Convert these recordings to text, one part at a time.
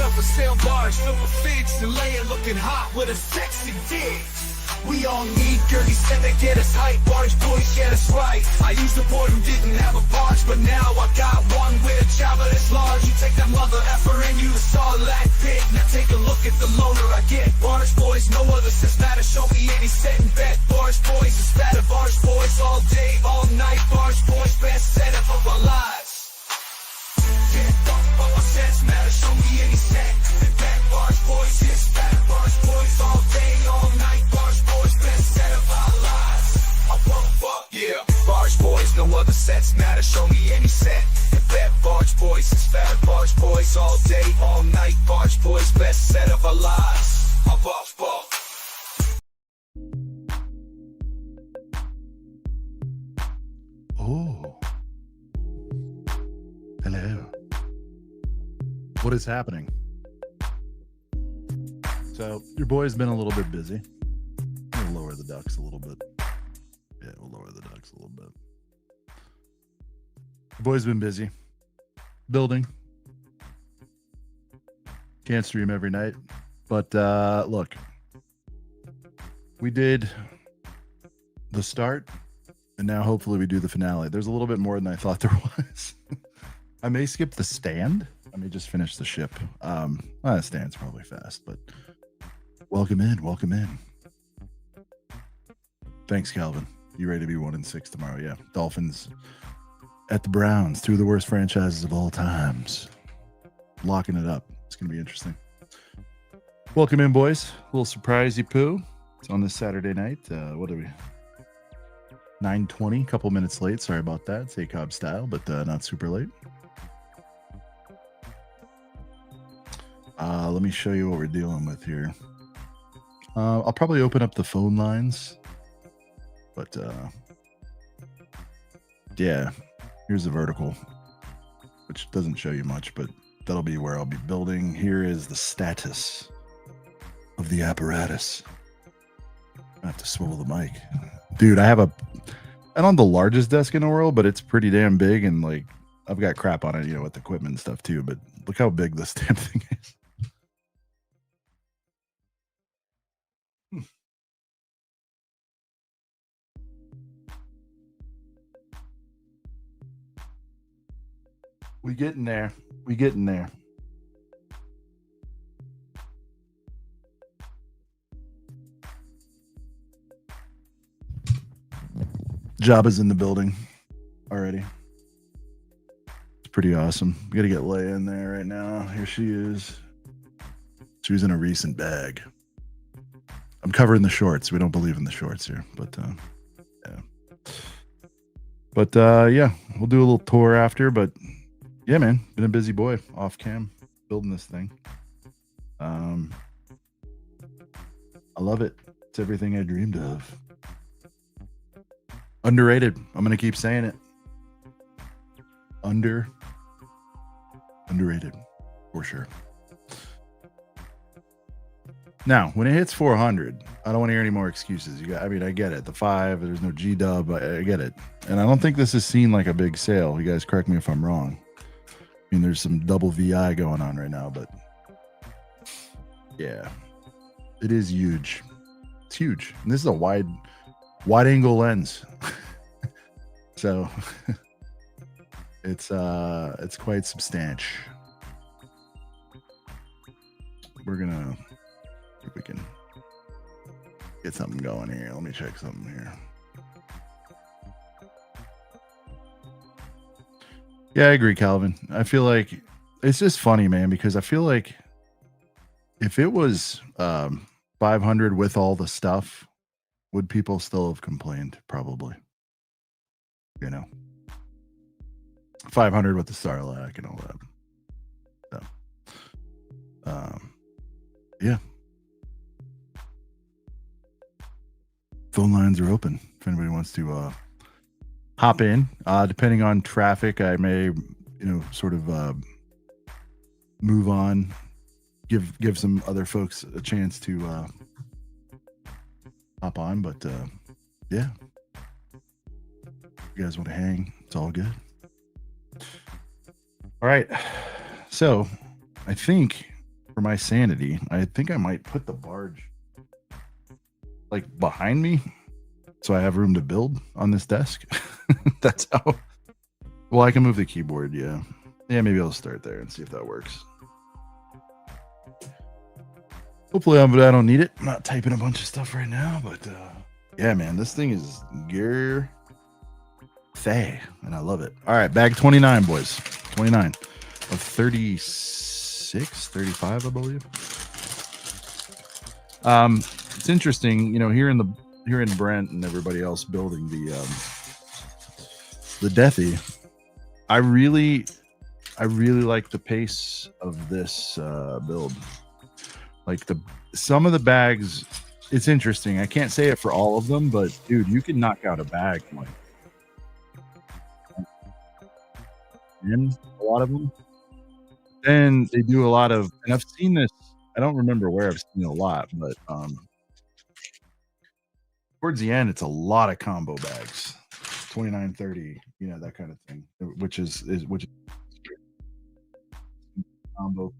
up for sale barge filled with figs and laying looking hot with a sexy dig. We all need girlies and they get us hype. Barge boys get us right. I used to board and didn't have a barge, but now I got one with a Jabba that's large. You take that mother effer and you saw that pit. Now take a look at the loader I get. Barge boys, no other says matter. Show me any set and bet. Barge boys is better. Barge boys all day, all night. Barge boys best setup of our lives. Yeah, all sets matter. Show me any set and bet. Barge boys is better. Barge boys all day, all night. Barge boys best set of our lives. Yeah, Barge boys, no other sets matter. Show me any set and bet. Barge boys is better. Barge boys all day, all night. Barge boys best set of our lives. Above, above. Oh, hello. What is happening? So your boy's been a little bit busy. We'll lower the ducks a little bit. Yeah, we'll lower the ducks a little bit. Your boy's been busy building. Can't stream every night, but look, we did the start, and now hopefully we do the finale. There's a little bit more than I thought there was. I may skip the stand. I may just finish the ship. The stand's probably fast, but welcome in, welcome in. Thanks, Calvin. You ready to be 1-6 tomorrow? Yeah. Dolphins at the Browns, two of the worst franchises of all times. Locking it up. It's going to be interesting. Welcome in, boys. A little surprisey poo. It's on this Saturday night. What are we? 9:20, a couple minutes late. Sorry about that. It's ACOB style, but not super late. Let me show you what we're dealing with here. I'll probably open up the phone lines, but yeah, here's the vertical, which doesn't show you much, but that'll be where I'll be building. Here is the status of the apparatus. I have to swivel the mic. Dude, I don't have the largest desk in the world, but it's pretty damn big, and like I've got crap on it, with equipment and stuff too, but look how big this damn thing is. We getting there. We getting there. Jabba's in the building already. It's pretty awesome. We gotta get Leia in there right now. Here she is. She was in a recent bag. I'm covering the shorts. We don't believe in the shorts here, but yeah. But yeah, we'll do a little tour after, but yeah, man, been a busy boy off cam building this thing. I love it. It's everything I dreamed of. Underrated. I'm gonna keep saying it. Underrated for sure. Now, when it hits 400, I don't want to hear any more excuses. I get it. The 5, there's no G dub. I get it, and I don't think this is seen like a big sale. You guys correct me if I'm wrong. I mean, there's some double VI going on right now, but yeah, it is huge. It's huge. And this is a wide angle lens. So it's quite substantial. We're gonna see if we can get something going here. Let me check something here. Yeah, I agree, Calvin. I feel like it's just funny, man, because I feel like if it was 500 with all the stuff, would people still have complained? Probably. 500 with the Sarlacc and all that. So, yeah. Phone lines are open if anybody wants to hop in. Depending on traffic, I may, sort of move on, give some other folks a chance to hop on. But yeah, if you guys want to hang, it's all good. All right. So I think for my sanity, I think I might put the barge like behind me so I have room to build on this desk. That's how. Well, I can move the keyboard. Yeah, maybe I'll start there and see if that works. Hopefully I don't need it. I'm not typing a bunch of stuff right now, but yeah, man, this thing is gear Thay, and I love it. All right, bag 29, boys. 29 of 36, 35, I believe. It's interesting, you know, here in Brent and everybody else building the Deathy. I really like the pace of this build. Like some of the bags, it's interesting. I can't say it for all of them, but dude, you can knock out a bag like in a lot of them. Then they do a lot of, and I've seen this. I don't remember where I've seen it a lot, but towards the end, it's a lot of combo bags, 29, 30, you know, that kind of thing, which is combo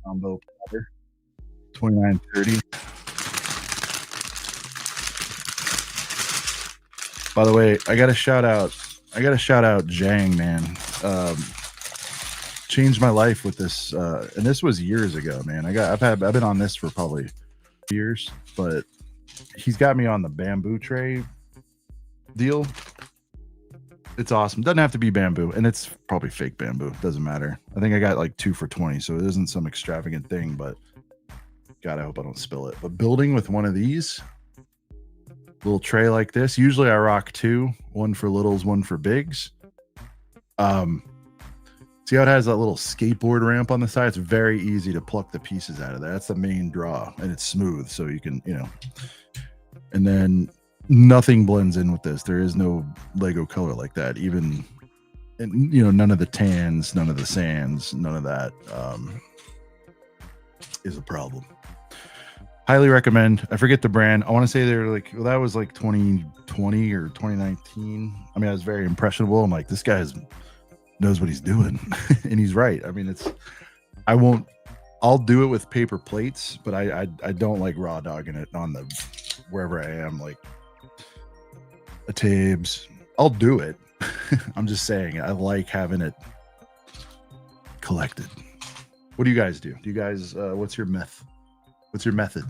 platter. 29, 30. By the way, I gotta shout out Zhang, man. Changed my life with this, and this was years ago, man. I've been on this for probably years, but he's got me on the bamboo tray deal. It's awesome. Doesn't have to be bamboo, and it's probably fake bamboo. Doesn't matter. I think I got like 2 for $20, so it isn't some extravagant thing, but God, I hope I don't spill it. But building with one of these little tray like this, usually I rock 2, one for littles, one for bigs. See how it has that little skateboard ramp on the side? It's very easy to pluck the pieces out of there. That's the main draw, and it's smooth, so you can, you know. And then nothing blends in with this. There is no Lego color like that. Even, and you know, none of the tans, none of the sands, none of that is a problem. Highly recommend. I forget the brand. I want to say they're like, well, that was like 2020 or 2019. I mean, I was very impressionable. I'm like, this guy knows what he's doing. And he's right. I mean, I'll do it with paper plates, but I don't like raw dogging it on the, wherever I am, like a Tabes. I'll do it. I'm just saying, I like having it collected. What do you guys do? Do you guys, what's your method?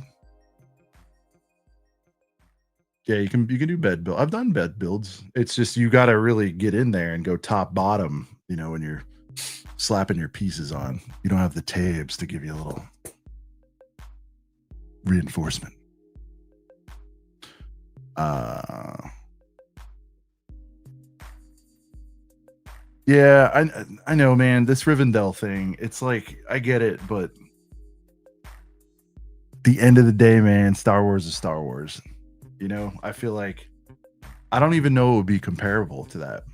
Yeah, you can do bed build. I've done bed builds. It's just, you got to really get in there and go top bottom, you know, when you're slapping your pieces on. You don't have the tabs to give you a little reinforcement. Yeah, I know, man. This Rivendell thing, it's like, I get it, but the end of the day, man, Star Wars is Star Wars. You know, I feel like I don't even know it would be comparable to that.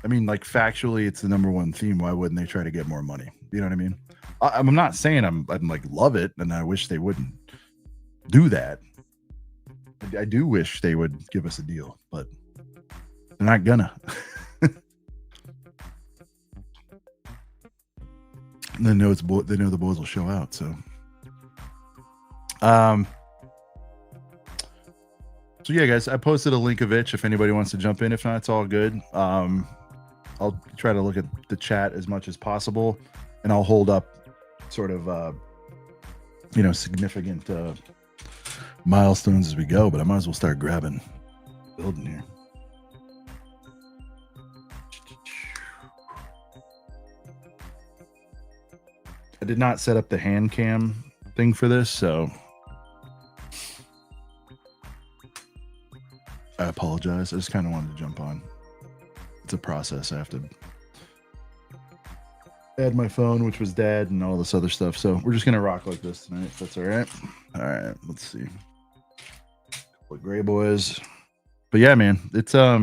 I mean, like, factually, it's the #1 theme. Why wouldn't they try to get more money? You know what I mean? I'm not saying I'm like love it, and I wish they wouldn't do that. I do wish they would give us a deal, but they're not gonna. And they know they know the boys will show out. So, so yeah, guys, I posted a link of it if anybody wants to jump in. If not, it's all good. I'll try to look at the chat as much as possible, and I'll hold up sort of, you know, significant milestones as we go. But I might as well start building here. I did not set up the hand cam thing for this, so I apologize. I just kind of wanted to jump on. It's a process. I have to add my phone, which was dead, and all this other stuff. So we're just gonna rock like this tonight, if that's all right. All right, let's see. What gray boys? But yeah, man, it's I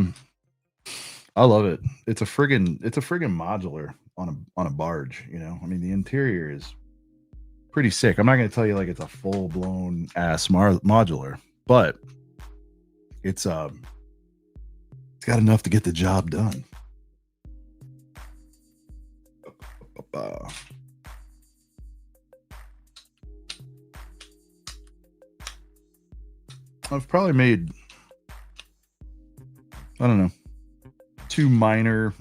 love it. It's a friggin' modular on a barge. You know, I mean, the interior is pretty sick. I'm not gonna tell you like it's a full blown ass modular, but it's got enough to get the job done. I've probably made, I don't know, 2 minor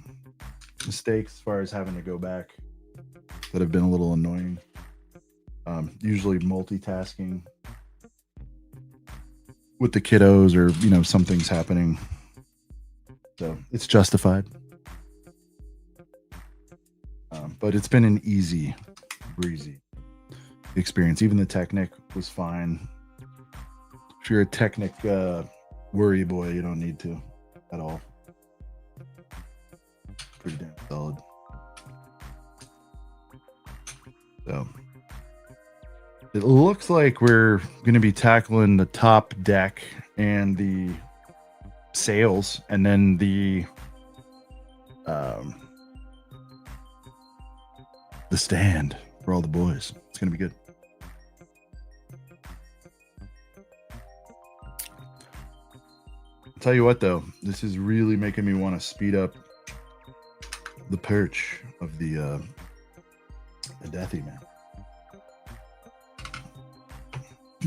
mistakes as far as having to go back that have been a little annoying. Usually multitasking with the kiddos, or something's happening, so it's justified. But it's been an easy breezy experience. Even the Technic was fine. If you're a Technic worry boy, you don't need to at all. Pretty damn solid. So it looks like we're going to be tackling the top deck and the sails, and then the stand for all the boys. It's going to be good. I'll tell you what, though, this is really making me want to speed up the perch of the Deathy, man.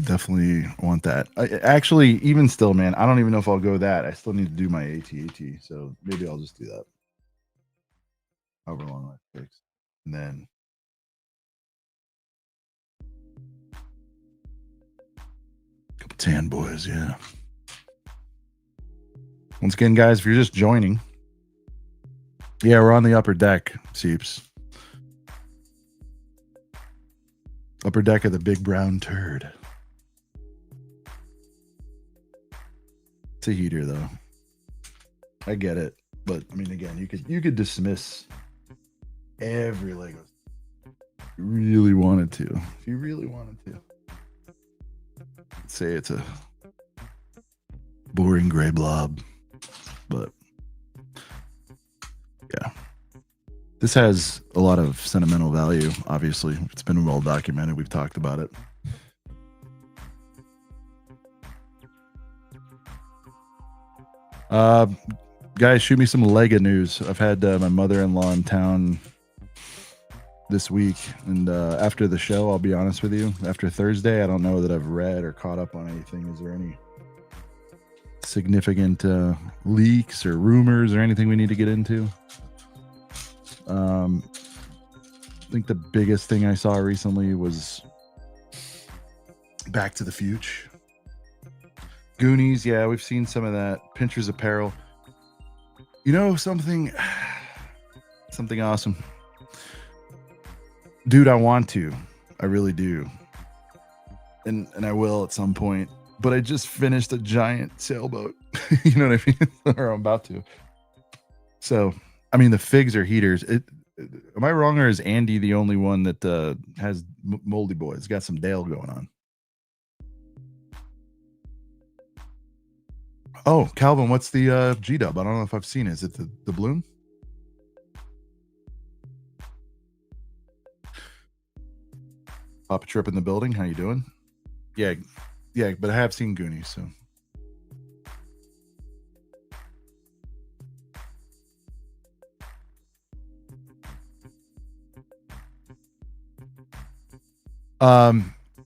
Definitely want that. Actually, even still, man, I don't even know if I'll go that. I still need to do my AT-AT, so maybe I'll just do that. However long that takes. And then a couple tan boys, yeah. Once again, guys, if you're just joining, yeah, we're on the upper deck, Seeps. Upper deck of the big brown turd. It's a heater, though. I get it, but I mean, again, you could dismiss every Lego if you really wanted to. If you really wanted to, say it's a boring gray blob, but yeah, this has a lot of sentimental value. Obviously, it's been well documented. We've talked about it. Guys, shoot me some Lego news. I've had my mother-in-law in town this week, and after the show, I'll be honest with you, after Thursday, I don't know that I've read or caught up on anything. Is there any significant leaks or rumors or anything we need to get into? I think the biggest thing I saw recently was Back to the Future. Goonies, yeah, we've seen some of that. Pinter's apparel. You know something awesome. Dude, I want to. I really do. And I will at some point. But I just finished a giant sailboat. You know what I mean? Or I'm about to. So, I mean, the figs are heaters. Am I wrong, or is Andy the only one that has Moldy Boys? Got some Dale going on. Oh, Calvin, what's the G-dub? I don't know if I've seen it. Is it the bloom? Papa Trip in the building. How you doing? Yeah, but I have seen Goonies, so.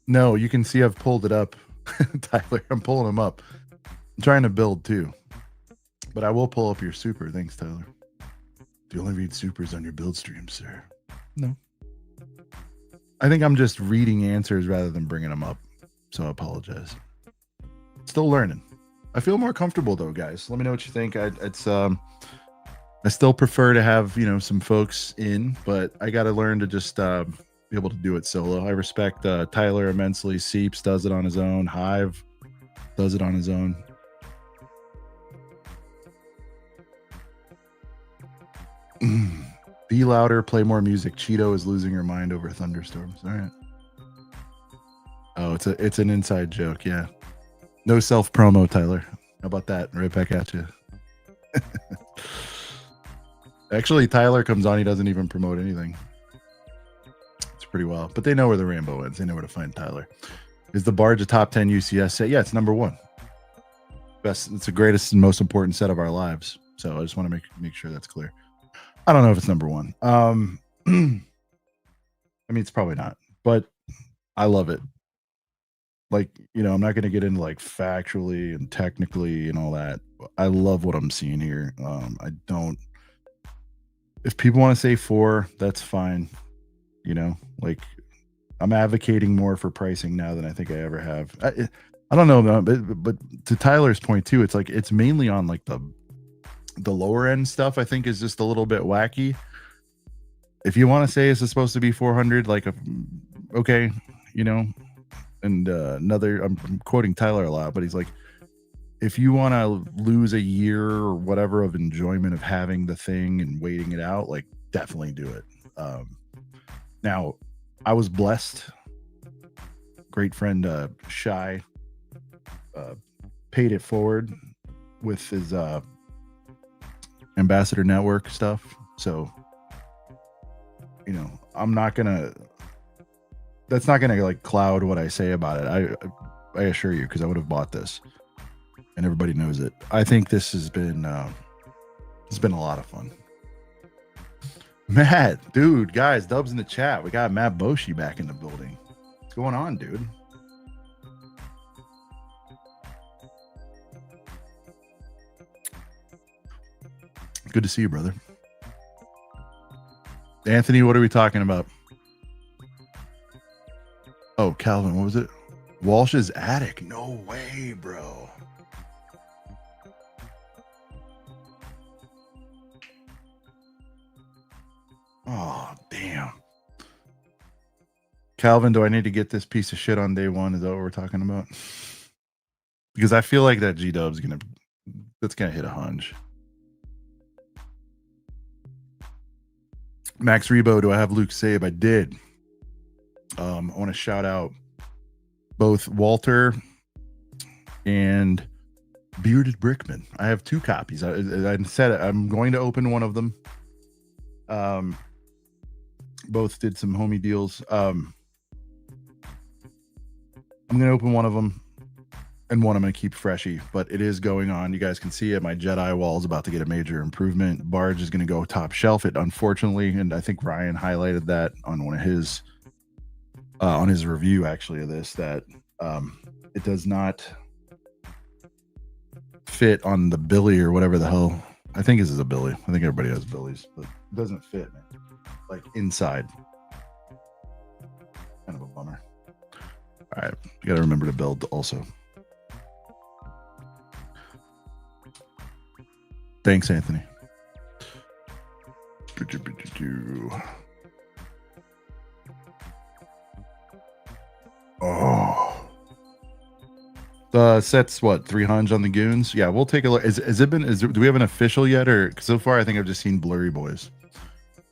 No, you can see I've pulled it up. Tyler, I'm pulling them up. I'm trying to build too, but I will pull up your super. Thanks, Tyler. Do you only read supers on your build stream, sir? No. I think I'm just reading answers rather than bringing them up, so I apologize. Still learning. I feel more comfortable though, guys. Let me know what you think. I still prefer to have some folks in, but I got to learn to just be able to do it solo. I respect Tyler immensely. Seeps does it on his own. Hive does it on his own. Be louder, play more music. Cheeto is losing her mind over thunderstorms. All right. Oh, it's an inside joke. Yeah. No self promo, Tyler. How about that? Right back at you. Actually, Tyler comes on. He doesn't even promote anything. It's pretty wild. But they know where the rainbow ends. They know where to find Tyler. Is the Barge a top 10 UCS set? Yeah, it's number 1. Best. It's the greatest and most important set of our lives. So I just want to make sure that's clear. I don't know if it's number 1. I mean, it's probably not, but I love it. like, you know, I'm not going to get into like factually and technically and all that. I love what I'm seeing here. I don't, if people want to say 4, that's fine. You know, like I'm advocating more for pricing now than I think I ever have. I don't know, but to Tyler's point too, it's like it's mainly on like the lower end stuff. I think is just a little bit wacky. If you want to say it's supposed to be 400, like, okay, you know. And I'm quoting Tyler a lot, but he's like, if you want to lose a year or whatever of enjoyment of having the thing and waiting it out, like definitely do it. Now, I was blessed. Great friend Shy paid it forward with his ambassador network stuff. So, you know, that's not gonna like cloud what I say about it. I assure you, because I would have bought this, and everybody knows it. I think this has been it's been a lot of fun. Matt, dude, guys, Dubs in the chat. We got Matt Boshi back in the building. What's going on, dude? Good to see you, brother. Anthony, what are we talking about? Oh, Calvin, what was it? Walsh's attic. No way, bro. Oh, damn. Calvin, do I need to get this piece of shit on day one? Is that what we're talking about? Because I feel like that G-Dub's that's gonna hit a hunch. Max Rebo, do I have Luke Sabe? I did. I want to shout out both Walter and Bearded Brickman. I have 2 copies. I said I'm going to open one of them. Both did some homie deals. I'm going to open one of them, and one I'm going to keep freshy, but it is going on. You guys can see it. My Jedi wall is about to get a major improvement. Barge is going to go top shelf it, unfortunately, and I think Ryan highlighted that on one of his on his review actually of this, that it does not fit on the Billy or whatever the hell. I think this is a Billy. I think everybody has Billies, but it doesn't fit, man. Like inside. Kind of a bummer. All right, you got to remember to build also. Thanks, Anthony. Oh, the set's what, 300 on the goons? Yeah, we'll take a look. Do we have an official yet, or so far? I think I've just seen blurry boys.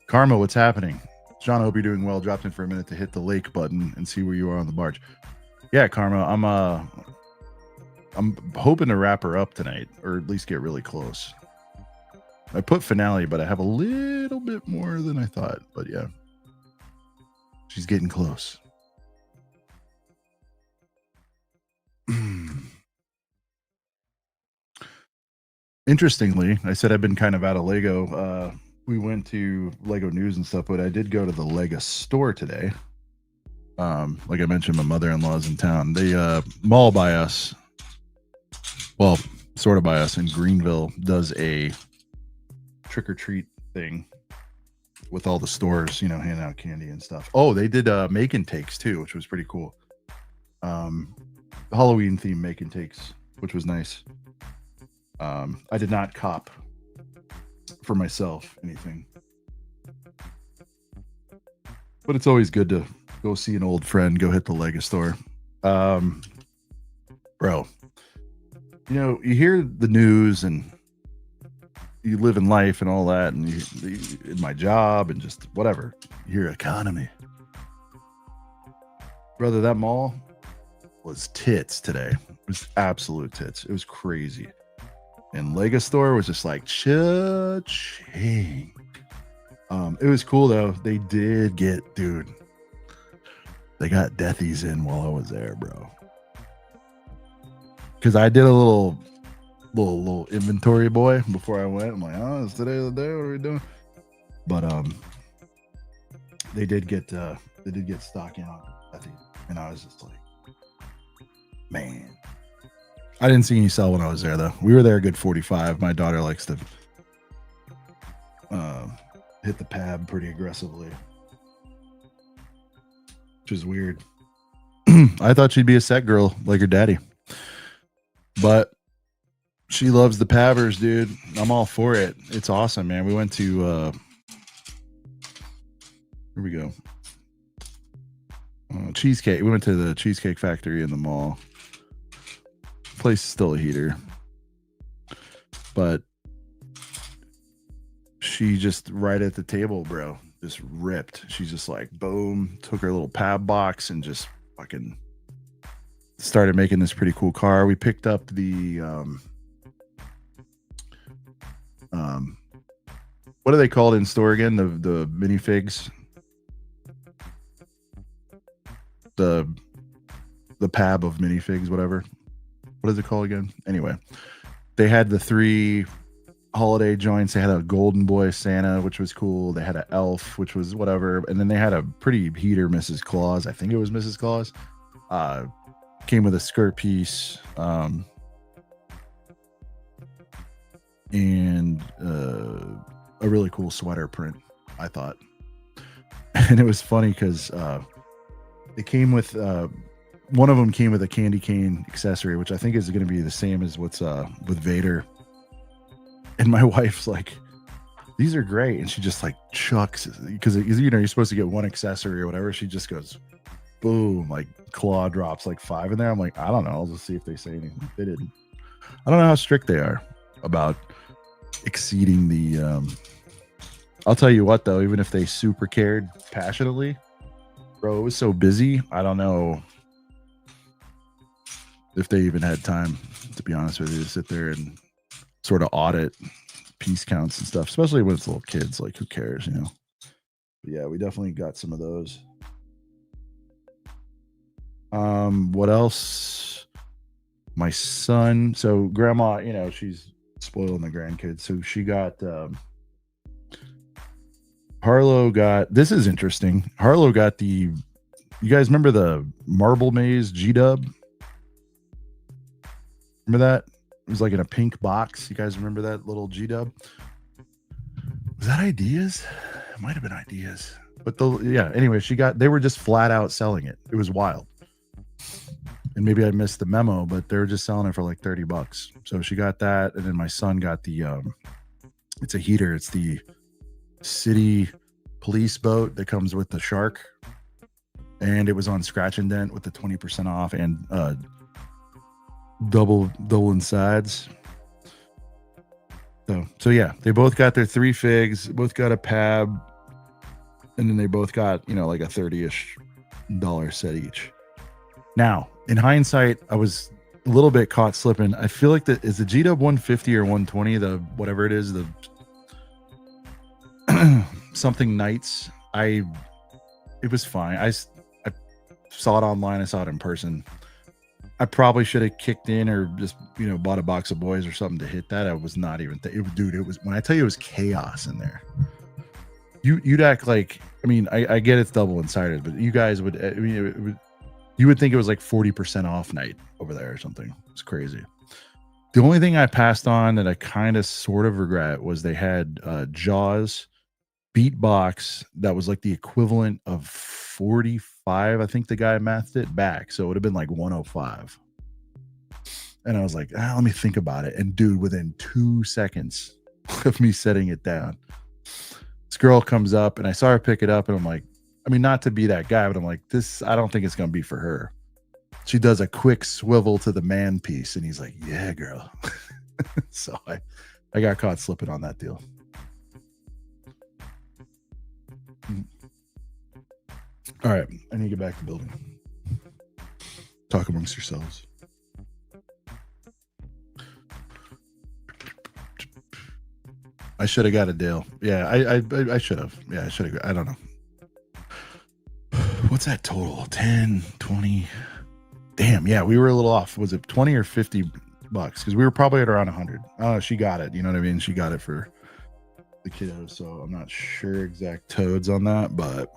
Karma, what's happening? John, I hope you're doing well. Dropped in for a minute to hit the lake button and see where you are on the barge. Yeah, Karma, I'm hoping to wrap her up tonight, or at least get really close. I put finale, but I have a little bit more than I thought. But yeah, she's getting close. Interestingly, I said I've been kind of out of Lego. We went to Lego News and stuff, but I did go to the Lego store today. Like I mentioned, my mother-in-law's in town. They mall by us, well, sort of by us in Greenville, does a trick-or-treat thing with all the stores, you know, handing out candy and stuff. Oh, they did make and takes too, which was pretty cool. Halloween theme make and takes, which was nice. I did not cop for myself anything, but it's always good to go see an old friend, go hit the Lego store. Bro, you know, you hear the news and you live in life and all that, and you in my job and just whatever, your economy. Brother, that mall was tits today. It was absolute tits. It was crazy. And Lego store was just like cha-ching. It was cool though. They did get, dude, they got deathies in while I was there, bro. Because I did a little inventory boy before I went. I'm like, oh, it's today the day. What are we doing? But they did get stock in on deathy, and I was just like, Man. I didn't see any sell when I was there, though. We were there a good 45. My daughter likes to hit the pad pretty aggressively, which is weird. I thought she'd be a set girl like her daddy, but she loves the pavers, dude. I'm all for it. It's awesome, man. We went to here we go. Cheesecake. We went to the Cheesecake Factory in the mall. Place is still a heater, but she just right at the table, bro, just ripped. She's just like, boom, took her little pab box and just fucking started making this pretty cool car. We picked up the what are they called in store again? The minifigs. The pab of minifigs, whatever. What is it called again? Anyway, they had the 3 holiday joints. They had a Golden Boy Santa, which was cool. They had an Elf, which was whatever. And then they had a pretty heater Mrs. Claus. I think it was Mrs. Claus. Came with a skirt piece. And a really cool sweater print, I thought. And it was funny because it came with one of them came with a candy cane accessory, which I think is going to be the same as what's with Vader. And my wife's like, these are great. And she just like chucks, because you're supposed to get one accessory or whatever. She just goes, boom, like claw drops like 5 in there. I'm like, I don't know. I'll just see if they say anything. They didn't. I don't know how strict they are about exceeding the I'll tell you what, though, even if they super cared passionately, bro, it was so busy. I don't know if they even had time, to be honest with you, to sit there and sort of audit piece counts and stuff, especially when it's little kids. Like, who cares, you know? But yeah, we definitely got some of those. What else? My son. So grandma, you know, she's spoiling the grandkids. So she got Harlow got, this is interesting. Harlow got the, you guys remember the Marble Maze G-Dub? Remember that? It was like in a pink box. You guys remember that little G-Dub? Was that Ideas? It might have been Ideas. But yeah, anyway, they were just flat out selling it. It was wild. And maybe I missed the memo, but they were just selling it for like $30. So she got that. And then my son got the, it's a heater. It's the city police boat that comes with the shark. And it was on Scratch and Dent with the 20% off and double in sides. So yeah, they both got their 3 figs, both got a pab, and then they both got, you know, like a $30-ish set each. Now, in hindsight, I was a little bit caught slipping. I feel like is the G-Dub 150 or 120, the whatever it is, the something Knights. It was fine. I saw it online. I saw it in person. I probably should have kicked in or just, you know, bought a box of boys or something to hit that. I was not even, dude, it was, when I tell you it was chaos in there, you'd act like, I mean, I get it's double-sided, but you guys would, I mean, you would think it was like 40% off night over there or something. It's crazy. The only thing I passed on that I kind of sort of regret was they had Jaws beatbox that was like the equivalent of 45. I think the guy mathed it back, so it would have been like 105. And I was like, let me think about it. And dude, within 2 seconds of me setting it down, this girl comes up and I saw her pick it up, and I'm like, I mean, not to be that guy, but I'm like, I don't think it's gonna be for her. She does a quick swivel to the man piece, and he's like, yeah, girl. So I got caught slipping on that deal. All right, I need to get back to building. Talk amongst yourselves. I should have got a deal. Yeah, I should have. Yeah, I should have. I don't know. What's that total? 10, 20. Damn, yeah, we were a little off. Was it 20 or 50 bucks? Because we were probably at around 100. Oh, she got it. You know what I mean? She got it for the kiddos. So I'm not sure exact toads on that, but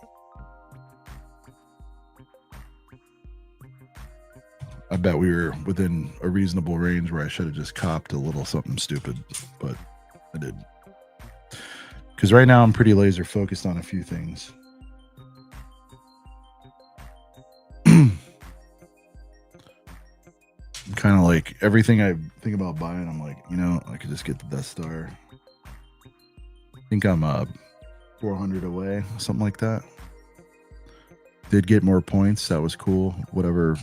I bet we were within a reasonable range where I should have just copped a little something stupid, but I did. Because right now I'm pretty laser focused on a few things. Kind of like everything I think about buying, I'm like, you know, I could just get the Death Star. I think I'm 400 away, something like that. Did get more points. That was cool. Whatever,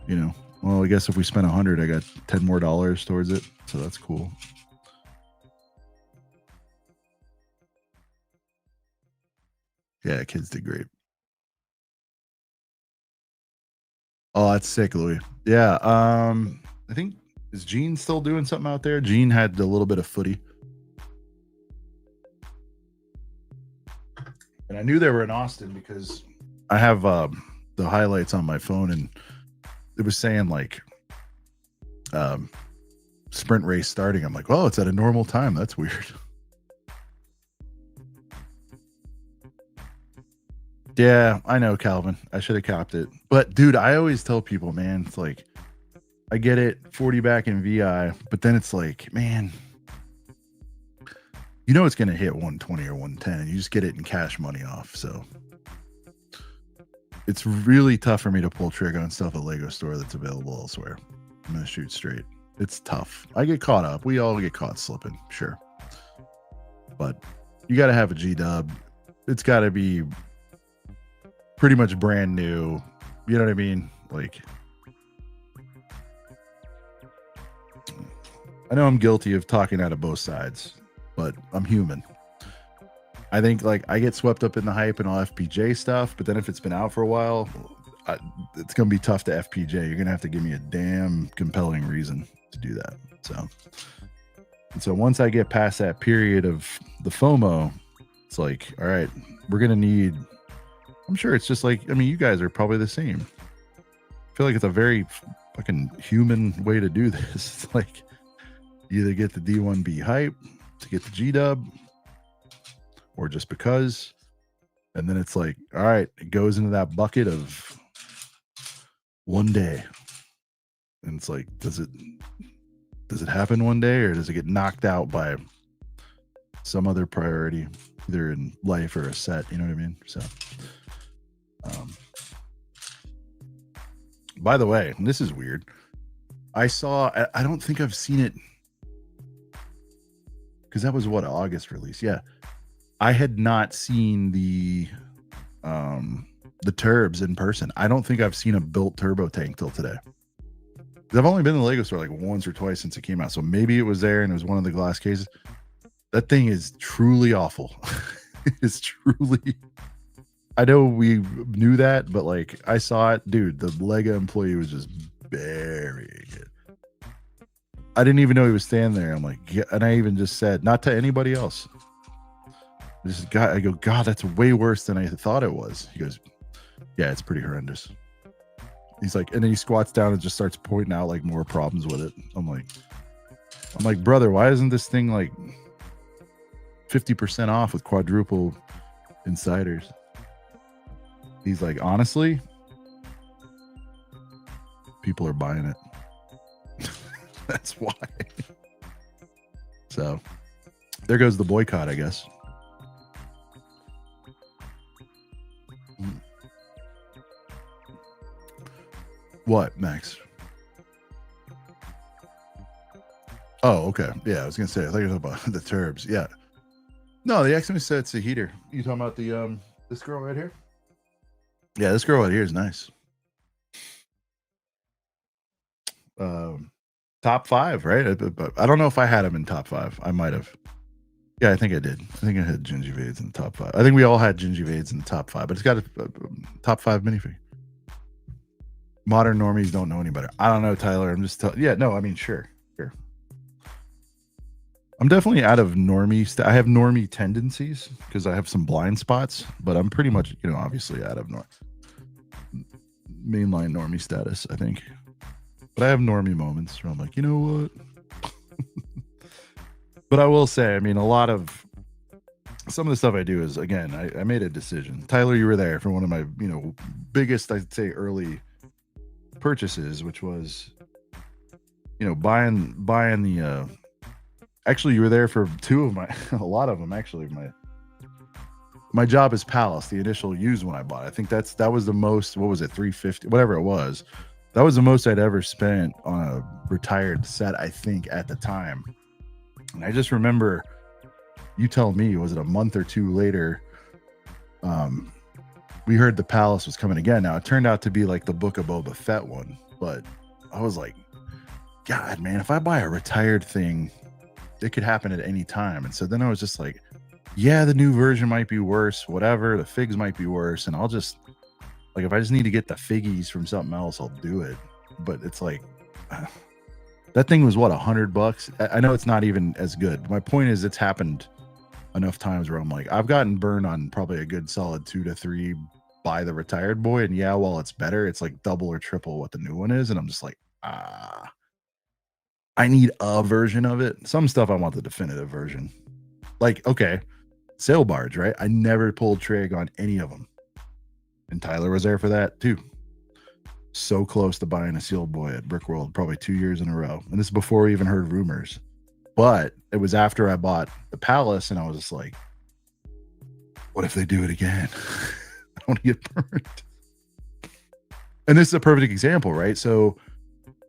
you know. Well, I guess if we spent 100, I got $10 more towards it. So that's cool. Yeah, kids did great. Oh, that's sick, Louis. Yeah. I think, is Gene still doing something out there? Gene had a little bit of footy. And I knew they were in Austin because I have the highlights on my phone, and it was saying like sprint race starting. I'm like, oh, it's at a normal time. That's weird. Yeah, I know, Calvin. I should have capped it. But dude, I always tell people, man, it's like, I get it, 40 back in VI, but then it's like, man, you know it's going to hit 120 or 110, and you just get it in cash money off. So it's really tough for me to pull trigger on stuff at Lego store that's available elsewhere. I'm going to shoot straight. It's tough. I get caught up. We all get caught slipping, sure. But you got to have a G-dub. It's got to be pretty much brand new. You know what I mean? Like, I know I'm guilty of talking out of both sides, but I'm human. I think like I get swept up in the hype and all FPJ stuff, but then if it's been out for a while, it's going to be tough to FPJ. You're going to have to give me a damn compelling reason to do that. So once I get past that period of the FOMO, it's like, all right, we're going to need, I'm sure it's just like, I mean, you guys are probably the same. I feel like it's a very fucking human way to do this. It's like, you either get the D1B hype to get the G-dub, or just because, and then it's like, all right, it goes into that bucket of one day, and it's like, does it happen one day, or does it get knocked out by some other priority, either in life or a set? You know what I mean? So, by the way, and this is weird. I don't think I've seen it, because that was what, August release. Yeah. I had not seen the turbs in person. I don't think I've seen a built turbo tank till today. I've only been in the Lego store like once or twice since it came out. So maybe it was there and it was one of the glass cases. That thing is truly awful. It's truly, I know we knew that, but like I saw it, dude, the Lego employee was just burying it. I didn't even know he was standing there. I'm like, yeah, and I even just said, not to anybody else. I go, God, that's way worse than I thought it was. He goes, yeah, it's pretty horrendous. He's like, and then he squats down and just starts pointing out like more problems with it. I'm like, brother, why isn't this thing like 50% off with quadruple insiders? He's like, honestly, people are buying it. That's why. So there goes the boycott, I guess. What, Max? Oh, okay. Yeah, I was gonna say, I thought you were talking about the turbs. Yeah. No, the X-Men said it's a heater. You talking about the this girl right here? Yeah, this girl right here is nice. Top 5, right? I don't know if I had him in top 5. I might have. Yeah, I think I did. I think I had Gingivades in the top 5. I think we all had Gingivades in the top 5, but it's got a top 5 minifig. Modern normies don't know any better. I don't know, Tyler. I'm just telling. Yeah, no, I mean, sure. I'm definitely out of normie. I have normie tendencies because I have some blind spots, but I'm pretty much, obviously out of mainline normie status, I think. But I have normie moments where I'm like, you know what? But I will say, I mean, some of the stuff I do is, again, I made a decision. Tyler, you were there for one of my, biggest, I'd say, early purchases, which was, buying the. Actually, you were there for two of my, a lot of them actually. My job is Palace, the initial used one I bought. I think that was the most. What was it, $350, whatever it was. That was the most I'd ever spent on a retired set, I think, at the time. And I just remember, you tell me, was it a month or two later? We heard the Palace was coming again. Now it turned out to be like the Book of Boba Fett one, but I was like, God, man, if I buy a retired thing, it could happen at any time. And so then I was just like, yeah, the new version might be worse, whatever. The figs might be worse, and I'll just, like, if I just need to get the figgies from something else, I'll do it. But it's like, that thing was what, $100? I know it's not even as good. My point is, it's happened enough times where I'm like, I've gotten burned on probably a good solid 2 to 3 by the retired boy, and yeah, while it's better, it's like double or triple what the new one is, and I'm just like, I need a version of it. Some stuff I want the definitive version. Like, okay, Sail Barge, right? I never pulled trig on any of them, and Tyler was there for that too. So close to buying a sealed boy at Brickworld, probably 2 years in a row, and this is before we even heard rumors. But it was after I bought the Palace, and I was just like, what if they do it again? I don't want to get burned. And this is a perfect example, right? So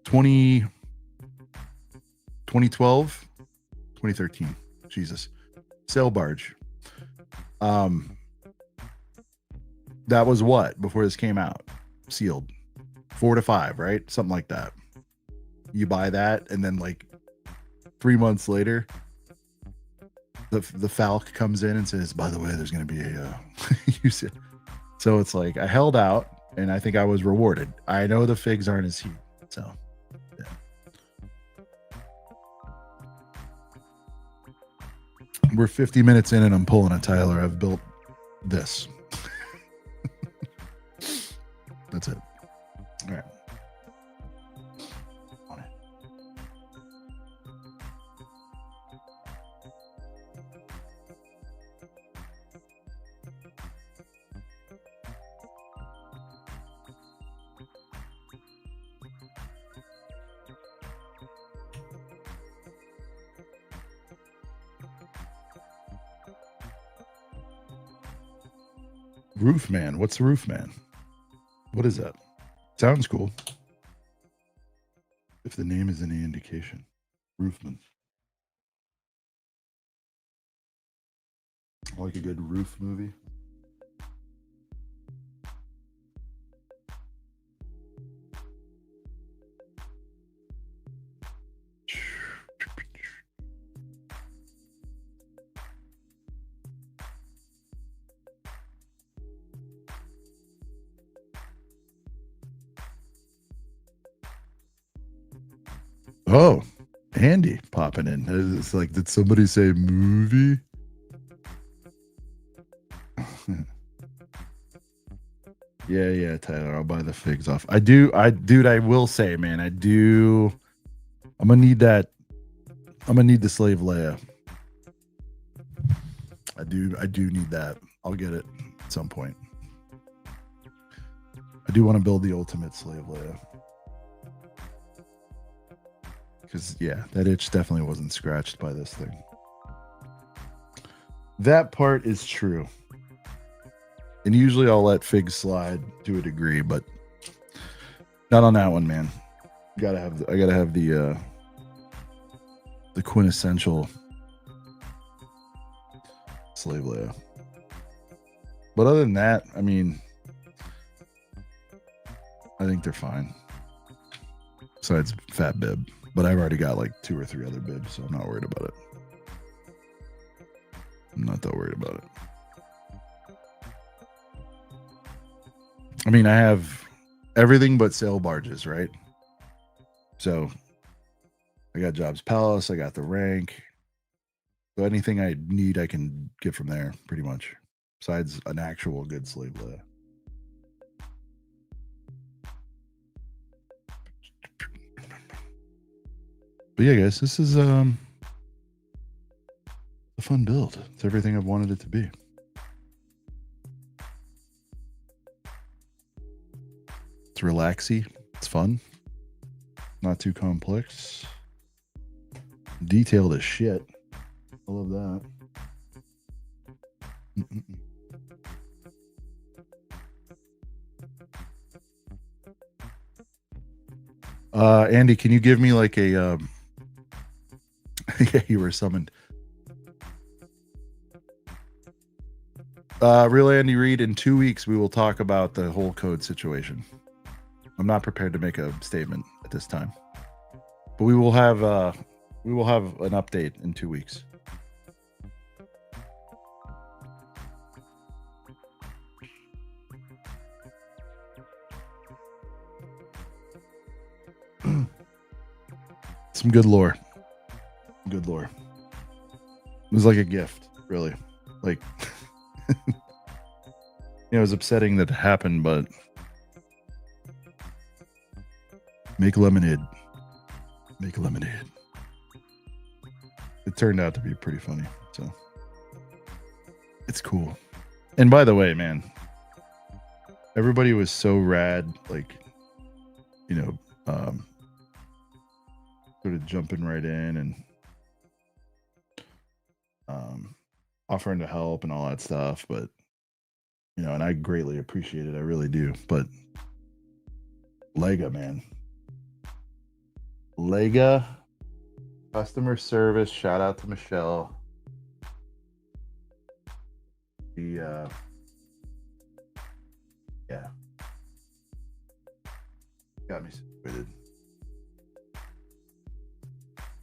2012, 2013, Jesus, Sail Barge. That was what, before this came out? Sealed. 4 to 5, right? Something like that. You buy that, and then like 3 months later, the Falc comes in and says, by the way, there's going to be a UCS. So it's like, I held out, and I think I was rewarded. I know the figs aren't as heat, so yeah. We're 50 minutes in, and I'm pulling a Tyler. I've built this. That's it. All right. On it. Roofman. What's the Roofman? What is that? Sounds cool. If the name is any indication. Roofman. I like a good roof movie. Oh, Andy popping in. It's like, did somebody say movie? Yeah, Tyler, I'll buy the figs off. Dude, I will say, man, I'm gonna need that. I'm gonna need the slave Leia. I do need that. I'll get it at some point. I do want to build the ultimate slave Leia. Because, yeah, that itch definitely wasn't scratched by this thing. That part is true. And usually I'll let figs slide to a degree, but not on that one, man. I gotta have the quintessential slave Leia. But other than that, I mean, I think they're fine. Besides Fat Bib. But I've already got like 2 or 3 other bibs, so I'm not worried about it. I'm not that worried about it. I mean, I have everything but Sail Barges, right? So I got Jabba's Palace, I got the rank. So anything I need, I can get from there, pretty much. Besides an actual good slave Leia. But yeah, guys, this is a fun build. It's everything I've wanted it to be. It's relaxy. It's fun. Not too complex. Detailed as shit. I love that. Andy, can you give me like a yeah, you were summoned. Real Andy Reid, in 2 weeks we will talk about the whole code situation. I'm not prepared to make a statement at this time. But we will have an update in 2 weeks. Some good lore. Good lore. It was like a gift, really. Like, it was upsetting that it happened, but make lemonade. Make lemonade. It turned out to be pretty funny, so it's cool. And by the way, man, everybody was so rad, like, you know, sort of jumping right in and offering to help and all that stuff, but you know, and I greatly appreciate it. I really do. But Lega, man. Lega customer service. Shout out to Michelle. The yeah. Got me situated.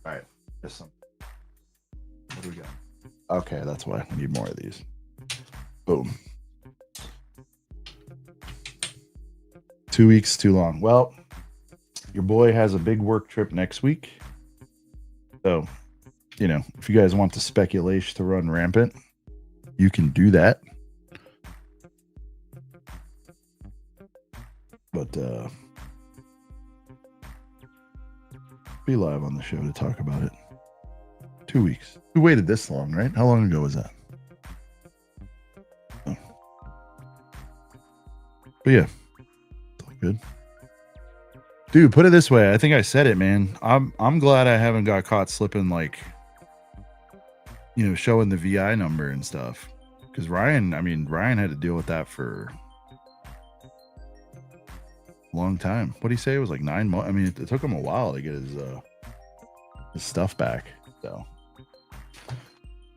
All right. Just some. What do we got? Okay, that's why we need more of these. Boom. 2 weeks too long. Well, your boy has a big work trip next week. So, you know, if you guys want the speculation to run rampant, you can do that. But be live on the show to talk about it. 2 weeks. We waited this long, right? How long ago was that? Oh. But yeah, it's all good. Dude, put it this way. I think I said it, man. I'm glad I haven't got caught slipping, like, you know, showing the VI number and stuff. Because Ryan had to deal with that for a long time. What did he say? It was like 9 months. I mean, it took him a while to get his stuff back. So,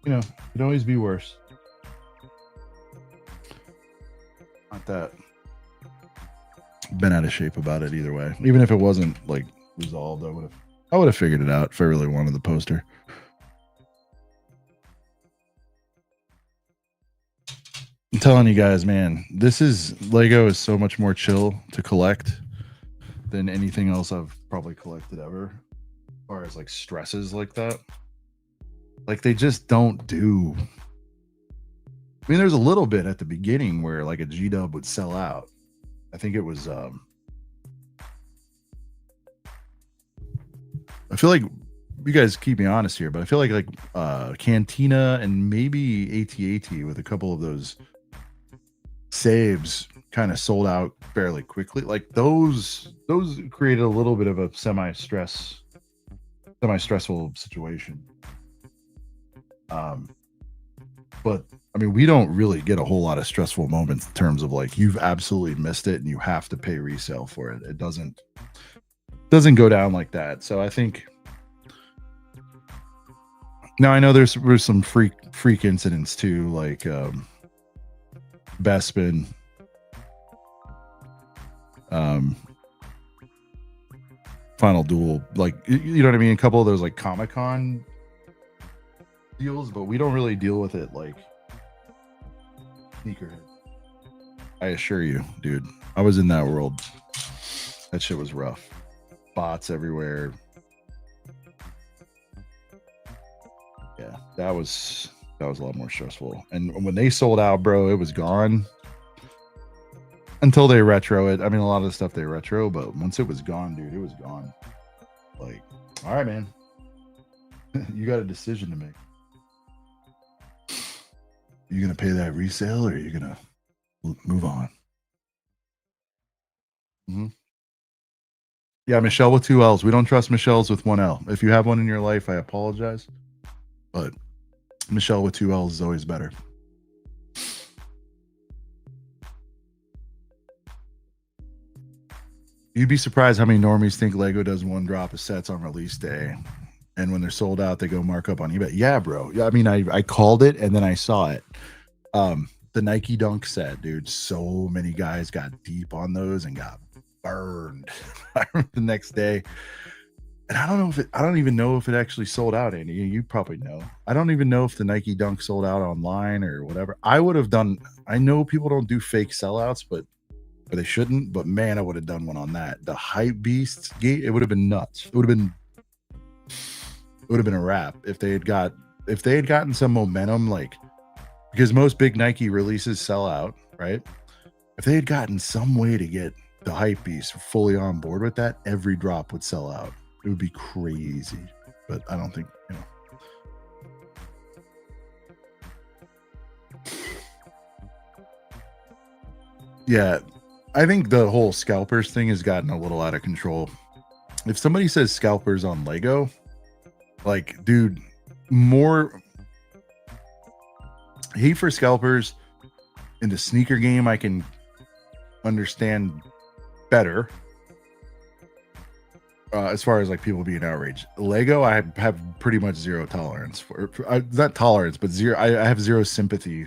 you know, it could always be worse. Not that been out of shape about it either way. Even if it wasn't like resolved, I would have figured it out if I really wanted the poster. I'm telling you guys, man, Lego is so much more chill to collect than anything else I've probably collected ever. As far as like stresses like that. Like they just don't do. I mean, there's a little bit at the beginning where like a G-dub would sell out. I think it was I feel like you guys keep me honest here, but I feel like Cantina and maybe AT-AT with a couple of those saves kind of sold out fairly quickly. Like those created a little bit of a semi-stressful situation. But I mean, we don't really get a whole lot of stressful moments in terms of like you've absolutely missed it and you have to pay resale for it. It doesn't go down like that. So I think now I know there's some freak incidents too, like Bespin, Final Duel, like you know what I mean? A couple of those like Comic-Con deals, but we don't really deal with it like sneakerhead. I assure you, dude. I was in that world. That shit was rough. Bots everywhere. Yeah, that was a lot more stressful. And when they sold out, bro, it was gone. Until they retro it. I mean, a lot of the stuff they retro, but once it was gone, dude, it was gone. Like, all right, man. You got a decision to make. You gonna pay that resale or are you gonna move on? Mm-hmm. Yeah, Michelle with 2 L's. We don't trust Michelle's with 1 L. If you have one in your life, I apologize. But Michelle with 2 L's is always better. You'd be surprised how many normies think Lego does 1 drop of sets on release day. And when they're sold out, they go mark up on eBay. Yeah, bro. Yeah, I mean, I called it and then I saw it. The Nike Dunk set, dude. So many guys got deep on those and got burned. I remember the next day. And I don't even know if it actually sold out, Andy. You probably know. I don't even know if the Nike Dunk sold out online or whatever. I would have done. I know people don't do fake sellouts, but or they shouldn't. But man, I would have done one on that. The Hype Beast gate. It would have been nuts. It would have been a wrap if they had gotten some momentum, like, because most big Nike releases sell out, right? If they had gotten some way to get the Hype Beast fully on board with that, every drop would sell out. It would be crazy, but I don't think, Yeah, I think the whole scalpers thing has gotten a little out of control. If somebody says scalpers on Lego, like, dude, more hate for scalpers in the sneaker game, I can understand better. As far as like people being outraged, Lego, I have pretty much zero tolerance for not tolerance, but zero. I have zero sympathy,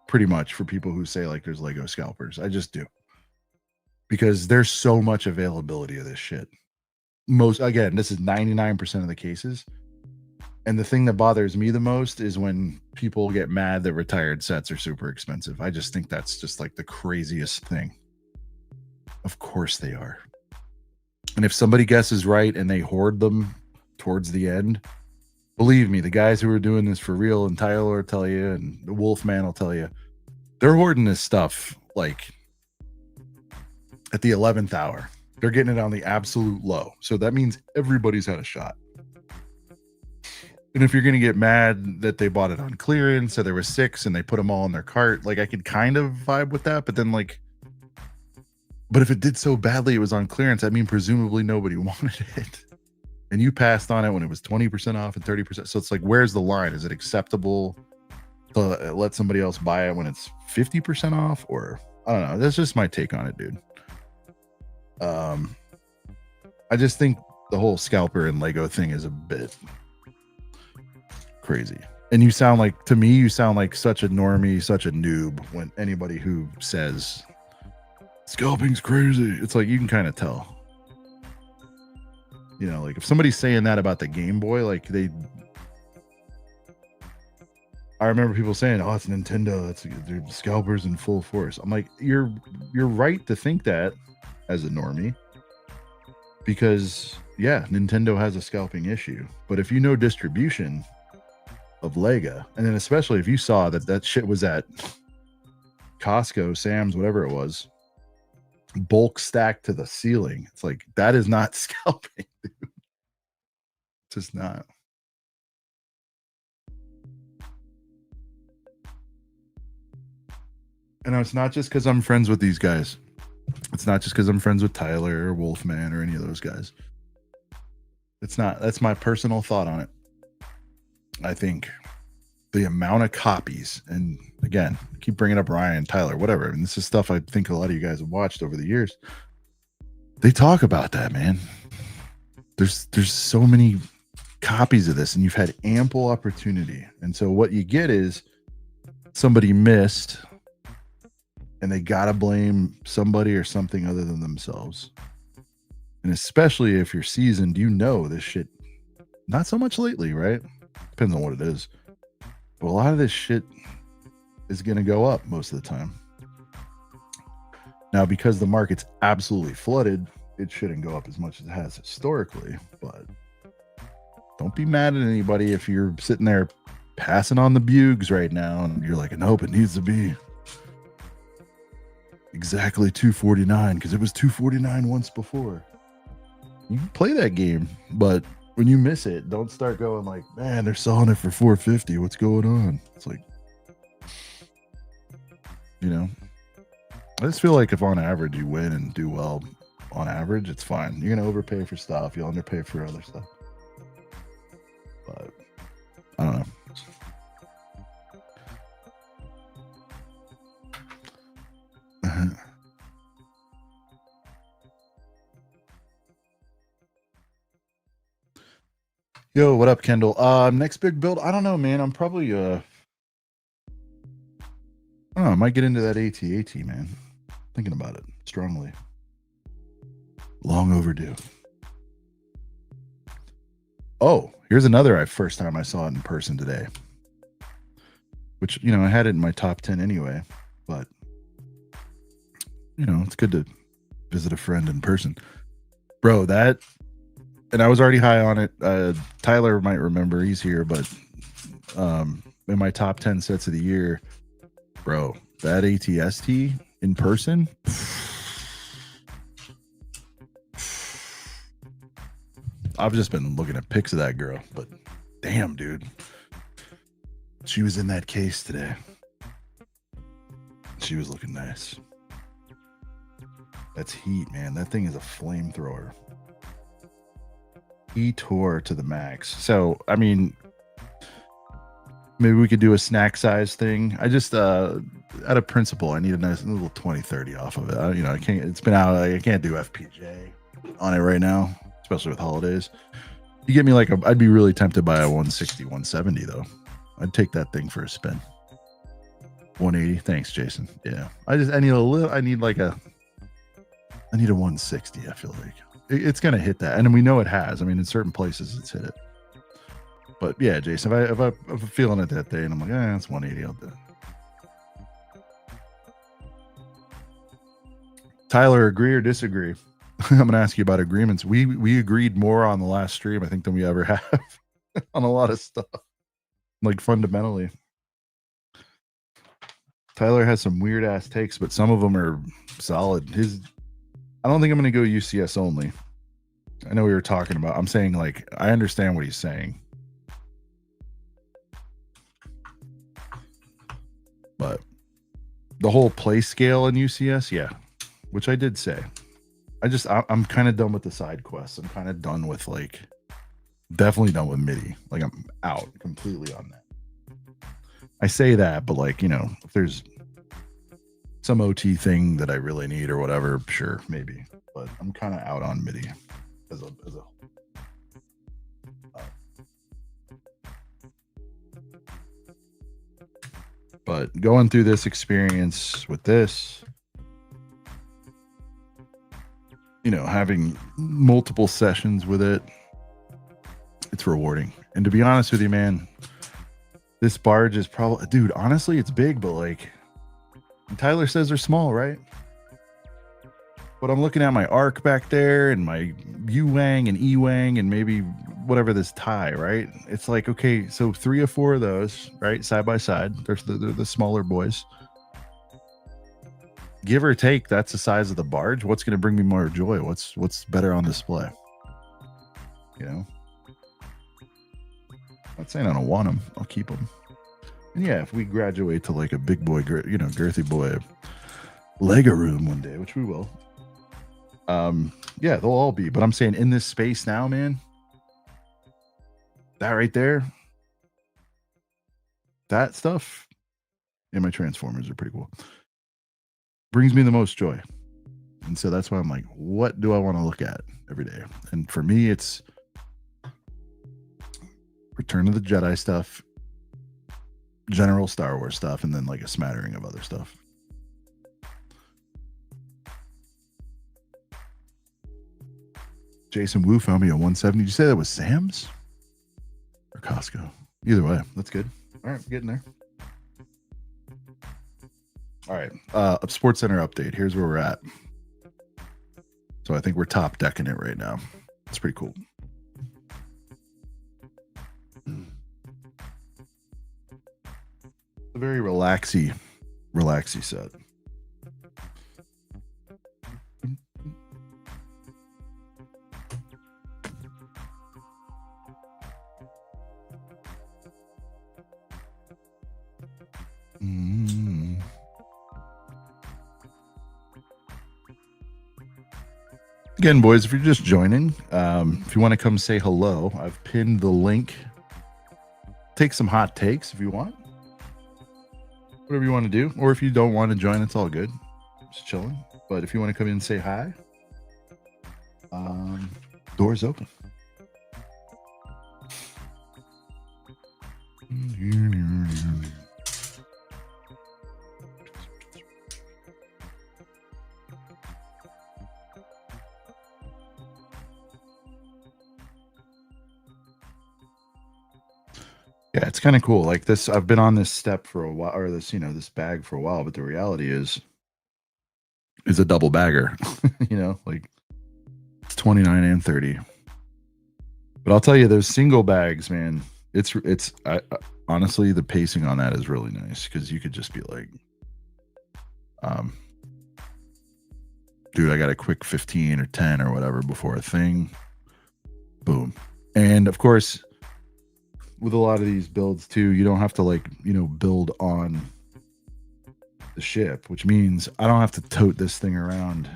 pretty much, for people who say like there's Lego scalpers. I just do, because there's so much availability of this shit. Again, this is 99% of the cases, and the thing that bothers me the most is when people get mad that retired sets are super expensive. I just think that's just like the craziest thing. Of course they are. And if somebody guesses right and they hoard them towards the end, believe me, the guys who are doing this for real, and Tyler will tell you, and the Wolfman will tell you, they're hoarding this stuff like at the 11th hour. They're getting it on the absolute low. So that means everybody's had a shot. And if you're going to get mad that they bought it on clearance, so there was 6 and they put them all in their cart, like, I could kind of vibe with that. But then, like, but if it did so badly it was on clearance, I mean, presumably nobody wanted it. And you passed on it when it was 20% off and 30%. So it's like, where's the line? Is it acceptable to let somebody else buy it when it's 50% off? Or I don't know. That's just my take on it, dude. I just think the whole scalper and Lego thing is a bit crazy. And to me, you sound like such a normie, such a noob when anybody who says scalping's crazy. It's like, you can kind of tell. Like if somebody's saying that about the Game Boy, like I remember people saying, "Oh, it's Nintendo. They're scalpers in full force." I'm like, you're right to think that as a normie, because yeah, Nintendo has a scalping issue. But if you know distribution of Lego, and then especially if you saw that shit was at Costco, Sam's, whatever it was, bulk stacked to the ceiling, it's like, that is not scalping, dude. It's just not. And it's not just because I'm friends with these guys. It's not just because I'm friends with Tyler or Wolfman or any of those guys. It's not. That's my personal thought on it. I think the amount of copies, and again, I keep bringing up Ryan, Tyler, whatever. I mean, this is stuff I think a lot of you guys have watched over the years. They talk about that, man. There's so many copies of this, and you've had ample opportunity. And so what you get is somebody missed, and they gotta blame somebody or something other than themselves. And especially if you're seasoned, this shit. Not so much lately, right? Depends on what it is. But a lot of this shit is going to go up most of the time. Now, because the market's absolutely flooded, it shouldn't go up as much as it has historically. But don't be mad at anybody if you're sitting there passing on the bugs right now and you're like, nope, it needs to be exactly $249 because it was $249 once before. You can play that game, but when you miss it, don't start going like, man, they're selling it for $450. What's going on? It's like, I just feel like if on average you win and do well, on average, it's fine. You're gonna overpay for stuff, you'll underpay for other stuff. But I don't know. Yo, what up, Kendall? Next big build, I don't know, man. I'm probably I don't know, I might get into that AT-AT, man. Thinking about it strongly. Long overdue. Oh, here's another first time I saw it in person today. Which, you know, I had it in my top 10 anyway, but you know, it's good to visit a friend in person. Bro, that, and I was already high on it. Tyler might remember, he's here, but in my top 10 sets of the year, bro, that ATST in person, I've just been looking at pics of that girl, but damn, dude, she was in that case today. She was looking nice. That's heat, man. That thing is a flamethrower. He tore to the max. So, I mean, maybe we could do a snack size thing. I just, out of principle, I need a nice little 20-30 off of it. You know, I can't, it's been out, I can't do FPJ on it right now, especially with holidays. You get me like I'd be really tempted by a 160, 170 though. I'd take that thing for a spin. 180. Thanks, Jason. Yeah. I need a little, I need a 160. I feel like it's going to hit that. And we know it has. I mean, in certain places it's hit it. But yeah, Jason, if I'm feeling it that day and I'm like, it's 180, I'll do it. Tyler, agree or disagree? I'm going to ask you about agreements. We agreed more on the last stream, I think, than we ever have on a lot of stuff. Like fundamentally. Tyler has some weird ass takes, but some of them are solid. I don't think I'm going to go UCS only. I know we were talking about, I'm saying, like, I understand what he's saying. But the whole play scale in UCS, yeah, which I did say. I'm kind of done with the side quests. I'm kind of done with, like, definitely done with MIDI. Like, I'm out completely on that. I say that, but, like, you know, if there's some OT thing that I really need or whatever, sure, maybe. But I'm kind of out on MIDI as a but going through this experience with this, you know, having multiple sessions with it, it's rewarding. And to be honest with you, man, this barge is probably, dude, honestly, it's big, but like, Tyler says they're small, right? But I'm looking at my arc back there and my U-Wang and E-Wang and maybe whatever this tie, right? It's like, okay, so 3 or 4 of those, right, side by side. They're the smaller boys. Give or take, that's the size of the barge. What's going to bring me more joy? What's better on display? You know? I'm not saying I don't want them. I'll keep them. And yeah, if we graduate to like a big boy, you know, girthy boy Lego room one day, which we will. Yeah, they'll all be. But I'm saying in this space now, man, that right there, that stuff, and my Transformers are pretty cool. Brings me the most joy. And so that's why I'm like, what do I want to look at every day? And for me, it's Return of the Jedi stuff, general Star Wars stuff, and then like a smattering of other stuff. Jason Wu found me a 170. Did you say that was Sam's or Costco? Either way, that's good. All right, getting there. All right, Sports Center update. Here's where we're at. So I think we're top decking it right now. It's pretty cool. A very relaxy set. Again, boys, if you're just joining, if you want to come say hello, I've pinned the link. Take some hot takes if you want. Whatever you want to do. Or if you don't want to join, it's all good. Just chilling. But if you want to come in and say hi, door's open. Yeah, it's kind of cool. Like this, I've been on this step for a while, or this, this bag for a while. But the reality is a double bagger. Like it's 29 and 30. But I'll tell you, those single bags, man. Honestly, the pacing on that is really nice because you could just be like, dude, I got a quick 15 or 10 or whatever before a thing. Boom. And of course, with a lot of these builds too, you don't have to build on the ship, which means I don't have to tote this thing around.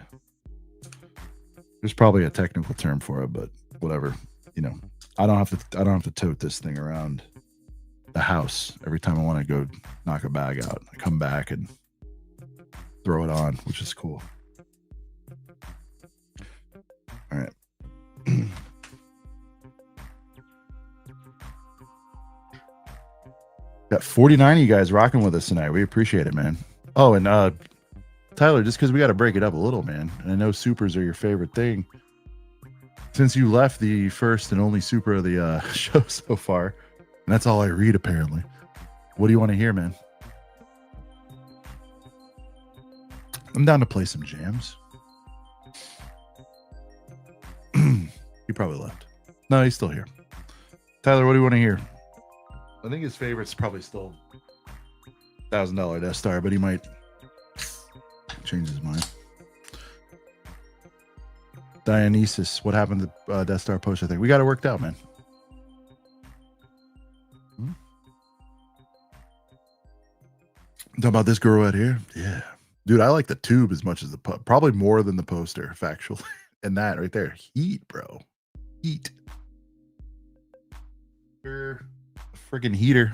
There's probably a technical term for it, but whatever. I don't have to tote this thing around the house every time I want to go knock a bag out. I come back and throw it on, which is cool. All right. Got 49 of you guys rocking with us tonight. We appreciate it, man. Oh, and Tyler, just because we got to break it up a little, man. And I know supers are your favorite thing. Since you left the first and only super of the show so far, and that's all I read apparently. What do you want to hear, man? I'm down to play some jams. He probably left. No, he's still here. Tyler, what do you want to hear? I think his favorite's probably still $1,000 Death Star, but he might change his mind. Dionysus, what happened to Death Star post? I think we got it worked out, man. Talking about this girl right here, yeah, dude. I like the tube as much as the probably more than the poster, factually. And that right there, heat, bro, heat. Freaking heater.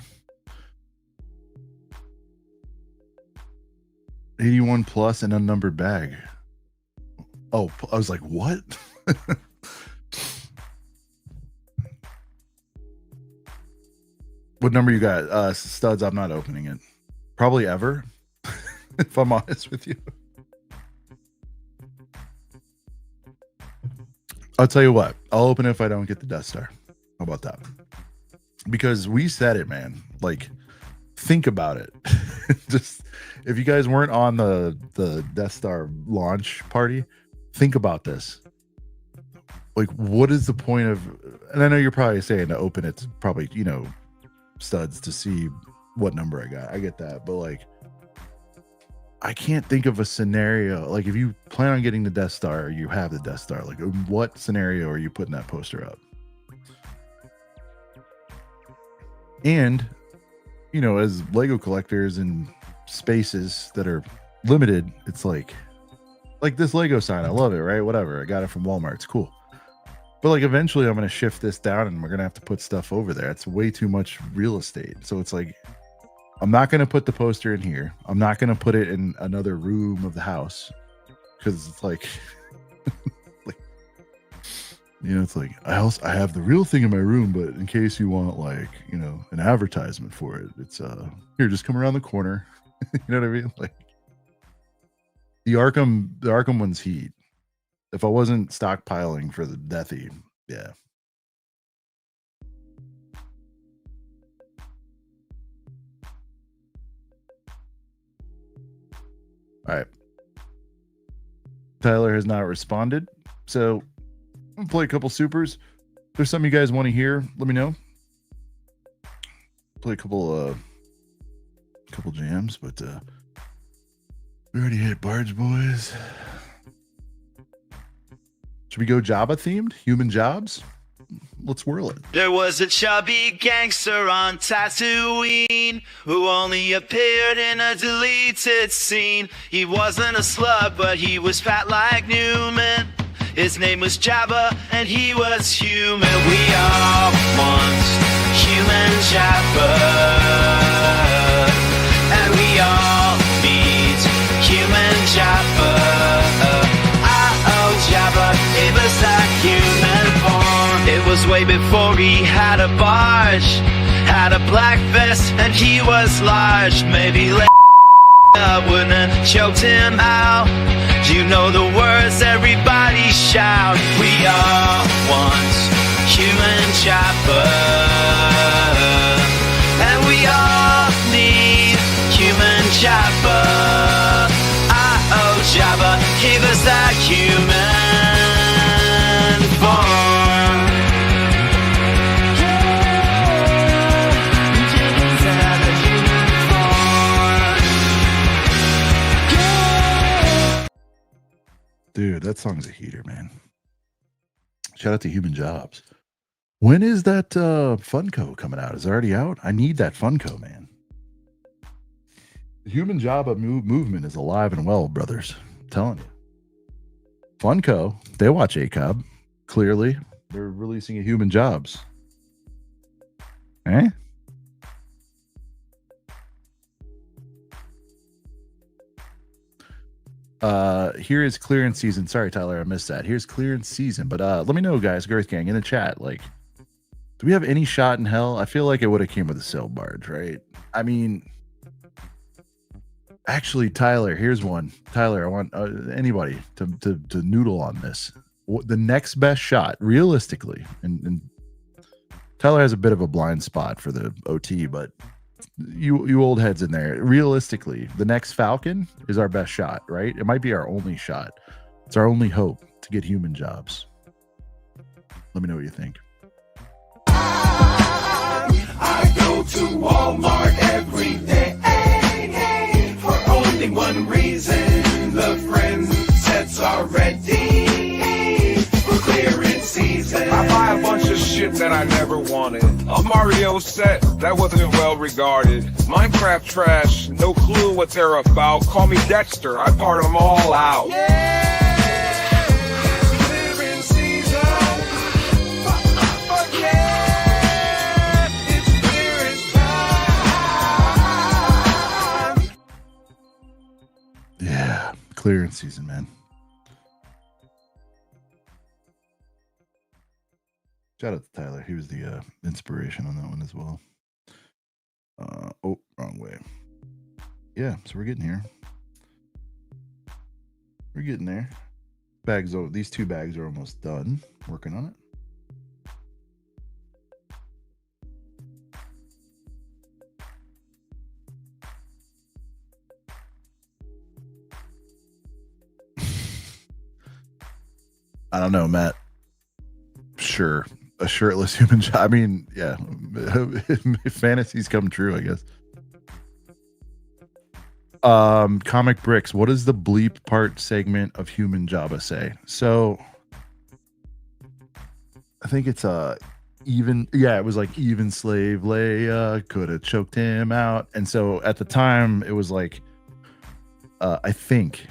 81 plus and unnumbered bag. Oh, I was like, what? What number you got? Studs, I'm not opening it. Probably ever, if I'm honest with you. I'll tell you what. I'll open it if I don't get the Death Star. How about that? Because we said it, man. Like, think about it. Just if you guys weren't on the Death Star launch party, think about this. Like, what is the point of? And I know you're probably saying to open it to probably, studs to see what number I got. I get that, but like, I can't think of a scenario. Like, if you plan on getting the Death Star, or you have the Death Star. Like, what scenario are you putting that poster up? And, as Lego collectors and spaces that are limited, it's like this Lego sign. I love it, right? Whatever. I got it from Walmart. It's cool. But like, eventually I'm going to shift this down and we're going to have to put stuff over there. It's way too much real estate. So it's like, I'm not going to put the poster in here. I'm not going to put it in another room of the house. Because it's like, it's like, I have the real thing in my room, but in case you want an advertisement for it, it's here, just come around the corner. You know what I mean? Like, the Arkham one's heat. If I wasn't stockpiling for the Deathy, yeah. All right. Tyler has not responded, so I'm gonna play a couple supers. If there's something you guys want to hear, let me know. Play a couple jams, but we already hit Barge, boys. Should we go Jabba themed? Human jobs? Let's whirl it. There was a chubby gangster on Tatooine who only appeared in a deleted scene. He wasn't a slug, but he was fat like Newman. His name was Jabba, and he was human. We all want human Jabba, and we all need human Jabba. Jabba gave us that human form. It was way before he had a barge, had a black vest, and he was large. Maybe wouldn't have choked him out. You know the words everybody shout. We all want human Jabba, and we all need human Jabba. Jabba gave us that human form. Dude, that song's a heater, man. Shout out to Human Jobs. When is that Funko coming out? Is it already out? I need that Funko, man. The Human Jabba movement is alive and well, brothers. I'm telling you. Funko, they watch ACOB. Clearly, they're releasing a Human Jobs. Eh? Here is clearance season. Sorry, Tyler, I missed that. Here's clearance season. But let me know, guys, Girth Gang, in the chat. Like, do we have any shot in hell? I feel like it would have came with a sail barge, right? I mean, actually, Tyler, here's one. Tyler, I want anybody to noodle on this. The next best shot, realistically, and Tyler has a bit of a blind spot for the OT, but you old heads in there, realistically, the next Falcon is our best shot, right? It might be our only shot. It's our only hope to get Human Jobs. Let me know what you think. I go to Walmart every day for only one reason. The friend sets are ready for clearance season. I buy a bunch of shit that I never wanted. A Mario set that wasn't well regarded. Minecraft trash, no clue what they're about. Call me Dexter, I part them all out. Clearance season. Fuck yeah, it's clearance time. Yeah, clearance season, man. Shout out to Tyler. He was the inspiration on that one as well. Oh, wrong way. Yeah, so we're getting here. We're getting there. Bags. Oh, these two bags are almost done. Working on it. I don't know, Matt. Sure. A shirtless human. I mean, yeah. If fantasies come true, I guess. Comic Bricks. What does the bleep part segment of Human Jabba say? So, I think it's even. Yeah, it was like even slave Leia could have choked him out, and so at the time it was like, I think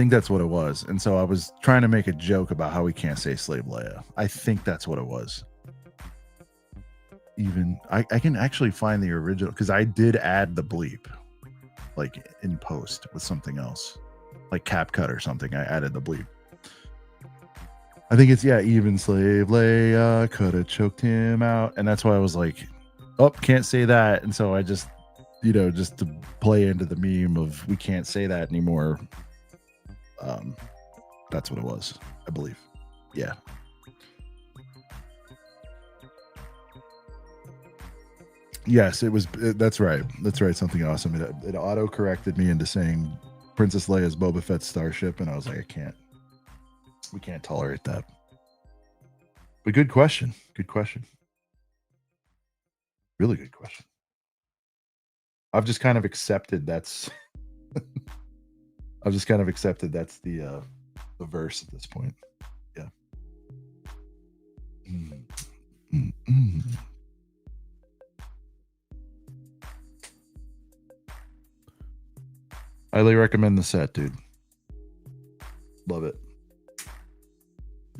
that's what it was. And so I was trying to make a joke about how we can't say slave Leia. I think that's what it was. Even I can actually find the original because I did add the bleep like in post with something else, like CapCut or something. I added the bleep. I think it's even slave Leia could have choked him out. And that's why I was like, oh, can't say that. And so I just, just to play into the meme of we can't say that anymore. That's what it was, I believe. Yeah. Yes, it was. That's right. That's right. Something awesome. It auto corrected me into saying Princess Leia's Boba Fett's starship, and I was like, I can't. We can't tolerate that. But good question. Good question. Really good question. I've just kind of accepted that's. I've just kind of accepted that's the verse at this point. Yeah. Highly recommend the set, dude. Love it.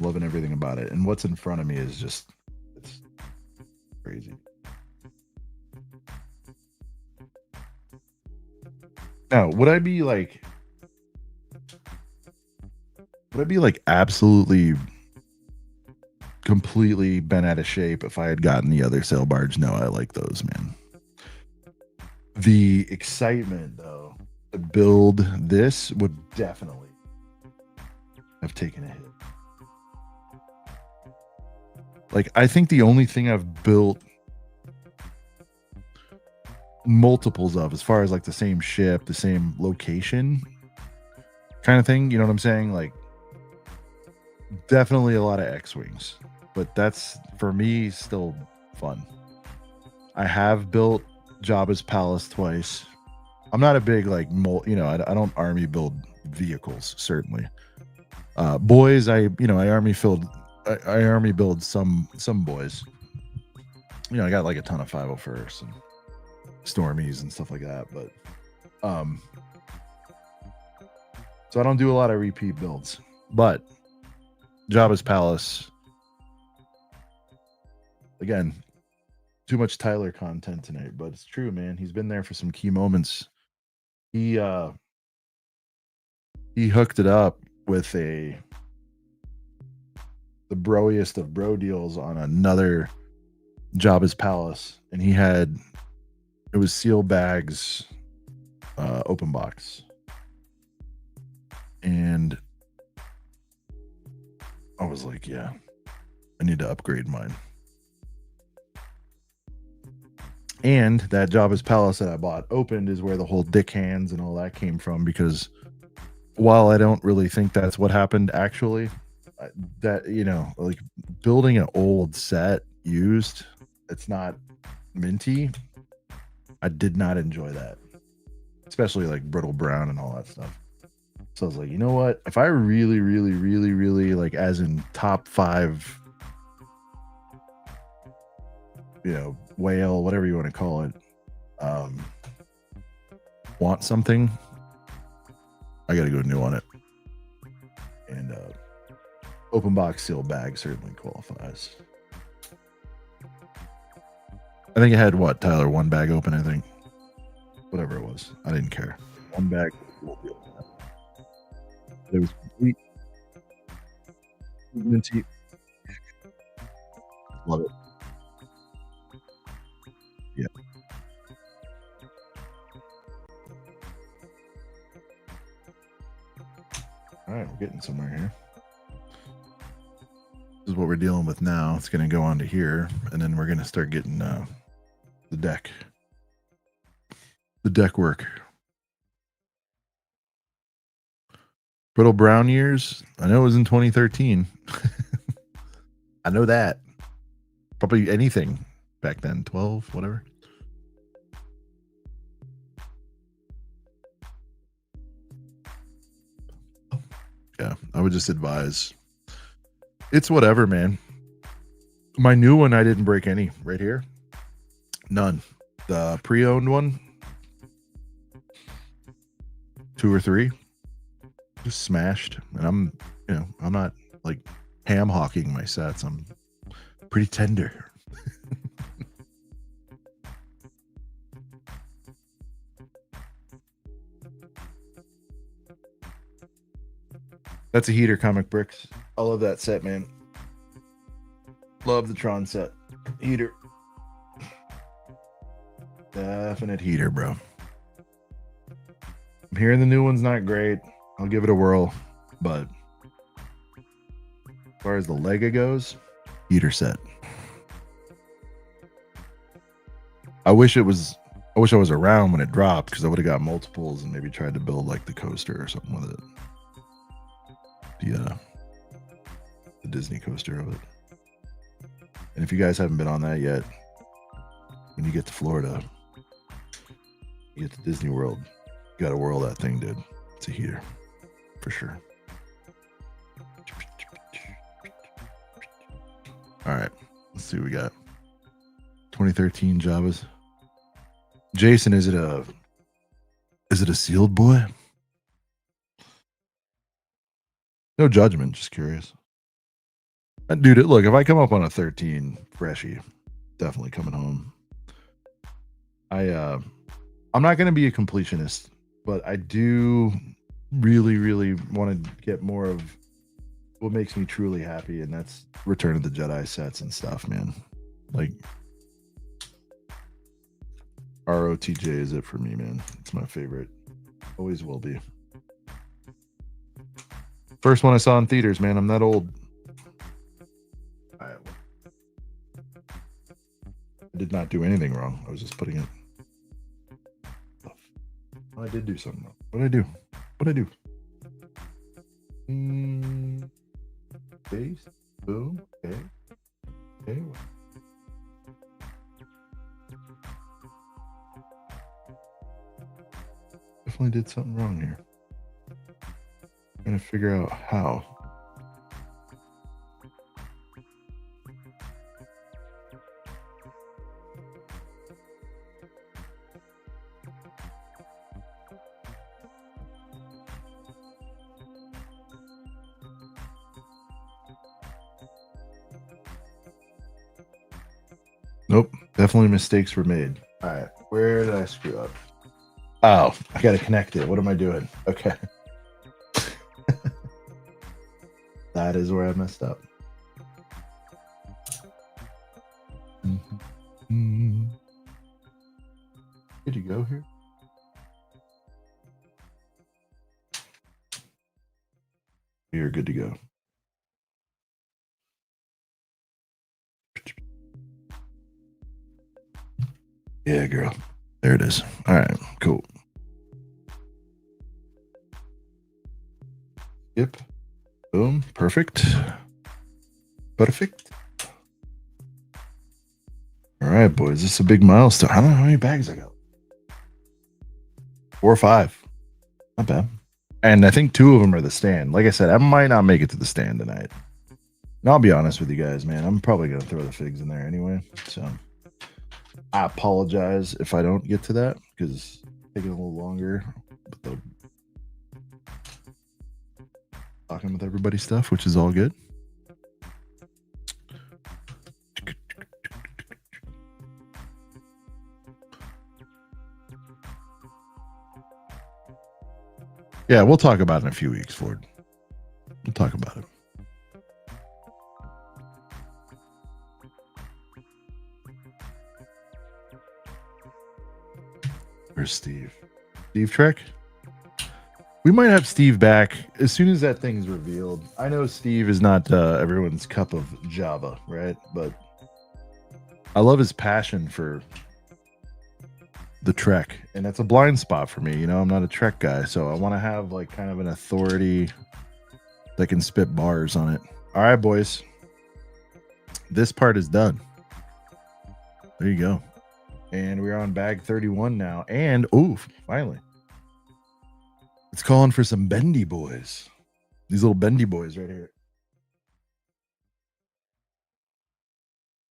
Loving everything about it. And what's in front of me is just, it's crazy. Now, would I be like absolutely completely bent out of shape if I had gotten the other sail barge? No, I like those, man. The excitement though to build this would definitely have taken a hit. Like, I think the only thing I've built multiples of, as far as like the same ship, the same location kind of thing, you know what I'm saying? Like, definitely a lot of X-Wings, but that's for me still fun. I have built Jabba's palace twice. I'm not a big like I don't army build vehicles, certainly. Boys, I army build some boys. You know, I got like a ton of 501st and Stormies and stuff like that, but so I don't do a lot of repeat builds. But Jabba's palace, again, too much Tyler content tonight, but it's true, man. He's been there for some key moments. He hooked it up with the broiest of bro deals on another Jabba's palace, and it was seal bags, open box, and I was like, yeah, I need to upgrade mine. And that Jabba's palace that I bought opened is where the whole dick hands and all that came from, because while I don't really think that's what happened actually, that, you know, like building an old set used, it's not minty. I did not enjoy that, especially like brittle brown and all that stuff. So I was like, you know what? If I really, really, really, really, like, as in top 5, you know, whale, whatever you want to call it, want something, I got to go new on it. And open box seal bag certainly qualifies. I think it had what, Tyler? 1 bag open, I think. Whatever it was, I didn't care. 1 bag will be open. It was complete. Minty. Love it. Yeah. All right, we're getting somewhere here. This is what we're dealing with now. It's going to go on to here, and then we're going to start getting the deck work. Brittle brown years, I know it was in 2013. I know that. Probably anything back then, 12, whatever. Yeah, I would just advise. It's whatever, man. My new one, I didn't break any right here. None. The pre-owned one, 2 or 3, just smashed. And I'm not like ham hawking my sets. I'm pretty tender. That's a heater, Comic Bricks. I love that set, man. Love the Tron set. Heater. Definite heater, bro. I'm hearing the new one's not great. I'll give it a whirl, but as far as the Lego goes, heater set. I wish I was around when it dropped, because I would have got multiples and maybe tried to build like the coaster or something with it. The Disney coaster of it. And if you guys haven't been on that yet, when you get to Florida, you get to Disney World, you gotta whirl that thing, dude. It's a heater for sure. All right, let's see what we got. 2013 Jabbas. Jason, is it a sealed boy? No judgment, just curious. Dude, look, if I come up on a 13 freshie, definitely coming home. I'm not going to be a completionist, but I do really want to get more of what makes me truly happy, and that's Return of the Jedi sets and stuff, man. Like ROTJ is it for me, man. It's my favorite. Always will be. First one I saw in theaters, man. I'm that old. I did not do anything wrong. I was just putting it. I did do something wrong. What did I do? What did I do? Base. Boom. Okay. Okay. Definitely did something wrong here. I'm trying to figure out how. Nope, definitely mistakes were made. All right, where did I screw up? Oh, I got to connect it. What am I doing? Okay. That is where I messed up. Good to go here. You're good to go. Yeah, girl. There it is. All right, cool. Yep. Boom. Perfect. Perfect. All right, boys. This is a big milestone. I don't know how many bags I got. 4 or 5. Not bad. And I think 2 of them are the stand. Like I said, I might not make it to the stand tonight. And I'll be honest with you guys, man. I'm probably going to throw the figs in there anyway. So I apologize if I don't get to that because it's taking a little longer. But the talking with everybody stuff, which is all good. Yeah, we'll talk about it in a few weeks, Ford. We'll talk about it. Where's Steve? Steve Trek? We might have Steve back as soon as that thing's revealed. I know Steve is not everyone's cup of Jabba, right? But I love his passion for the Trek, and that's a blind spot for me. You know, I'm not a Trek guy, so I want to have like kind of an authority that can spit bars on it. All right, boys. This part is done. There you go. And we're on bag 31 now. And, oof, finally. It's calling for some bendy boys. These little bendy boys right here.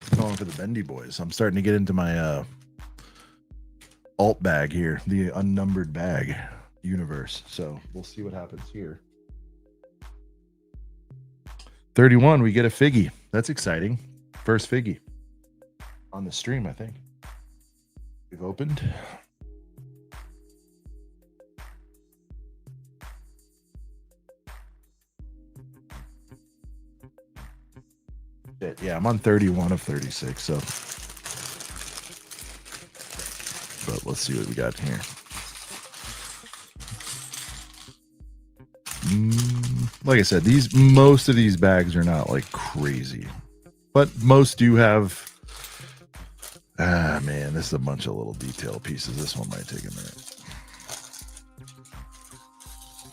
It's calling for the bendy boys. I'm starting to get into my alt bag here, the unnumbered bag universe. So we'll see what happens here. 31, we get a figgy. That's exciting. First figgy on the stream, I think. We've opened. Yeah, I'm on 31 of 36, so. But let's see what we got here. Like I said, most of these bags are not like crazy, but most do have. Ah, man, this is a bunch of little detail pieces. This one might take a minute.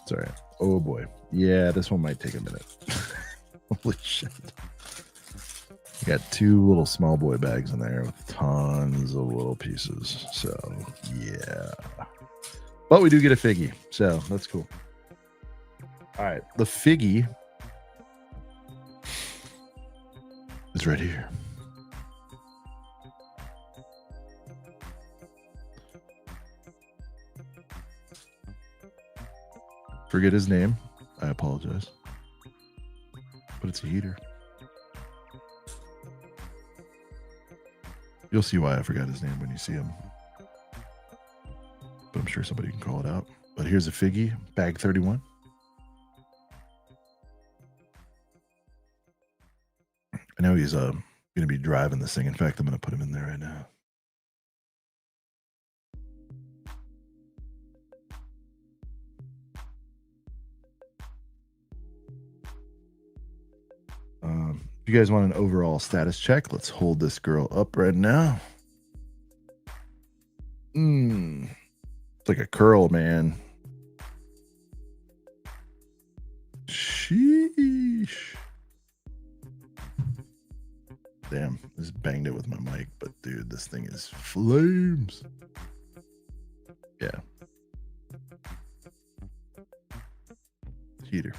Sorry. Oh boy. Yeah, this one might take a minute. Holy shit. Got 2 little small boy bags in there with tons of little pieces. So, yeah. But we do get a figgy. So, that's cool. All right. The figgy is right here. Forget his name. I apologize. But it's a heater. You'll see why I forgot his name when you see him. But I'm sure somebody can call it out. But here's a Figgy, bag 31. I know he's going to be driving this thing. In fact, I'm going to put him in there right now. If you guys want an overall status check, let's hold this girl up right now. It's like a curl, man. Sheesh. Damn, just banged it with my mic, but dude, this thing is flames. Yeah. Heater.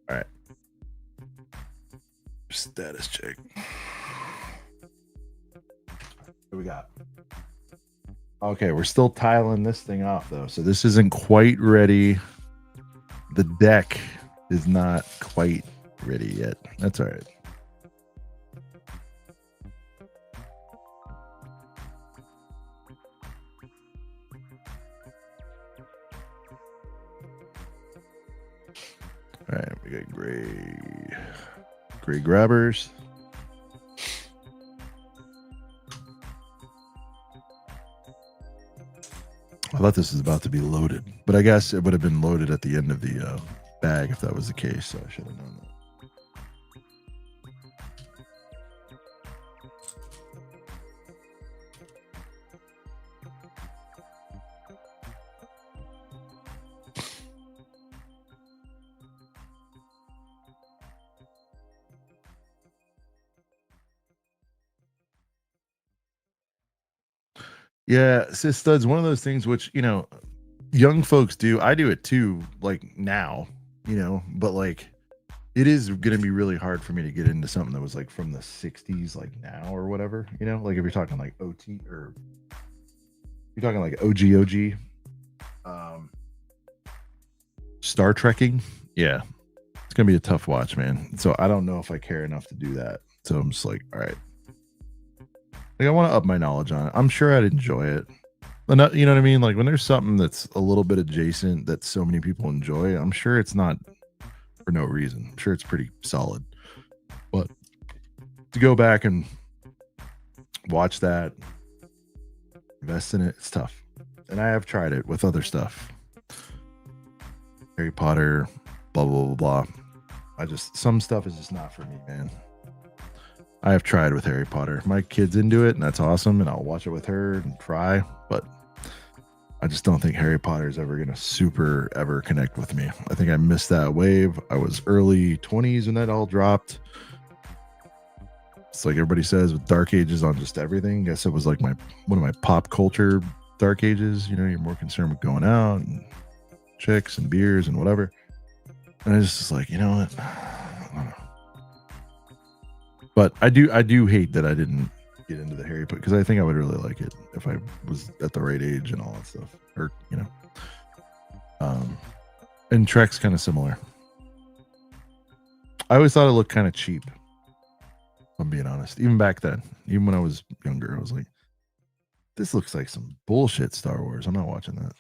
All right. Status check. What we got? Okay, we're still tiling this thing off though, so this isn't quite ready. The deck is not quite ready yet. That's all right. All right, we got gray grabbers. I thought this was about to be loaded, but I guess it would have been loaded at the end of the bag if that was the case, so I should have known that. Yeah, sis studs, one of those things which, you know, young folks do. I do it too, like now, you know, but like it is going to be really hard for me to get into something that was like from the 60s, like now or whatever, you know, like if you're talking like OT or you're talking like OG, Star Trekking. Yeah, it's going to be a tough watch, man. So I don't know if I care enough to do that. So I'm just like, all right. Like I want to up my knowledge on it. I'm sure I'd enjoy it. But not, you know what I mean? Like when there's something that's a little bit adjacent that so many people enjoy, I'm sure it's not for no reason. I'm sure it's pretty solid. But to go back and watch that, invest in it, it's tough. And I have tried it with other stuff. Harry Potter, blah, blah, blah, blah. Some stuff is just not for me, man. I have tried with Harry Potter. My kid's into it, and that's awesome, and I'll watch it with her and try, but I just don't think Harry Potter is ever going to super ever connect with me. I think I missed that wave. I was early 20s when that all dropped. It's like everybody says with Dark Ages on just everything. I guess it was like one of my pop culture Dark Ages. You know, you're more concerned with going out and chicks and beers and whatever. And I just was like, you know what? I don't know. But I do hate that I didn't get into the Harry Potter because I think I would really like it if I was at the right age and all that stuff. Or, you know. And Trek's kind of similar. I always thought it looked kind of cheap. If I'm being honest. Even back then. Even when I was younger, I was like, this looks like some bullshit Star Wars. I'm not watching that.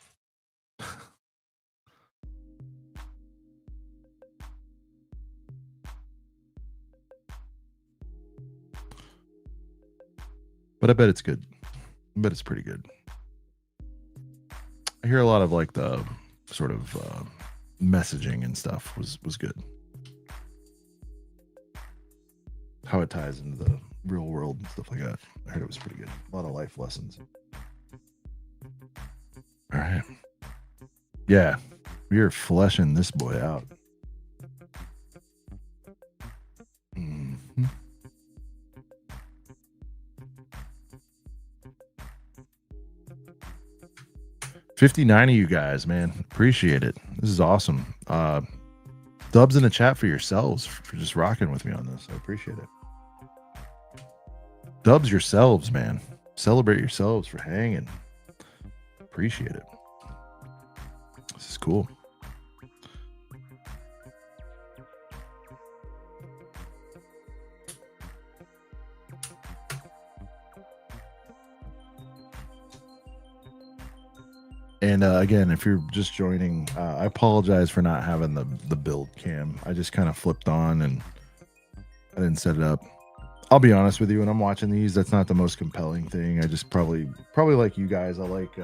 But I bet it's good. I bet it's pretty good. I hear a lot of like the sort of messaging and stuff was good. How it ties into the real world and stuff like that. I heard it was pretty good. A lot of life lessons. All right. Yeah. We are fleshing this boy out. Mm-hmm. 59 of you guys, man. Appreciate it. This is awesome. Dubs in the chat for yourselves for just rocking with me on this. I appreciate it. Dubs yourselves, man. Celebrate yourselves for hanging. Appreciate it. This is cool. And again, if you're just joining, I apologize for not having the build cam. I just kind of flipped on and I didn't set it up. I'll be honest with you, when I'm watching these, that's not the most compelling thing. I just probably like you guys. I like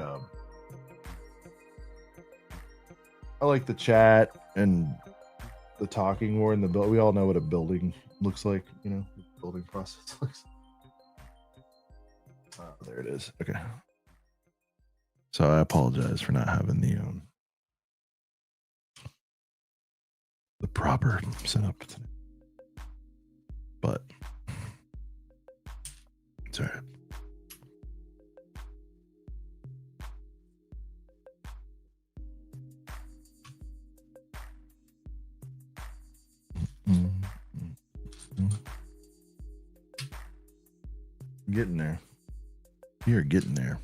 the chat and the talking more in the build. We all know what a building looks like, you know, the building process looks. There it is. Okay. So I apologize for not having the proper setup today. But it's all right. Getting there. You're getting there.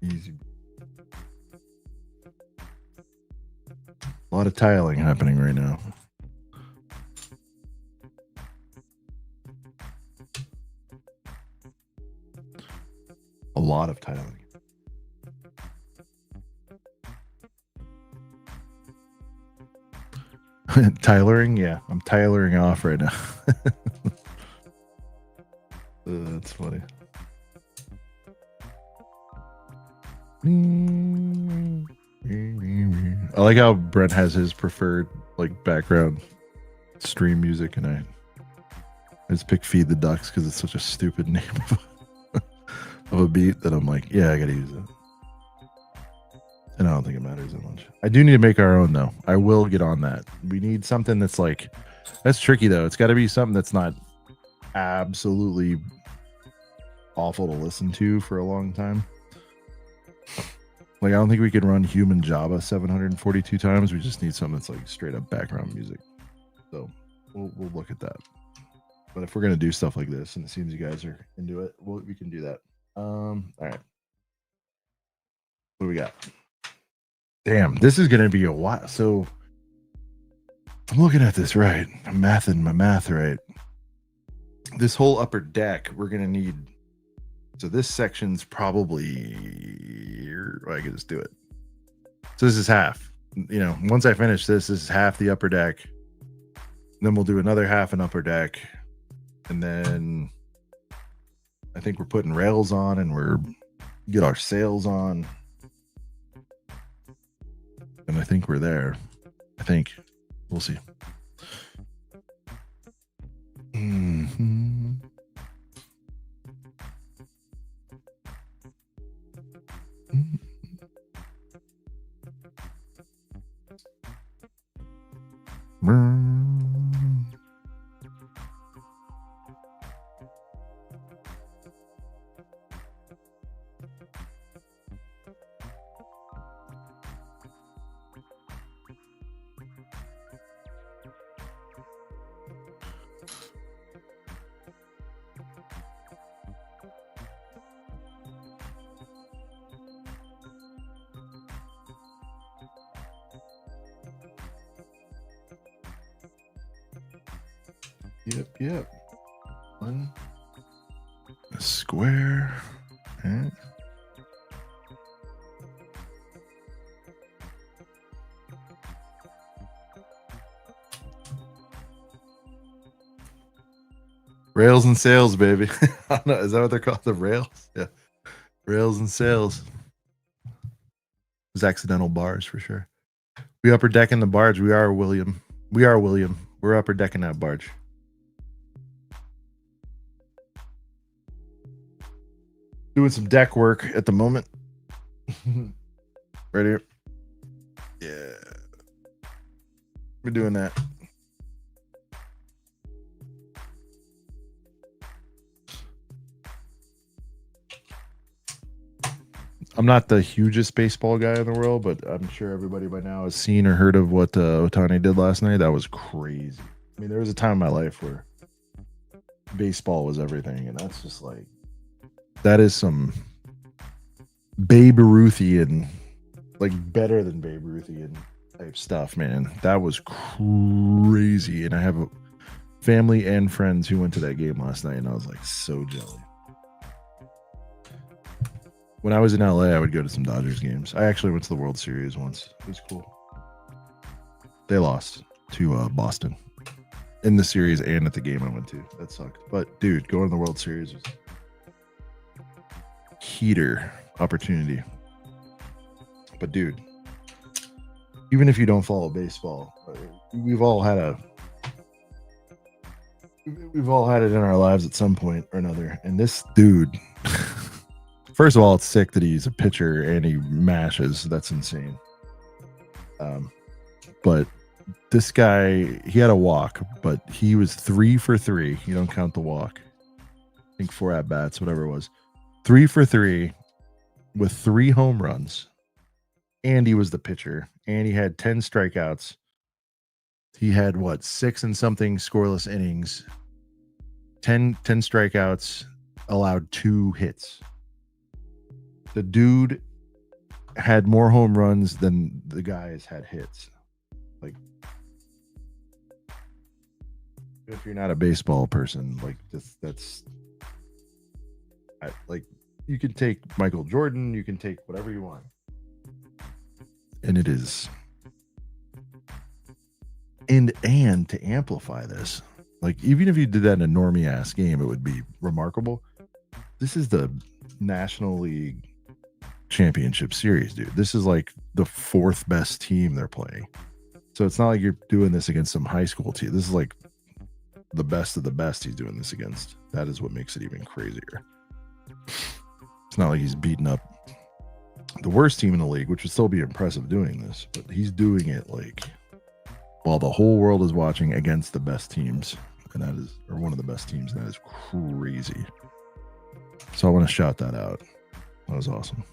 Easy. A lot of tiling happening right now. A lot of tiling. Tylering? Yeah, I'm tylering off right now. That's funny. I like how Brent has his preferred like background stream music, and I just pick Feed the Ducks because it's such a stupid name of a beat that I'm like, yeah, I gotta use it. And I don't think it matters that much. I do need to make our own though. I will get on that. We need something that's like, that's tricky though. It's got to be something that's not absolutely awful to listen to for a long time. Like, I don't think we can run human Jabba 742 times. We just need something that's like straight up background music. So we'll look at that. But if we're gonna do stuff like this, and it seems you guys are into it, we can do that. All right. What do we got? Damn, this is gonna be a while. So I'm looking at this right. I'm mathing my math right. This whole upper deck, we're gonna need. So this section's probably. I can just do it. So this is half. You know, once I finish this is half the upper deck. Then we'll do another half an upper deck, and then I think we're putting rails on, and we're get our sails on. And I think we're there. I think. We'll see. Mm-hmm. Yep. One. A square. Okay. Rails and sails, baby. I don't know. Is that what they're called? The rails? Yeah. Rails and sails. It's accidental bars for sure. We upper decking the barge. We are William. We're upper decking that barge. Doing some deck work at the moment. Right here. Yeah. We're doing that. I'm not the hugest baseball guy in the world, but I'm sure everybody by now has seen or heard of what Ohtani did last night. That was crazy. I mean, there was a time in my life where baseball was everything, and that's just like, that is some Babe Ruthian, like better than Babe Ruthian type stuff, man. That was crazy. And I have a family and friends who went to that game last night, and I was like so jelly. When I was in LA, I would go to some Dodgers games. I actually went to the World Series once. It was cool. They lost to Boston in the series and at the game I went to. That sucked. But dude, going to the World Series was heater opportunity. But dude, even if you don't follow baseball, we've all had it in our lives at some point or another. And this dude, first of all, it's sick that he's a pitcher and he mashes. That's insane. But this guy, he had a walk, but he was 3 for 3. You don't count the walk. I think 4 at bats, whatever it was. 3 for 3 with 3 home runs. And he was the pitcher. And he had 10 strikeouts. He had 6 and something scoreless innings. 10 strikeouts, allowed 2 hits. The dude had more home runs than the guys had hits. Like, if you're not a baseball person, like that's like, you can take Michael Jordan, you can take whatever you want, and it is. And to amplify this, like, even if you did that in a normie ass game, it would be remarkable. This is the National League Championship Series, dude. This is like the 4th best team they're playing. So it's not like you're doing this against some high school team. This is like the best of the best he's doing this against. That is what makes it even crazier. It's not like he's beating up the worst team in the league, which would still be impressive doing this, but he's doing it like while the whole world is watching against the best teams, and that is, or one of the best teams, and that is crazy. So I want to shout that out. That was awesome.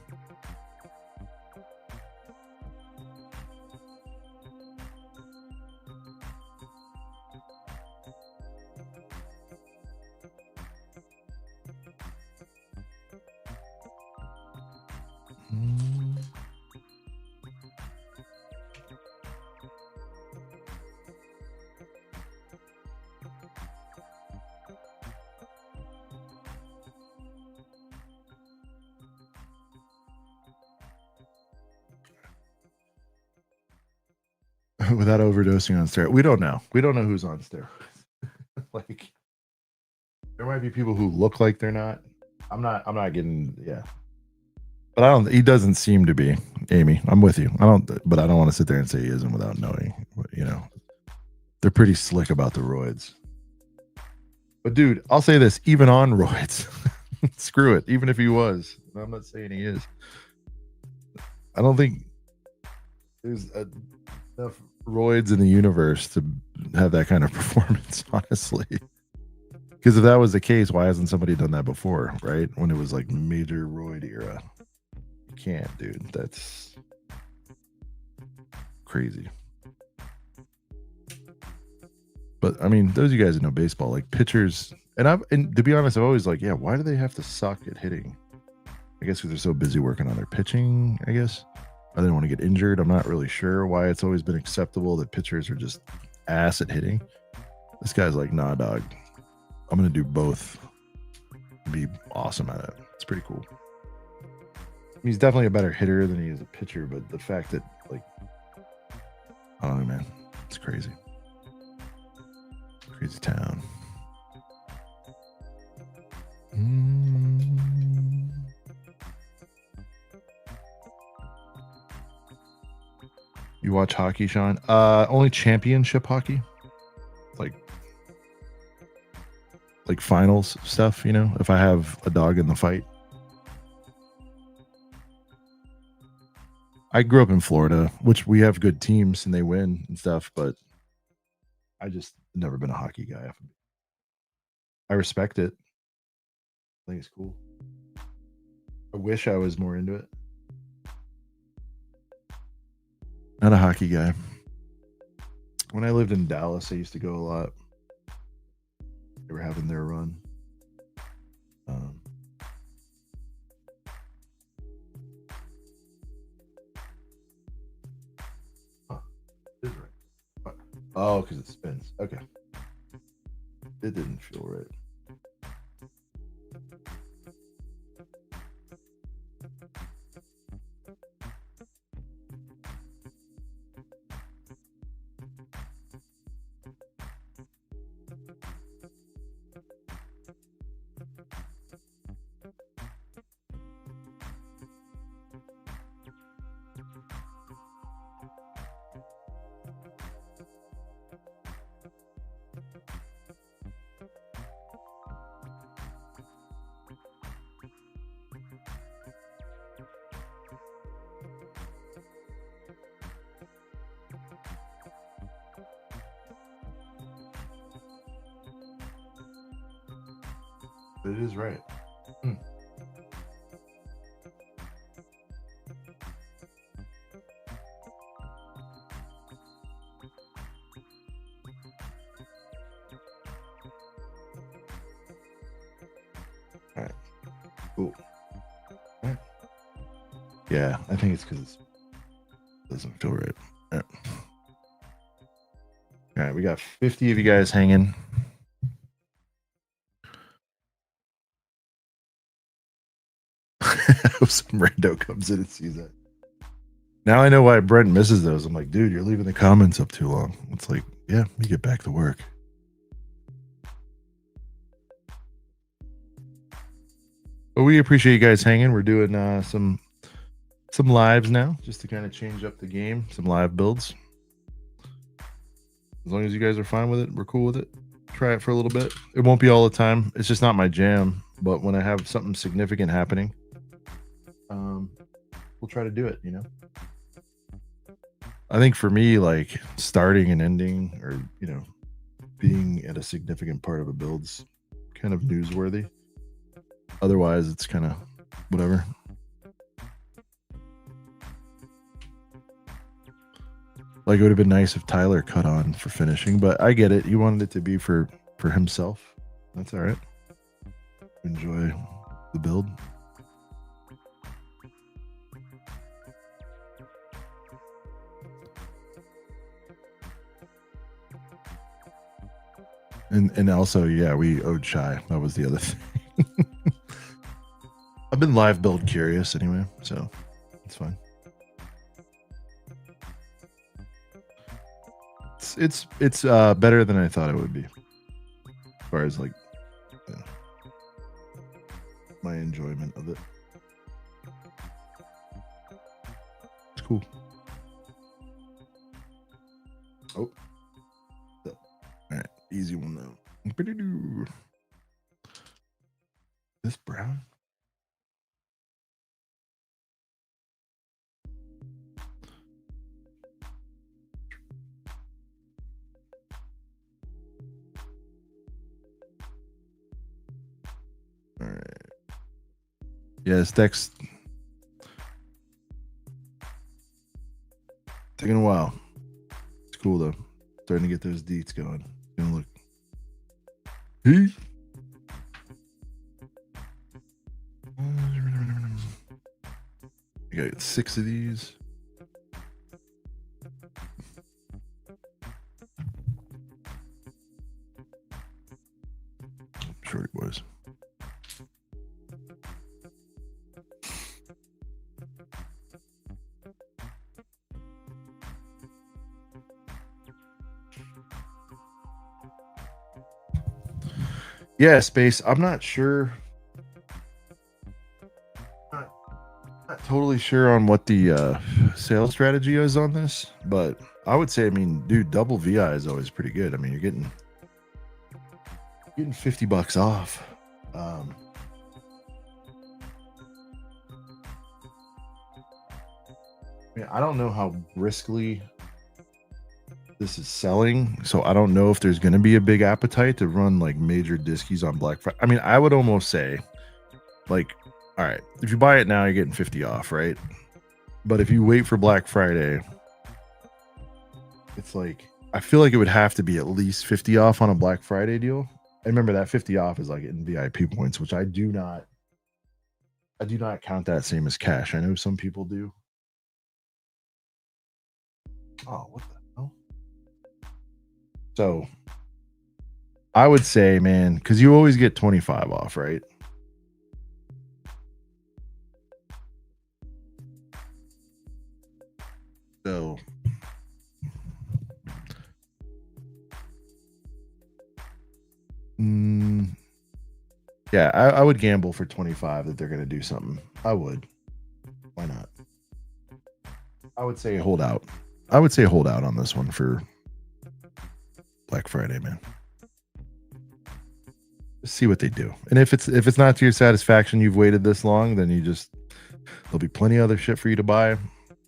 Without overdosing on steroids. We don't know. We don't know who's on steroids. Like, there might be people who look like they're not. I'm not getting, yeah. But he doesn't seem to be. Amy, I'm with you. But I don't want to sit there and say he isn't without knowing. You know, they're pretty slick about the roids. But dude, I'll say this, even on roids, screw it. Even if he was, I'm not saying he is. I don't think there's enough roids in the universe to have that kind of performance, honestly. Because if that was the case, why hasn't somebody done that before, right? When it was like major roid era. You can't, dude. That's crazy. But I mean, those of you guys who know baseball, like pitchers, and to be honest, I've always like, yeah, why do they have to suck at hitting? I guess because they're so busy working on their pitching, I guess. I didn't want to get injured. I'm not really sure why it's always been acceptable that pitchers are just ass at hitting. This guy's like, nah, dog. I'm going to do both. Be awesome at it. It's pretty cool. He's definitely a better hitter than he is a pitcher, but the fact that, like, I don't know, man. It's crazy. Crazy town. You watch hockey, Sean? Only championship hockey, like finals stuff. You know, if I have a dog in the fight. I grew up in Florida, which we have good teams and they win and stuff, but I just never been a hockey guy. I respect it. I think it's cool. I wish I was more into it. Not a hockey guy. When I lived in Dallas, I used to go a lot. They were having their run. Oh, because it spins. Okay. It didn't feel right. It is right. Hmm. All right. Cool. All right. Yeah, I think it's because it doesn't feel right. All right. All right, we got 50 of you guys hanging. Some rando comes in and sees that. Now I know why Brent misses those. I'm like, dude, you're leaving the comments up too long. It's like, yeah, you get back to work. But we appreciate you guys hanging. We're doing some lives now, just to kind of change up the game. Some live builds. As long as you guys are fine with it, we're cool with it. Try it for a little bit. It won't be all the time. It's just not my jam. But when I have something significant happening, we'll try to do it, you know. I think for me, like starting and ending, or you know, being at a significant part of a build's kind of newsworthy. Otherwise, it's kind of whatever. Like it would have been nice if Tyler cut on for finishing, but I get it. You wanted it to be for himself. That's all right. Enjoy the build. And also, yeah, we owed Shy. That was the other thing. I've been live build curious anyway, so it's fine. It's better than I thought it would be, as far as like my enjoyment of it. It's cool. Oh, all right, easy one though. This brown. All right. Yeah, this deck's taking a while. It's cool though. Starting to get those deets going. It's gonna look. Hey. I got 6 of these. Shorty boys. Yeah, Space. I'm not sure. Not totally sure on what the sales strategy is on this, but I would say, I mean, dude, double VI is always pretty good. I mean, you're getting $50 off. I don't know how briskly this is selling, so I don't know if there's going to be a big appetite to run like major diskies on Black Friday. I mean, I would almost say, like, all right, if you buy it now, you're getting 50 off, right? But if you wait for Black Friday, it's like, I feel like it would have to be at least 50 off on a Black Friday deal. I remember that 50 off is like in VIP points, which I do not count that same as cash. I know some people do. Oh, what the hell? So I would say, man, because you always get 25 off, right? So yeah, I would gamble for 25 that they're going to do something. I would. Why not? I would say hold out. I would say hold out on this one for Black Friday, man. Just see what they do. And if it's not to your satisfaction, you've waited this long, then there'll be plenty of other shit for you to buy.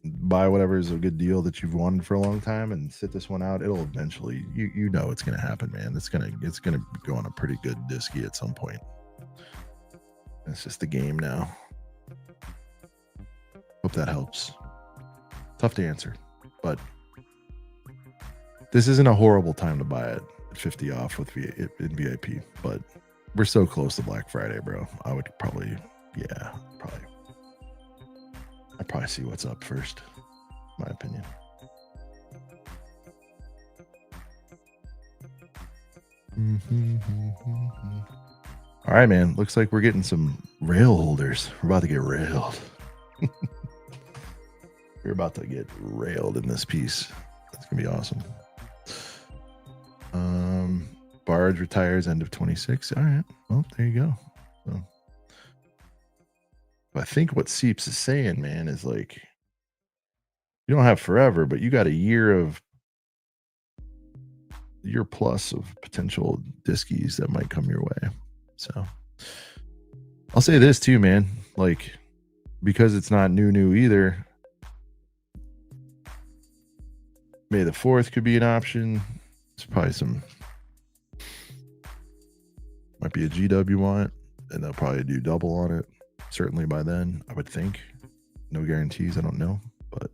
Buy whatever is a good deal that you've wanted for a long time and sit this one out. It'll eventually, you know it's gonna happen, man. It's gonna go on a pretty good disky at some point. It's just the game now. Hope that helps. Tough to answer, but this isn't a horrible time to buy it at 50 off with in VIP, but we're so close to Black Friday, bro. I would probably, yeah, I'd probably see what's up first, in my opinion. All right, man. Looks like we're getting some rail holders. We're about to get railed. We're about to get railed in this piece. That's gonna be awesome. Barge retires end of 26. All right. Well, there you go. So, I think what Seeps is saying, man, is like you don't have forever, but you got a year plus of potential diskies that might come your way. So I'll say this too, man. Like, because it's not new either. May the 4th could be an option. There's probably might be a GW on it, and they'll probably do double on it. Certainly by then, I would think. No guarantees, I don't know, but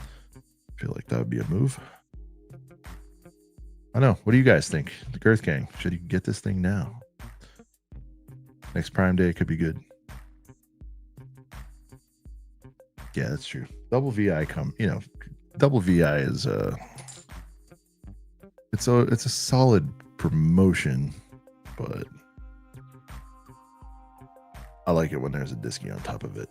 I feel like that would be a move. I know. What do you guys think? The Girth Gang, should you get this thing now? Next Prime Day could be good. Yeah, that's true. Double VI double VI is it's a solid promotion, but I like it when there's a disky on top of it.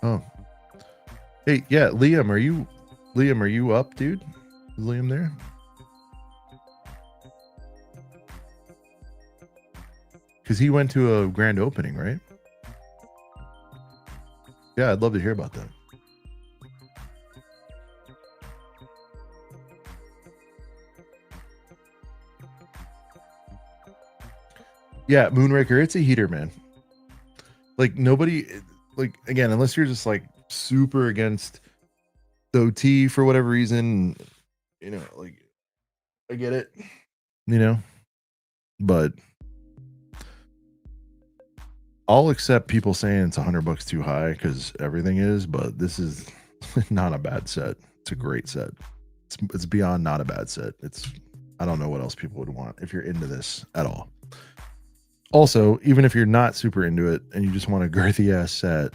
Oh, hey, yeah, Liam, are you up, dude? Is Liam there? Because he went to a grand opening, right? Yeah, I'd love to hear about that. Yeah, Moonraker, it's a heater, man. Like, nobody, like, again, unless you're just like super against the OT for whatever reason, you know, like, I get it, you know, but I'll accept people saying it's $100 too high because everything is, but this is not a bad set. It's a great set. It's beyond not a bad set. I don't know what else people would want if you're into this at all. Also, even if you're not super into it and you just want a girthy ass set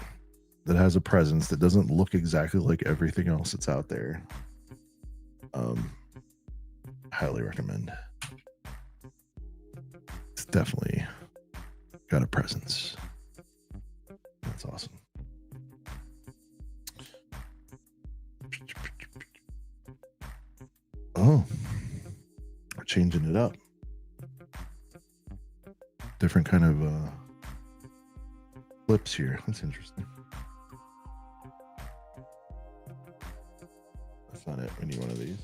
that has a presence that doesn't look exactly like everything else that's out there, highly recommend. It's definitely got a presence. That's awesome. Oh, we're changing it up. Different kind of flips here. That's interesting. That's not it. We need one of these.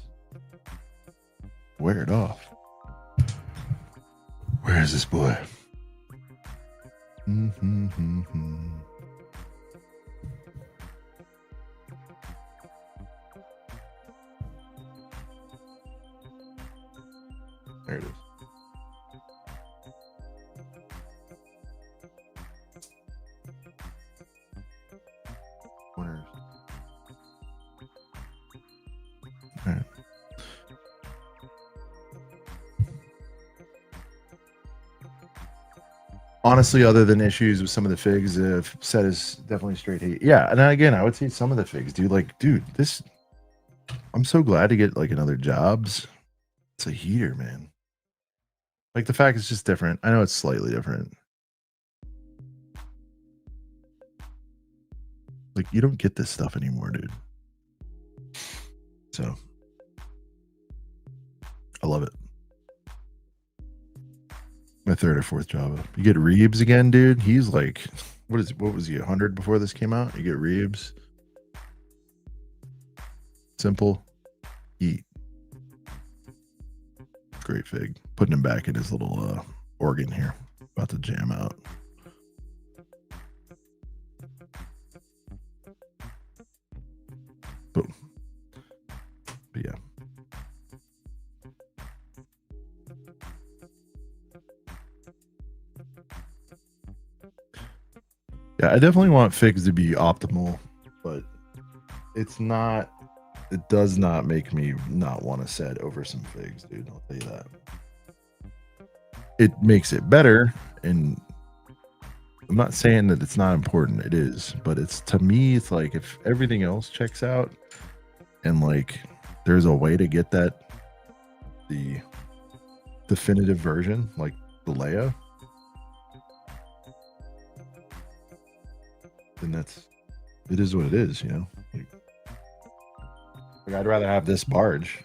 Wear it off. Where is this boy? There it is. Winners. All right. Honestly, other than issues with some of the figs, the set is definitely straight heat. Yeah, and again, I would say some of the figs, dude. Like, dude, this. I'm so glad to get like another Jobs. It's a heater, man. Like the fact it's just different. I know it's slightly different. Like you don't get this stuff anymore, dude. So I love it. My third or fourth Jabba. You get Reeves again, dude. He's like, what was he, 100 before this came out? You get Reeves. Simple. Eat. Great fig. Putting him back in his little organ here. About to jam out. I definitely want figs to be optimal, but it's not. It does not make me not want to set over some figs, dude. I'll tell you that. It makes it better, and I'm not saying that it's not important. It is, but it's, to me, it's like if everything else checks out, and like there's a way to get the definitive version, like the Leia, then it is what it is, you know. Like I'd rather have this Barge,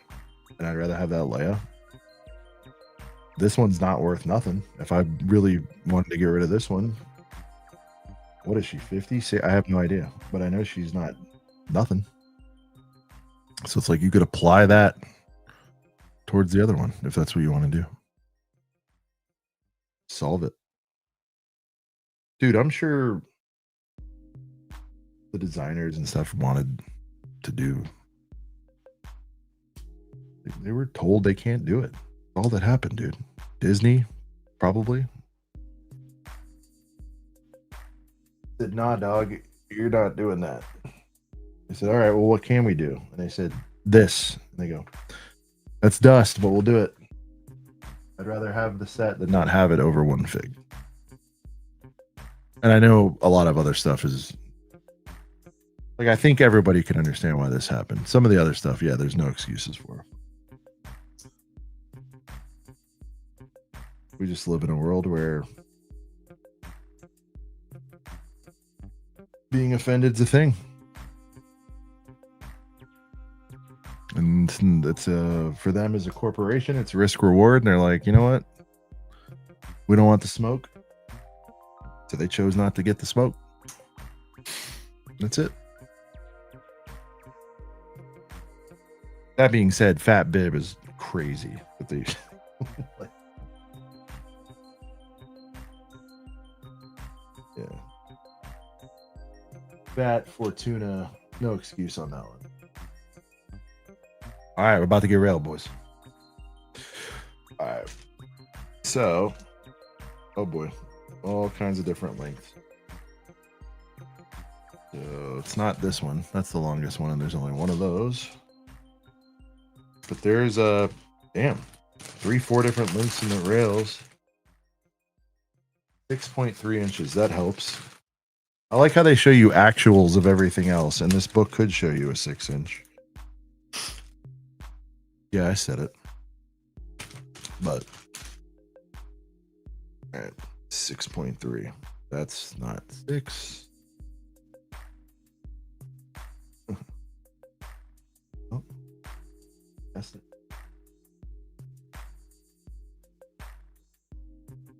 and I'd rather have that Leia. This one's not worth nothing. If I really wanted to get rid of this one, what is she, 50? See, I have no idea, but I know she's not nothing. So it's like you could apply that towards the other one if that's what you want to do. Solve it. Dude, I'm sure the designers and stuff wanted to do. They were told they can't do it. All that happened, dude. Disney, probably. Said, nah, dog, you're not doing that. I said, all right, well, what can we do? And they said, this. And they go, that's dust, but we'll do it. I'd rather have the set than not have it over one fig. And I know a lot of other stuff is, like, I think everybody can understand why this happened. Some of the other stuff, yeah, there's no excuses for. We just live in a world where being offended's a thing. And it's for them as a corporation, it's risk reward. And they're like, you know what? We don't want the smoke. So they chose not to get the smoke. That's it. That being said, Fat Bib is crazy. But they like, yeah. Fat Fortuna, no excuse on that one. All right, we're about to get railed, boys. All right. So, oh boy, all kinds of different lengths. So it's not this one. That's the longest one, and there's only one of those. But there's a, 3-4 different lengths in the rails. 6.3 inches. That helps. I like how they show you actuals of everything else, and this book could show you a 6-inch. Yeah, I said it. But all right, 6.3. That's not 6. Oh, that's it.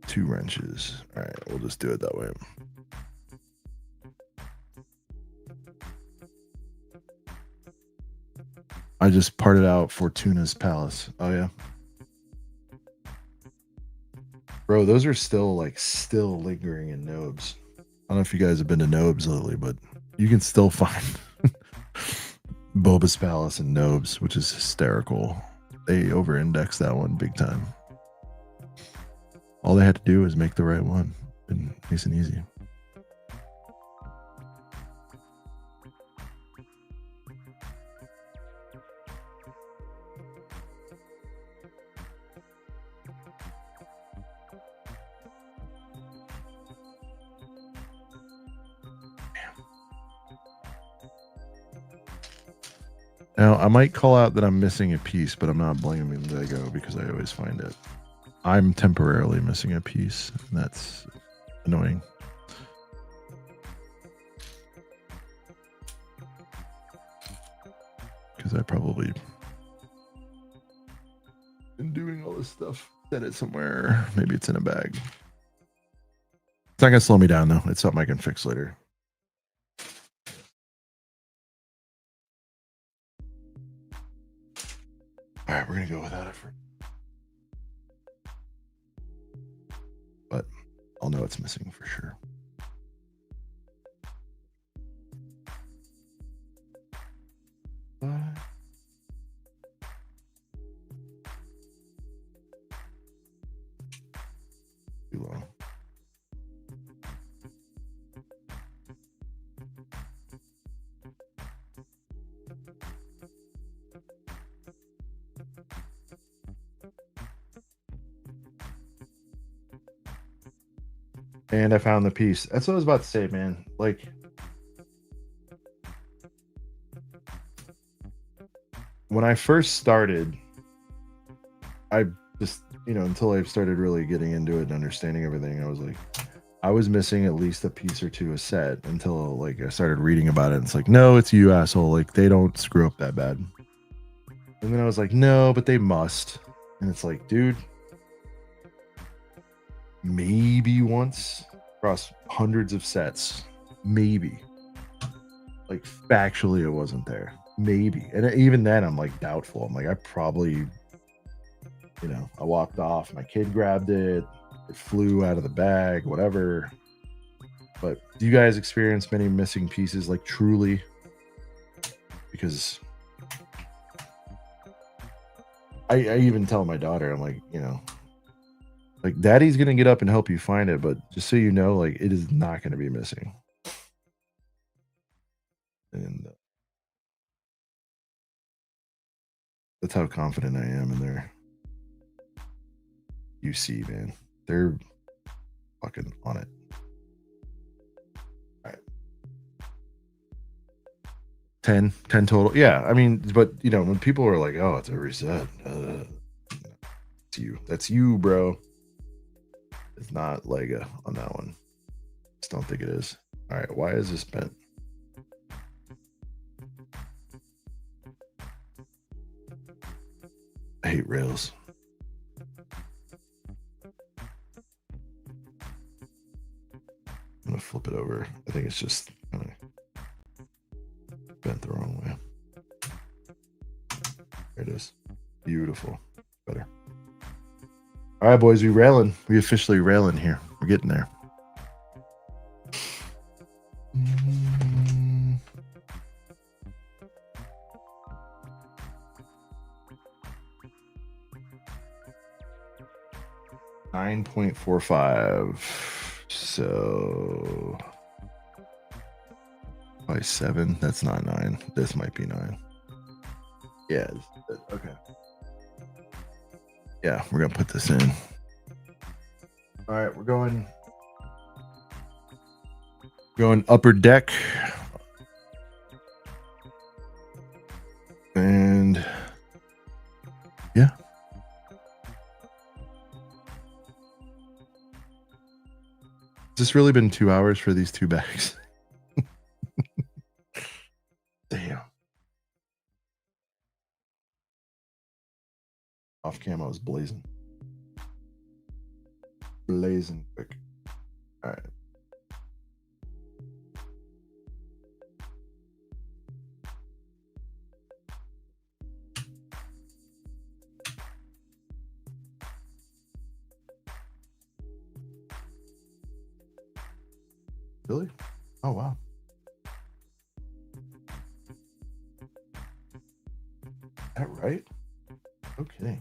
2 wrenches. All right, we'll just do it that way. I just parted out Fortuna's Palace. Oh yeah. Bro, those are still lingering in Nobes. I don't know if you guys have been to Nobes lately, but you can still find Boba's Palace in Nobes, which is hysterical. They over-index that one big time. All they had to do was make the right one. And nice and easy. Now, I might call out that I'm missing a piece, but I'm not blaming Lego because I always find it. I'm temporarily missing a piece, and that's annoying. Because I probably been doing all this stuff. Set it somewhere. Maybe it's in a bag. It's not going to slow me down, though. It's something I can fix later. All right, we're going to go without it for... But I'll know it's missing for sure. Too long. And I found the piece. That's what I was about to say, man. Like, when I first started, I just, until I started really getting into it and understanding everything, I was like, I was missing at least a piece or two a set until like I started reading about it. And it's like, no, it's you, asshole. Like, they don't screw up that bad. And then I was like, no, but they must. And it's like, dude, maybe once across hundreds of sets, maybe. Like, factually, it wasn't there. Maybe. And even then, I'm like doubtful. I'm like, I probably, I walked off, my kid grabbed it, it flew out of the bag, whatever. But do you guys experience many missing pieces, like truly? Because I even tell my daughter, I'm like, like, daddy's gonna get up and help you find it, but just so you know, like, it is not gonna be missing. And that's how confident I am in their UC, man. They're fucking on it. All right. 10 total. Yeah, I mean, but when people are like, oh, it's a reset, it's you. That's you, bro. It's not Lega on that one. Just don't think it is. All right, why is this bent? I hate rails. I'm gonna flip it over. I think it's just kind of bent the wrong way. There it is. Beautiful. Better. All right, boys, we railing. We officially railing here. We're getting there. $9.45. So by 7. That's not 9. This might be 9. Yeah. Okay. Yeah, we're gonna put this in. All right, we're going upper deck. And yeah. Has this really been 2 hours for these 2 bags? Damn. Off cam, I was blazing. Blazing quick. All right. Really? Oh, wow. Is that right? Okay.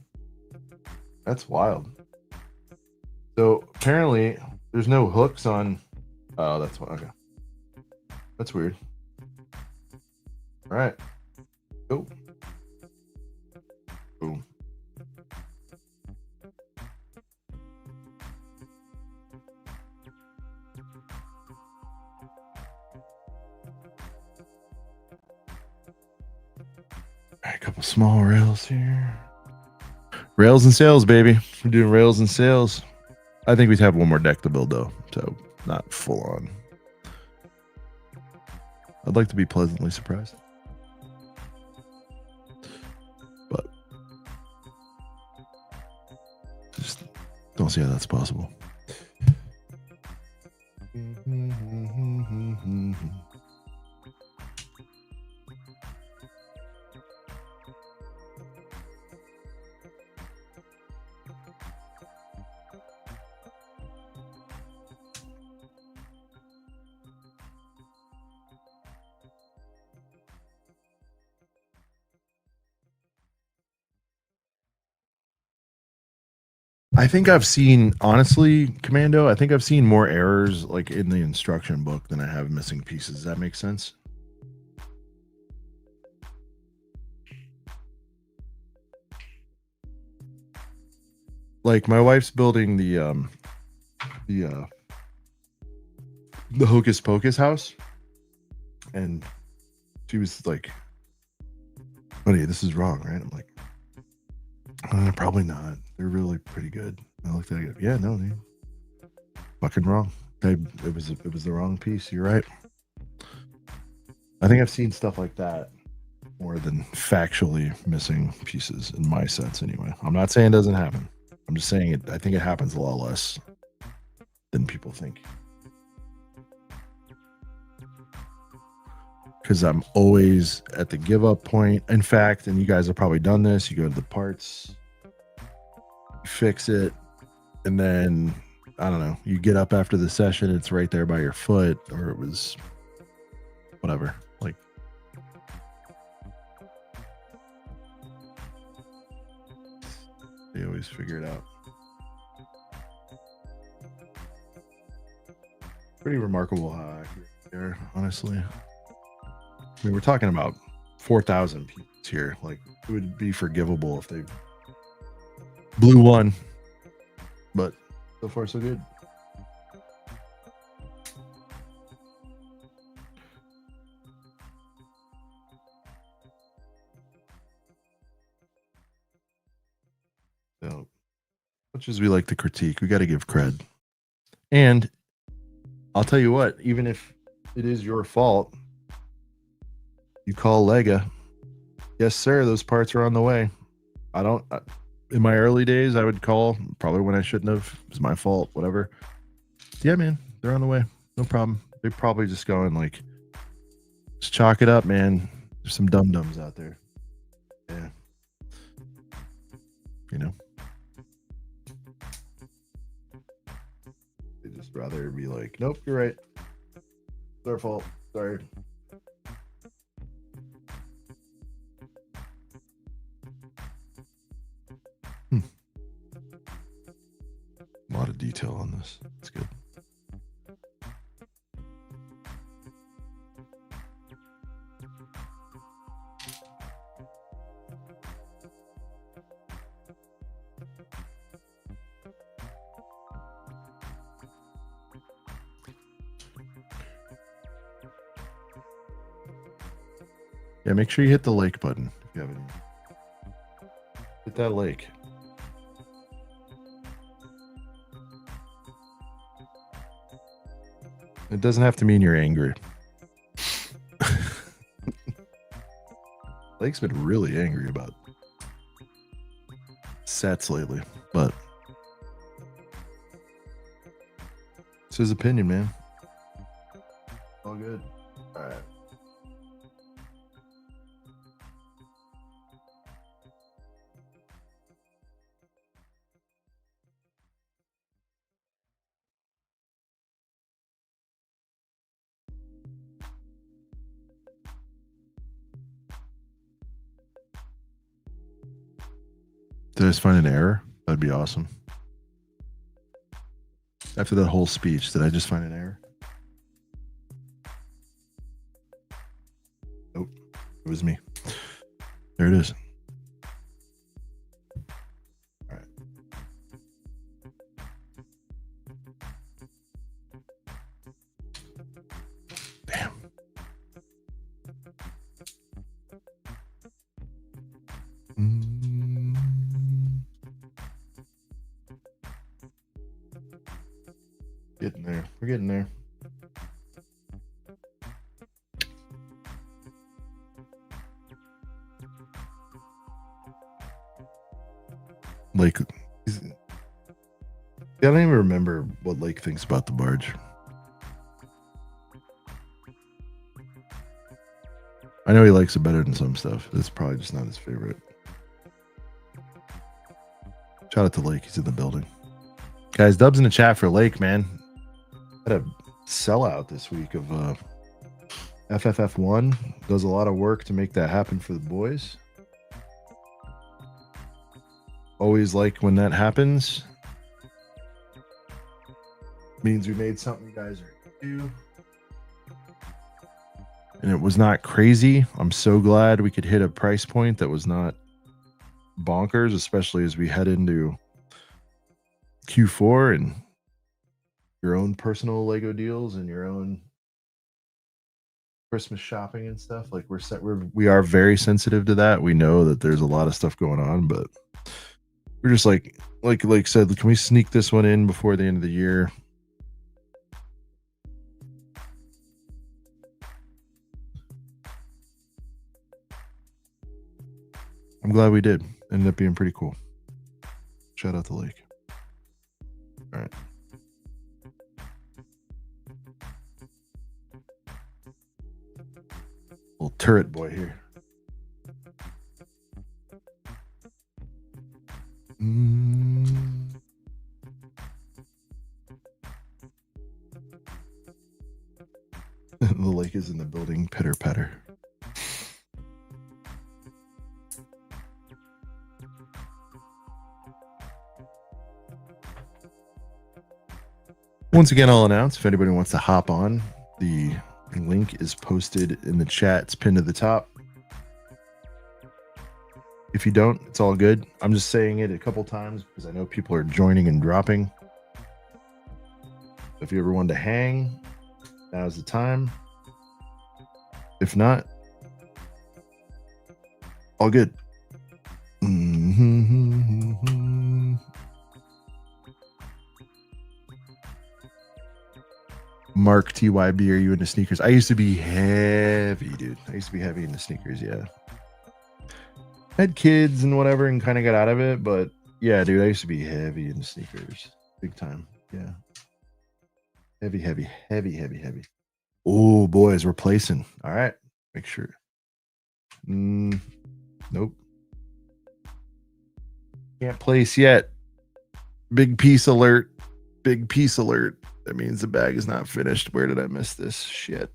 That's wild. So apparently there's no hooks on. Oh, that's what. Okay. That's weird. All right. Go. Boom. All right, a couple small rails here. Rails and sails, baby. We're doing rails and sails. I think we'd have one more deck to build, though, so not full on. I'd like to be pleasantly surprised, but just don't see how that's possible. I think I've seen, honestly, Commando, I think I've seen more errors like in the instruction book than I have missing pieces. Does that make sense? Like, my wife's building the the Hocus Pocus house, and she was like, "Buddy, this is wrong, right?" I'm like, "Probably not. They're really pretty good." I looked at it. Yeah, no, dude, fucking wrong. It was the wrong piece. You're right. I think I've seen stuff like that more than factually missing pieces, in my sense, anyway. I'm not saying it doesn't happen. I'm just saying it. I think it happens a lot less than people think. Because I'm always at the give up point. In fact, and you guys have probably done this, you go to the parts, you fix it, and then I don't know, you get up after the session, it's right there by your foot, or it was whatever. Like, they always figure it out. Pretty remarkable how accurate they are, honestly. I mean, we're talking about 4,000 pieces here. Like, it would be forgivable if they blew one, but so far so good. So, much as we like to critique, we got to give cred. And I'll tell you what, even if it is your fault, you call Lega. Yes, sir, those parts are on the way. In my early days, I would call, probably when I shouldn't have. It was my fault, whatever. Yeah, man, they're on the way. No problem. They're probably just going like, just chalk it up, man. There's some dum-dums out there. Yeah. You know. They'd just rather be like, nope, you're right. It's our fault. Sorry. A lot of detail on this. It's good. Yeah, make sure you hit the like button if you haven't. Hit that like. It doesn't have to mean you're angry. Lake's been really angry about sets lately, but it's his opinion, man. All good. All right. Did I just find an error? That'd be awesome. After that whole speech, did I just find an error? Nope. It was me. There it is. All right. Damn. Getting there. We're getting there. Lake. I don't even remember what Lake thinks about the barge. I know he likes it better than some stuff. It's probably just not his favorite. Shout out to Lake. He's in the building. Guys, dubs in the chat for Lake, man. Had a sellout this week of FFF1. Does a lot of work to make that happen for the boys. Always like when that happens. Means we made something you guys are into. And it was not crazy. I'm so glad we could hit a price point that was not bonkers, especially as we head into Q4 and your own personal Lego deals and your own Christmas shopping and stuff. Like we are very sensitive to that. We know that there's a lot of stuff going on, but we're just like said, can we sneak this one in before the end of the year? I'm glad we did. Ended up being pretty cool. Shout out to Lake. All right. Little turret boy here. The lake is in the building. Pitter patter. Once again, I'll announce if anybody wants to hop on, the link is posted in the chat. It's pinned to the top. If you don't, it's all good. I'm just saying it a couple times because I know people are joining and dropping. If you ever wanted to hang, now's the time. If not, all good. Mark TYB, are you into sneakers? I used to be heavy, dude. I used to be heavy into sneakers, yeah. Had kids and whatever and kind of got out of it, but yeah, dude, I used to be heavy into sneakers. Big time. Yeah. Heavy. Oh, boys, we're placing. All right. Make sure. Nope. Can't place yet. Big piece alert. That means the bag is not finished. Where did I miss this? Shit.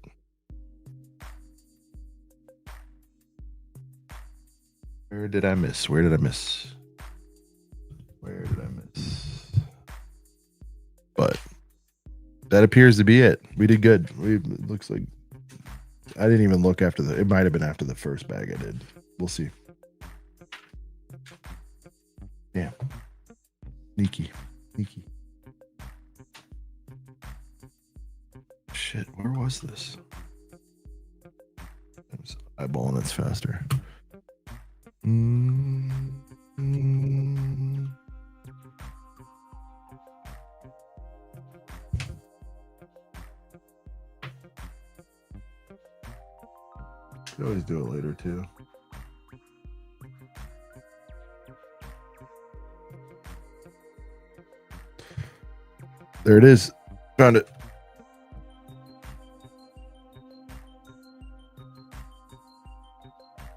Where did I miss? But that appears to be it. We did good. It looks like I didn't even look after it might have been after the first bag I did. We'll see. Damn. Sneaky. Shit, where was this? I was eyeballing it's faster. Could always do it later too. There it is. Found it.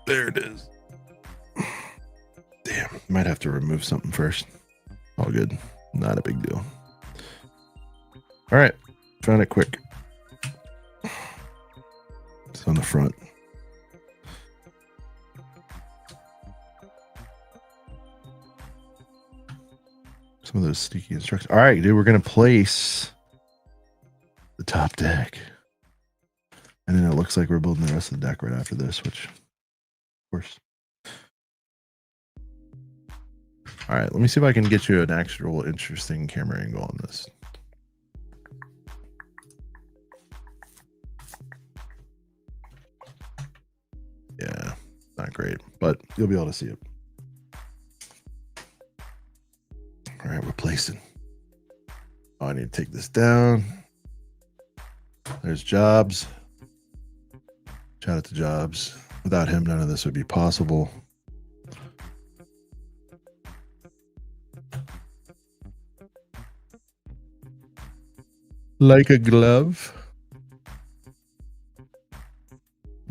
There it is. Damn, might have to remove something first. All good. Not a big deal. All right. Found it quick. It's on the front. Some of those sticky instructions. All right, dude, we're going to place the top deck. And then it looks like we're building the rest of the deck right after this, which, of course. All right, let me see if I can get you an actual interesting camera angle on this. Yeah, not great, but you'll be able to see it. All right, we're placing. Oh, I need to take this down. There's Jobs. Shout out to Jobs. Without him, none of this would be possible. Like a glove.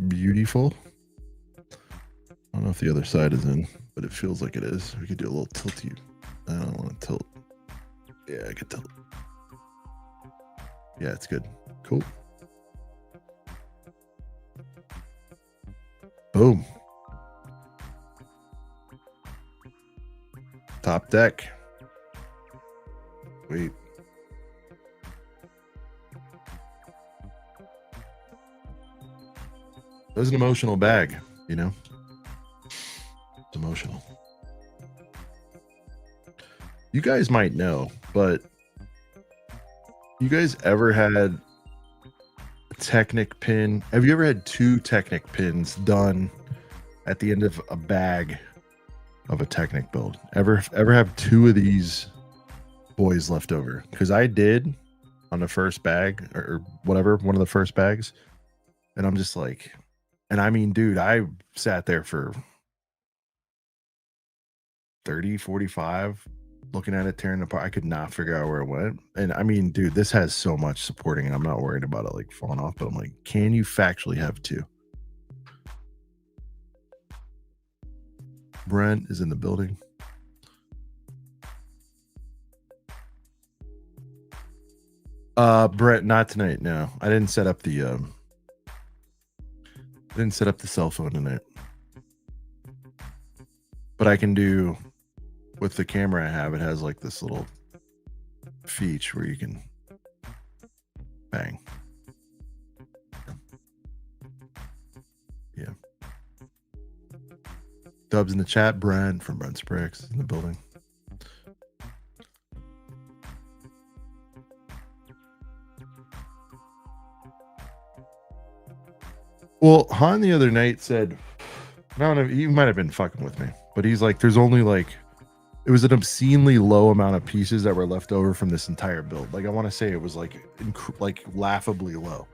Beautiful. I don't know if the other side is in, but it feels like it is. We could do a little tilty. I don't want to tilt. Yeah, I could tilt. Yeah, it's good. Cool. Boom. Top deck. Wait. It was an emotional bag, you know? It's emotional. You guys might know, but You guys ever had a Technic pin? Have you ever had 2 Technic pins done at the end of a bag of a Technic build? Ever have 2 of these boys left over? Because I did on the first bag or whatever, one of the first bags. And I'm just like, and I mean, dude, I sat there for 30, 45 looking at it, tearing it apart. I could not figure out where it went. And I mean, dude, this has so much supporting, and I'm not worried about it like falling off, but I'm like, can you factually have 2? Brent is in the building. Brent, not tonight. No, I didn't set up the cell phone tonight, but I can do with the camera I have. It has like this little feature where you can bang. Yeah. Dubs in the chat. Brent from Brent's Bricks in the building. Well, Han the other night said, I don't know, he might have been fucking with me, but he's like, there's only like, it was an obscenely low amount of pieces that were left over from this entire build. Like, I want to say it was like laughably low.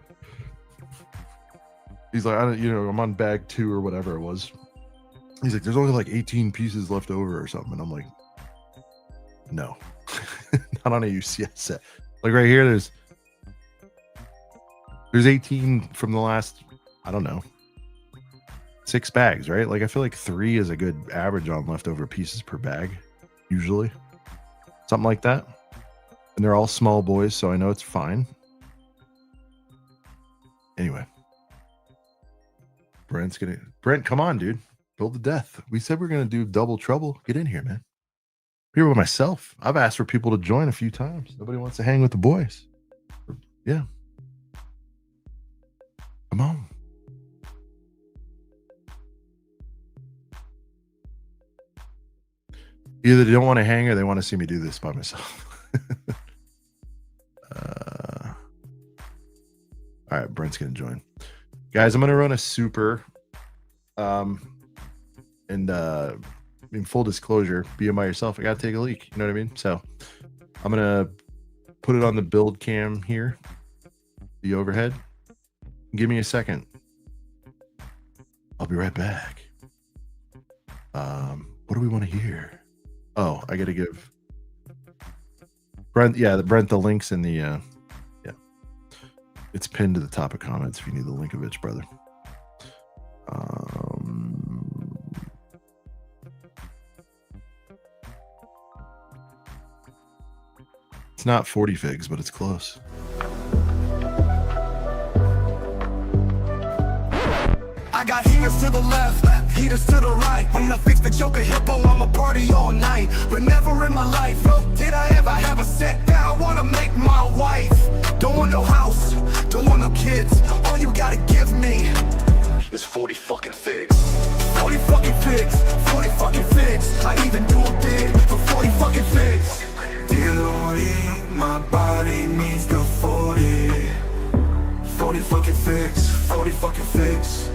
He's like, I'm on bag 2 or whatever it was. He's like, there's only like 18 pieces left over or something. And I'm like, no, not on a UCS set. Like right here, there's 18 from the last, I don't know, 6 bags, right? Like I feel like 3 is a good average on leftover pieces per bag, usually. Something like that. And they're all small boys, so I know it's fine. Anyway. Brent, come on, dude. Build to death. We said we're gonna do double trouble. Get in here, man. I'm here with myself. I've asked for people to join a few times. Nobody wants to hang with the boys. Yeah. Come on. Either they don't want to hang or they want to see me do this by myself. All right, Brent's gonna join. Guys, I'm gonna run a super. In full disclosure, being by yourself, I gotta take a leak. You know what I mean? So I'm gonna put it on the build cam here, the overhead. Give me a second. I'll be right back. What do we want to hear? Oh, I gotta give Brent. Yeah, the links in the yeah. It's pinned to the top of comments if you need the link of it, brother. It's not 40 figs, but it's close. I got heaters to the left, heaters to the right. When I fix the Joker hippo, I'ma party all night. But never in my life, did I ever have a set that I wanna make my wife. Don't want no house, don't want no kids. All you gotta give me is 40 fucking figs. 40 fucking figs, 40 fucking figs. I even do a bid for 40 fucking figs. Dear Lordy, my body needs the 40. 40 fucking figs, 40 fucking figs.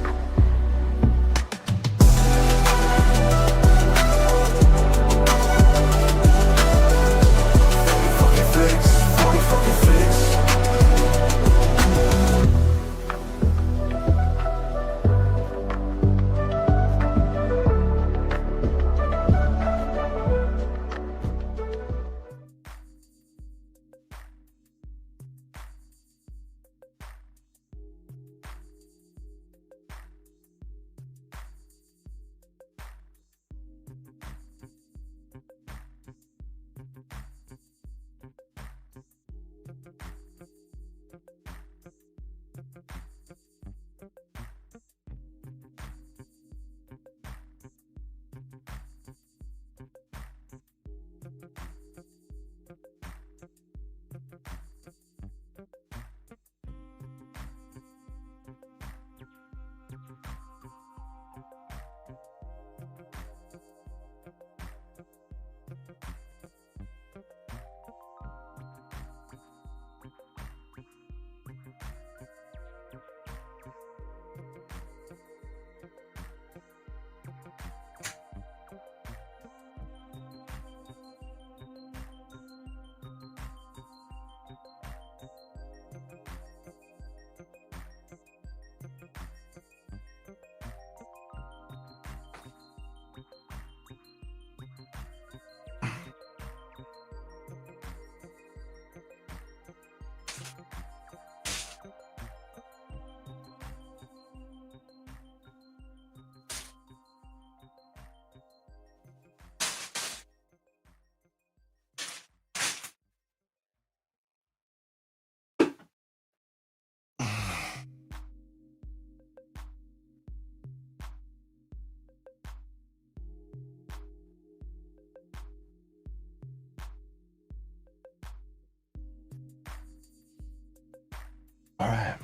All right.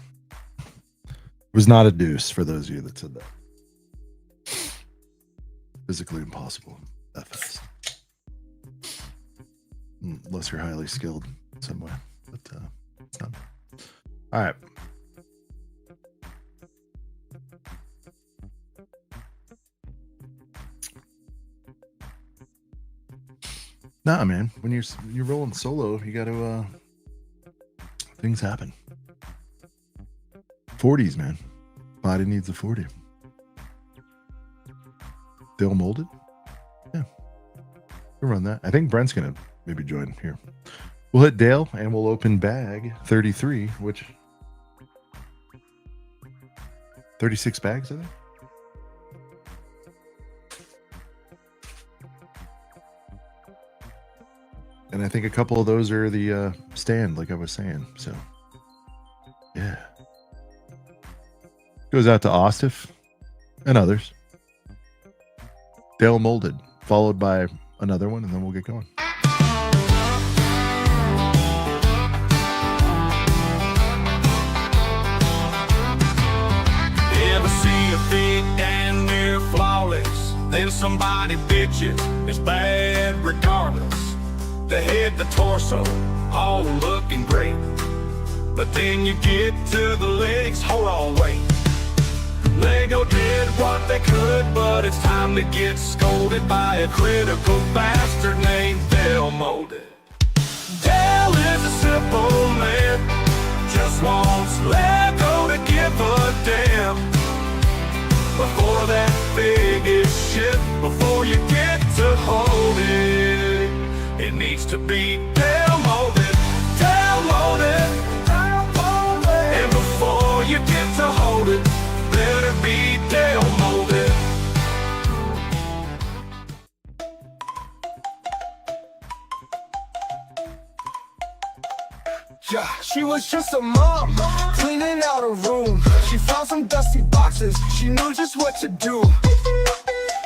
It was not a deuce for those of you that said that. Physically impossible that fast. Unless you're highly skilled in some way. But it's not. All right. Nah, man. When you're rolling solo, you got to things happen. 40s, man. Body needs a 40. Dale molded? Yeah. We'll run that. I think Brent's gonna maybe join here. We'll hit Dale and we'll open bag 33, which 36 bags, I think. And I think a couple of those are the stand, like I was saying. So, yeah. Goes out to Ostif and others. Dale molded, followed by another one, and then we'll get going. Ever see a fit damn near flawless? Then somebody bitches, it's bad regardless. The head, the torso, all looking great. But then you get to the legs, hold on, wait. Lego did what they could, but it's time to get scolded by a critical bastard named Dale Molded. Dale is a simple man, just wants Lego to give a damn. Before that big is shit, before you get to hold it, it needs to be Dale Molded, Dale Molded, Dale Molded. And before you get to hold it, better be Dale Molded. Yeah, she was just a mom, cleaning out a room. She found some dusty boxes, she knew just what to do.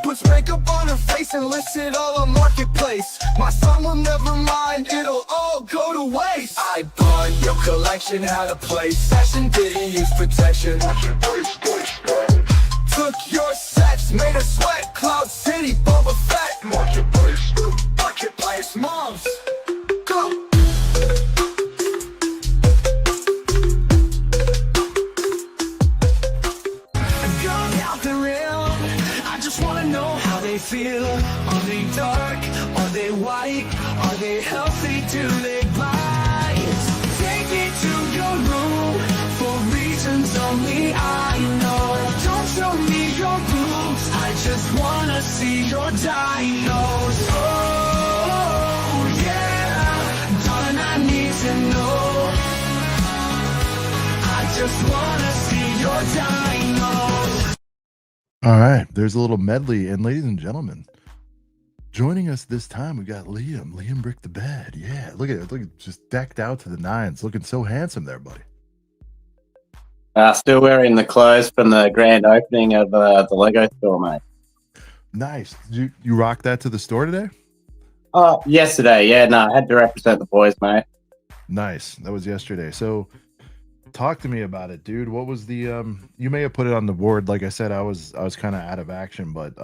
Puts makeup on her face and lists it all on Marketplace. My son will never mind, it'll all go to waste. I bought your collection, had a place. Fashion didn't use protection. Took your sets, made her sweat. Cloud City, Boba Fett. Marketplace, moms, go. Feel, are they dark, are they white, are they healthy, do they bite? Take me to your room, for reasons only I know. Don't show me your boobs, I just wanna see your dinos. Oh yeah, darling, I need to know. I just wanna see your dinos. All right, there's a little medley, and ladies and gentlemen, joining us this time we got Liam. Liam Brick the Bed. Yeah, look at it. Look at just decked out to the nines, looking so handsome there, buddy. Still wearing the clothes from the grand opening of the Lego store, mate. Nice. Did you rock that to the store today? Yesterday, yeah. No, I had to represent the boys, mate. Nice. That was yesterday. So talk to me about it, dude. What was the you may have put it on the board. Like I said, I was kind of out of action, but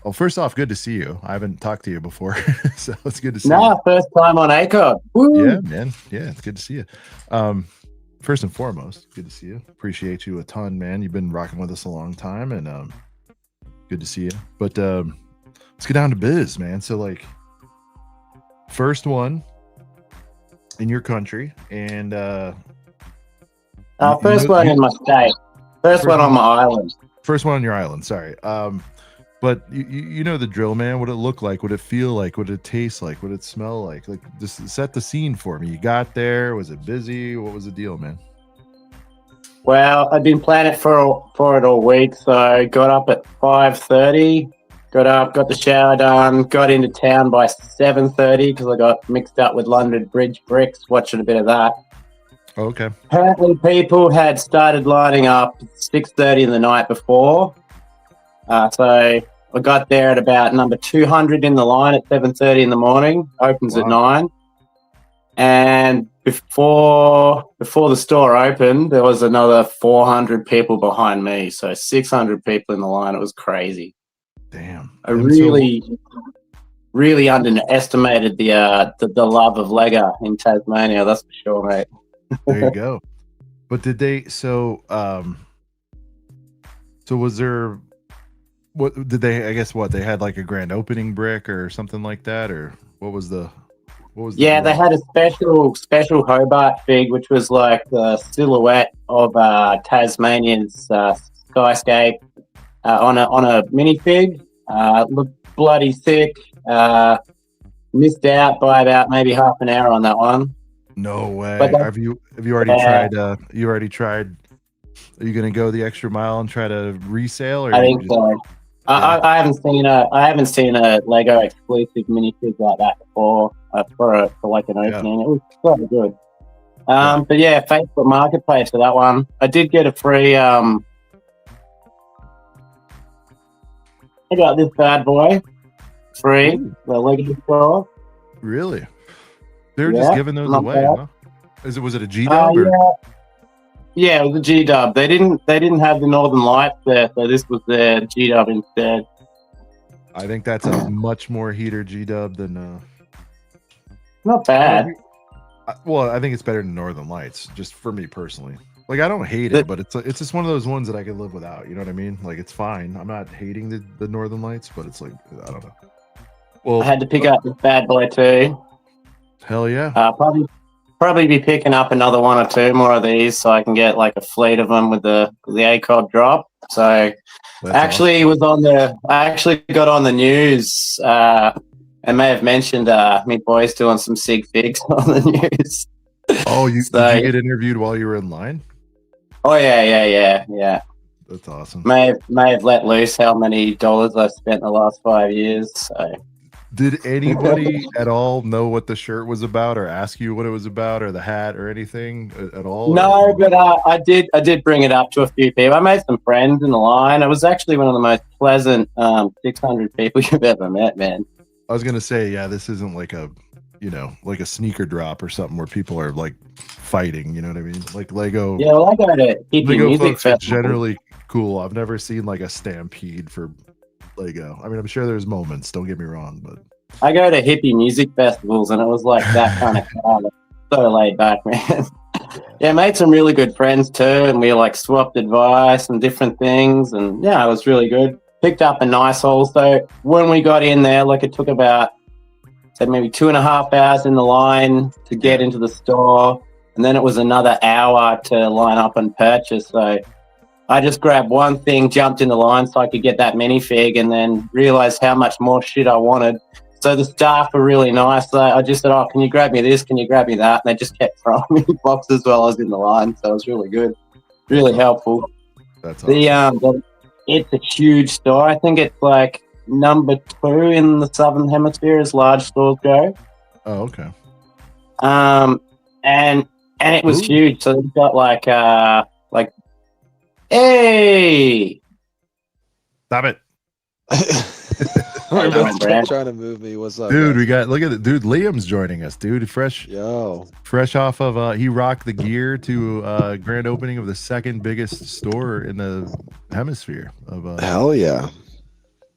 well, first off, good to see you. I haven't talked to you before, so it's good to see you. No, first time on ACOG. Woo! Yeah, man. Yeah, it's good to see you. First and foremost, good to see you. Appreciate you a ton, man. You've been rocking with us a long time, and good to see you. But let's get down to biz, man. So like, first one in your country, and first one in my state. First one on my island. First one on your island, sorry. But you know the drill, man. What it look like, what it feel like, what it taste like, what it smell like just set the scene for me. You got there, was it busy? What was the deal, man? Well, I've been planning for it all week, so got up at 5:30. Got up, got the shower done, got into town by 7:30 because I got mixed up with London Bridge bricks, watching a bit of that. Oh, okay. Apparently people had started lining up 6:30 the night before. So I got there at about number 200 in the line at 7:30 in the morning, opens at 9. And before the store opened, there was another 400 people behind me, so 600 people in the line. It was crazy. Damn. I really underestimated the love of Lego in Tasmania. That's for sure, mate. There you go. But did they? So was there? What did they? I guess what they had like a grand opening brick or something like that, or what was the? Yeah, they had a special Hobart fig, which was like the silhouette of Tasmania's skyscape on a minifig. Looked bloody sick. Missed out by about maybe half an hour on that one. No way. But have you already tried? You already tried? Are you going to go the extra mile and try to resale? Or I think so. Yeah. I haven't seen a Lego exclusive minifig like that before for like an opening. It was so good. But yeah, Facebook Marketplace for that one. I did get a free. I got this bad boy free. The Lego store. Really? They were just giving those away. Huh? Was it a G Dub? Yeah, it was a G Dub. They didn't have the Northern Lights there, so this was their G Dub instead. I think that's a much more heater G Dub than. Not bad. Well, I think it's better than Northern Lights, just for me personally. Like, I don't hate it, but it's just one of those ones that I could live without. You know what I mean? Like, it's fine. I'm not hating the Northern Lights, but it's like, I don't know. Well, I had to pick up this bad boy too. Hell yeah. Probably be picking up another one or two more of these so I can get like a fleet of them with the ACOG drop. So That's I actually got on the news and may have mentioned me boys doing some sig figs on the news. Oh, did you get interviewed while you were in line? Oh yeah. That's awesome. May have let loose how many dollars I've spent the last 5 years. So. Did anybody at all know what the shirt was about, or ask you what it was about, or the hat, or anything at all? No, but I did bring it up to a few people. I made some friends in the line. It was actually one of the most pleasant 600 people you've ever met, man. I was gonna say, yeah, this isn't like a sneaker drop or something where people are like fighting. You know what I mean? Like Lego. Yeah, well, I go to hippie Lego music folks are festival. generally cool. I've never seen like a stampede for Lego. I mean, I'm sure there's moments, don't get me wrong, but I go to hippie music festivals and it was like that kind of crowd. So laid back, man. Yeah, made some really good friends too, and we like swapped advice and different things, and yeah, it was really good. Picked up a nice haul. So when we got in there, like it took about maybe 2.5 hours in the line to get into the store, and then it was another hour to line up and purchase. So I just grabbed one thing, jumped in the line so I could get that minifig, and then realized how much more shit I wanted. So the staff were really nice. So I just said, "Oh, can you grab me this? Can you grab me that?" And they just kept throwing me boxes while I was in the line. So it was really good, really helpful. That's awesome. It's a huge store. I think it's like number 2 in the Southern Hemisphere as large stores go. Oh, okay. And it was huge. So they've got like hey, Stop it. Trying to move me. What's up, dude? guys? Look at it, dude. Liam's joining us, dude. Fresh off of he rocked the gear to grand opening of the second biggest store in the hemisphere of hell yeah.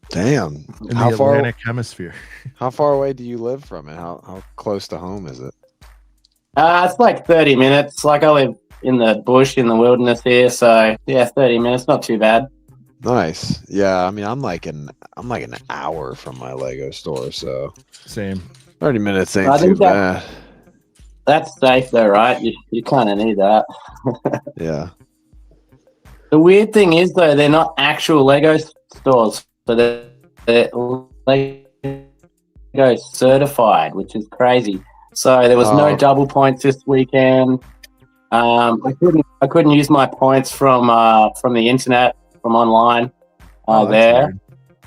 Damn. In the Atlantic hemisphere. How far away do you live from it? How close to home is it? It's like 30 minutes. Like I live in the bush, in the wilderness here, so yeah, 30 minutes, not too bad. Nice. Yeah, I mean, I'm like an hour from my Lego store, so same. 30 minutes ain't too bad. That's safe though, right? You kind of need that. Yeah. The weird thing is though, they're not actual Lego stores, so they're Lego certified, which is crazy. So there was no double points this weekend. I couldn't use my points from the internet, from online. That's there. Weird.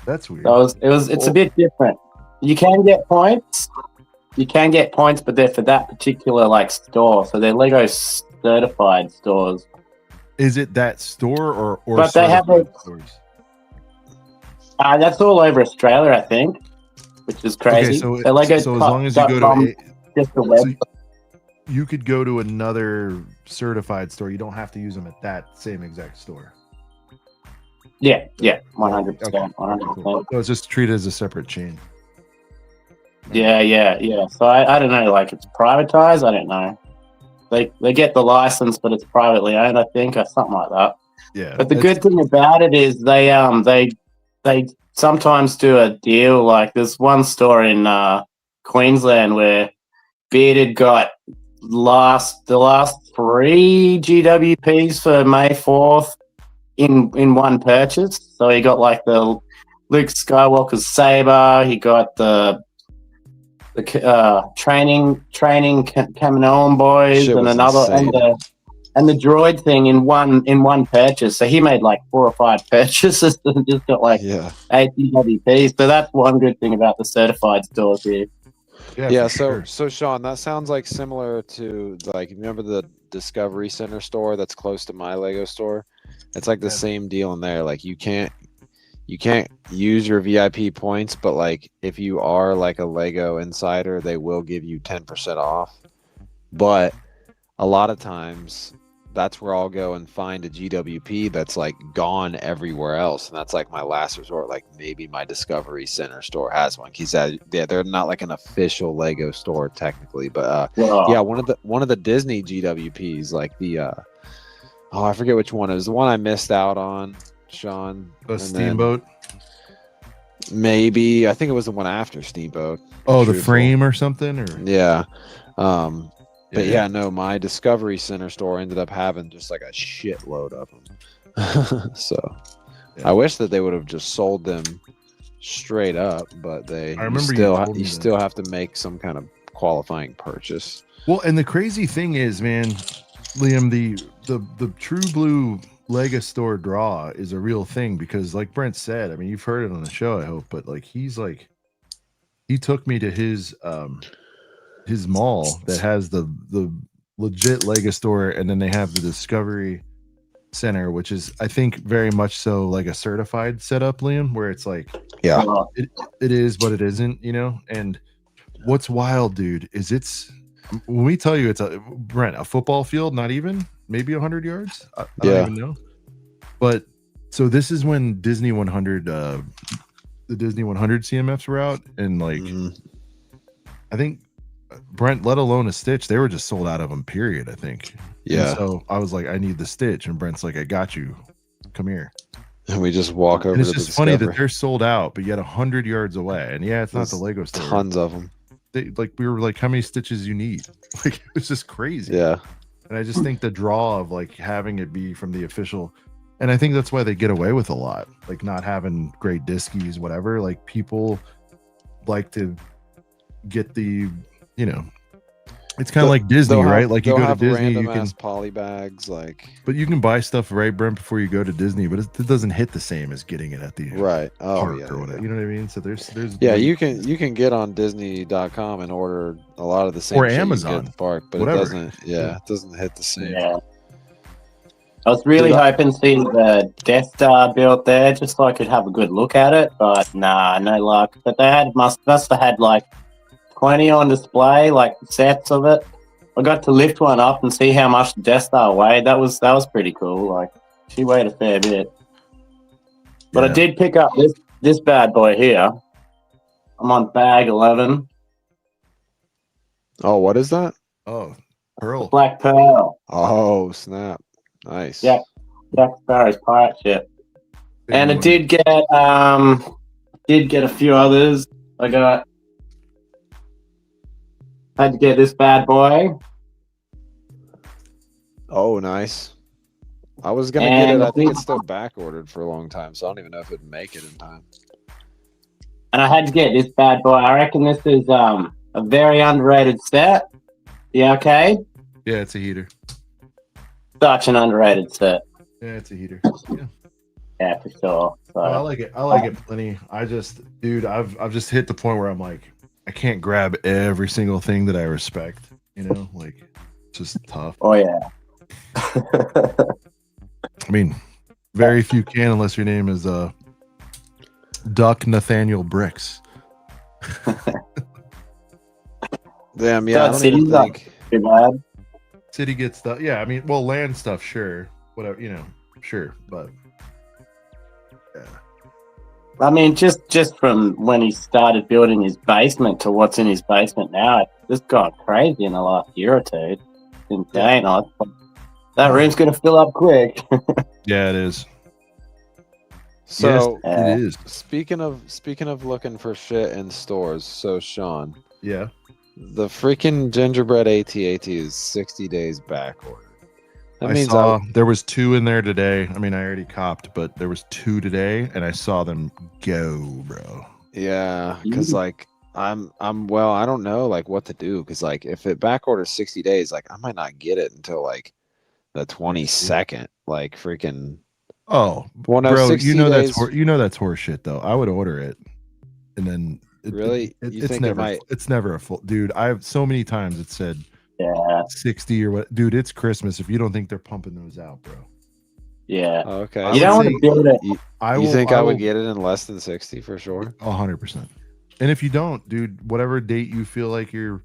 That's weird. So it's a bit different. You can get points, but they're for that particular like store. So they're Lego certified stores. Is it that store or but they have stores? That's all over Australia, I think, which is crazy. Okay, so as long as you go to just the web. you could go to another certified store. You don't have to use them at that same exact store. Yeah, 100%. Okay. 100%. So it's just treated as a separate chain. Yeah. So I don't know, like it's privatized. I don't know. They get the license, but it's privately owned, I think, or something like that. Yeah. But the good thing about it is they sometimes do a deal. Like there's one store in Queensland where Bearded got the last 3 GWPs for May 4th in one purchase. So he got like the Luke Skywalker's saber. He got the training Kaminoan boys Shit and was another insane. and the droid thing in one purchase. So he made like 4 or 5 purchases and just got like 8 GWPs. So that's one good thing about the certified stores here. Yeah, for so Sean, that sounds like similar to like remember the Discovery Center store that's close to my Lego store? It's like the same deal in there. Like you can't use your VIP points, but like if you are like a Lego insider, they will give you 10% off. But a lot of times that's where I'll go and find a GWP that's like gone everywhere else, and that's like my last resort. Like maybe my Discovery Center store has one. He said, yeah, they're not like an official Lego store technically, but yeah, one of the Disney GWPs, like the I forget which one it was. The one I missed out on, Sean. a Steamboat. Maybe I think it was the one after Steamboat. Oh, the frame or something, or yeah. But yeah, no, my Discovery Center store ended up having just like a shitload of them. So I wish that they would have just sold them straight up, but you still have to make some kind of qualifying purchase. Well, and the crazy thing is, man, Liam, the True Blue Lego store draw is a real thing because, like Brent said, I mean, you've heard it on the show, I hope, but like he took me to his mall that has the legit Lego store, and then they have the Discovery Center, which is I think very much so like a certified setup, Liam, where it's like it is but it isn't, you know. And what's wild, dude, is when we tell you it's a football field, not even maybe 100 yards, I don't even know. But so this is when Disney 100 the Disney 100 CMFs were out, and like I think Brent, let alone a Stitch, they were just sold out of them, period, I think. Yeah. And so I was like, I need the Stitch, and Brent's like, I got you, come here. And we just walk over. And it's to just funny that they're sold out, but yet 100 yards away. And yeah, it's not the Lego store. Tons of them. We were like, how many Stitches you need? Like it was just crazy. Yeah. And I just think the draw of like having it be from the official, and I think that's why they get away with a lot, like not having great diskies, whatever. Like people like to get the, you know, it's kind of like Disney, right? Like you go to Disney, you can poly bags, like, but you can buy stuff right, Brent, before you go to Disney, but it doesn't hit the same as getting it at the park or whatever. You know what I mean? So there's you can get on Disney.com and order a lot of the same or shit Amazon you get at the park, but whatever. it doesn't hit the same. Yeah. I was really hoping to see the Death Star built there just so I could have a good look at it, but nah, no luck. But they must have had like 20 on display, like sets of it. I got to lift one up and see how much the Death Star weighed. That was pretty cool. Like she weighed a fair bit. But I did pick up this bad boy here. I'm on bag 11. Oh, what is that? Oh, Pearl. Black Pearl. Oh, snap. Nice. Yeah. Jack Sparrow's pirate ship. And I did get a few others. I had to get this bad boy. Oh, nice. I was gonna get it. I think it's still back ordered for a long time, so I don't even know if it'd make it in time. And I had to get this bad boy. I reckon this is a very underrated set. Yeah, okay. Yeah, it's a heater. Such an underrated set. Yeah, it's a heater. Yeah, for sure. So, I like it. I like it plenty. I've just hit the point where I'm like, I can't grab every single thing that I respect. You know, like it's just tough. Oh yeah. I mean, very few can unless your name is Duck Nathaniel Bricks. Damn, yeah. I don't even think too bad. City gets stuff. Yeah, I mean, well, land stuff, sure. Whatever, sure. But yeah. I mean, just from when he started building his basement to what's in his basement now, it's just gone crazy in the last year or two. It's insane. That room's going to fill up quick. Yeah, it is. So Yes, it is. speaking of looking for shit in stores, so Sean, Yeah. the freaking gingerbread AT-AT is 60 days back ordered. That I means saw there was 2 in there today. I mean, I already copped, but there was 2 today, and I saw them go, bro. yeah, because like I'm well, I don't know like what to do because like if it back orders 60 days, like I might not get it until like the 22nd. Like freaking. Oh, Well, no, bro, 60 you know days. that's horse shit though. I would order it, and then Really? You it's think it never might- it's never a full dude. I've so many times it said Yeah, 60 or what, dude. It's Christmas. If you don't think they're pumping those out, bro, yeah. Oh, okay. I You would don't want say- to build it. You think I would get it in less than 60 for sure? 100%. And if you don't, dude, whatever date you feel like you're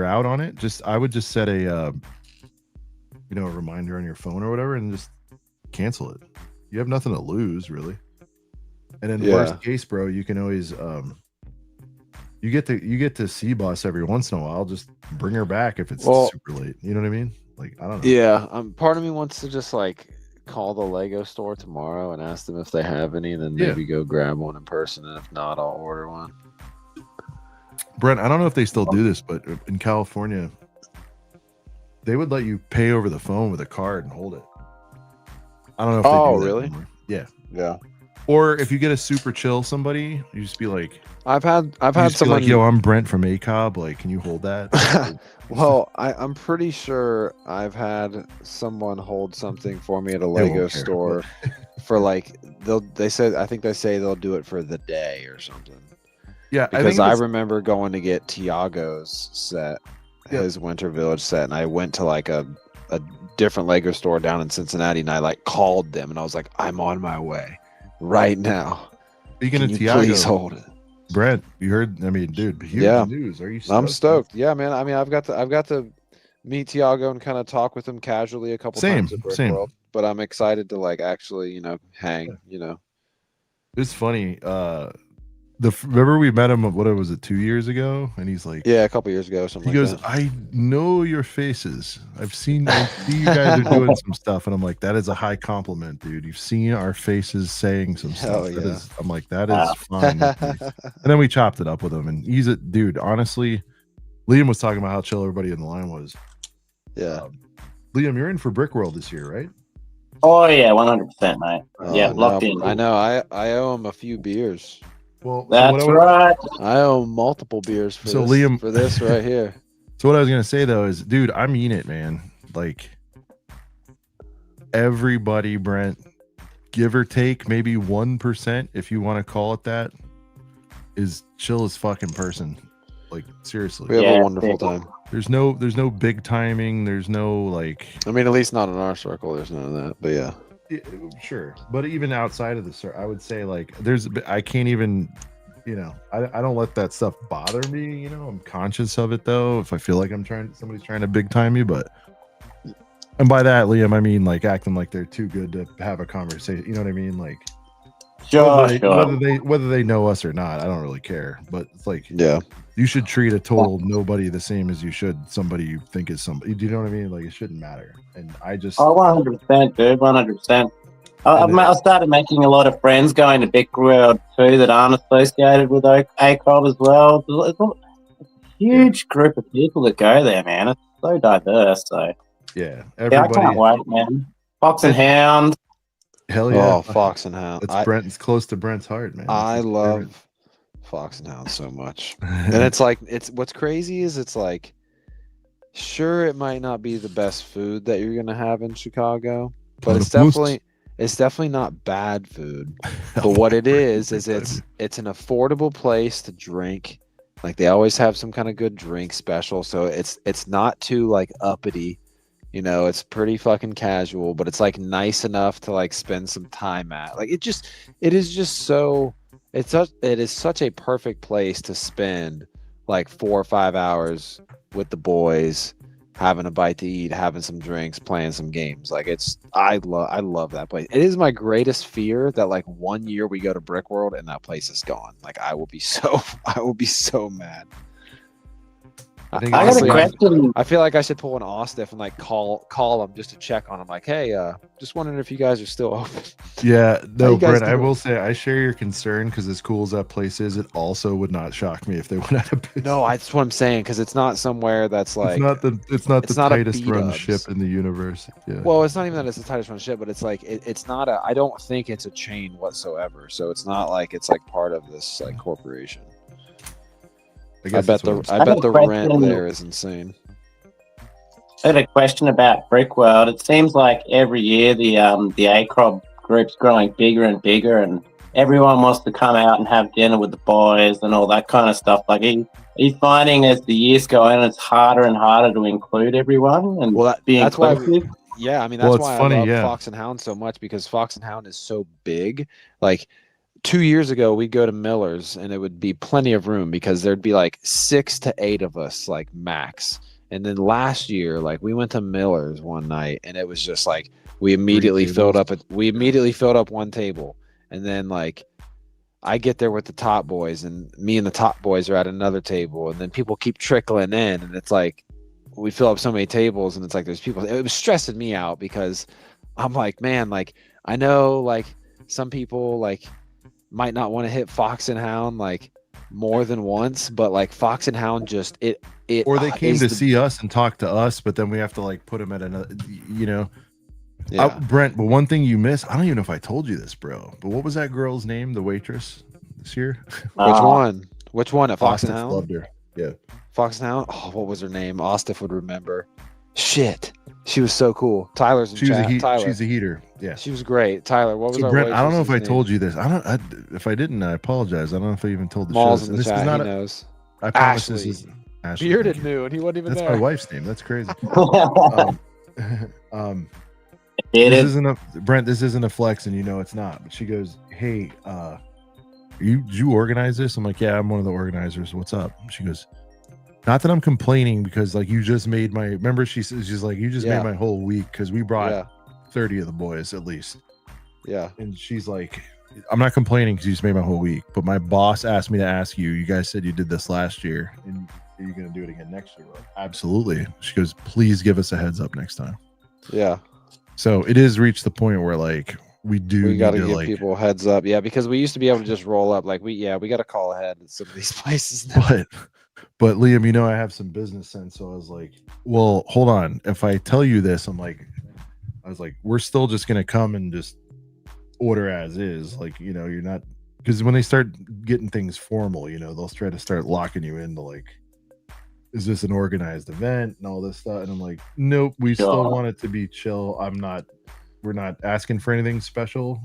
out on it, I would just set a a reminder on your phone or whatever, and just cancel it. You have nothing to lose, really. And in worst case, bro, you can always you get to see bus every once in a while. Just bring her back if it's super late. You know what I mean? Like, I don't know. Yeah. Part of me wants to just like call the Lego store tomorrow and ask them if they have any, and then maybe go grab one in person. And if not, I'll order one. Brent, I don't know if they still do this, but in California, they would let you pay over the phone with a card and hold it. I don't know if they do that really? anymore. Yeah. Yeah. Or if you get a super chill somebody, you just be like, I've had someone someone like, yo, I'm Brent from ACOB. Like, can you hold that? Well, I'm pretty sure I've had someone hold something for me at a won't Lego care, store for like they say they'll do it for the day or something. Yeah, Because I remember going to get Tiago's set, his Winter Village set, and I went to like a different Lego store down in Cincinnati, and I like called them, and I was like, I'm on my way right now. Speaking Can of you Tiago, please hold it? Brent, you heard? I mean, dude, huge news. Are you? I'm stoked. Yeah, man. I mean, I've got to meet Tiago and kind of talk with him casually a couple times at Brick World, but I'm excited to like actually, hang. It's funny. Remember we met him, what was it, 2 years ago? And he's like, yeah, a couple years ago, something. He goes, I know your faces. I see you guys are doing some stuff. And I'm like, that is a high compliment, dude. You've seen our faces saying some stuff. Yeah. I'm like, that is fine. And then we chopped it up with him. And he's a dude, honestly. Liam was talking about how chill everybody in the line was. Yeah. Liam, you're in for Brick World this year, right? Oh yeah, 100%, mate. Yeah, locked in. I know. I owe him a few beers. Well, That's right. I owe him multiple beers for Liam, for this right here. So what I was gonna say though is, dude, I mean it, man. Like everybody, Brent, give or take maybe 1%, if you want to call it that, is chill as fucking person. Like seriously. We have a wonderful time. There's no big timing. There's no like. I mean, at least not in our circle. There's none of that. But yeah. Sure, but even outside of the circle, I would say like I can't even, I don't let that stuff bother me. I'm conscious of it though. If I feel like somebody's trying to big time me, and by that, Liam, I mean like acting like they're too good to have a conversation. You know what I mean? Like, whether they know us or not, I don't really care. But it's like, you should treat a total nobody the same as you should somebody you think is somebody. Do you know what I mean? Like, it shouldn't matter. And I just 100%, dude, 100%. I started making a lot of friends going to Big World too that aren't associated with ACOB as well. It's a huge group of people that go there, man. It's so diverse. So yeah, I can't wait, man. Fox and Hound. Hell yeah! Oh, Fox and Hound. It's close to Brent's heart, man. I love Fox and Hound so much. And it's like, what's crazy is it's like, sure, it might not be the best food that you're gonna have in Chicago, but it's definitely not bad food. But what it is it's an affordable place to drink. Like they always have some kind of good drink special, so it's not too like uppity. It's pretty fucking casual, but it's like nice enough to like spend some time at. Like it is such a perfect place to spend like 4 or 5 hours with the boys, having a bite to eat, having some drinks, playing some games. Like I love that place. It is my greatest fear that like one year we go to Brick World and that place is gone. Like I will be so mad. I got a question. I feel like I should pull an Ostiff and like call him just to check on him. Like, hey, just wondering if you guys are still open. Yeah, no, you guys Brent, I doing? will say I share your concern because as cool as that place is, it also would not shock me if they went out of business. No, that's what I'm saying, because it's not somewhere that's like it's not the not a tightest run B-dubs. ship in the universe. Yeah. well, it's not even that it's the tightest run ship, but it's like it's not a. I don't think it's a chain whatsoever. So it's not like it's like part of this like corporation. I bet the rent there is insane. I had a question about Brick World. It seems like every year the ACROB group's growing bigger and bigger, and everyone wants to come out and have dinner with the boys and all that kind of stuff. Like, are you finding as the years go on, it's harder and harder to include everyone and be that's inclusive? why. Yeah, I mean that's why funny, I love yeah. Fox and Hound so much, because Fox and Hound is so big. Like 2 years ago, we'd go to Miller's and it would be plenty of room because there'd be like 6 to 8 of us, like max. And then last year, like we went to Miller's one night and it was just like we immediately filled up one table. And then like I get there with the top boys and me and the top boys are at another table, and then people keep trickling in, and it's like we fill up so many tables and it's like there's people. It was stressing me out because I'm like, man, like I know like some people like might not want to hit Fox and Hound like more than once, but like Fox and Hound just it or they came to see us and talk to us, but then we have to like put them at another, you know. Yeah. Brent, but one thing you missed, I don't even know if I told you this, bro, but what was that girl's name, the waitress this year? Which one at Fox and Ostiff Hound? loved her. Yeah. Fox and Hound. Oh, what was her name? Ostiff would remember. Shit, she was so cool. Tyler's in chat. Tyler. She's a heater. Yeah, she was great. Tyler, what was so our Brent, I don't know if I waitress's told name? you this. If I didn't, I apologize. I don't know if I even told the Malls show. in the This chat. is not He knows. I promise Ashley. this is Ashley. Bearded knew, and he wasn't even That's there. my wife's name. That's crazy. Bearded. This isn't a Brent. This isn't a flex, and you know it's not. But she goes, "Hey, did you organize this?" I'm like, "Yeah, I'm one of the organizers. What's up?" She goes, "Not that I'm complaining, because like you just made my." Remember, she's like, "You just made my whole week because we brought 30 of the boys at least." Yeah. And she's like, "I'm not complaining because you just made my whole week, but my boss asked me to ask you. You guys said you did this last year, and are you going to do it again next year?" We're like, "Absolutely." She goes, "Please give us a heads up next time." Yeah. So it is reached the point where like we got to give like, people heads up. Yeah, because we used to be able to just roll up. Like we got to call ahead at some of these places now. But Liam, you know, I have some business sense, so I was like, well, hold on. If I tell you this, I was like, we're still just gonna come and just order as is. Like, you know, you're not, because when they start getting things formal, you know, they'll try to start locking you into like, is this an organized event and all this stuff? And I'm like, nope, we still want it to be chill. We're not asking for anything special.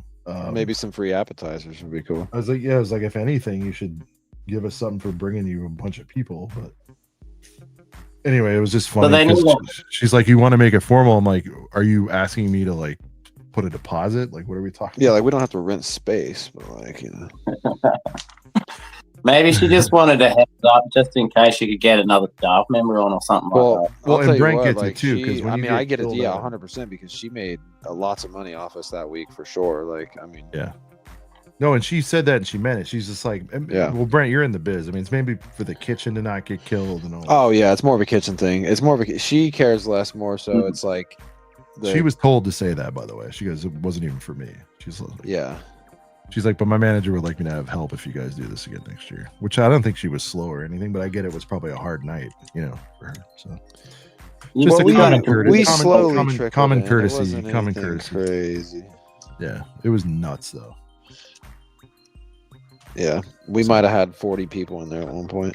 Maybe some free appetizers would be cool. I was like, if anything, you should give us something for bringing you a bunch of people. But anyway, it was just funny because she's like, you want to make it formal? I'm like, are you asking me to like put a deposit? Like, what are we talking about? Like we don't have to rent space, but like, you know. Maybe she just wanted a heads up just in case she could get another staff member on or something like that. Well, and Brent gets it too, because I get it, 100%, because she made lots of money off us that week for sure. Like, I mean, yeah. No, and she said that and she meant it. She's just like, well, Brent, you're in the biz. I mean, it's maybe for the kitchen to not get killed and all. Oh yeah, it's more of a kitchen thing. It's more of a she cares less, more so. It's like she was told to say that, by the way. She goes, it wasn't even for me. She's like, yeah. She's like, but my manager would like me to have help if you guys do this again next year. Which I don't think she was slow or anything, but I get it was probably a hard night, you know, for her. So just a common courtesy. Common courtesy. Crazy. Yeah, it was nuts though. Yeah, we might have had 40 people in there at one point.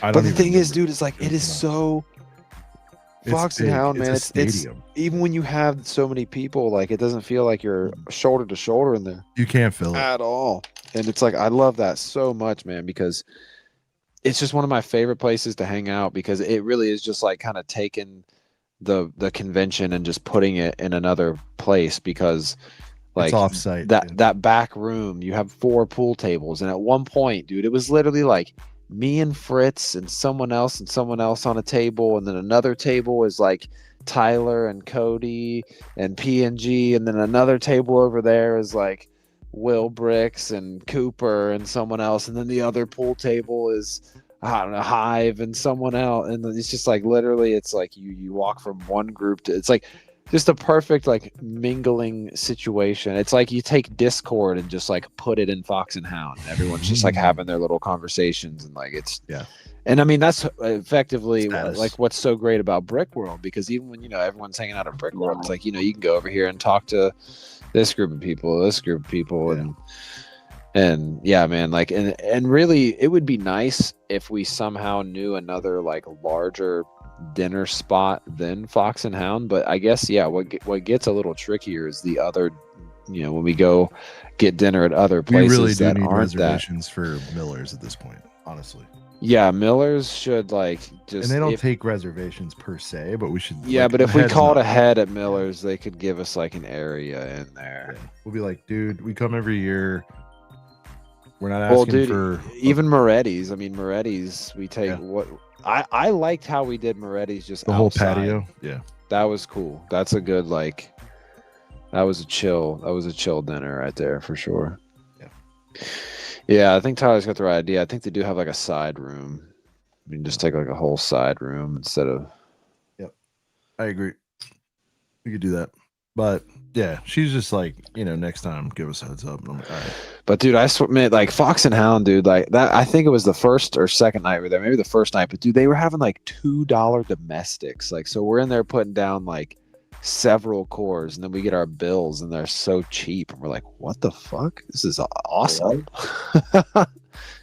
But the thing is, dude, it's like it is so Fox and Hound, man. It's even when you have so many people, like it doesn't feel like you're shoulder to shoulder in there. You can't fill it at all. And it's like I love that so much, man, because it's just one of my favorite places to hang out, because it really is just like kind of taking the convention and just putting it in another place, because like it's offsite. That back room, you have 4 pool tables, and at one point, dude, it was literally like me and Fritz and someone else on a table, and then another table is like Tyler and Cody and PNG, and then another table over there is like Will Bricks and Cooper and someone else, and then the other pool table is I don't know, Hive and someone else, and it's just like literally it's like you walk from one group to, it's like just a perfect like mingling situation. It's like you take Discord and just like put it in Fox and Hound. Everyone's just like having their little conversations, and like it's and I mean that's effectively like what's so great about Brick World, because even when everyone's hanging out at Brick World, it's like you can go over here and talk to this group of people, and yeah, man, like and really it would be nice if we somehow knew another like larger dinner spot than Fox and Hound. But I guess what gets a little trickier is the other, when we go get dinner at other places. We really do that need aren't reservations for Miller's at this point, honestly. Yeah, Miller's should like just, and they don't take reservations per se, but we should. Yeah, like, but if we called ahead at Miller's, they could give us like an area in there. Yeah. We'll be like, dude, we come every year. We're not asking for even Moretti's. I mean, Moretti's, we take what I liked how we did Moretti's, just the whole patio. Yeah, that was cool. That's a good like. That was a chill dinner right there for sure. Yeah, I think Tyler's got the right idea. I think they do have like a side room. You can just take like a whole side room instead of. Yep, I agree. We could do that, but yeah, she's just like, next time give us a heads up. And I'm like, all right. But dude, I swear, like Fox and Hound, dude, like that. I think it was the first or second night we were there, maybe the first night. But dude, they were having like $2 domestics. Like, so we're in there putting down like several cores, and then we get our bills, and they're so cheap, and we're like, what the fuck? This is awesome.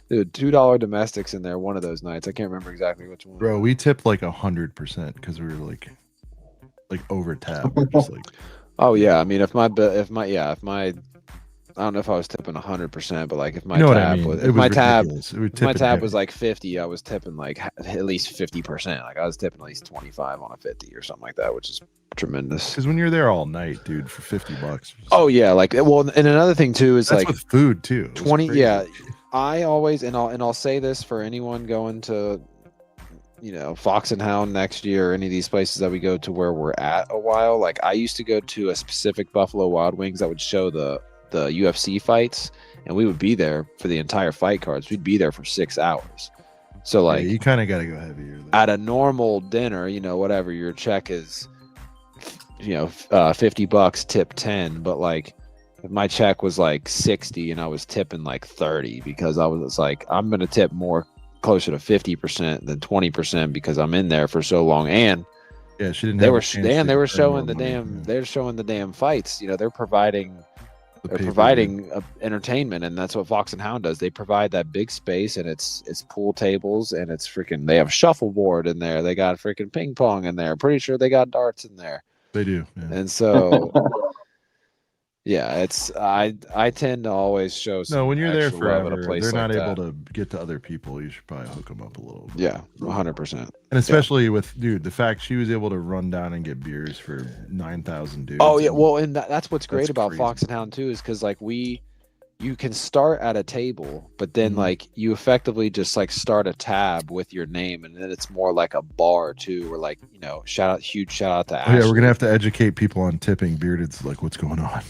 Dude, $2 domestics in there one of those nights. I can't remember exactly which one. Bro, we tipped like 100% because we were like over tab. We're just like, oh yeah, I mean, if my I don't know if I was tipping 100%, but like if my tab was like 50, I was tipping like at least 50%. Like I was tipping at least 25 on a 50 or something like that, which is tremendous. Because when you're there all night, dude, for $50. Oh yeah, like, well, and another thing too is that's like with food too. 20. Yeah, I always I'll say this for anyone going to Fox and Hound next year, or any of these places that we go to where we're at a while. Like I used to go to a specific Buffalo Wild Wings that would show the UFC fights, and we would be there for the entire fight cards. We'd be there for 6 hours. So like you kind of got to go heavier there. At a normal dinner, whatever your check is, $50, tip 10. But like if my check was like 60 and I was tipping like 30, because I was like, I'm gonna tip more closer to 50% than 20% because I'm in there for so long. And yeah, she didn't. They were showing the damn fights. They're providing entertainment, and that's what Fox and Hound does. They provide that big space, and it's pool tables, and it's freaking. They have shuffleboard in there. They got freaking ping pong in there. Pretty sure they got darts in there. They do, yeah. And so. Yeah, it's I tend to always show some. When you're there forever, they're not like able to get to other people. You should probably hook them up a little bit. Yeah, 100%. And especially with the fact she was able to run down and get beers for 9,000 dudes. Oh yeah, well, and that's what's great about crazy. Fox and Hound too, is because like you can start at a table, but then like you effectively just like start a tab with your name, and then it's more like a bar too, or like huge shout out to Ashley. Yeah, we're gonna have to educate people on tipping. Bearded's like, what's going on?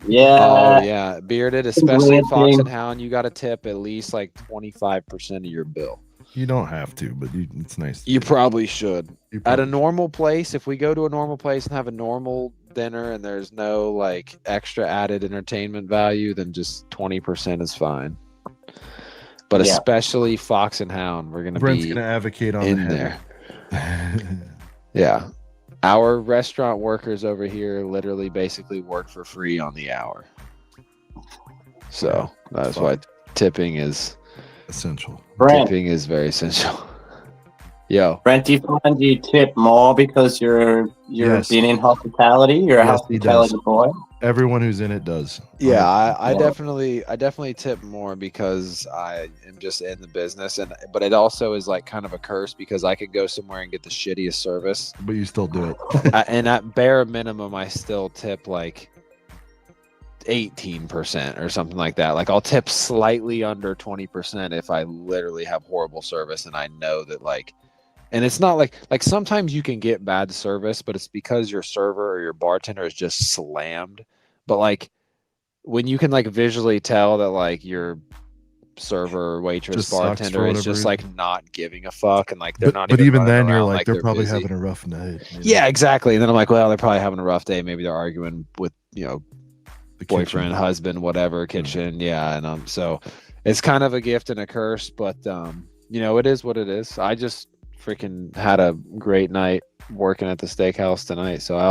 Yeah. Oh yeah, Bearded, especially in Fox and Hound, you got to tip at least like 25% of your bill. You don't have to, but it's nice. You probably should. At a normal place, if we go to a normal place and have a normal dinner and there's no like extra added entertainment value, then just 20% is fine. But especially Fox and Hound, we're Brent's gonna advocate on in there. Yeah. Our restaurant workers over here literally basically work for free on the hour. So that's why tipping is essential. Brent, tipping is very essential. Yo, Brent, do you find you tip more because you're being in hospitality? You're a hospitality boy. Everyone who's in it does. Yeah, I definitely tip more because I am just in the business, but it also is like kind of a curse because I could go somewhere and get the shittiest service, but you still do it. And at bare minimum, I still tip like 18% or something like that. Like I'll tip slightly under 20% if I literally have horrible service and I know that like, and it's not like sometimes you can get bad service, but it's because your server or your bartender is just slammed. But like when you can like visually tell that like your server, waitress, Just sucks for bartender is whatever just reason. like not giving a fuck, and like they're not. But even then, you're around like, they're probably busy. having a rough night. You know? Yeah, exactly. And then I'm like, well, they're probably having a rough day. Maybe they're arguing with The boyfriend, kitchen. husband, whatever, kitchen. Yeah, and so it's kind of a gift and a curse, but it is what it is. I just freaking had a great night working at the steakhouse tonight, so I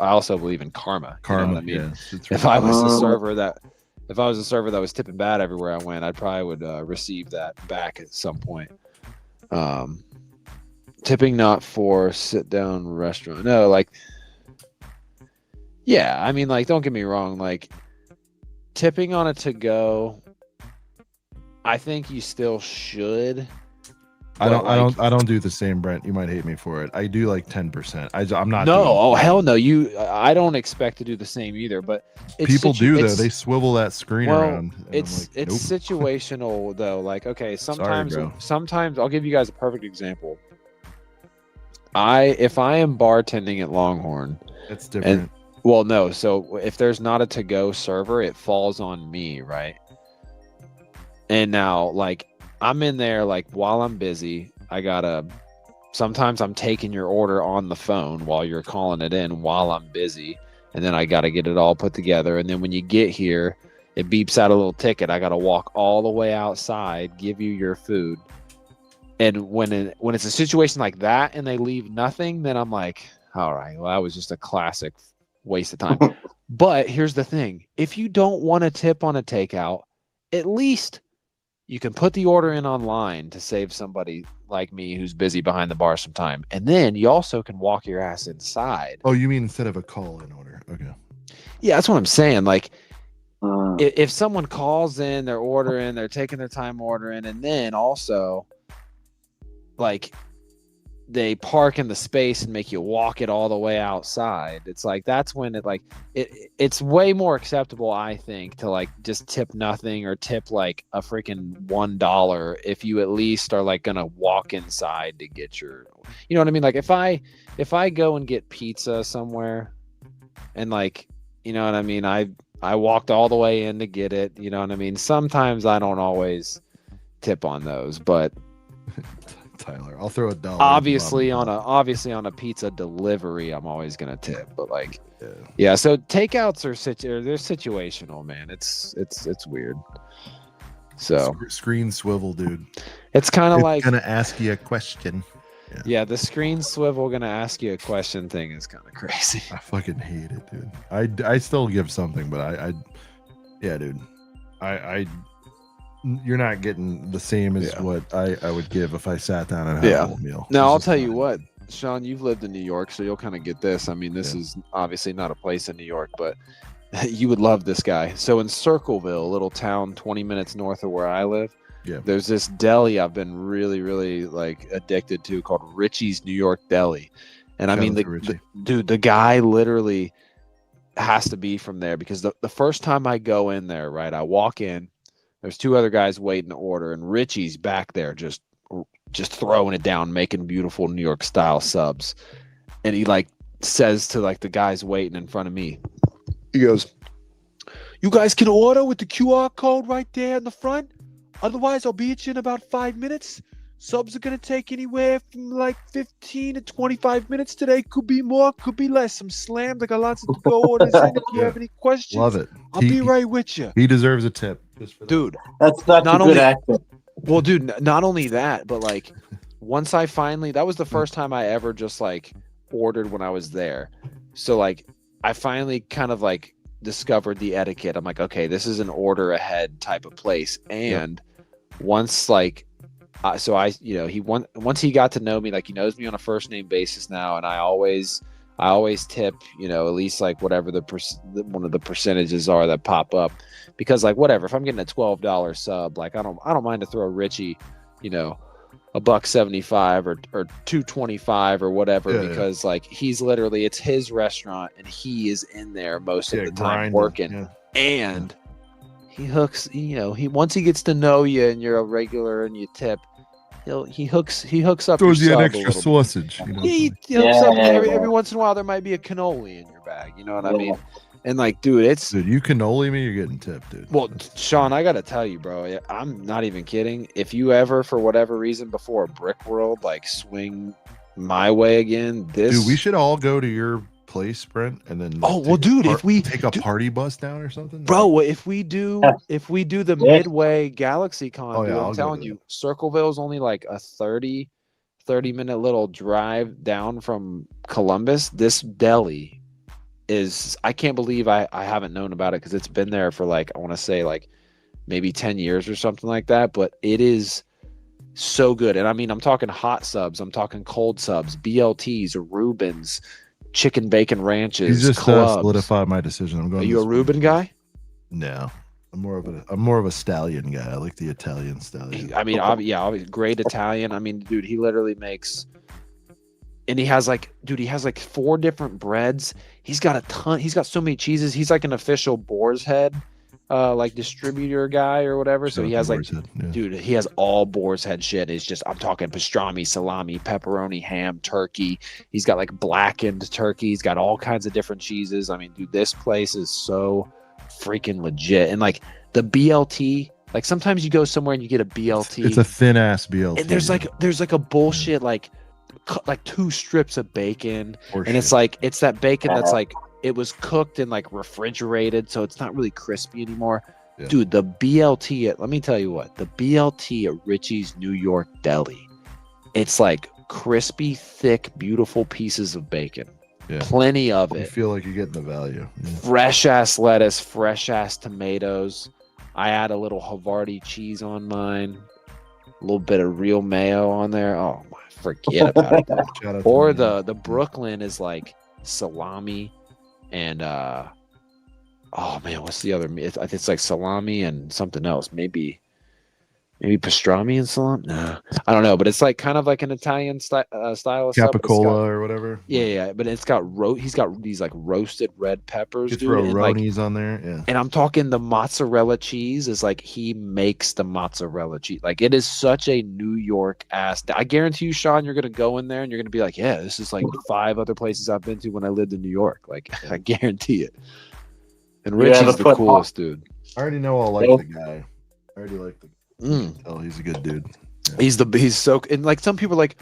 also believe in karma. You know what I mean? Yes, it's If I was a server that was tipping bad everywhere I went, I probably would receive that back at some point. Tipping not for sit down restaurant. No, like, yeah, I mean, like, don't get me wrong, like, tipping on a to-go, I think you still should. I don't do the same, Brent. You might hate me for it. I do like 10%. I'm not. No, doing oh hell no. I don't expect to do the same either. But people do though. They swivel that screen around. And It's I'm like, it's nope. situational though. Like, okay, Sorry, bro. sometimes I'll give you guys a perfect example. If I am bartending at Longhorn, It's different. well, no. So if there's not a to-go server, it falls on me, right? And now, like, I'm in there, like, while I'm busy, sometimes I'm taking your order on the phone while you're calling it in while I'm busy. And then I got to get it all put together. And then when you get here, it beeps out a little ticket. I got to walk all the way outside, give you your food. And when it's a situation like that and they leave nothing, then I'm like, all right, well, that was just a classic waste of time. But here's the thing. If you don't want to tip on a takeout, at least you can put the order in online to save somebody like me who's busy behind the bar some time. And then you also can walk your ass inside. Oh, you mean instead of a call-in order? Okay. Yeah, that's what I'm saying. Like, if someone calls in, they're ordering, they're taking their time ordering, and then also, like, they park in the space and make you walk it all the way outside. It's like, that's when it's way more acceptable, I think, to like just tip nothing or tip like a freaking $1 if you at least are like gonna walk inside to get your, you know what I mean? Like if I go and get pizza somewhere and like, you know what I mean, I walked all the way in to get it, you know what I mean? Sometimes I don't always tip on those, but Tyler, I'll throw $1. obviously on a pizza delivery, I'm always gonna tip. But like, yeah. So takeouts they're situational, man. It's weird. So screen swivel, dude. it's kind of like gonna ask you a question. Yeah, the screen swivel gonna ask you a question thing is kind of crazy. I fucking hate it, dude. I still give something, but yeah, dude. You're not getting the same as what I would give if I sat down and had a whole meal. Now I'll tell you what, Sean, you've lived in New York, so you'll kind of get this. I mean, this is obviously not a place in New York, but you would love this guy. So in Circleville, a little town 20 minutes north of where I live, there's this deli I've been really, really like addicted to called Richie's New York Deli. And I mean, the guy literally has to be from there because the first time I go in there, right, I walk in, there's two other guys waiting to order, and Richie's back there just throwing it down, making beautiful New York style subs. And he like says to like the guys waiting in front of me, he goes, "You guys can order with the QR code right there in the front. Otherwise, I'll be at you in about 5 minutes. Subs are going to take anywhere from like 15 to 25 minutes today. Could be more, could be less. I'm slammed. I got lots of to-go orders in. If you have any questions, love it. I'll be right with you." He deserves a tip. Dude, that's not a good actor. Well, dude, not only that, but like once I finally, that was the first time I ever just like ordered when I was there. So like I finally kind of like discovered the etiquette. I'm like, okay, this is an order ahead type of place. And once like, so I, once he got to know me, like he knows me on a first name basis now. And I always tip, at least like whatever one of the percentages are that pop up, because like whatever, if I'm getting a $12 sub, like I don't mind to throw Richie, $1.75 or $2.25 or whatever, because like he's literally, it's his restaurant and he is in there most of the time working. and he hooks. You know, he once he gets to know you and you're a regular and you tip, he hooks up. Throws your you an sub a extra little sausage. bit. You know? He hooks up every Yeah. once in a while. There might be a cannoli in your bag. You know what I Yeah. mean? And like, dude, it's Dude, you cannoli me, you're getting tipped, dude. well, Sean, I gotta tell you, bro. I'm not even kidding. If you ever, for whatever reason, before a brick world, like swing my way again, this Dude, we should all go to your place, Brent, and then Oh, well, dude, if we take a party bus down or something, bro, if we do the Yeah. Midway Galaxy Con, Oh, yeah, dude, I'll I'm go telling to you, Circleville is only like a 30-minute little drive down from Columbus. This deli is, I can't believe I haven't known about it because it's been there for like, I want to say like maybe 10 years or something like that, but it is so good. And I mean, I'm talking hot subs, I'm talking cold subs, BLTs, Reubens, chicken bacon ranches, you just clubs. solidified my decision. I'm going. Are you a this Reuben weekend. guy? No, I'm more of a stallion guy. I like the Italian stallion. I mean, obviously, great Italian. I mean, dude, he literally makes, and he has like 4 different breads. He's got a ton. He's got so many cheeses. He's like an official Boar's Head, like distributor guy or whatever. So he has like, dude, he has all Boar's Head shit. It's just, I'm talking pastrami, salami, pepperoni, ham, turkey. He's got like blackened turkey. He's got all kinds of different cheeses. I mean, dude, this place is so freaking legit. And like the BLT, like sometimes you go somewhere and you get a BLT. It's a thin ass BLT. And there's like a bullshit like 2 strips of bacon, Or and it's shit. like it's that bacon that's like it was cooked and like refrigerated, so it's not really crispy anymore. Yeah. Dude, the BLT let me tell you what, the BLT at Richie's New York Deli, it's like crispy, thick, beautiful pieces of bacon. Yeah. Plenty of You it. feel like you're getting the value. Yeah. Fresh ass lettuce, fresh ass tomatoes. I add a little Havarti cheese on mine, a little bit of real mayo on there. Oh my, forget about it. Dude. Shout out to Or me. the Brooklyn is like salami and oh man, what's the other meat? It's like salami and something else. Maybe pastrami and salami. Nah, I don't know, but it's like kind of like an Italian style of sub, but it's Capicola got- or whatever. yeah, but it's got he's got these like roasted red peppers, You dude. throw And, like, Ronies on there. Yeah. and I'm talking the mozzarella cheese is like he makes the mozzarella cheese. Like it is such a New York ass. I guarantee you, Sean, you're gonna go in there and you're gonna be like, yeah, this is like 5 other places I've been to when I lived in New York. Like I guarantee it. And You ever Richie's the put- coolest dude. I already know I'll like Nope. the guy. I already like the. Mm. Oh, he's a good dude. He's so, and like some people are like,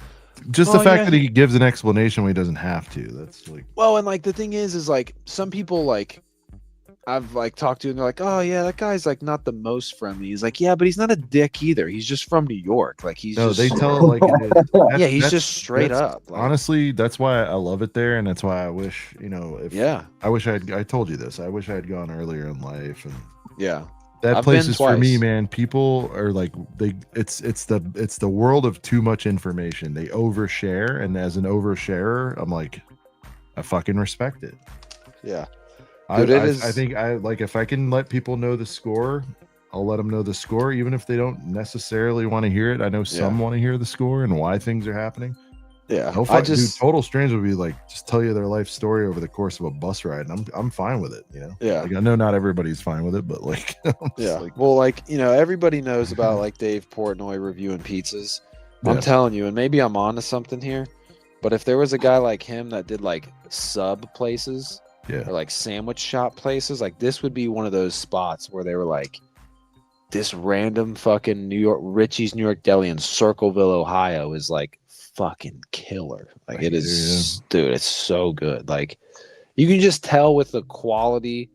Just Oh, the fact yeah, that he gives an explanation when he doesn't have to. That's like. well, and like the thing is like some people like I've like talked to and they're like, oh yeah, that guy's like not the most friendly. He's like, yeah, but he's not a dick either. He's just from New York. Like he's No, just, they tell it like it is. yeah, he's That's- just straight that's- up. Like, Honestly, that's why I love it there, and that's why I wish, if yeah, I wish I told you this. I wish I had gone earlier in life, and yeah. that I've place been is for me, twice. man. People are like it's the world of too much information. They overshare, and as an oversharer, I'm like, I fucking respect it. Yeah. I Dude, it is- I think I like if I can let people know the score, I'll let them know the score, even if they don't necessarily want to hear it. I know some want to hear the score and why things are happening. Yeah. No, I dude, just, total strangers would be like, just tell you their life story over the course of a bus ride, and I'm fine with it. yeah. Like I know not everybody's fine with it, but like, I'm just Yeah. like, Well, like, everybody knows about like Dave Portnoy reviewing pizzas. I'm Yeah. telling you, and maybe I'm on to something here, but if there was a guy like him that did like sub places yeah, or like sandwich shop places, like this would be one of those spots where they were like, this random fucking Richie's New York Deli in Circleville, Ohio is like fucking killer. Like I it hear is, dude, it's so good. Like you can just tell with the quality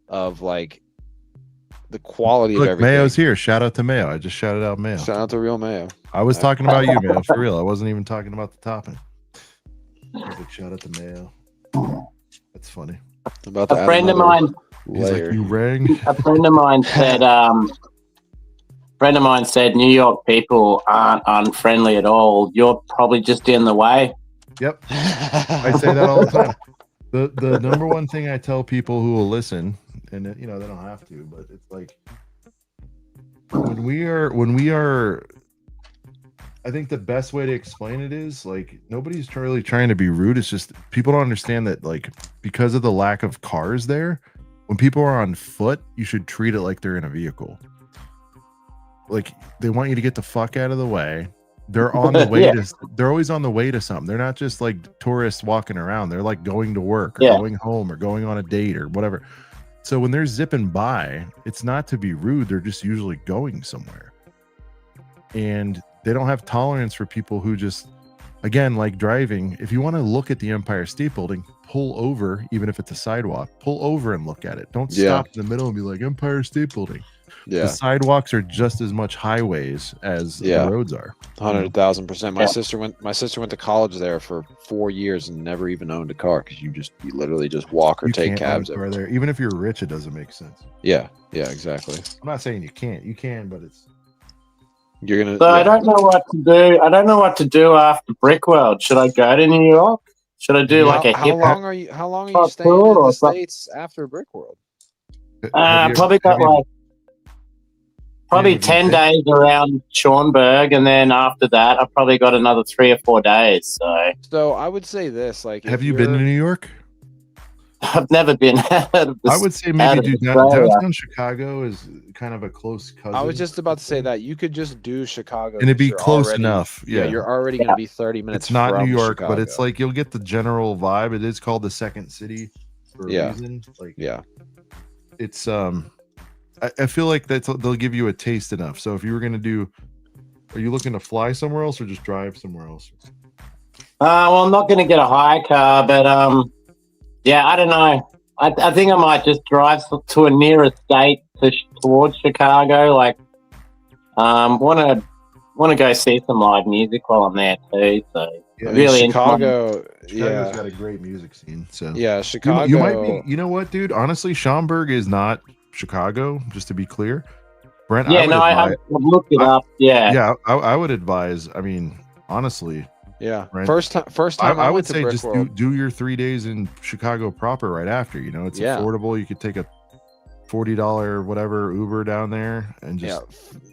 of like the quality of look, everything. Mayo's here. Shout out to Mayo. I just shouted out Mayo. Shout out to Real Mayo. I was talking about you, Mayo, for real. I wasn't even talking about the topping. I was like, shout out to Mayo. That's funny. About to A add friend of another mine, He's layer. like, you rang. a friend of mine said, New York people aren't unfriendly at all. You're probably just in the way. Yep, I say that all the time. The number one thing I tell people who will listen, and they don't have to, but it's like when we are. I think the best way to explain it is like nobody's really trying to be rude. It's just people don't understand that like because of the lack of cars there, when people are on foot, you should treat it like they're in a vehicle. Like they want you to get the fuck out of the way. They're on the way to. They're always on the way to something. They're not just like tourists walking around. They're like going to work or going home or going on a date or whatever. So when they're zipping by, it's not to be rude. They're just usually going somewhere, and they don't have tolerance for people who just, again, like driving. If you want to look at the Empire State Building, pull over, even if it's a sidewalk. Pull over and look at it. Don't stop in the middle and be like Empire State Building. Yeah. The sidewalks are just as much highways as the roads are. 100,000%. My sister went to college there for 4 years and never even owned a car because you literally just walk or take cabs over there. Even if you're rich, it doesn't make sense. Yeah, exactly. I'm not saying you can't. You can, but it's you're gonna. So I don't know what to do. I don't know what to do after Brickworld. Should I go to New York? Should I do like a how hip long are you staying in the States after Brickworld? Probably got like. Probably 10 days around Schauenberg, and then after that, I've probably got another 3 or 4 days. So I would say this: like, have you been to New York? I've never been out of the, I would say maybe downtown Chicago is kind of a close cousin. I was just about to say that you could just do Chicago, and it'd be close enough. Yeah, you're already going to be 30 minutes. It's not from New York, Chicago. but it's like you'll get the general vibe. It is called the second city for a reason. Like, it's I feel like they'll give you a taste enough. So if you were going to do, are you looking to fly somewhere else or just drive somewhere else? Well, I'm not going to get a hire car, but I don't know. I think I might just drive to a nearer state towards Chicago. Like, want to go see some live music while I'm there too. So really, Chicago's got a great music scene. So Chicago. You might be. You know what, dude? Honestly, Schaumburg is not Chicago, just to be clear. Brent, I've looked it up. I would advise. I mean, honestly, Brent, first time I went would to say Brick just World. do your 3 days in Chicago proper right after. You know, it's affordable. You could take a $40 whatever Uber down there and just.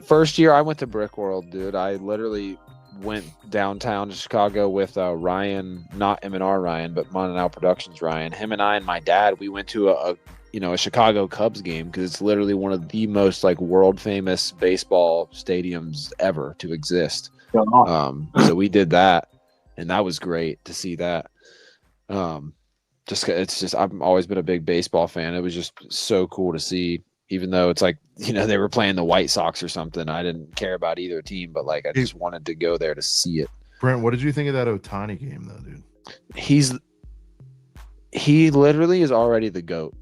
First year I went to Brick World, dude. I literally went downtown to Chicago with Ryan, not M&R Ryan, but Montanal Productions Ryan. Him and I and my dad, we went to a Chicago Cubs game because it's literally one of the most like world famous baseball stadiums ever to exist. So we did that, and that was great to see that. I've always been a big baseball fan. It was just so cool to see, even though it's like, they were playing the White Sox or something. I didn't care about either team, but like I just wanted to go there to see it. Brent, what did you think of that Ohtani game though, dude? He literally is already the GOAT.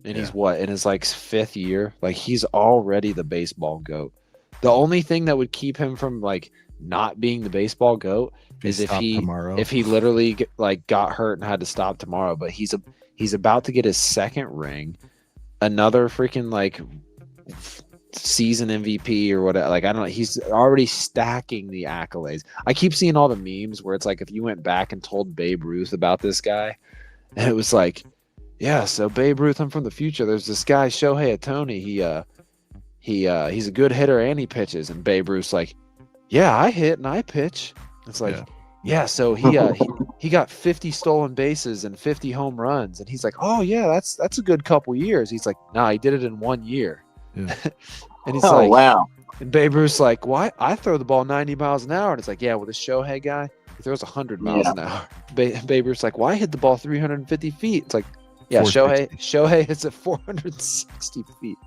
And he's in his like 5th year? Like he's already the baseball GOAT. The only thing that would keep him from like not being the baseball GOAT is if he literally got hurt and had to stop tomorrow. But he's about to get his 2nd ring, another freaking like season MVP or whatever. Like I don't know. He's already stacking the accolades. I keep seeing all the memes where it's like if you went back and told Babe Ruth about this guy, and it was like, yeah, so Babe Ruth, I'm from the future. There's this guy, Shohei Ohtani. He's a good hitter and he pitches. And Babe Ruth's like, yeah, I hit and I pitch. It's like, so he got 50 stolen bases and 50 home runs. And he's like, oh yeah, that's a good couple years. He's like, nah, he did it in 1 year. Yeah. And he's like, wow. And Babe Ruth's like, why? I throw the ball 90 miles an hour. And it's like, yeah, well, the Shohei guy, he throws 100 miles an hour. Babe Ruth's like, well, I hit the ball 350 feet. It's like, yeah, Shohei hits at 460 feet.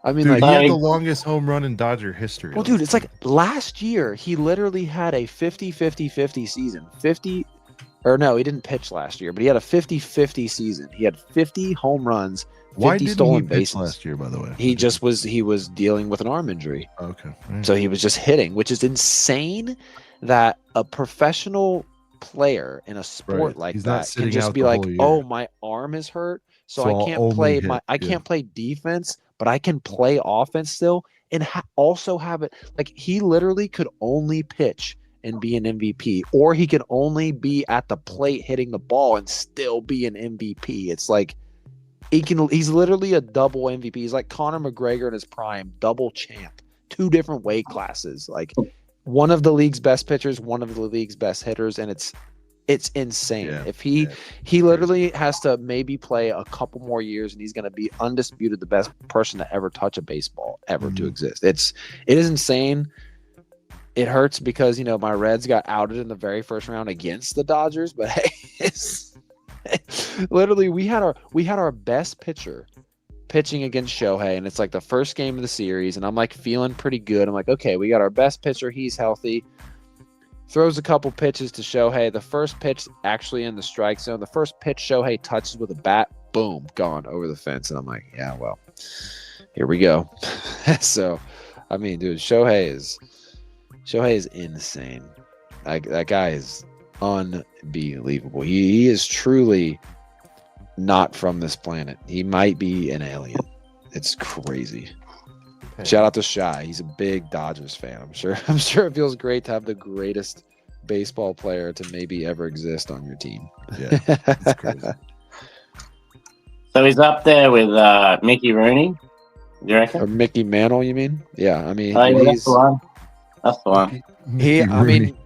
I mean, dude, he had the longest home run in Dodger history. Well, dude, it's like last year he literally had a 50-50-50 season. He didn't pitch last year, but he had a 50-50 season. He had 50 home runs, 50 stolen bases last year, by the way. He was dealing with an arm injury. Okay. So he was just hitting, which is insane that a professional player in a sport like that can just be like, oh, my arm is hurt, so I can't play can't play defense, but I can play offense still, and also have it. Like he literally could only pitch and be an MVP, or he could only be at the plate hitting the ball and still be an MVP. It's like he's literally a double MVP. He's like Conor McGregor in his prime, double champ, 2 different weight classes, like one of the league's best pitchers, one of the league's best hitters, and It's insane. Yeah, If he literally has to maybe play a couple more years, and he's going to be undisputed the best person to ever touch a baseball ever to exist. It is insane. It hurts because my Reds got outed in the very first round against the Dodgers, but hey, literally we had our best pitcher pitching against Shohei, and it's like the first game of the series, and I'm like feeling pretty good. I'm like, okay, we got our best pitcher, he's healthy. Throws a couple pitches to Shohei. The first pitch actually in the strike zone. The first pitch Shohei touches with a bat, boom, gone over the fence. And I'm like, yeah, well, here we go. So, I mean, dude, Shohei is insane. That guy is unbelievable. He is truly not from this planet. He might be an alien. It's crazy. Shout out to Shy. He's a big Dodgers fan. I'm sure it feels great to have the greatest baseball player to maybe ever exist on your team. Yeah, that's crazy. So he's up there with Mickey Rooney. You reckon? Or Mickey Mantle, you mean? Yeah, I mean, Yeah, that's the one. That's the one. I mean,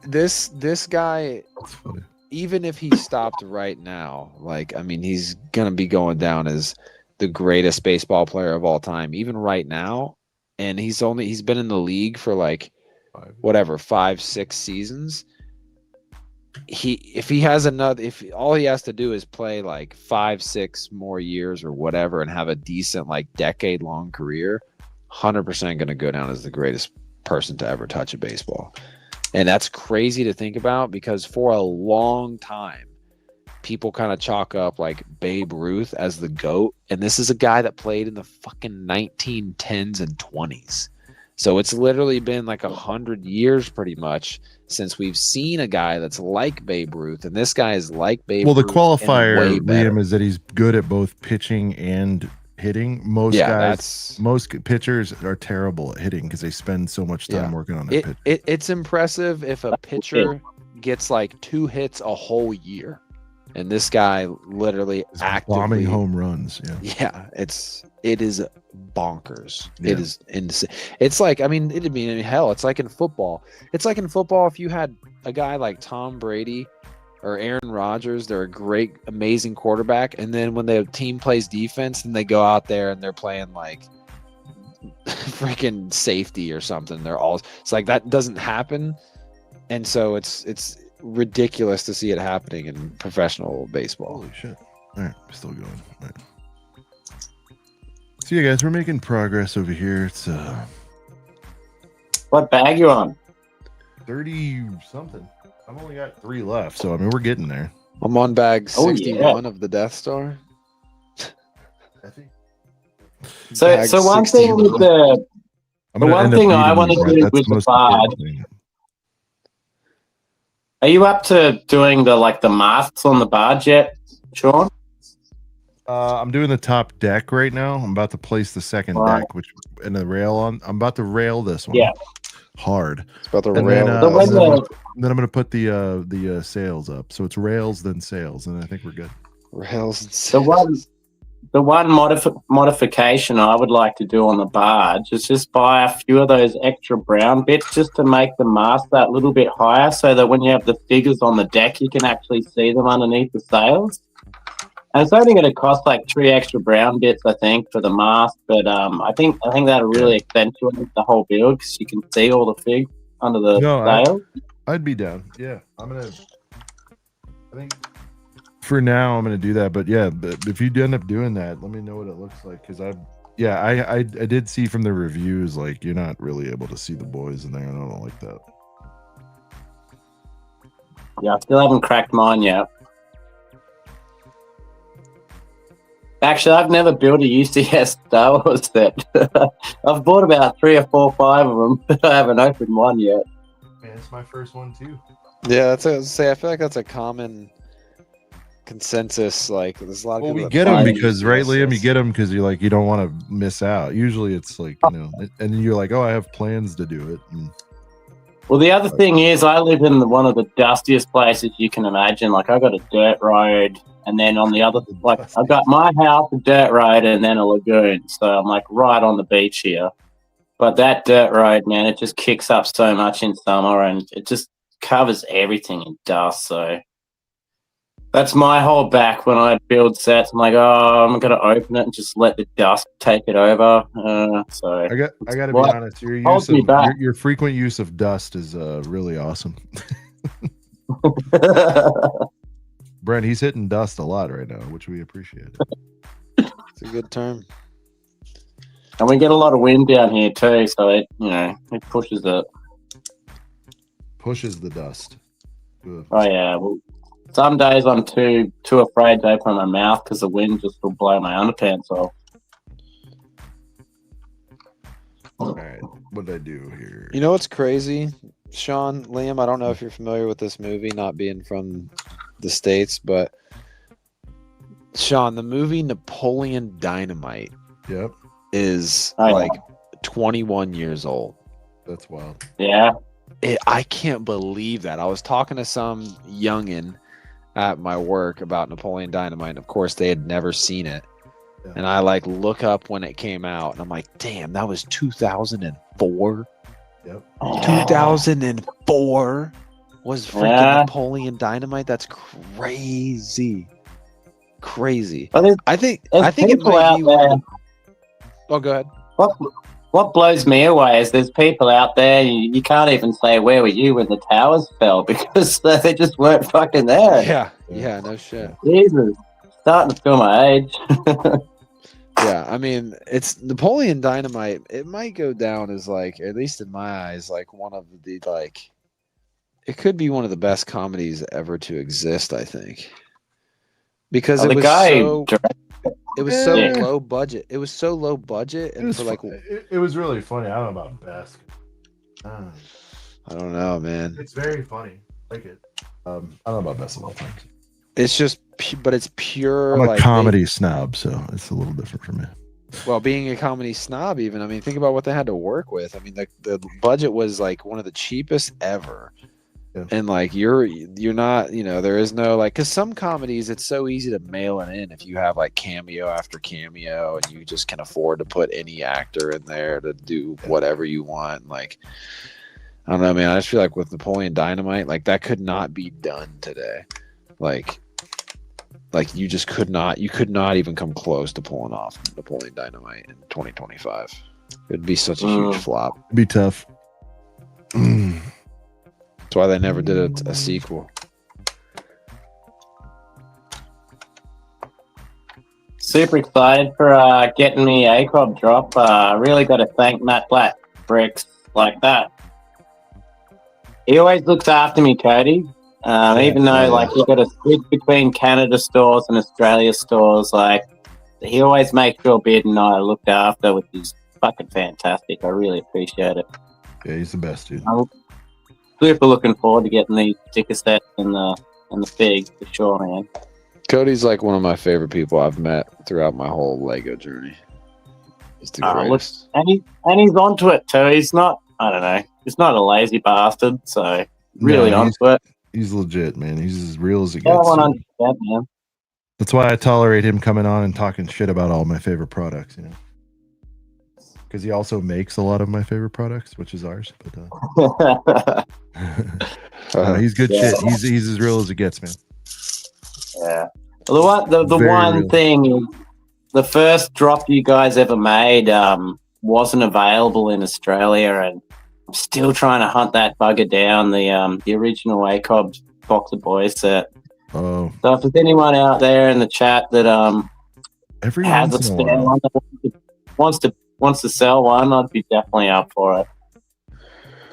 this guy, That's funny. even if he stopped right now, like, I mean, he's gonna be going down as the greatest baseball player of all time, even right now. And he's been in the league for like 5-6 seasons. If all he has to do is play like 5-6 more years or whatever and have a decent like decade-long career, 100% going to go down as the greatest person to ever touch a baseball. And that's crazy to think about, because for a long time people kind of chalk up like Babe Ruth as the GOAT, and this is a guy that played in the fucking 1910s and 20s. So it's literally been like 100 years pretty much since we've seen a guy that's like Babe Ruth, and this guy is like Babe Ruth. Well, the qualifier, way better. Liam, is that he's good at both pitching and hitting. Most pitchers are terrible at hitting because they spend so much time working on their pitch. It's impressive if a pitcher gets like 2 hits a whole year. And this guy literally actively bombing home runs. Yeah, it is bonkers. Yeah. It is insane. It's like, I mean, hell, it's like in football. It's like in football, if you had a guy like Tom Brady or Aaron Rodgers, they're a great, amazing quarterback, and then when the team plays defense, and they go out there and they're playing like freaking safety or something, it's like that doesn't happen, and so it's ridiculous to see it happening in professional baseball. Holy shit. All right, still going. All right. So yeah, guys, we're making progress over here. It's What bag you on? 30 something. I've only got 3 left, so I mean we're getting there. I'm on bag 61 yeah. of the Death Star. I think. So one thing with the one thing I want to do with the Barge. Are you up to doing the masts on the Barge yet, Sean? I'm doing the top deck right now. I'm about to place the second deck, and the rail on. I'm about to rail this one. Yeah. Hard. It's about the And rail. then I'm gonna put the sails up. So it's rails then sails, and I think we're good. Rails and The one modification I would like to do on the Barge is just buy a few of those extra brown bits just to make the mast that little bit higher, so that when you have the figures on the deck, you can actually see them underneath the sails. And it's only going to cost like 3 extra brown bits, I think, for the mast. But I think that'll really accentuate the whole build, because you can see all the fig under the sail. I'd be down. Yeah, I think for now I'm gonna do that. But yeah, if you end up doing that, let me know what it looks like, because I did see from the reviews like you're not really able to see the boys in there, and I don't like that. Yeah, I still haven't cracked mine yet. Actually, I've never built a UCS Star Wars set. I've bought about 3 or 4 or 5 of them, but I haven't opened one yet. Man, it's my first one too. Yeah, I feel like that's a common consensus. Like, there's a lot of people. We get them because, right, Liam? You get them because you don't want to miss out. Usually, it's like and then you're like, oh, I have plans to do it. Well, the other thing is, I live in one of the dustiest places you can imagine. Like, I got a dirt road. And then on the other, I've got my house, a dirt road, and then a lagoon. So I'm like right on the beach here. But that dirt road, man, it just kicks up so much in summer, and it just covers everything in dust. So That's my whole back when I build sets. I'm like, oh, I'm gonna open it and just let the dust take it over. So I got to be What honest. Your holds use me of back? your frequent use of dust is really awesome. Brent, he's hitting dust a lot right now, which we appreciate. It's a good term. And we get a lot of wind down here too, so it it pushes it. Pushes the dust. Ugh. Oh yeah. Well, some days I'm too afraid to open my mouth because the wind just will blow my underpants off. All right, what did I do here? You know what's crazy, Sean, Liam? I don't know if you're familiar with this movie, not being from the States, but Sean, the movie Napoleon Dynamite Yep, is Oh, yeah. like 21 years old. that's wild. Yeah. I can't believe that. I was talking to some youngin at my work about Napoleon Dynamite, and of course they had never seen it. Yeah. And I like look up when it came out, and I'm like, damn, that was 2004. Yep. 2004 was freaking Yeah. Napoleon Dynamite. That's crazy. Crazy. Well, I think there's it people might out be one there. of the... Oh, go ahead. What blows me away is there's people out there, you can't even say, where were you when the towers fell? Because they just weren't fucking there. Yeah, no shit. Jesus. Starting to feel my age. Yeah, I mean, it's Napoleon Dynamite. It might go down as like, at least in my eyes, like one of the like, it could be one of the best comedies ever to exist. I think because Well, it the was guy so it was so Yeah. low budget. It was so low budget, It and was, for like, it was really funny. I don't know about best. I don't know, man. It's very funny. I like it. I don't know about best of all time. It's just, but it's pure I'm a like comedy snob, so it's a little different for me. well, being a comedy snob, even. I mean, think about what they had to work with. I mean, the budget was like one of the cheapest ever. Yeah. And like you're not, there is no like, because some comedies it's so easy to mail it in if you have like cameo after cameo and you just can afford to put any actor in there to do whatever you want. Like, I don't know, man. I just feel like with Napoleon Dynamite, like that could not be done today. Like you just could not even come close to pulling off Napoleon Dynamite in 2025. It'd be such a huge flop. It'd be tough. That's why they never did a sequel. Super excited for getting me a ACOB drop. Really got to thank Matt Black Bricks like that. He always looks after me, Cody. Even though like he got to switch between Canada stores and Australia stores, like he always makes sure Beard and I are looked after, which is fucking fantastic. I really appreciate it. Yeah, he's the best, dude. I'm super looking forward to getting these sticker sets and the Fig for sure, man. Cody's like one of my favorite people I've met throughout my whole Lego journey. He's the greatest. And he's onto it too. He's not, I don't know, he's not a lazy bastard, so really onto it. He's legit, man. He's as real as it Yeah, gets. 100%, man. That's why I tolerate him coming on and talking shit about all my favorite products, because he also makes a lot of my favorite products, which is ours. But he's good shit. He's as real as it gets, man. Yeah. Well, the one real. thing is the first drop you guys ever made wasn't available in Australia, and I'm still trying to hunt that bugger down. The original ACOB Boxer Boys set. Oh, So if there's anyone out there in the chat that every has a once in a spare while. one that wants to sell one, I'd be definitely up for it.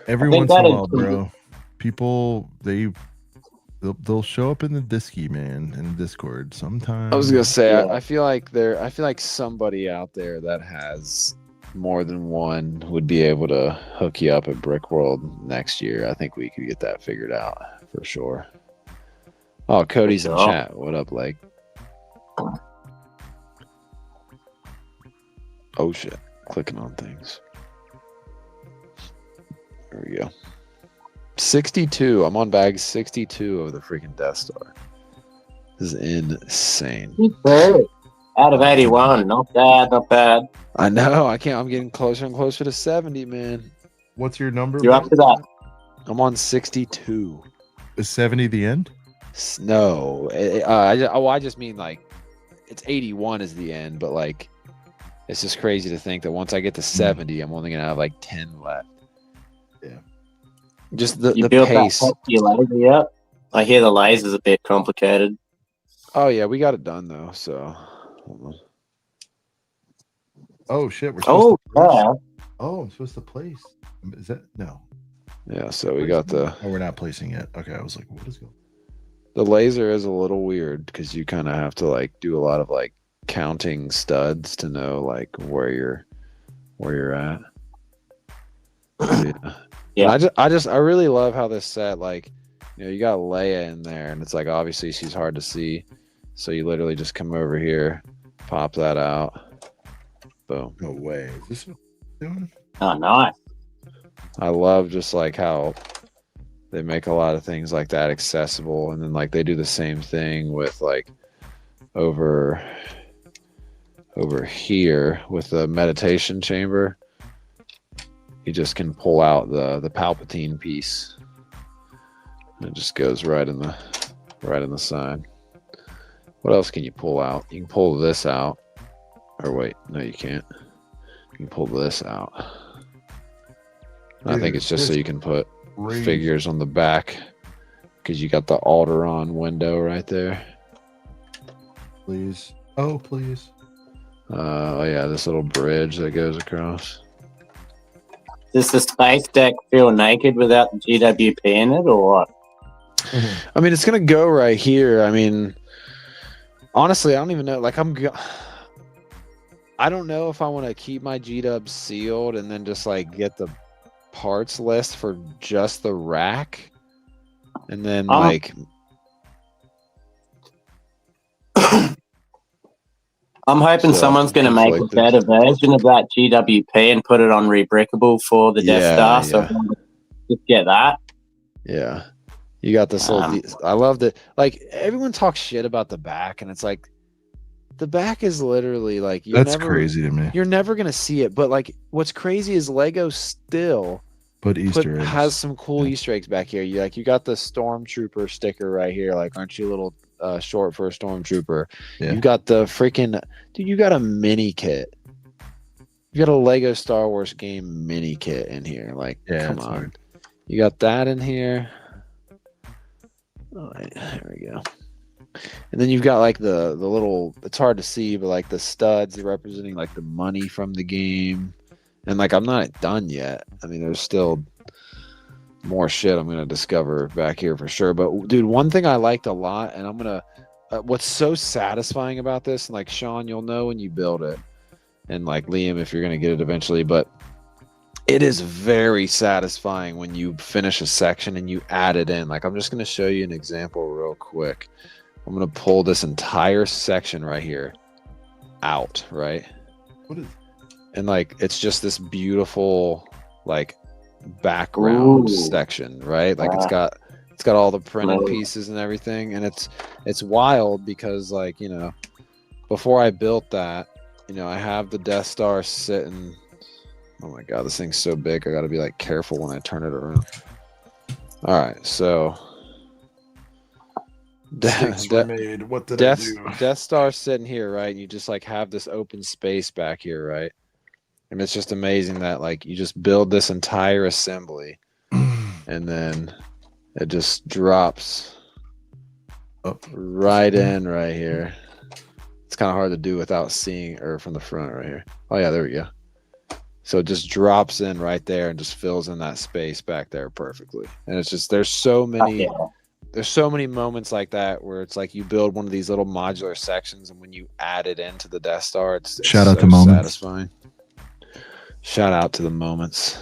Every I think once in a that while, is- bro. People they'll show up in the Disky, man, in Discord sometimes. I was gonna say, Yeah. I feel like somebody out there that has more than one would be able to hook you up at Brick World next year. I think we could get that figured out for sure. Oh, Cody's in Sure. chat. What up, Blake? Oh shit! Clicking on things. There we go. 62. I'm on bag 62 of the freaking Death Star. This is insane. Out of 81, not bad, not bad. I know. I can't. I'm getting closer and closer to 70, man. What's your number? You're up to that. I'm on 62. Is 70 the end? No, I just mean like it's 81 is the end, but like it's just crazy to think that once I get to 70, I'm only gonna have like 10 left. Yeah. Just the You built pace. that laser yet? I hear the laser's a bit complicated. Oh yeah, we got it done though. So. Oh shit, we're supposed to yeah. Oh, I'm supposed to place. Is that no? Yeah, so we got the. Oh, we're not placing it. Okay, I was like, what is going? The laser is a little weird because you kind of have to like do a lot of like counting studs to know like where you're at. Yeah. Yeah. I really love how this set, like, you know, you got Leia in there and it's like obviously she's hard to see, so you literally just come over here, pop that out, boom. No way. Is this what we're doing? Oh, nice. I love just like how they make a lot of things like that accessible, and then like they do the same thing with like over here with the meditation chamber. You just can pull out the Palpatine piece. It just goes right in the side. What else can you pull out? You can pull this out. Or wait, no you can't. You can pull this out. I think it's just so you can put figures on the back because you got the Alderaan window right there. Please. Oh, please. Oh yeah, this little bridge that goes across. Does the space deck feel naked without the GWP in it, or what? I mean, it's gonna go right here. I mean, honestly, I don't even know. Like, I don't know if I want to keep my G-dubs sealed and then just like get the parts list for just the rack, and then like. I'm hoping someone's going to make a better version of that GWP and put it on Rebrickable for the Death Star. So just get that. Yeah. You got this little. I love that. Like, everyone talks shit about the back, and it's like the back is literally like that's crazy to me. You're never gonna see it, but like what's crazy is Lego still has some cool Easter eggs back here. You got the Stormtrooper sticker right here. Like, aren't you a little short for a Stormtrooper? Yeah. You got the freaking dude. You got a mini kit. You got a Lego Star Wars game mini kit in here. Like, come on. Hard. You got that in here. All right, there we go. And then you've got like the little. It's hard to see, but like the studs representing like the money from the game. And like, I'm not done yet. I mean, there's still more shit I'm gonna discover back here for sure. But dude, one thing I liked a lot, and I'm gonna. What's so satisfying about this, and like Sean, you'll know when you build it, and like Liam, if you're gonna get it eventually, but it is very satisfying when you finish a section and you add it in. Like, I'm just gonna show you an example real quick. I'm gonna pull this entire section right here out, right? What is? And like, it's just this beautiful like background section, right? Like, it's got all the printed pieces and everything, and it's wild because, like, you know, before I built that, you know, I have the Death Star sitting. Oh my god, this thing's so big. I got to be like careful when I turn it around. All right, so What did I do? Death Star sitting here, right? And you just like have this open space back here, right? And it's just amazing that like you just build this entire assembly, and then it just drops right in right here. It's kind of hard to do without seeing, or from the front right here. Oh yeah, there we go. So it just drops in right there and just fills in that space back there perfectly. And it's just, there's so many moments like that where it's like you build one of these little modular sections, and when you add it into the Death Star, it's shout out so to moments. Satisfying. Shout out to the moments.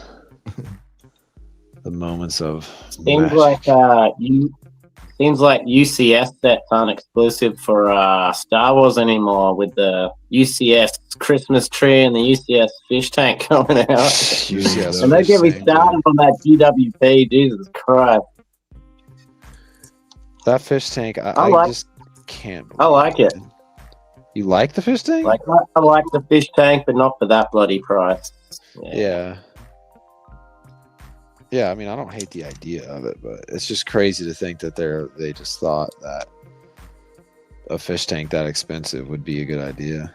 The moments of seems like UCS sets aren't exclusive for Star Wars anymore, with the UCS Christmas tree and the UCS fish tank coming out. UCS and they get me started on that GWP. Jesus Christ. That fish tank, I just can't. I like it. You like the fish tank? Like, I like the fish tank, but not for that bloody price. Yeah. Yeah, I mean, I don't hate the idea of it, but it's just crazy to think that they just thought that a fish tank that expensive would be a good idea.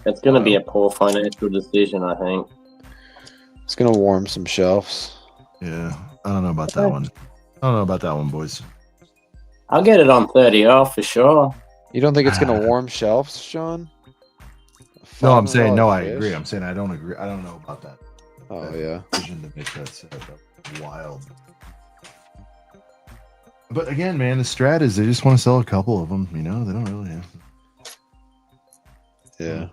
It's going to be a poor financial decision, I think. It's gonna warm some shelves. Yeah, I don't know about that one. I don't know about that one, boys. I'll get it on 30 off for sure. You don't think it's gonna warm shelves, Sean? No, I'm saying no. $500 I fish? agree. I'm saying I don't agree. I don't know about that. Oh that yeah. Vision to make that set wild. But again, man, the strat is they just want to sell a couple of them. You know, they don't really have. Yeah.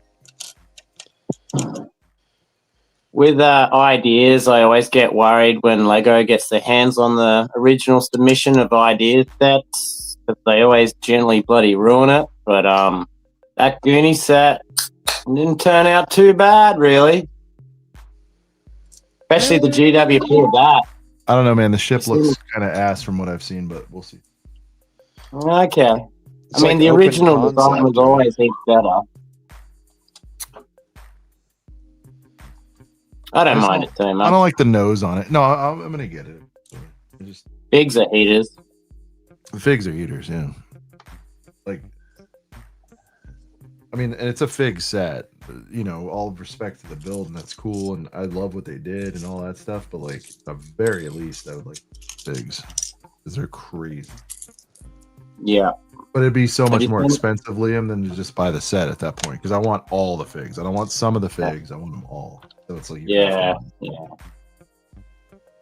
With ideas, I always get worried when Lego gets their hands on the original submission of idea sets, but they always generally bloody ruin it. But that Goonie set didn't turn out too bad, really. Especially the GWP of that. I don't know, man. The ship looks kind of ass from what I've seen, but we'll see. Okay. It's I mean, like the open original design was concept, always heaps better. I don't mind it too I much. don't like the nose on it. No, I'm gonna get it. I just Bigs are heaters. the figs are eaters, yeah. Like, I mean, and it's a fig set. You know, all respect to the build, and that's cool, and I love what they did and all that stuff. But like, at the very least, I would like figs because they're crazy. Yeah. But it'd be so much you more think- expensive, Liam, than to just buy the set at that point. Because I want all the figs. I don't want some of the figs. I want them all. So it's like, Yeah.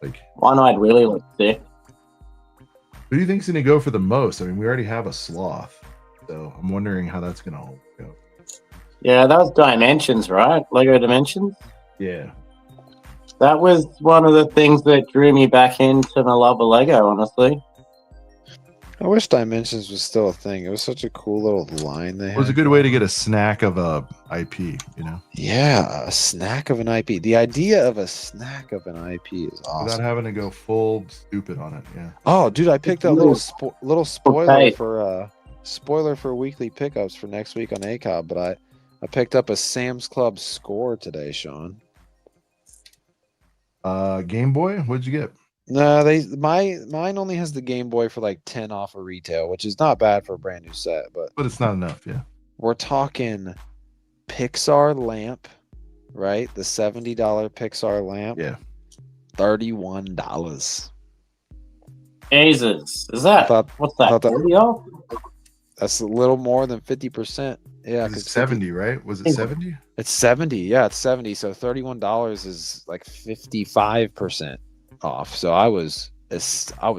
Like, One-eyed Willy looks sick. who do you think's gonna go for the most? I mean, we already have a sloth, so I'm wondering how that's gonna all go. Yeah, that was Dimensions, right? Lego Dimensions. Yeah. That was one of the things that drew me back into my love of Lego, honestly. I wish Dimensions was still a thing. It was such a cool little line they It was a had. good way to get a snack of a IP, you know, Yeah, a snack of an IP. The idea of a snack of an IP is without awesome. having to go full stupid on it. Yeah. Oh, dude, I picked up Little- little spoiler Okay. for weekly pickups for next week on ACOB, but I picked up a Sam's Club score today, Sean. Game Boy, what'd you get? No, mine only has the Game Boy for like 10 off of retail, which is not bad for a brand new set, but But it's not enough. Yeah. we're talking Pixar lamp, right? The $70 Pixar lamp. Yeah. $31. Jesus. Is that, what's that, thought that- 40 off? That's a little more than 50%. Yeah, It's because 70, right? Was it 70? it's 70. Yeah, it's 70. So $31 is like 55% off. So I was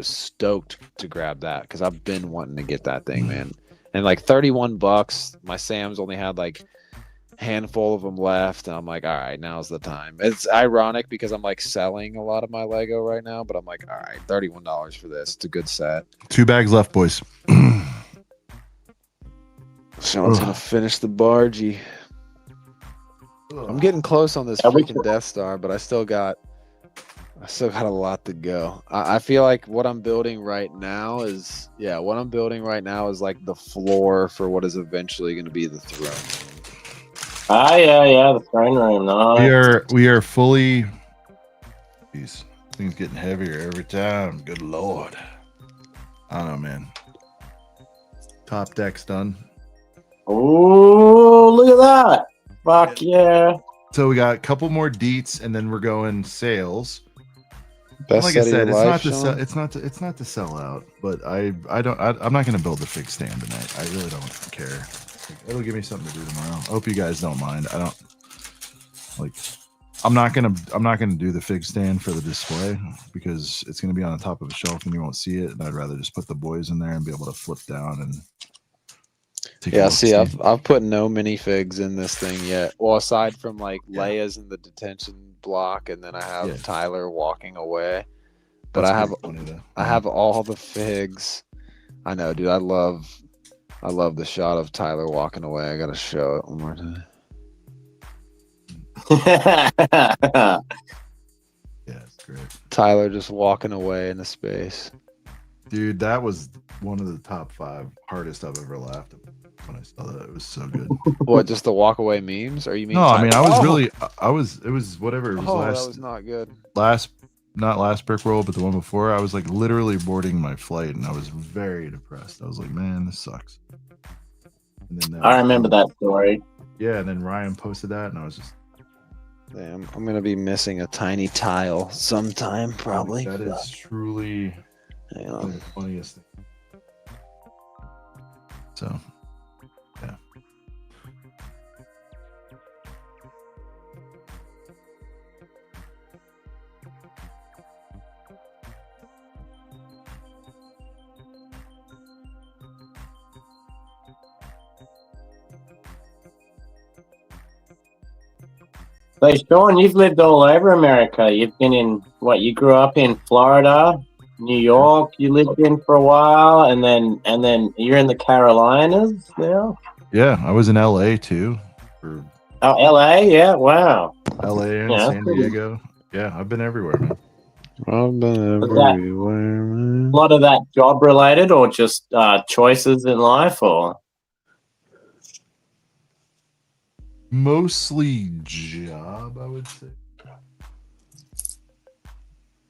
stoked to grab that because I've been wanting to get that thing, man. And like $31, my Sam's only had like a handful of them left, and I'm like, all right, now's the time. It's ironic because I'm like selling a lot of my Lego right now, but I'm like, all right, $31 for this. It's a good set. 2 bags left, boys. Sean's gonna finish the Bargy. I'm getting close on this Yeah, we freaking Death Star, but I still got a lot to go. I feel like what I'm building right now is like the floor for what is eventually going to be the throne. Ah, yeah, the throne room. Nice. We are fully. These things getting heavier every time. Good lord. I don't know, man. Top deck's done. Ooh, look at that. Fuck yeah. So we got a couple more deets, and then we're going sales. Best Like I set said, of it's your not life, to sell. Sean? It's not to sell out. But I'm not going to build a fig stand tonight. I really don't care. It'll give me something to do tomorrow. I hope you guys don't mind. I don't like. I'm not gonna do the fig stand for the display because it's gonna be on the top of a shelf and you won't see it. And I'd rather just put the boys in there and be able to flip down and take a Yeah, look, see, I've put no minifigs in this thing yet. Well, aside from like Leia's in the detention block, and then I have Tyler walking away. But That's I have pretty funny, though. I have all the figs. I know, dude. I love the shot of Tyler walking away. I gotta show it one more time. Yeah, it's great. Tyler just walking away into space. Dude, that was one of the top 5 hardest I've ever laughed at when I saw that. It was so good. What, just the walk away memes? Or you mean? No, I mean, I was Tyler? really, it was whatever. It was Oh, last, that was not good. not last brick roll, but the one before, I was like literally boarding my flight, and I was very depressed. I was like, man, this sucks. And then I remember that story. Yeah, and then Ryan posted that, and I was just, Damn, I'm gonna be missing a tiny tile sometime, probably. that is truly Hang one on. of the funniest things. So, yeah. So, Sean, you've lived all over America. You've been in what? You grew up in Florida, New York. You lived in for a while, and then you're in the Carolinas now. Yeah, I was in LA too, for Oh, LA, yeah, wow. LA and Yeah, San Diego. Yeah, I've been everywhere, man. I've been Was that everywhere, a man. lot of that job related, or just choices in life, or? Mostly job, I would say.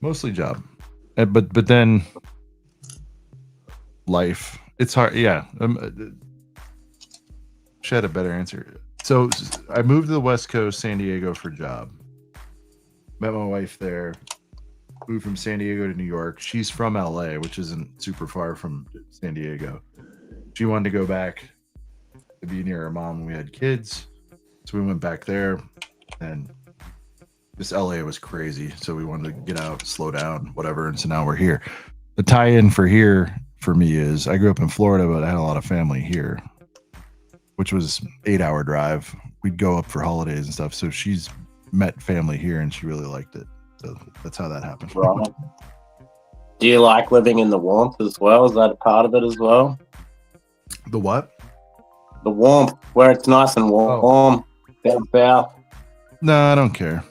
Mostly job, but then life. It's hard. Yeah, should have a better answer. So I moved to the West Coast, San Diego, for job. Met my wife there. Moved from San Diego to New York. She's from LA, which isn't super far from San Diego. She wanted to go back to be near her mom when we had kids. So we went back there, and this LA was crazy. So we wanted to get out, slow down, whatever. And so now we're here. The tie-in for here for me is I grew up in Florida, but I had a lot of family here, which was 8-hour drive. We'd go up for holidays and stuff. So she's met family here, and she really liked it. So that's how that happened. Right. Do you like living in the warmth as well? Is that a part of it as well? The what? The warmth, where it's nice and warm down south. No, I don't care.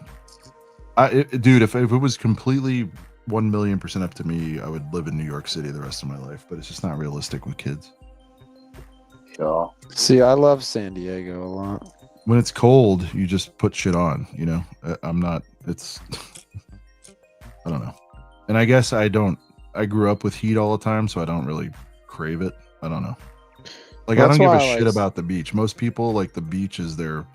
Dude, if it was completely 1,000,000% up to me, I would live in New York City the rest of my life. But it's just not realistic with kids. Sure. See, I love San Diego a lot. When it's cold, you just put shit on. You know, I'm not. It's. I don't know. And I guess I don't. I grew up with heat all the time, so I don't really crave it. I don't know. Like, I don't give a shit about the beach. Most people, like, the beach is their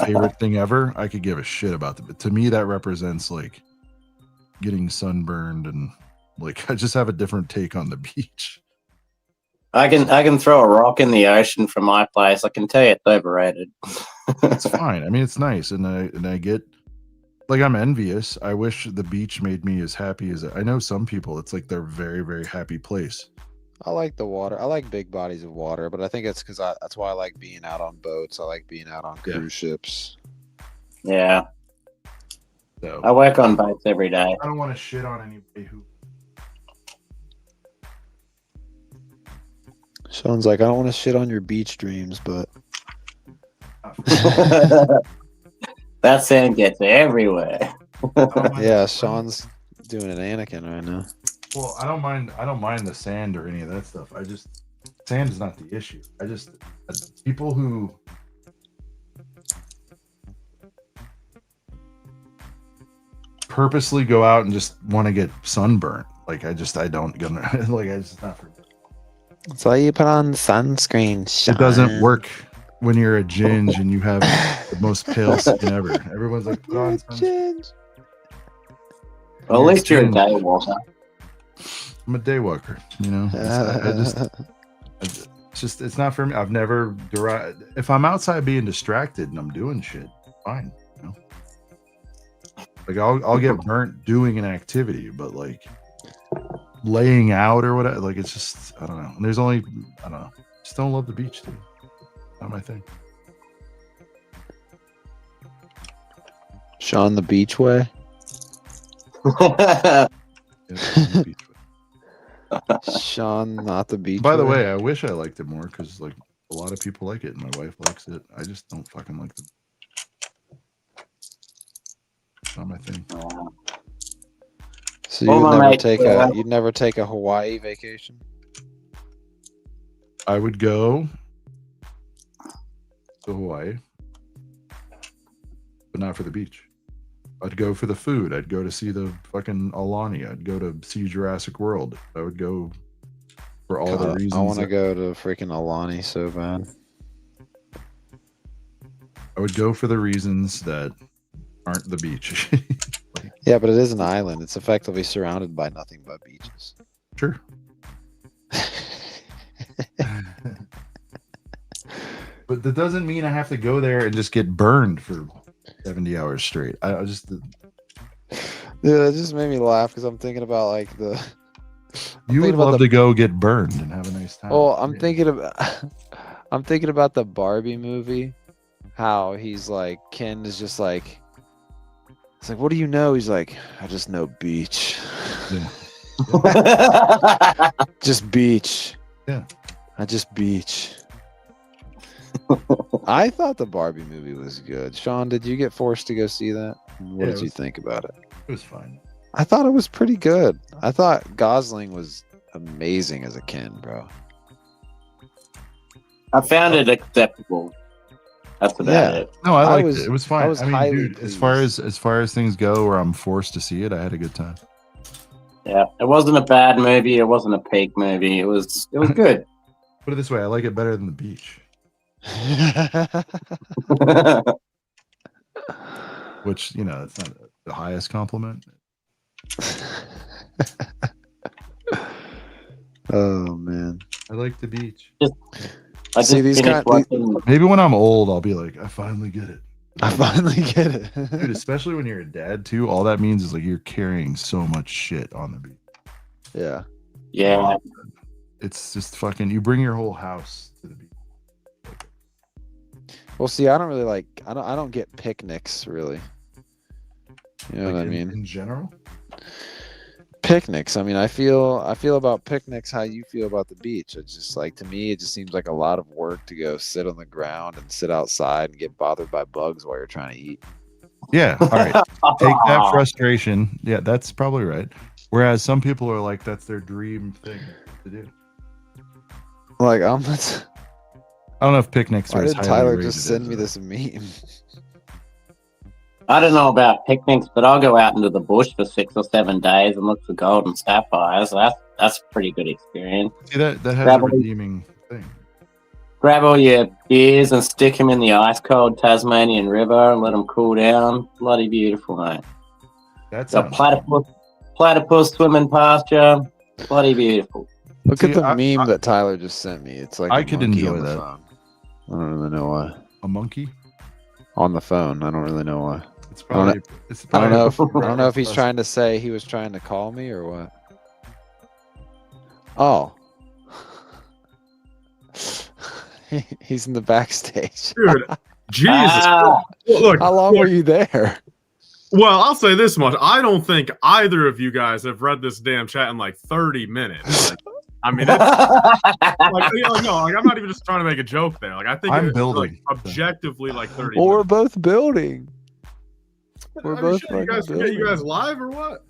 favorite thing ever. I could give a shit about the. To me, that represents like getting sunburned, and like I just have a different take on the beach. I can throw a rock in the ocean from my place. I can tell you it's overrated. It's fine. I mean, it's nice, and I get. Like, I'm envious. I wish the beach made me as happy as I know some people. It's like their very, very happy place. I like the water. I like big bodies of water, but I think it's because that's why I like being out on boats. I like being out on cruise ships. Yeah. So I work on boats every day. I don't want to shit on anybody who. Sean's like, I don't want to shit on your beach dreams, but That sand gets everywhere. yeah, Sean's doing an Anakin right now. Well, I don't mind the sand or any of that stuff. Sand is not the issue. People who purposely go out and just want to get sunburnt. Like, I don't gonna like, I just not for me. So you put on sunscreen, Sean. It doesn't work when you're a ginge and you have the most pale skin ever. Everyone's like, put on sunscreen. Well, at least you're a day walker. I'm a day walker, you know. It's not for me. I've never derived. If I'm outside being distracted and I'm doing shit, fine. You know, like I'll get burnt doing an activity, but like laying out or whatever, like it's just I don't know. And there's only I don't know. Just don't love the beach, dude. Not my thing. Sean the beach way. Yeah, the beach. Sean, not the beach. By the way, I wish I liked it more because like a lot of people like it and my wife likes it. I just don't fucking like it. Not my thing. So Well, you'd never take a Hawaii vacation? I would go to Hawaii, but not for the beach. I'd go for the food. I'd go to see the fucking Alani. I'd go to see Jurassic World. I would go for all the reasons. I want to go to freaking Alani so bad. I would go for the reasons that aren't the beach. Yeah, but it is an island. It's effectively surrounded by nothing but beaches. Sure. But that doesn't mean I have to go there and just get burned for 70 hours straight. I just Dude, it just made me laugh because I'm thinking about like the. you would love to go get burned and have a nice time. Oh, I'm thinking about the Barbie movie. How he's like Ken is just like. It's like, what do you know? He's like, I just know beach. Yeah. Just beach. Yeah. I just beach. I thought the Barbie movie was good. Sean, did you get forced to go see that? What did you think about it? It was fine. I thought it was pretty good. I thought Gosling was amazing as a Ken, bro. I found it acceptable. That's about it. No, I liked was- it. It was fine. I was mean, highly dude, as far as things go, where I'm forced to see it, I had a good time. Yeah, it wasn't a bad movie. It wasn't a peak movie. It was good. Put it this way, I like it better than the beach, which it's not the highest compliment. Oh man. I like the beach. I just See, these finished guys- watching. Maybe when I'm old, I'll be like, I finally get it. I finally get it. Dude, especially when you're a dad too, all that means is like you're carrying so much shit on the beach. Yeah. Yeah, It's just fucking. You bring your whole house to the beach. Well, see, I don't really like. I don't get picnics really. You know Like, what I in- mean? in general. Picnics. I mean, I feel about picnics how you feel about the beach. It's just like, to me, it just seems like a lot of work to go sit on the ground and sit outside and get bothered by bugs while you're trying to eat. Yeah. All right. Take that frustration. Yeah, that's probably right. Whereas some people are like, that's their dream thing to do. Like, I don't know if picnics why are as did highly Tyler rated just send as, me this meme? I don't know about picnics, but I'll go out into the bush for 6 or 7 days and look for golden sapphires. That's a pretty good experience. See, that has a Gravel. redeeming thing. Grab all your beers and stick them in the ice cold Tasmanian river and let them cool down. Bloody beautiful, mate. That's Got platypus swimming past you. Bloody beautiful. Look See, at the I- meme that Tyler just sent me. It's like I a could monkey enjoy on the that. phone. I don't really know why. a monkey. On the phone, I don't really know why. It's I don't probably. It's I don't know if probably he's trying to say he was trying to call me or what. Oh. He's in the backstage. Dude, Jesus. Ah. Look, How long were you there? well, I'll say this much. I don't think either of you guys have read this damn chat in like 30 minutes. Like, I mean, it's, like, I'm not even just trying to make a joke there. Like, I think I'm it's building. like, objectively like 30 Well, we're minutes. both building. We're I mean, both shit, you fucking guys forget you building. guys live or what?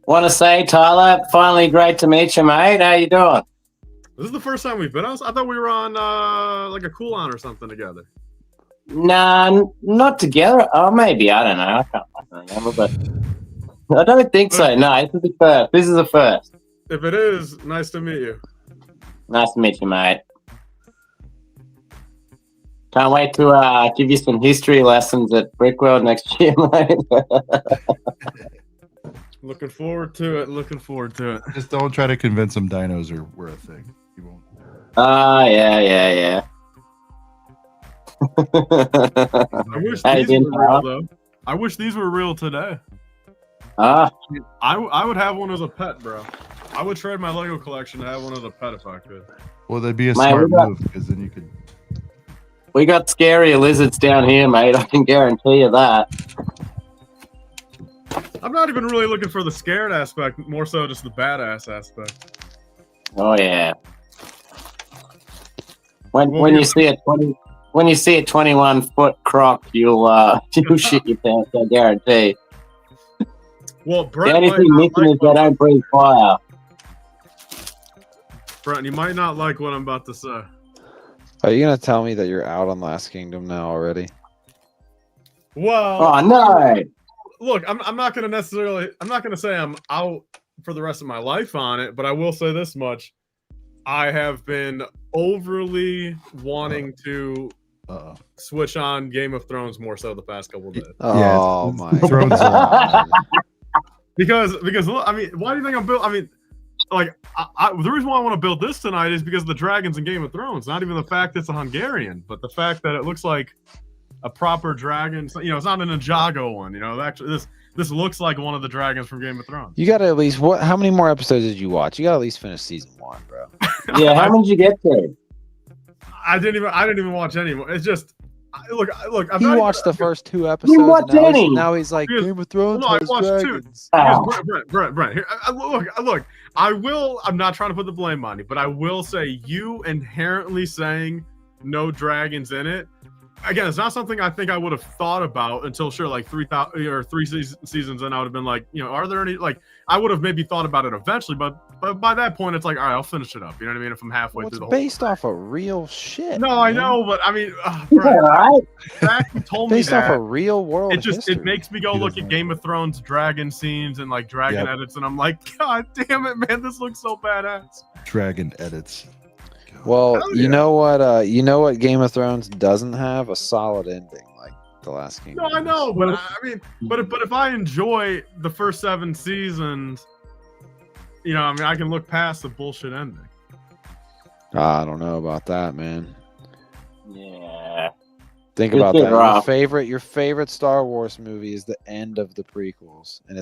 Want to say, Tyler, finally great to meet you, mate. How you doing? This is the first time we've been on. I thought we were on like a cool on or something together. Nah, not together. Oh, maybe. I don't know. I can't fucking remember, but I don't think so. No, this is the first. This is the first. If it is, nice to meet you. Nice to meet you, mate. Can't wait to give you some history lessons at Brickworld next year, mate. Looking forward to it. Looking forward to it. Just don't try to convince them dinos were a thing. You won't. Yeah. I wish Hey, these were Vin, real though. I wish these were real today. I would have one as a pet, bro. I would trade my Lego collection to have one as a pet if I could. Well, that'd be a Mate, smart we got- move because then you could. we got scarier lizards down here, mate. I can guarantee you that. I'm not even really looking for the scared aspect, more so just the badass aspect. Oh yeah. Well, When we- you see a 21-foot croc, you'll shit your pants. I guarantee. Well, The Brent only might thing not missing like is they don't breathe fire. Brent, you might not like what I'm about to say. Are you gonna tell me that you're out on Last Kingdom now already? Well, Oh no! look, I'm not going to say I'm out for the rest of my life on it, but I will say this much. I have been overly wanting to switch on Game of Thrones more so the past couple of days. Oh my Thrones god. Because look, I mean, why do you think I'm built? I mean, like, the reason why I want to build this tonight is because of the dragons in Game of Thrones. Not even the fact it's a Hungarian, but the fact that it looks like a proper dragon. You know, it's not an Ninjago one. You know, actually, this looks like one of the dragons from Game of Thrones. You got to at least how many more episodes did you watch? You got to at least finish season 1, bro. Yeah, how many did you get to? I didn't even watch any more. It's just look. He watched the first 2 episodes. watched and any? now he's like Game of Thrones. No, I has watched 2. dragons. Brent. Here, look. I will. I'm not trying to put the blame on you, but I will say you inherently saying no dragons in it. Again, it's not something I think I would have thought about until like 3,000 or 3 seasons in. I would have been like, you know, are there any, like, I would have maybe thought about it eventually, but by that point, it's like, all right, I'll finish it up. You know what I mean? If I'm halfway through the whole based off of real shit. No, I know, but I mean, Right? Zach told me Based that. off of real world It just history. it makes me go look at Game of Thrones dragon scenes and like dragon edits, and I'm like, God damn it, man, this looks so badass. Dragon edits. Well, Hell you yeah. know what Game of Thrones doesn't have? A solid ending like the last Game. No, I know, but I mean, but if I enjoy the first 7 seasons, you know, I mean, I can look past the bullshit ending. I don't know about that, man. Yeah. Think It's about been that. rough. Your favorite Star Wars movie is the end of the prequels, and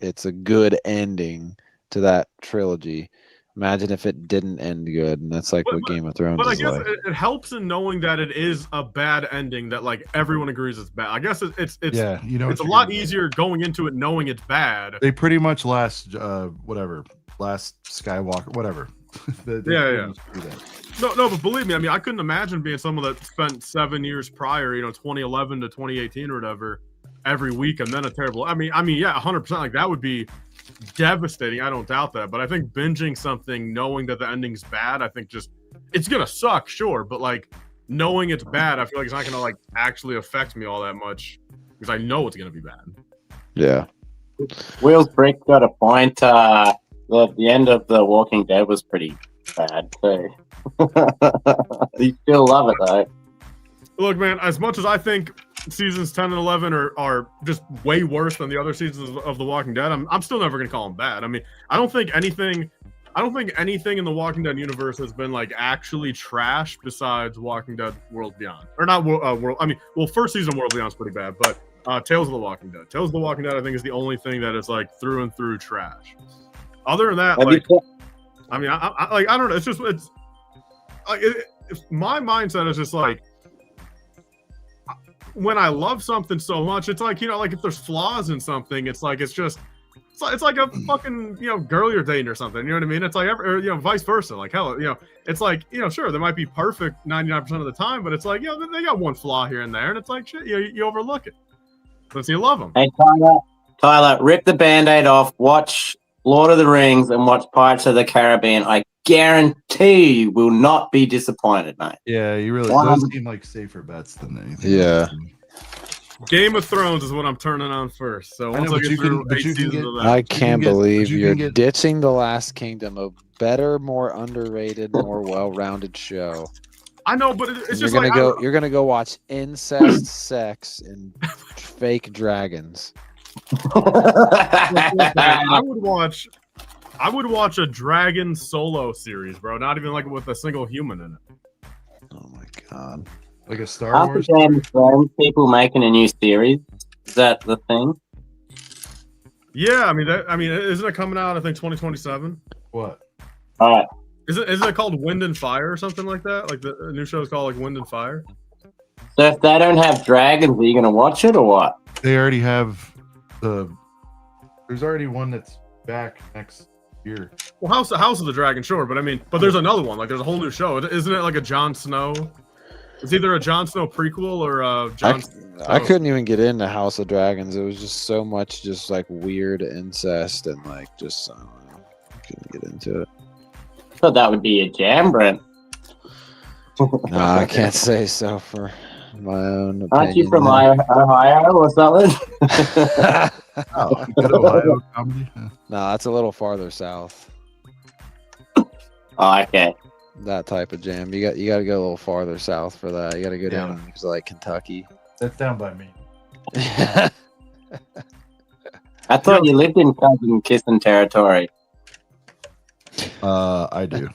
it's a good ending to that trilogy. Imagine if it didn't end good, and that's like what Game of Thrones But I is guess like. it helps in knowing that it is a bad ending that like everyone agrees is bad. I guess it's Yeah, you know, it's a lot easier going into it knowing it's bad. They pretty much last Skywalker, whatever. Yeah. No, but believe me, I mean, I couldn't imagine being someone that spent 7 years prior, you know, 2011 to 2018 or whatever, every week, and then a terrible. I mean, yeah, 100%. Like that would be devastating. I don't doubt that. But I think binging something, knowing that the ending's bad, I think just it's gonna suck, sure. But like knowing it's bad, I feel like it's not gonna like actually affect me all that much because I know it's gonna be bad. Yeah. Will's Brick got a point. The end of The Walking Dead was pretty bad too. You still love it though. Look, man, as much as I think seasons 10 and 11 are just way worse than the other seasons of The Walking Dead, I'm still never gonna call them bad. I mean, I don't think anything in the Walking Dead universe has been like actually trash besides Walking Dead World Beyond, or not World. I mean, well, first season World Beyond is pretty bad, but Tales of the Walking Dead. Tales of the Walking Dead, I think, is the only thing that is like through and through trash. Other than that, like, I mean, I don't know. It's just my mindset is just like, when I love something so much, it's like, you know, like if there's flaws in something, it's like it's like a fucking, you know, girl you're dating or something. You know what I mean? It's like, or, you know, vice versa. Like, hell, you know, it's like, you know, sure, they might be perfect 99% of the time, but it's like, you know, they got one flaw here and there, and it's like, shit, you overlook it. But you love them. Hey, Tyler, rip the Band-Aid off, watch Lord of the Rings and watch Pirates of the Caribbean. I guarantee you will not be disappointed, mate. Yeah, you really Wow. those seem like safer bets than anything. Yeah. Game of Thrones is what I'm turning on first. So once I get through 8 seasons of that. I can't believe you you're can get- ditching The Last Kingdom, a better, more underrated, more well-rounded show. I know, but it's And just you're like gonna go watch incest, sex, and fake dragons. I would watch a dragon solo series, bro. Not even like with a single human in it. Oh my god. Like a Star After Wars. Game of Thrones, people making a new series. Is that the thing? Yeah, I mean, isn't it coming out? I think 2027. What? All right. Isn't it called Wind and Fire or something like that? Like the new show is called like Wind and Fire. So if they don't have dragons, are you going to watch it or what? They already have there's already one that's back next year. Well, House of the Dragon, sure, but I mean, but there's another one. Like there's a whole new show. Isn't it like a Jon Snow? It's either a Jon Snow prequel or a Jon. I couldn't even get into House of Dragons. It was just so much, just like weird incest and like just I don't know. Couldn't get into it. Thought that would be a jam, Brent. No, I can't say so for My own opinion. Aren't you from Ohio or something? Oh, good Ohio comedy. Yeah. No, that's a little farther south. Oh, okay. That type of jam. You got to go a little farther south for that. You got to go down Yeah. to like Kentucky. That's down by me. I thought you lived in cousin kissing territory. I do,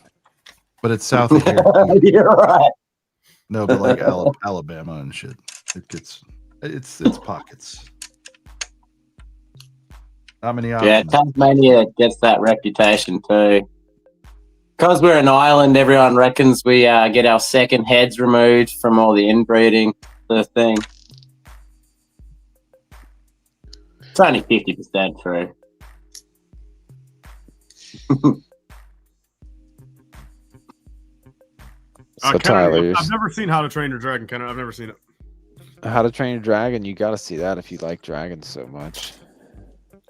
but it's south of here. You're right. No, but like Alabama and shit. It's pockets. How many options? Yeah, Tasmania gets that reputation too. Because we're an island, everyone reckons we get our second heads removed from all the inbreeding sort of thing. It's only 50% true. So Tyler, I've never seen How to Train Your Dragon, Ken. I've never seen it. How to Train Your Dragon, you got to see that if you like dragons so much.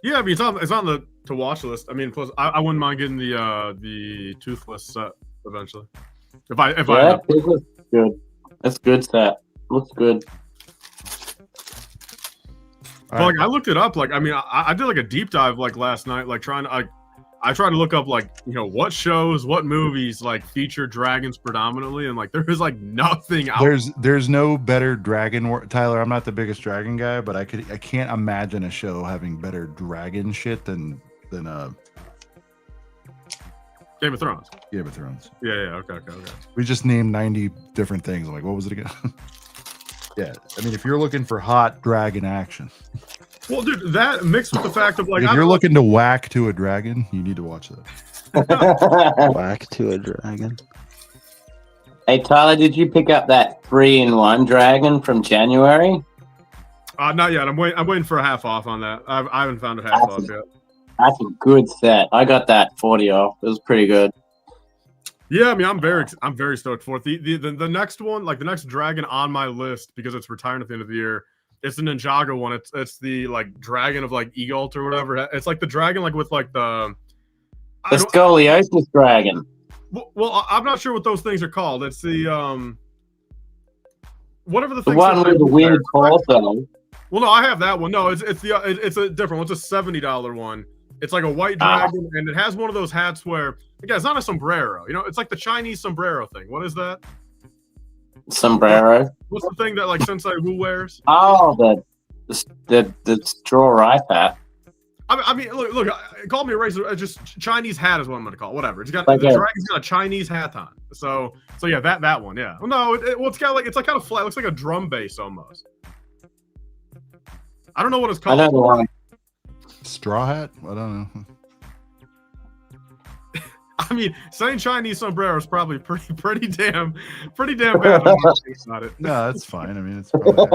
Yeah, I mean, it's on the to watch list. I mean, plus I wouldn't mind getting the toothless set eventually. If I This looks good. That's good set. Looks good. But, like, I looked it up. Like, I mean, I did like a deep dive like last night, like trying to I tried to look up like, you know, what shows, what movies like feature dragons predominantly, and like there is like nothing out. There's no better dragon. Tyler, I'm not the biggest dragon guy, but I can't imagine a show having better dragon shit than Game of Thrones. Game of Thrones. Yeah, okay. We just named 90 different things. I'm like, what was it again? Yeah, I mean, if you're looking for hot dragon action. Well, dude, that mixed with the fact of like, if you're looking to whack to a dragon, you need to watch that. Whack to a dragon. Hey, Tyler, did you pick up that 3-in-1 dragon from January? Not yet. I'm waiting for a half off on that. I haven't found a half off yet. That's a good set. I got that 40 off. It was pretty good. Yeah, I mean, I'm very stoked for it. The next one, like the next dragon on my list, because it's retiring at the end of the year. It's the Ninjago one. It's the like dragon of like Egalt or whatever. It's like the dragon like with like the scoliosis dragon. Well, I'm not sure what those things are called. It's the whatever the The things one with the weird torso. Well, no, I have that one. No, it's a different one. It's a $70 one. It's like a white dragon, and it has one of those hats where again, it's not a sombrero. You know, it's like the Chinese sombrero thing. What is that? Sombrero. What's the thing that like Sensei Wu wears? Oh, the straw rice hat. I mean, look. Call me a racist. Just Chinese hat is what I'm going to call it. Whatever. It's got Like the dragon's got a Chinese hat on. So yeah, that one. Yeah. Well, no, it's got like it's like kind of flat. It looks like a drum bass almost. I don't know what it's called. I know the one. Straw hat? I don't know. I mean, saying Chinese sombrero is probably pretty damn bad. About it. No, that's fine. I mean, it's probably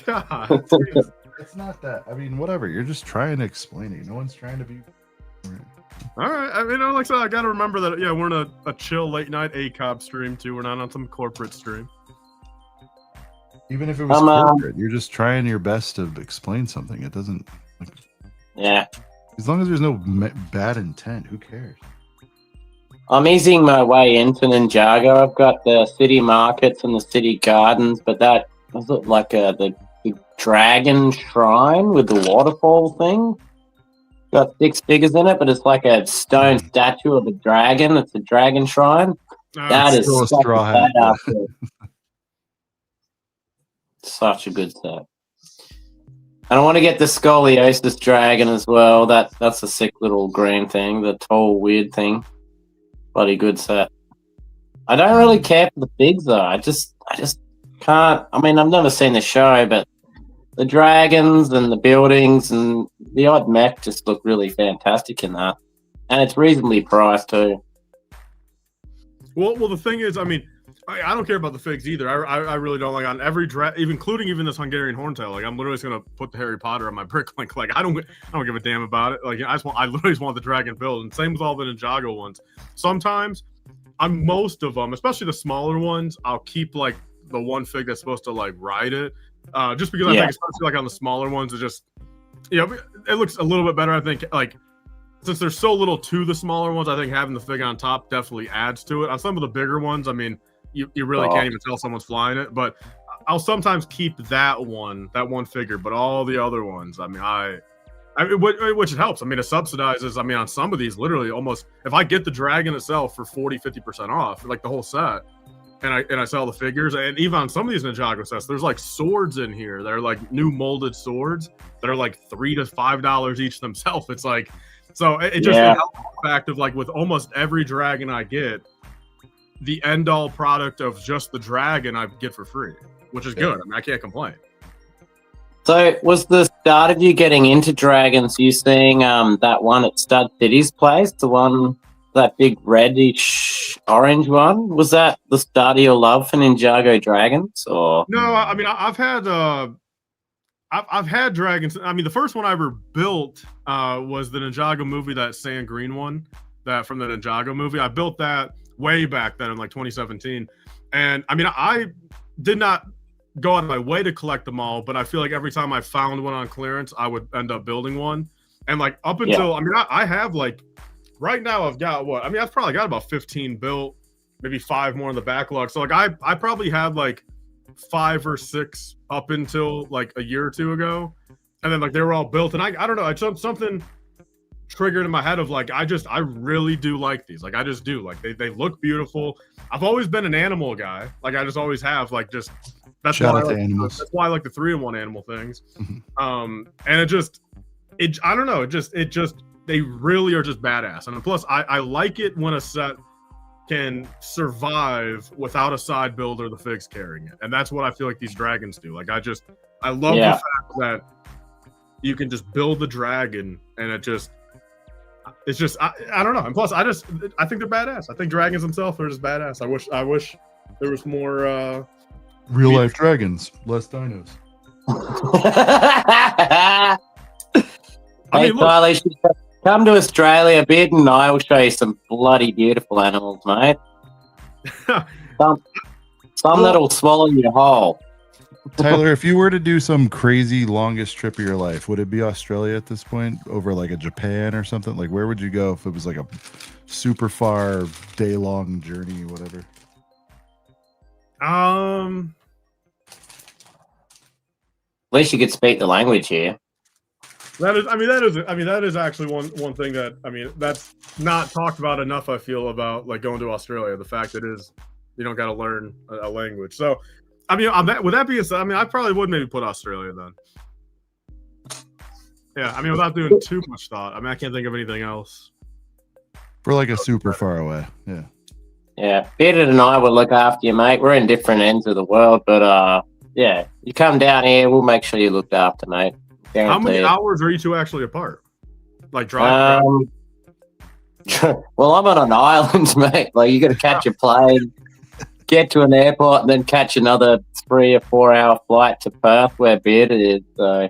God. it's not that. I mean, whatever. You're just trying to explain it. No one's trying to be. All right. I mean, like I said, I got to remember that. Yeah, we're in a chill late night ACOB stream too. We're not on some corporate stream. Even if it was corporate, you're just trying your best to explain something. It doesn't. Yeah. As long as there's no bad intent, who cares? I'm easing my way into Ninjago. I've got the city markets and the city gardens, but that was it like the dragon shrine with the waterfall thing. Got 6 figures in it, but it's like a stone statue of a dragon. It's a dragon shrine. That is still a straw hat. Such a good set. And I want to get the scoliosis dragon as well. That's a sick little green thing, the tall weird thing. Bloody good set. I don't really care for the figs though. I just can't. I mean, I've never seen the show, but the dragons and the buildings and the odd mech just look really fantastic in that, and it's reasonably priced too. Well, the thing is, I mean, I don't care about the figs either. I really don't. Like on every including even this Hungarian horntail. Like I'm literally just gonna put the Harry Potter on my bricklink. Like I don't give a damn about it. Like I literally just want the dragon build. And same with all the Ninjago ones. Sometimes, on most of them, especially the smaller ones, I'll keep like the one fig that's supposed to like ride it. Just because I think especially like on the smaller ones, it just it looks a little bit better. I think like since there's so little to the smaller ones, I think having the fig on top definitely adds to it. On some of the bigger ones, I mean, you really can't even tell someone's flying it. But I'll sometimes keep that one figure, but all the other ones, I mean, which helps. I mean, it subsidizes. I mean, on some of these, literally almost, if I get the dragon itself for 40-50% off, like the whole set, and I sell the figures, and even on some of these Ninjago sets, there's like swords in here. They're like new molded swords that are like $3 to $5 each themselves. It's like, so it just helps the fact of like with almost every dragon I get, the end all product of just the dragon I get for free, which is good. I mean, I can't complain. So was the start of you getting into dragons, you seeing that one at Stud City's place, the one, that big reddish orange one? Was that the start of your love for Ninjago dragons? Or no, I mean, I've had dragons. I mean, the first one I ever built was the Ninjago movie, that sand green one, that from the Ninjago movie. I built that way back then in like 2017, and I mean, I did not go out of my way to collect them all, but I feel like every time I found one on clearance, I would end up building one. And like up until I mean, I have like right now I've got what? I mean, I've probably got about 15 built, maybe 5 more in the backlog. So like I probably had like 5 or 6 up until like a year or 2 ago, and then like they were all built. And I don't know, something triggered in my head of like I really do like these. Like I just do. Like they look beautiful. I've always been an animal guy. Like I just always have. Like just that's why I like the 3-in-1 animal things. And it I don't know. It just they really are just badass. And plus I like it when a set can survive without a side build or the figs carrying it. And that's what I feel like these dragons do. Like I love the fact that you can just build the dragon and it's just I don't know. And plus I think they're badass. I think dragons themselves are just badass. I wish there was more real life dragons, less dinos. Hey, Tyler, you should come to Australia, Beard, and I will show you some bloody beautiful animals, mate. Some that'll swallow you whole. Tyler, if you were to do some crazy longest trip of your life, would it be Australia at this point, over like a Japan or something? Like, where would you go if it was like a super far day-long journey or whatever? At least you could speak the language here. That is actually one thing that, I mean, that's not talked about enough, I feel, about like going to Australia. The fact that you don't got to learn a language. So, I mean, with that being said, I mean, I probably would maybe put Australia then. Yeah, I mean, without doing too much thought. I mean, I can't think of anything else. For like a super far away, yeah. Yeah, Bearded and I will look after you, mate. We're in different ends of the world, but yeah, you come down here, we'll make sure you're looked after, mate. Guaranteed. How many hours are you two actually apart? Like drive? Well, I'm on an island, mate. Like you got to catch a plane, get to an airport, and then catch another 3 or 4 hour flight to Perth, where Bearded is. So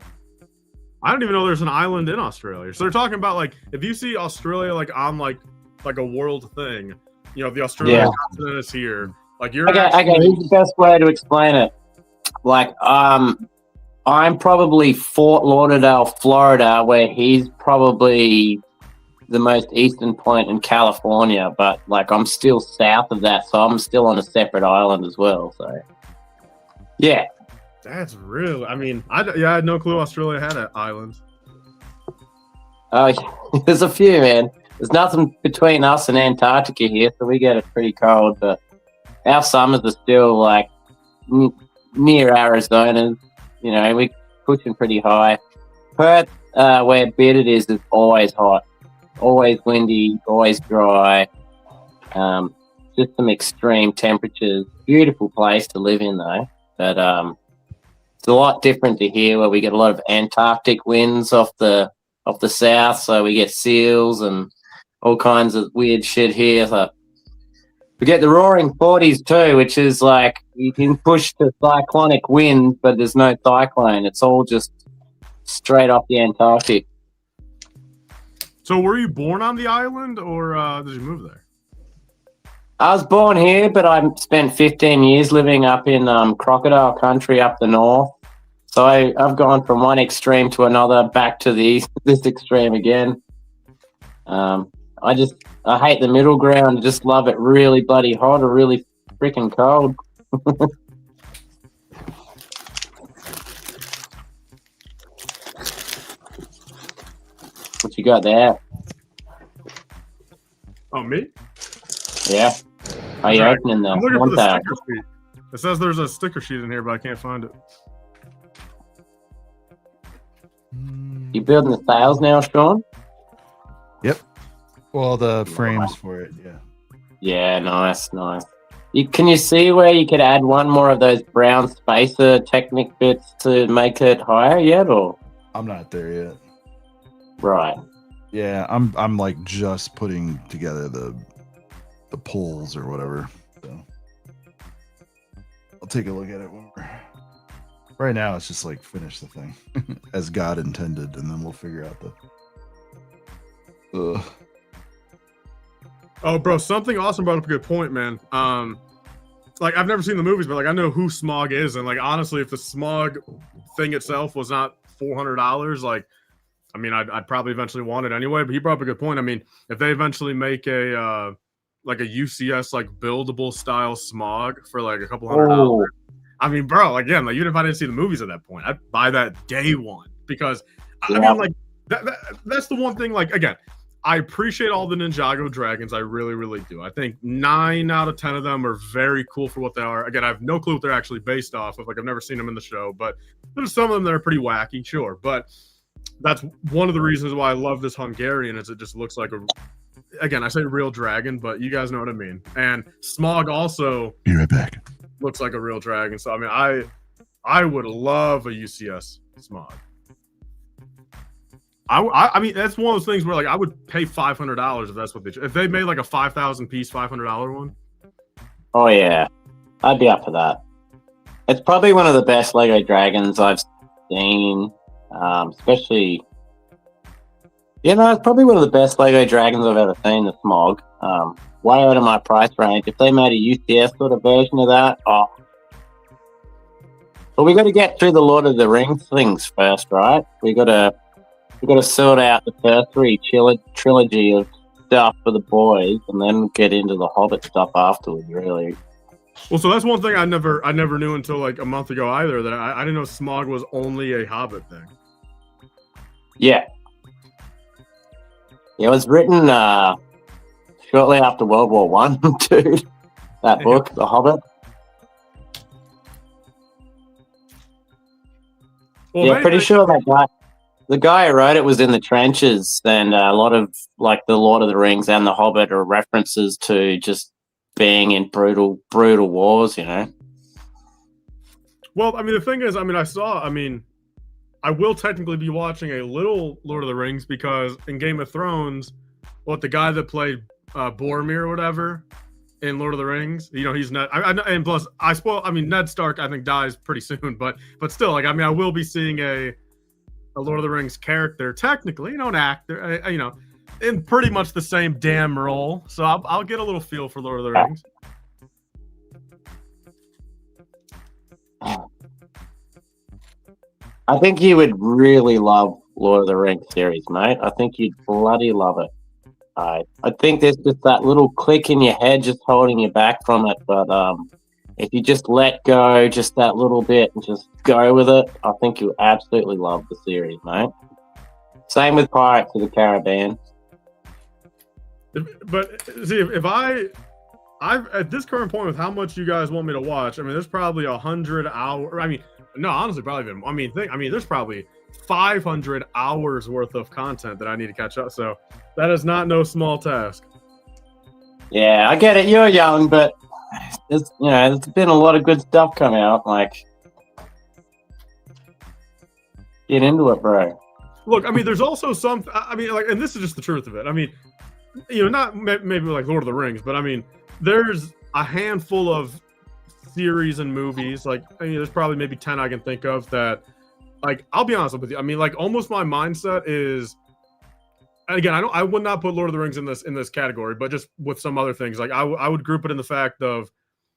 I don't even know there's an island in Australia. So they're talking about like if you see Australia like on like a world thing, you know, the Australian continent is here. Like you're okay. Here's the best way to explain it. Like I'm probably Fort Lauderdale, Florida, where he's probably the most eastern point in California, but like I'm still south of that, so I'm still on a separate island as well. So yeah, that's real. I mean, I had no clue Australia had an island. Oh, there's a few, man. There's nothing between us and Antarctica here, so we get it pretty cold, but our summers are still like near Arizona. You know, we're pushing pretty high. Perth, where Bearded is always hot, always windy, always dry. Just some extreme temperatures. Beautiful place to live in, though. But it's a lot different to here, where we get a lot of Antarctic winds off the south, so we get seals and all kinds of weird shit here. So we get the roaring 40s too, which is like you can push to cyclonic wind, but there's no cyclone. It's all just straight off the Antarctic. So were you born on the island, or did you move there? I was born here, but I spent 15 years living up in crocodile country up the north. So I've gone from one extreme to another, back to this extreme again. I hate the middle ground. Just love it really bloody hot or really freaking cold. What you got there? Oh, me? Yeah. How you Right. opening I'm the looking for the one-tag? sticker sheet. It says there's a sticker sheet in here, but I can't find it. You building the sails now, Sean? Yep. Well, the frames for it, yeah. Yeah, nice. Can you see where you could add one more of those brown spacer Technic bits to make it higher yet, or? I'm not there yet. Right. Yeah, I'm like just putting together the poles or whatever. So I'll take a look at it when we're. Right now, it's just like finish the thing as God intended, and then we'll figure out the. Oh, bro, something awesome brought up a good point, man. Like I've never seen the movies, but like I know who Smog is, and like honestly, if the Smog thing itself was not $400, like, I mean, I'd probably eventually want it anyway. But he brought up a good point. I mean, if they eventually make a like a UCS like buildable style Smog for like a couple $100, I mean, bro, again, like even if I didn't see the movies at that point, I'd buy that day one because I mean, like that's the one thing. Like again, I appreciate all the Ninjago dragons. I really, really do. I think 9 out of 10 of them are very cool for what they are. Again, I have no clue what they're actually based off of. Like I've never seen them in the show, but there's some of them that are pretty wacky, sure. But that's one of the reasons why I love this Hungarian is it just looks like a, again, I say real dragon, but you guys know what I mean. And Smog also Be right back. looks like a real dragon. So I mean, I would love a UCS Smog. I mean, that's one of those things where like I would pay $500 if that's what if they made like a 5,000 piece $500 one. Oh yeah, I'd be up for that. It's probably one of the best Lego dragons I've seen, especially. Yeah, no, it's probably one of the best Lego dragons I've ever seen. The Smog, way out of my price range. If they made a UCS sort of version of that, oh. But we got to get through the Lord of the Rings things first, right? We got to sort out the first 3 trilogy of stuff for the boys, and then get into the Hobbit stuff afterwards. Really. Well, so that's one thing I never knew until like a month ago either. That I didn't know Smog was only a Hobbit thing. Yeah. It was written shortly after World War One, dude. That book, The Hobbit. Well, Yeah, pretty sure the guy who wrote it was in the trenches, and a lot of like the Lord of the Rings and the Hobbit are references to just being in brutal wars, you know. Well, I mean, the thing is, I will technically be watching a little Lord of the Rings because in Game of Thrones, the guy that played Boromir or whatever in Lord of the Rings, you know, he's not. And plus, Ned Stark, I think, dies pretty soon, but still, like, I mean, I will be seeing a Lord of the Rings character, technically, you know, an actor, you know, in pretty much the same damn role. So I'll get a little feel for Lord of the Rings. I think you would really love Lord of the Rings series, mate. I think you'd bloody love it. I think there's just that little click in your head just holding you back from it. But if you just let go just that little bit and just go with it, I think you'll absolutely love the series, mate. Same with Pirates of the Caribbean. But see, if I've at this current point with how much you guys want me to watch, I mean, there's probably 100 hours. I mean, no, honestly, probably even. I mean, there's probably 500 hours worth of content that I need to catch up. So that is not no small task. Yeah, I get it. You're young, but there's been a lot of good stuff coming out. Like, get into it, bro. Look, I mean, there's also some. I mean, like, and this is just the truth of it. I mean, you know, not maybe like Lord of the Rings, but I mean, there's a handful of series and movies. Like, I mean, there's probably maybe 10 I can think of that. Like, I'll be honest with you. I mean, like, almost my mindset is. And again, I would not put Lord of the Rings in this category, but just with some other things. Like, I would group it in the fact of,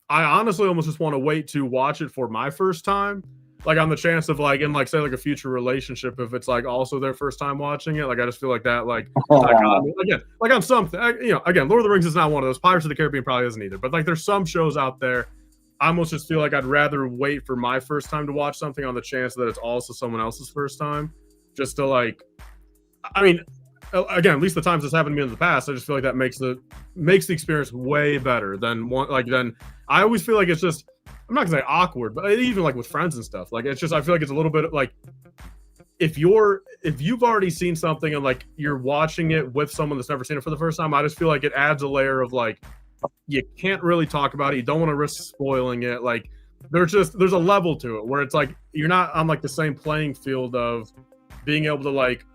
I honestly almost just want to wait to watch it for my first time. like on the chance of like in like say like a future relationship, if it's like also their first time watching it, like I just feel like that like again like on something again, Lord of the Rings is not one of those. Pirates of the Caribbean probably isn't either. But like there's some shows out there, I almost just feel like I'd rather wait for my first time to watch something on the chance that it's also someone else's first time, just to like, I mean, again, at least the times this happened to me in the past, I just feel like that makes the experience way better than one. Like then I always feel like it's just. I'm not gonna say awkward, but even like with friends and stuff, like it's just I feel like it's a little bit like if you've already seen something and like you're watching it with someone that's never seen it for the first time, I just feel like it adds a layer of like you can't really talk about it, you don't want to risk spoiling it. Like there's a level to it where it's like you're not on like the same playing field of being able to like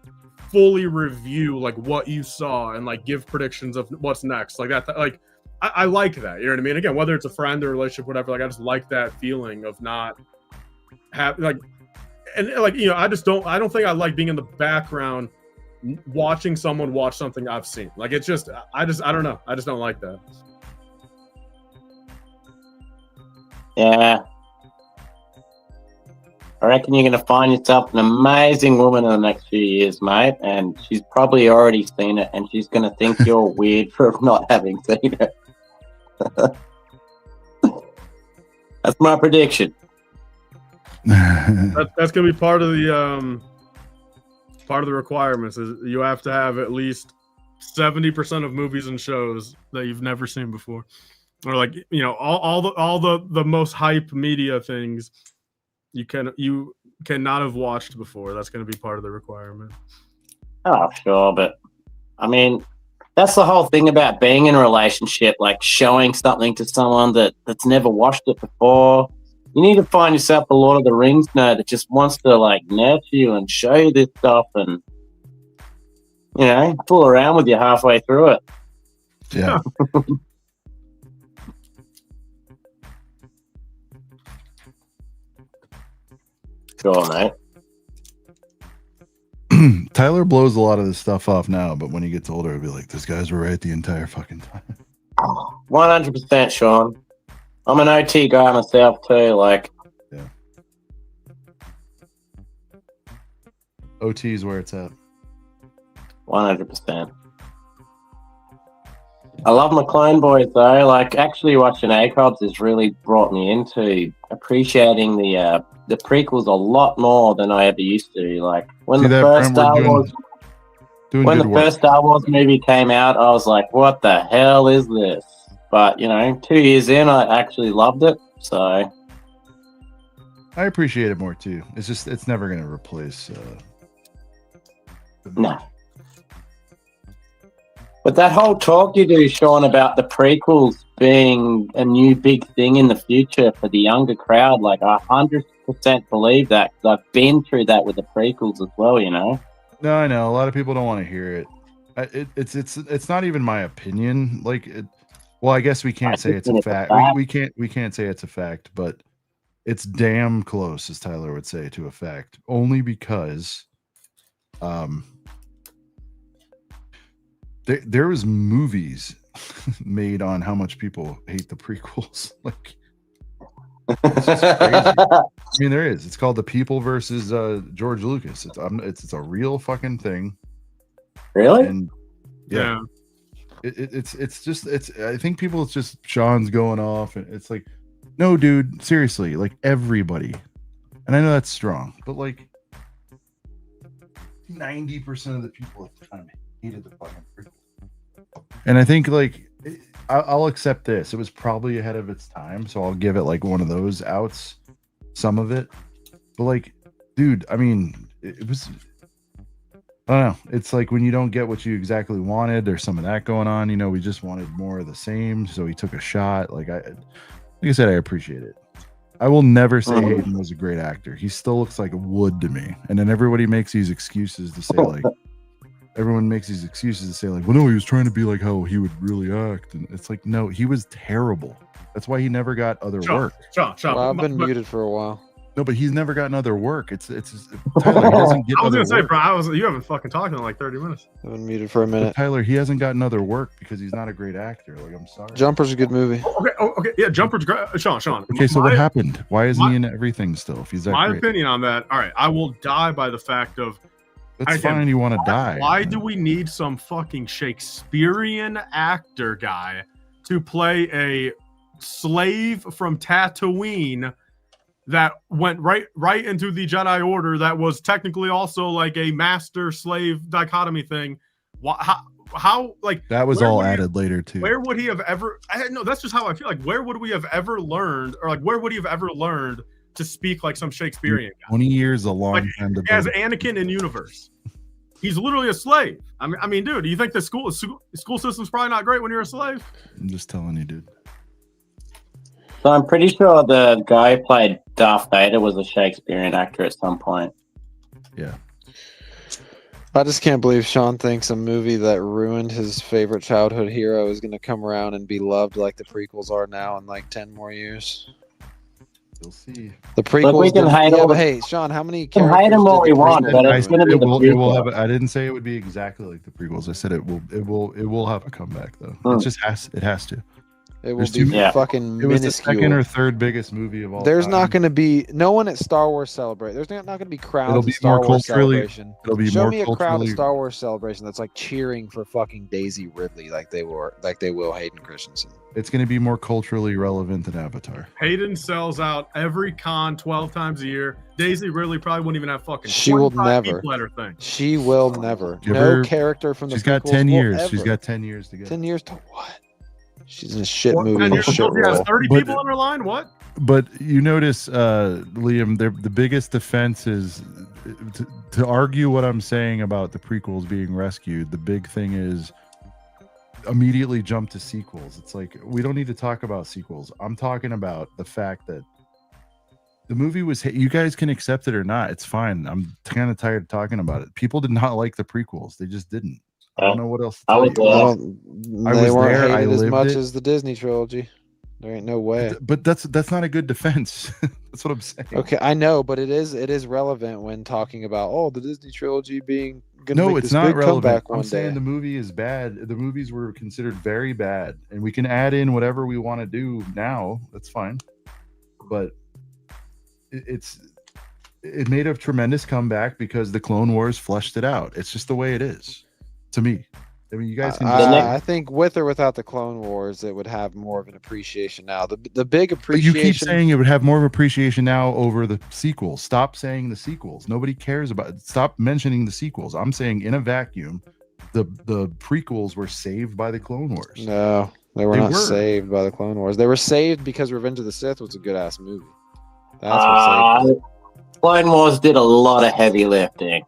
fully review like what you saw and like give predictions of what's next, like that like. I like that, you know what I mean? Again, whether it's a friend or a relationship, whatever, like I just like that feeling of not have like, and like, I don't think I like being in the background watching someone watch something I've seen. Like it's just, I don't know. I just don't like that. Yeah. I reckon you're going to find yourself an amazing woman in the next few years, mate. And she's probably already seen it and she's going to think you're weird for not having seen it. That's my prediction. That's gonna be part of the requirements is you have to have at least 70% of movies and shows that you've never seen before, or like all the most hype media things you cannot have watched before. That's gonna be part of the requirement. Oh, sure, but I mean. That's the whole thing about being in a relationship, like showing something to someone that's never watched it before. You need to find yourself a Lord of the Rings nerd that just wants to like nurture you and show you this stuff and, fool around with you halfway through it. Yeah. Sure, mate. Tyler blows a lot of this stuff off now, but when he gets older, he'll be like, "Those guys were right the entire fucking time." 100%, Sean. I'm an OT guy myself too. Like, yeah, OT is where it's at. 100%. I love my Clone Boys though. Like, actually watching ACOBS has really brought me into appreciating the prequels a lot more than I ever used to. Like when the first Star Wars movie came out, I was like, "What the hell is this?" But 2 years in, I actually loved it. So I appreciate it more too. It's just it's never going to replace. No. But that whole talk you do, Sean, about the prequels being a new big thing in the future for the younger crowd, like I 100% believe that. Because I've been through that with the prequels as well, No, I know. A lot of people don't want to hear it. It's not even my opinion. Like, well, I guess we can't say it's a fact. We can't say it's a fact, but it's damn close, as Tyler would say, to a fact. Only because, there was movies made on how much people hate the prequels. Like, it's just crazy. I mean, there is. It's called The People versus George Lucas. It's a real fucking thing. Really? And yeah. It's just I think people, it's just Sean's going off, and it's like, no, dude, seriously, like everybody, and I know that's strong, but like 90% of the people at the time hated the fucking prequel. And I think like I'll accept this. It was probably ahead of its time, so I'll give it like one of those outs, some of it. But like, dude, I mean, it was, I don't know. It's like when you don't get what you exactly wanted, there's some of that going on. We just wanted more of the same, so he took a shot. Like I said, I appreciate it. I will never say Hayden was a great actor. He still looks like wood to me. And then everybody makes these excuses to say like, well, no, he was trying to be like how he would really act. And it's like, no, he was terrible. That's why he never got other work. Well, I've been muted for a while. No, but he's never gotten other work. It's Tyler. He doesn't get I was other gonna say, work. bro, you haven't fucking talked in like 30 minutes. I've been muted for a But minute. Tyler, he hasn't gotten other work because he's not a great actor. Like, I'm sorry. Jumper's a good movie. Okay, yeah, Jumper's great. Sean. Okay, so what my- happened? Why isn't my- he in everything still? If he's that My great, opinion on that. All right, I will die by the fact of that's again, fine. You want to die? why do we need some fucking Shakespearean actor guy to play a slave from Tatooine that went right into the Jedi Order that was technically also like a master slave dichotomy thing? How like That was where all would he- added later too. Where would he have ever? No, that's just how I feel. Like, where would we have ever learned, or like, where would he have ever learned to speak like some Shakespearean guy? 20 years is a long Like, time to As build. Anakin in universe, he's literally a slave. I mean, dude, do you think the school system's probably not great when you're a slave? I'm just telling you, dude. So I'm pretty sure the guy who played Darth Vader was a Shakespearean actor at some point. Yeah. I just can't believe Sean thinks a movie that ruined his favorite childhood hero is going to come around and be loved like the prequels are now in like 10 more years. You'll see. The prequels. we can didn't- hate yeah, all but the- hey, Sean, how many can hate characters them all did the we want, prequels but ruin? it's gonna be It the will prequel. have. I didn't say it would be exactly like the prequels. I said it will have a comeback though. Hmm. It just has. It has to. It will There's be too- Yeah. fucking It was the minuscule. second or third biggest movie of all There's time. not going to be no one at Star Wars Celebration. There's not going to be crowds It'll at be Star more Wars culturally- Celebration. It'll be Show more me a crowd culturally. at Star Wars Celebration that's like cheering for fucking Daisy Ridley like they will Hayden Christensen. It's going to be more culturally relevant than Avatar. Hayden sells out every con 12 times a year. Daisy really probably wouldn't even have fucking. She will 25 never. people at her thing. She will never. Give No her- character from the She's got prequels 10 will years. She's ever. got 10 years to get. 10 years to what? She's in a shit What, movie 10 and a years shit ago, she has role. 30 But- people on her line. What? But you notice, Liam, the biggest defense is to argue what I'm saying about the prequels being rescued. The big thing is immediately jump to sequels. It's like, we don't need to talk about sequels. I'm talking about the fact that the movie was, you guys can accept it or not. It's fine. I'm kind of tired of talking about it. People did not like the prequels. They just didn't. I don't know what else to I tell was you. there. Well, I they was weren't there, I hated as lived much it. as the Disney trilogy. There ain't no way. But that's not a good defense. That's what I'm saying. Okay, I know, but it is relevant when talking about the Disney trilogy being gonna No, make it's this not big relevant. comeback I'm one saying day. the movie is bad. The movies were considered very bad, and we can add in whatever we want to do now. That's fine, but it made a tremendous comeback because the Clone Wars fleshed it out. It's just the way it is, to me. I mean, you guys can. I think with or without the Clone Wars, it would have more of an appreciation now. The big But appreciation. you keep saying it would have more of appreciation now over the sequels. Stop saying the sequels. Nobody cares about it. Stop mentioning the sequels. I'm saying in a vacuum, the prequels were saved by the Clone Wars. No, they were They not were. saved by the Clone Wars. They were saved because Revenge of the Sith was a good ass movie. That's what saved it. Clone Wars did a lot of heavy lifting.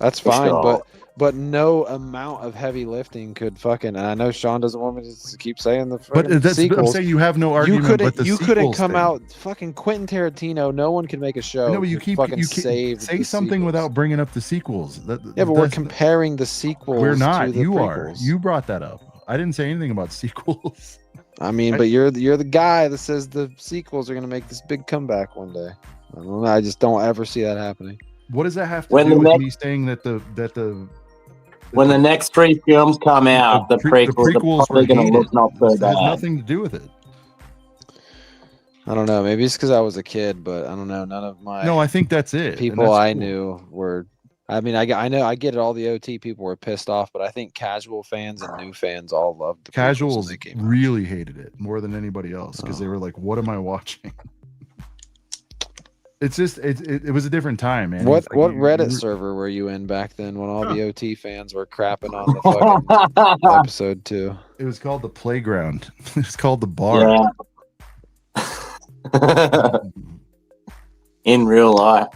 That's for fine, sure. but no amount of heavy lifting could fucking. And I know Sean doesn't want me to keep saying the But fucking that's I'm sequels. saying you have no You argument. couldn't. but the You couldn't sequels come thing. out fucking Quentin Tarantino. No one can make a show. No, but you to keep fucking you keep, save say the something sequels. without bringing up the sequels. Yeah, but we're comparing the sequels. We're not. To the You are. prequels. You brought that up. I didn't say anything about sequels. I mean, but you're the guy that says the sequels are gonna make this big comeback one day. I don't know. I just don't ever see that happening. What does that have to When do the with next- me saying that When the next 3 films come out, the prequels are probably going to look not so It has bad. nothing to do with it. I don't know. Maybe it's because I was a kid, but I don't know. None of my No, I think that's it. and people that's I cool. knew were. I mean, I know I get it. All the OT people were pissed off, but I think casual fans and new fans all loved the prequels when Casuals they came out. really hated it more than anybody else because they Oh. were like, "What am I watching?" It's just it was a different time, man. What It's like what you- Reddit you- server were you in back then when all the OT fans were crapping on the fucking episode 2? It was called the Playground. It's called the Barge. Yeah. In real life.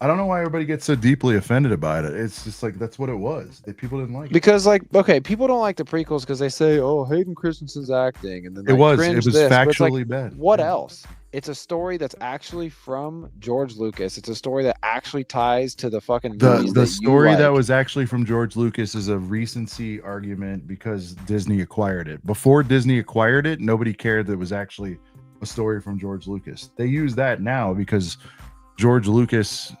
I don't know why everybody gets so deeply offended about it. It's just like that's what it was. People didn't like it. Because okay, people don't like the prequels because they say, "Oh, Hayden Christensen's acting," and then It was cringe this, but it's like, factually bad. what else? It's a story that's actually from George Lucas. It's a story that actually ties to the fucking movies The that story you that like. was actually from George Lucas is a recency argument because Disney acquired it. Before Disney acquired it, nobody cared that it was actually a story from George Lucas. They use that now because George Lucas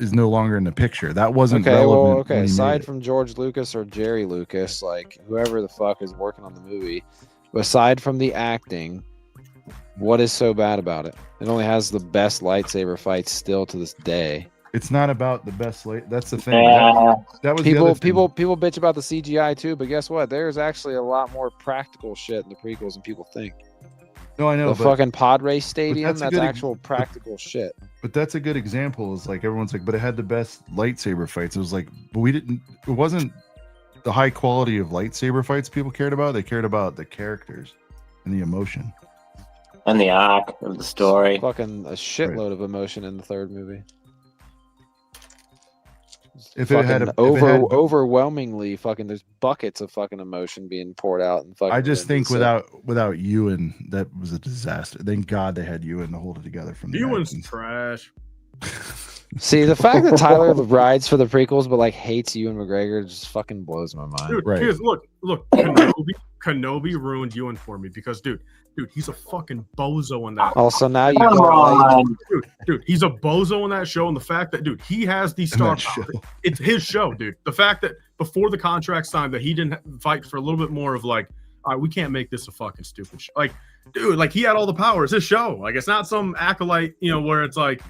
is no longer in the picture. That wasn't Okay, relevant. well, okay. when he made Aside it. from George Lucas or Jerry Lucas, like whoever the fuck is working on the movie, aside from the acting, what is so bad about it? It only has the best lightsaber fights still to this day. It's not about the best late. That's the thing. Yeah. That was the other People thing. bitch about the CGI too, but guess what? There's actually a lot more practical shit in the prequels than people think. No, I know. The fucking pod race stadium, that's a that's good actual practical shit. But that's a good example. Is like everyone's like, but it had the best lightsaber fights. It was like, but we didn't. It wasn't the high quality of lightsaber fights people cared about. They cared about the characters and the emotion. And the arc of the story. Fucking a shitload of emotion in the third movie. If it had overwhelmingly fucking, there's buckets of fucking emotion being poured out. And fucking I just think without Ewan, that was a disaster. Thank God they had Ewan to hold it together from the Ewan's actions. trash. See, the fact that Tyler rides for the prequels but like hates Ewan McGregor just fucking blows my mind. Dude, Right. because look, Kenobi ruined Ewan for me because dude, he's a fucking bozo in that. Also, now you Come don't like. on. Dude, he's a bozo in that show, and the fact that dude, he has the star that power. show. It's his show, dude. The fact that before the contract signed, that he didn't fight for a little bit more of like, all right, we can't make this a fucking stupid show. Like, dude, like he had all the power. It's his show. Like, it's not some acolyte, where it's like,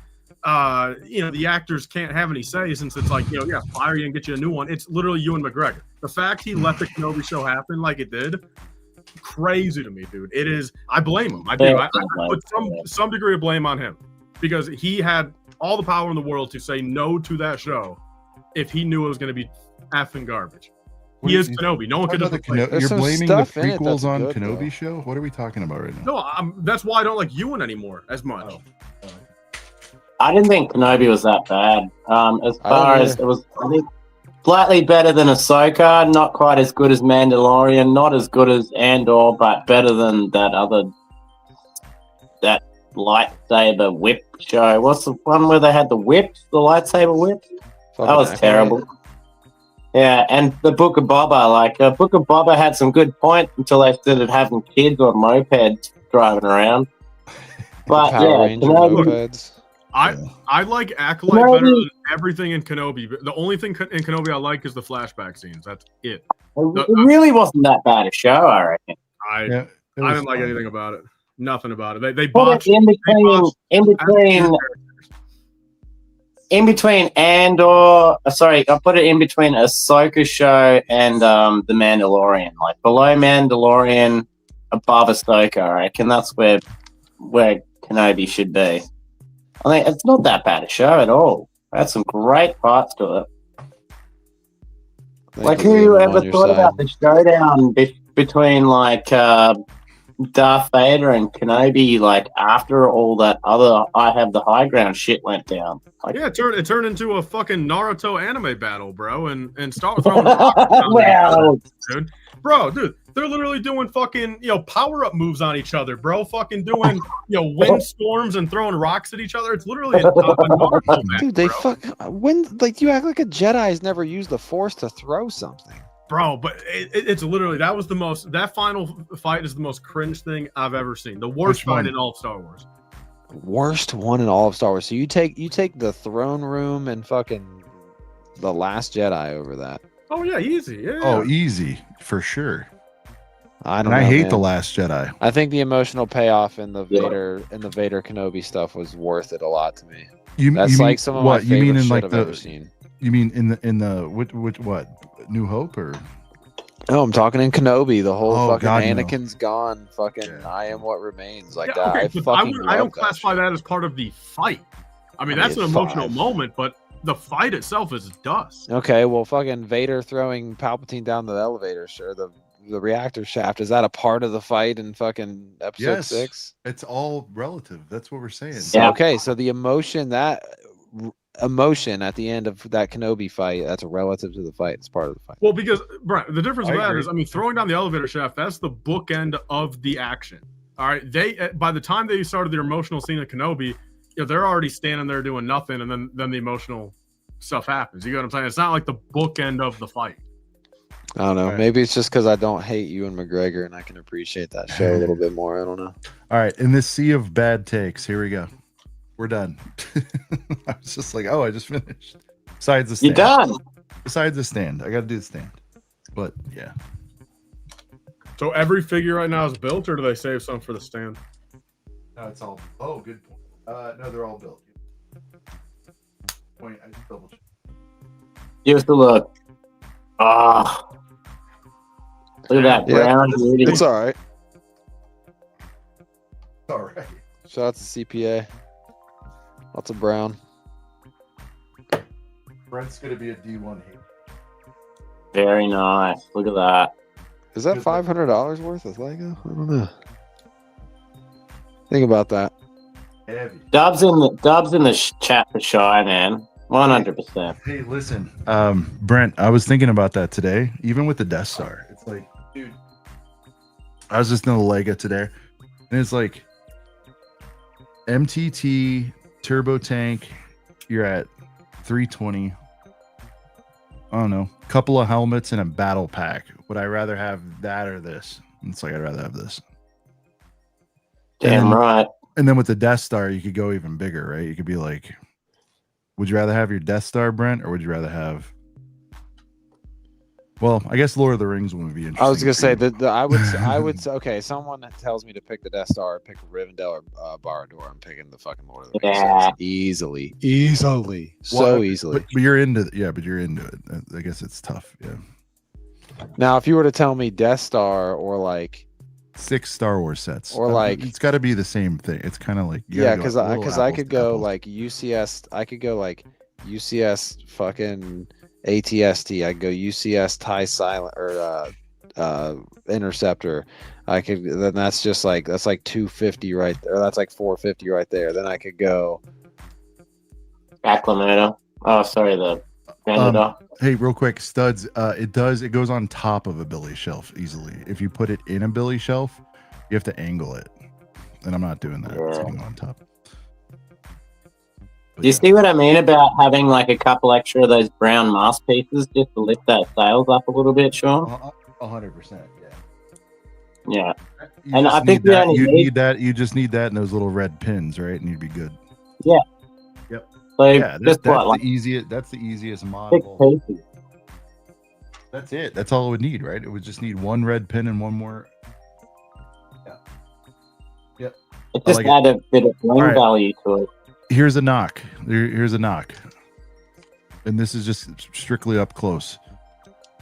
the actors can't have any say since it's like, yeah, fire you and get you a new one. It's literally Ewan McGregor. The fact he let the Kenobi show happen like it did, crazy to me, dude. It is. I blame him. I do. I put some degree of blame on him because he had all the power in the world to say no to that show if he knew it was going to be effing garbage. He is Kenobi. No one could. There's You're some blaming the stuff in it prequels that's on good, Kenobi though. show? What are we talking about right now? No, that's why I don't like Ewan anymore as much. I didn't think Kenobi was that bad. As I far don't as it was, I think, slightly better than Ahsoka. Not quite as good as Mandalorian. Not as good as Andor, but better than that lightsaber whip show. What's the one where they had the whips, the lightsaber whip? Fucking That was acolyte. terrible. Yeah, and the Book of Boba, Book of Boba had some good points until they started having kids on mopeds driving around. But Power yeah, Ranger Kenobi, mopeds. I like Acolyte better than everything in Kenobi. The only thing in Kenobi I like is the flashback scenes. That's it. it really wasn't that bad a show, I reckon. I Yeah, it I was didn't like fine. anything about it. Nothing about it. They Put botched. it in between Andor. Sorry, I put it in between Ahsoka show and the Mandalorian. Like below Mandalorian, above Ahsoka. I reckon that's where Kenobi should be. I think it's not that bad a show at all. It had some great parts to it. Thank Like you, who Liam, ever on your thought side. about the showdown between like Darth Vader and Kenobi? Like after all that other I have the high ground shit went down. Like, Yeah, it turned into a fucking Naruto anime battle, bro, and start throwing rocks down well, dude. Bro, dude, they're literally doing fucking, power-up moves on each other, bro. Fucking doing, wind storms and throwing rocks at each other. It's literally a Naruto match, Dude, they bro. you act like a Jedi's never used the Force to throw something. Bro, but it's literally, that final fight is the most cringe thing I've ever seen. The worst Which one? fight in all of Star Wars. Worst one in all of Star Wars. So you take the throne room and fucking the Last Jedi over that. Oh, yeah, easy. Yeah. Oh, easy for sure. I And don't know. I hate man. the Last Jedi. I think the emotional payoff in the Yeah. Vader Kenobi stuff was worth it a lot to me. You That's you like mean, some of what my you favorite mean in shit like I've the ever seen. you mean in the which what New Hope or Oh, I'm talking in Kenobi. The whole Oh, fucking God, no. Anakin's gone. Fucking Yeah. I am what remains. Like Yeah, that. okay, I but fucking I don't love that classify shit. that as part of the fight. I mean, I that's mean, an emotional 5. moment, but the fight itself is dust. Okay, well, fucking Vader throwing Palpatine down the elevator, sure. The reactor shaft, is that a part of the fight in fucking episode Yes. 6? it's all relative. That's what we're saying. Yeah. Okay, so the emotion at the end of that Kenobi fight, that's relative to the fight. It's part of the fight. Well, because Brian, the difference I of that agree. is, I mean, throwing down the elevator shaft, that's the bookend of the action. All right, by the time they started their emotional scene at Kenobi, they're already standing there doing nothing, and then the emotional stuff happens. You get what I'm saying? It's not like the bookend of the fight. I don't know. All right. Maybe it's just because I don't hate you and McGregor, and I can appreciate that show a little bit more. I don't know. All right, in this sea of bad takes, here we go. We're done. I was just like, oh, I just finished. Besides the stand. You're done. Besides the stand. I got to do the stand. But yeah. So every figure right now is built, or do they save some for the stand? No, it's all. Oh, good point. No, they're all built. Point. I just double check. Give us a look. Ah. Look at that Yeah, brown beauty. It's all right. All right. Shout out to CPA. Lots of brown. Brent's gonna be a D1 hate. Very nice. Look at that. Is that $500 worth of Lego? I don't know. Think about that. Heavy. Dubs in the chat for shy, man. 100%. Hey, listen, Brent. I was thinking about that today. Even with the Death Star, it's like, dude. I was just in the Lego today, and it's like MTT turbo tank. You're at 320. I don't know. Couple of helmets and a battle pack. Would I rather have that or this? It's like I'd rather have this. Damn right. And then with the Death Star, you could go even bigger, right? You could be like, would you rather have your Death Star, Brent, or would you rather have? Well, I guess Lord of the Rings would be interesting. I was gonna say too. that I would say, okay. Someone that tells me to pick the Death Star, pick Rivendell or Barad-dûr. I'm picking the fucking Lord of the Rings. Yeah. Easily, Well, easily. But you're into but you're into it. I guess it's tough. Yeah. Now, if you were to tell me Death Star or like 6 Star Wars sets, Or like- it's got to be the same thing. It's kind of like yeah, because I could go like UCS. I could go like UCS fucking ATST. I could go UCS TIE Silent or Interceptor. I could then that's like 250 right there. That's like 450 right there. Then I could go. Acclimator. Oh, sorry, the Vendor. Hey, real quick, studs. It goes on top of a billy shelf easily. If you put it in a billy shelf, you have to angle it, and I'm not doing that. It's Yeah. going on top. But Do you yeah. see what I mean about having like a couple extra of those brown mask pieces just to lift that sails up a little bit, Sean? 100%. Yeah. Yeah. You And just I think need we that. only You need- need that. You just need that and those little red pins, right? And you'd be good. So Yeah, just that's what, like the easiest. That's the easiest 6 model. pieces? That's it. That's all it would need, right? It would just need one red pin and one more. It just like add a bit of bling Alright. value to it. Here's a knock. Here's a knock. And this is just strictly up close.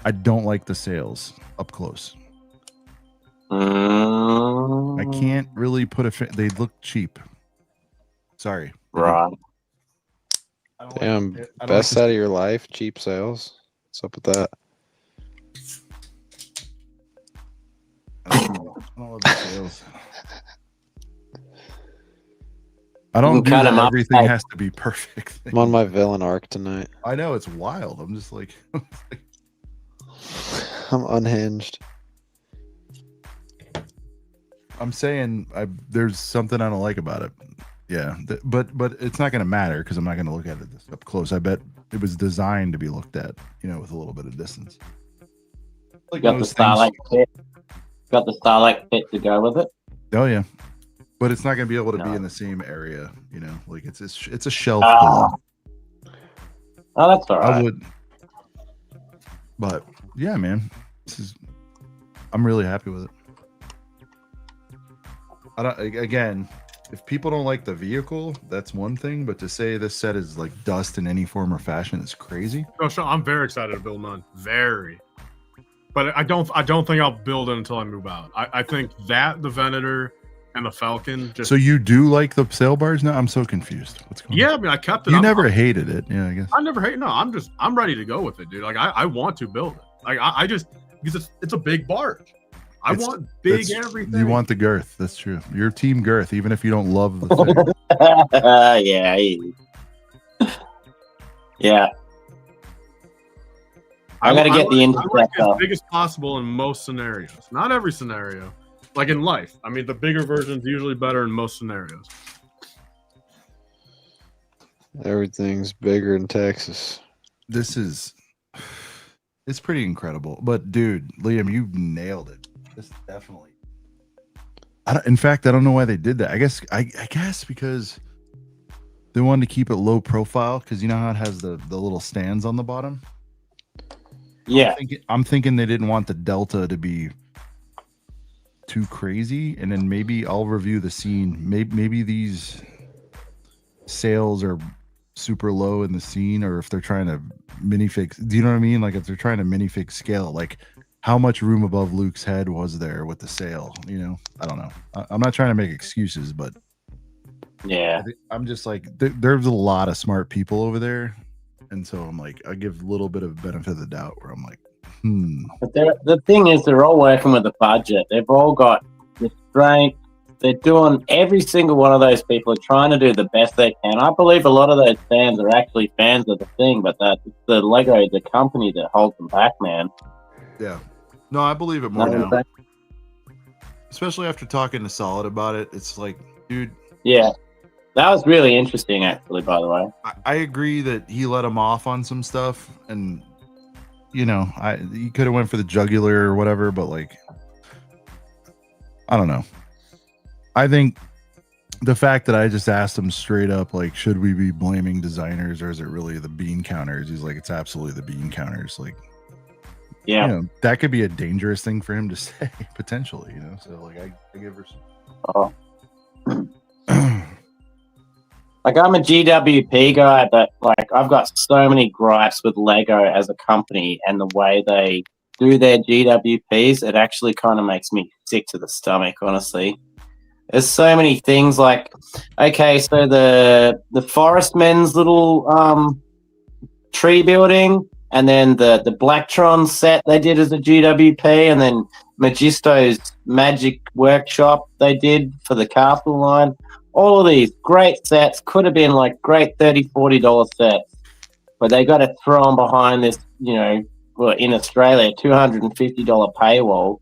I don't like the sails up close. I can't really put they look cheap. Sorry. Right. I don't Damn, like- I don't best like set of your life, cheap sales. What's up with that? I don't love the sails. I You don't can do cut that. 'em up, Everything like- has to be perfect. I'm on my villain arc tonight. I know it's wild. I'm just like, I'm unhinged. I'm saying there's something I don't like about it. Yeah, but it's not going to matter because I'm not going to look at it this up close. I bet it was designed to be looked at, with a little bit of distance. Like Got the most things. Starlight pit. Got the Starlight pit to go with it. Oh yeah, but it's not going to be able to be No. in the same area. Like it's a shelf. Ah. below. Oh, that's all I right. would, but yeah, man, I'm really happy with it. Again, if people don't like the vehicle, that's one thing. But to say this set is like dust in any form or fashion is crazy. No, Sean, I'm very excited to build mine. Very. But I don't think I'll build it until I move out. I think that the Venator and the Falcon just So you do like the sail barge now? I'm so confused. What's going on? yeah, I mean I kept it. You I'm- never hated it. Yeah, I guess. I never hate. No, I'm ready to go with it, dude. Like I want to build it. Like I just because it's a big barge. I It's- want big That's- everything. You want the girth. That's true. You're team girth, even if you don't love the thing. Yeah. Yeah. I gotta get the I like Interceptor. as big as possible in most scenarios. Not every scenario. Like in life. I mean, the bigger version's usually better in most scenarios. Everything's bigger in Texas. This is It's pretty incredible. But dude, Liam, you nailed it. This definitely. In fact, I don't know why they did that. I guess because they wanted to keep it low profile, because you know how it has the little stands on the bottom. Yeah. I'm thinking they didn't want the delta to be too crazy, and then maybe I'll review the scene. Maybe these sales are super low in the scene, or if they're trying to minifig. Do you know what I mean? Like if they're trying to minifig scale, like how much room above Luke's head was there with the sale? You know, I don't know. I'm not trying to make excuses, but yeah, I'm just like there's a lot of smart people over there, and so I'm like I give a little bit of benefit of the doubt where I'm like, But the thing is, they're all working with a budget. They've all got restraint. They're doing, every single one of those people are trying to do the best they can. I believe a lot of those fans are actually fans of the thing, but that it's the Lego, the company, that holds them back, man. Yeah. No, I believe it more now. Especially after talking to Solid about it. It's like, dude. Yeah. That was really interesting, actually, by the way. I agree that he let him off on some stuff, and you know, he could have went for the jugular or whatever, but like, I don't know. I think the fact that I just asked him straight up, like, should we be blaming designers or is it really the bean counters? He's like, it's absolutely the bean counters. Like, yeah, you know, that could be a dangerous thing for him to say potentially, you know? So like, I give her some. Like, I'm a GWP guy, but like, I've got so many gripes with Lego as a company and the way they do their GWPs. It actually kind of makes me sick to the stomach, honestly. There's so many things like, okay, so the Forestman's little tree building, and then the Blacktron set they did as a GWP, and then Magisto's Magic Workshop they did for the castle line. All of these great sets could have been like great $30, $40 sets, but they got to throw them behind this, you know, well, in Australia, $250 paywall.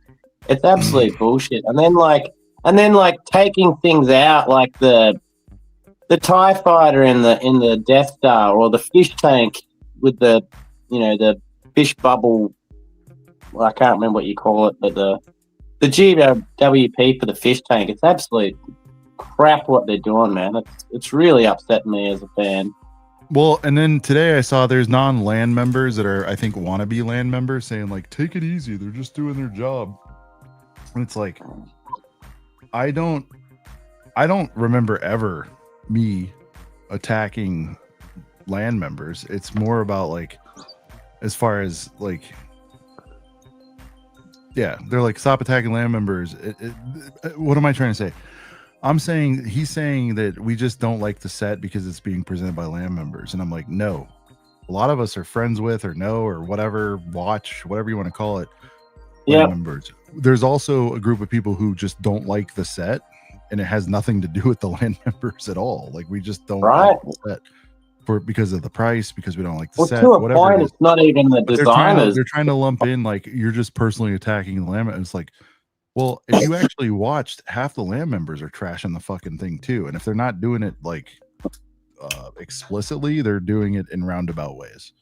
It's absolute bullshit. And then like taking things out, like the TIE fighter in the Death Star, or the fish tank with the, you know, the fish bubble. Well, I can't remember what you call it, but the GWP for the fish tank. It's absolute crap what they're doing, man. It's really upset me as a fan. Well, and then today I saw there's non-land members that are, I think, wannabe land members saying like, take it easy, they're just doing their job. And it's like, I don't remember ever me attacking land members. It's more about like, as far as like, yeah, they're like, stop attacking land members. What am I trying to say? He's saying that we just don't like the set because it's being presented by land members. And I'm like, no, a lot of us are friends with, or know, or whatever, watch, whatever you want to call it. Yeah. Land members. There's also a group of people who just don't like the set, and it has nothing to do with the land members at all. Like, we just don't like the set because of the price, because we don't like the set. To a whatever point, it's not even the designers. They're trying to lump in like, you're just personally attacking the land members. It's like, well, if you actually watched, half the land members are trashing the fucking thing too. And if they're not doing it like explicitly, they're doing it in roundabout ways.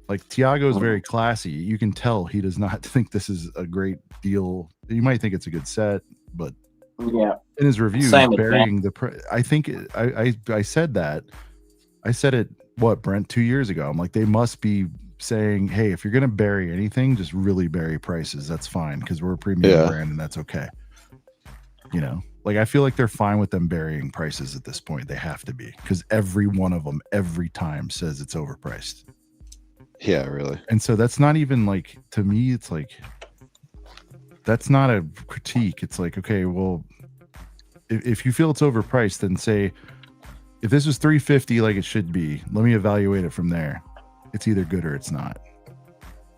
Like, Tiago is very classy. You can tell he does not think this is a great deal. You might think it's a good set, but yeah, in his review, burying the I think I said that. I said it, what, Brent, 2 years ago. I'm like, they must be saying, hey, if you're going to bury anything, just really bury prices. That's fine, because we're a premium brand and that's okay. You know, like, I feel like they're fine with them burying prices at this point. They have to be, because every one of them every time says it's overpriced. Yeah, really. And so that's not even like, to me, it's like, that's not a critique. It's like, okay, well, if you feel it's overpriced, then say, if this was $350 like it should be, let me evaluate it from there. It's either good or it's not.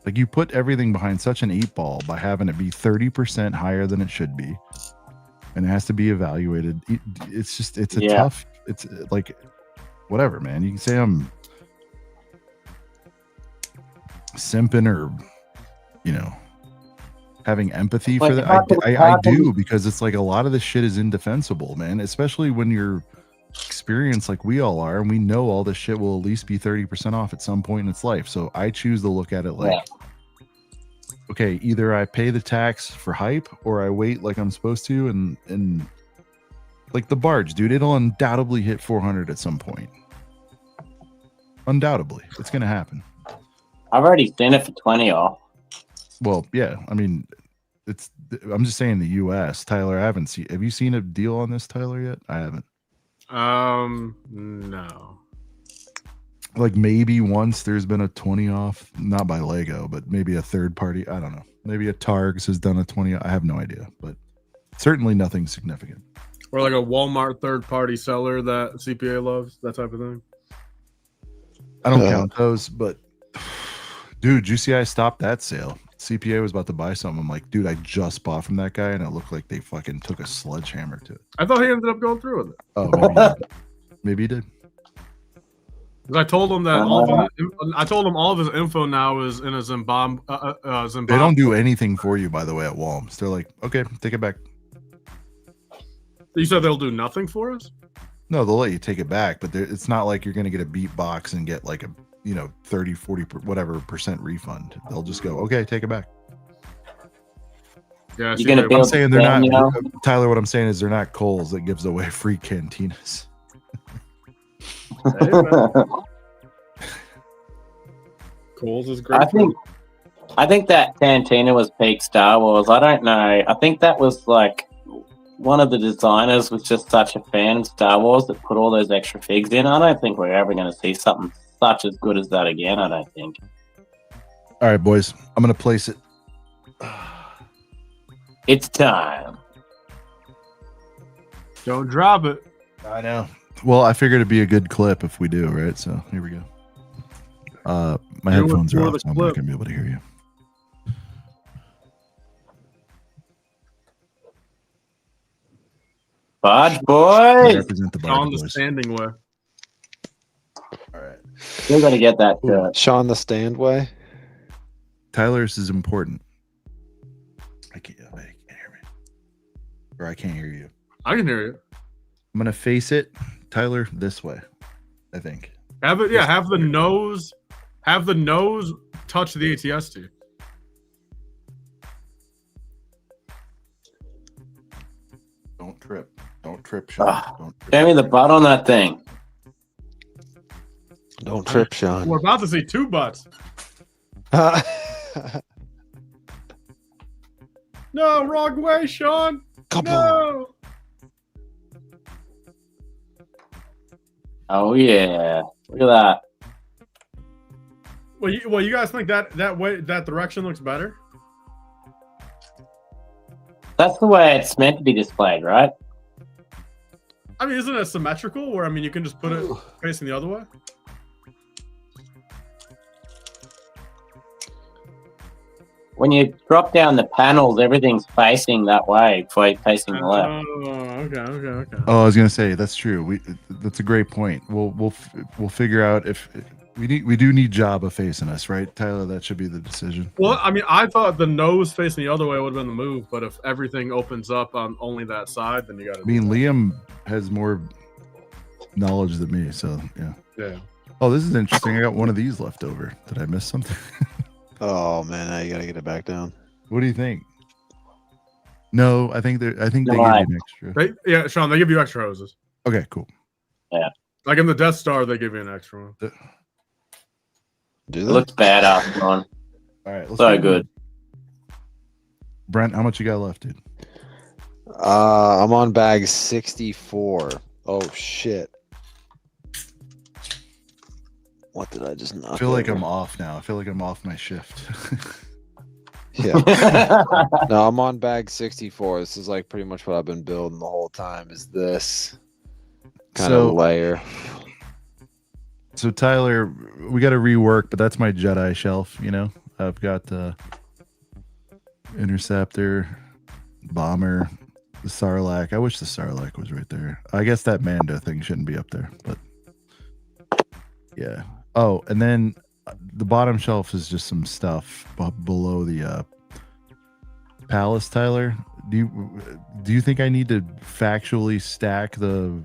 Like, you put everything behind such an 8-ball by having it be 30% higher than it should be, and it has to be evaluated. It's just, it's a tough, it's like, whatever, man. You can say I'm simping or, you know, having empathy for that. I do, because it's like, a lot of this shit is indefensible, man, especially when you're experienced like we all are, and we know all this shit will at least be 30% off at some point in its life. So I choose to look at it like, okay, either I pay the tax for hype or I wait like I'm supposed to, and like the Barge, dude, it'll undoubtedly hit 400 at some point. Undoubtedly, it's gonna happen. I've already seen it for 20 off. Well, yeah, I mean, I'm just saying the U.S. Tyler, I haven't seen. Have you seen a deal on this, Tyler, yet? I haven't. No. Like maybe once there's been a 20 off, not by Lego, but maybe a third party. I don't know. Maybe a Targs has done a 20. I have no idea, but certainly nothing significant. Or like a Walmart third-party seller that CPA loves, that type of thing. I don't count those, but dude, UCI stopped that sale. CPA was about to buy something. I'm like, dude, I just bought from that guy, and it looked like they fucking took a sledgehammer to it. I thought he ended up going through with it. Oh, maybe he did. Maybe he did. 'Cause I told him that all of his info now is in a Zimbabwe. They don't do anything for you, by the way, at Walmart. They're like, okay, take it back. You said they'll do nothing for us? No, they'll let you take it back, but it's not like you're going to get a beat box and get like a 30, 40, whatever percent refund. They'll just go, okay, take it back. Yeah, You're gonna I'm saying they're not, you know? Tyler, what I'm saying is they're not Kohl's that gives away free cantinas. Kohl's is great. I think that cantina was peak Star Wars. I don't know. I think that was like one of the designers was just such a fan of Star Wars that put all those extra figs in. I don't think we're ever going to see something such as good as that again. I don't think. All right, boys, I'm going to place it. It's time. Don't drop it. I know. Well, I figured it'd be a good clip if we do, right? So here we go. My headphones are off, so I'm not going to be able to hear you. Barge boys. Represent the On Barge the boys. standing way. All right. We're going to get that shirt. Sean the Standway. Tyler, this is important. I can't hear me. Or I can't hear you. I can hear you. I'm going to face it, Tyler, this way, I think. Have it, yeah. Have the nose touch the ATST. Don't trip. Don't trip, Sean. Don't trip. Show me the butt on that thing. Don't trip, Sean. We're about to see two butts. No, wrong way, Sean. Come No. Oh yeah, look at that. Well, you guys think that way, that direction looks better? That's the way it's meant to be displayed, right? I mean, isn't it symmetrical? Where you can just put it facing the other way. When you drop down the panels, everything's facing that way before you're facing the left. Oh, okay. Oh, I was gonna say that's true. That's a great point. We'll figure out if we do need Jabba facing us, right, Tyler? That should be the decision. Well, I mean, I thought the nose facing the other way would have been the move, but if everything opens up on only that side, then you got to. I mean, Liam has more knowledge than me, so yeah. Yeah. Oh, this is interesting. I got one of these left over. Did I miss something? Oh man, now you gotta get it back down. What do you think? No, I think they give you an extra. Yeah, Sean, they give you extra hoses. Okay, cool. Yeah. Like in the Death Star, they give you an extra one. Do It they? looks badass, man. All right, let's So go. good. Brent, how much you got left, dude? I'm on bag 64. Oh shit. What did I just knock? I feel like over? I'm off now. I feel like I'm off my shift. Yeah. No, I'm on bag 64. This is like pretty much what I've been building the whole time. Is this kind of layer? So Tyler, we got to rework, but that's my Jedi shelf. You know, I've got the Interceptor, Bomber, the Sarlacc. I wish the Sarlacc was right there. I guess that Mando thing shouldn't be up there, but yeah. Oh, and then the bottom shelf is just some stuff below the palace. Tyler, do you think I need to factually stack the?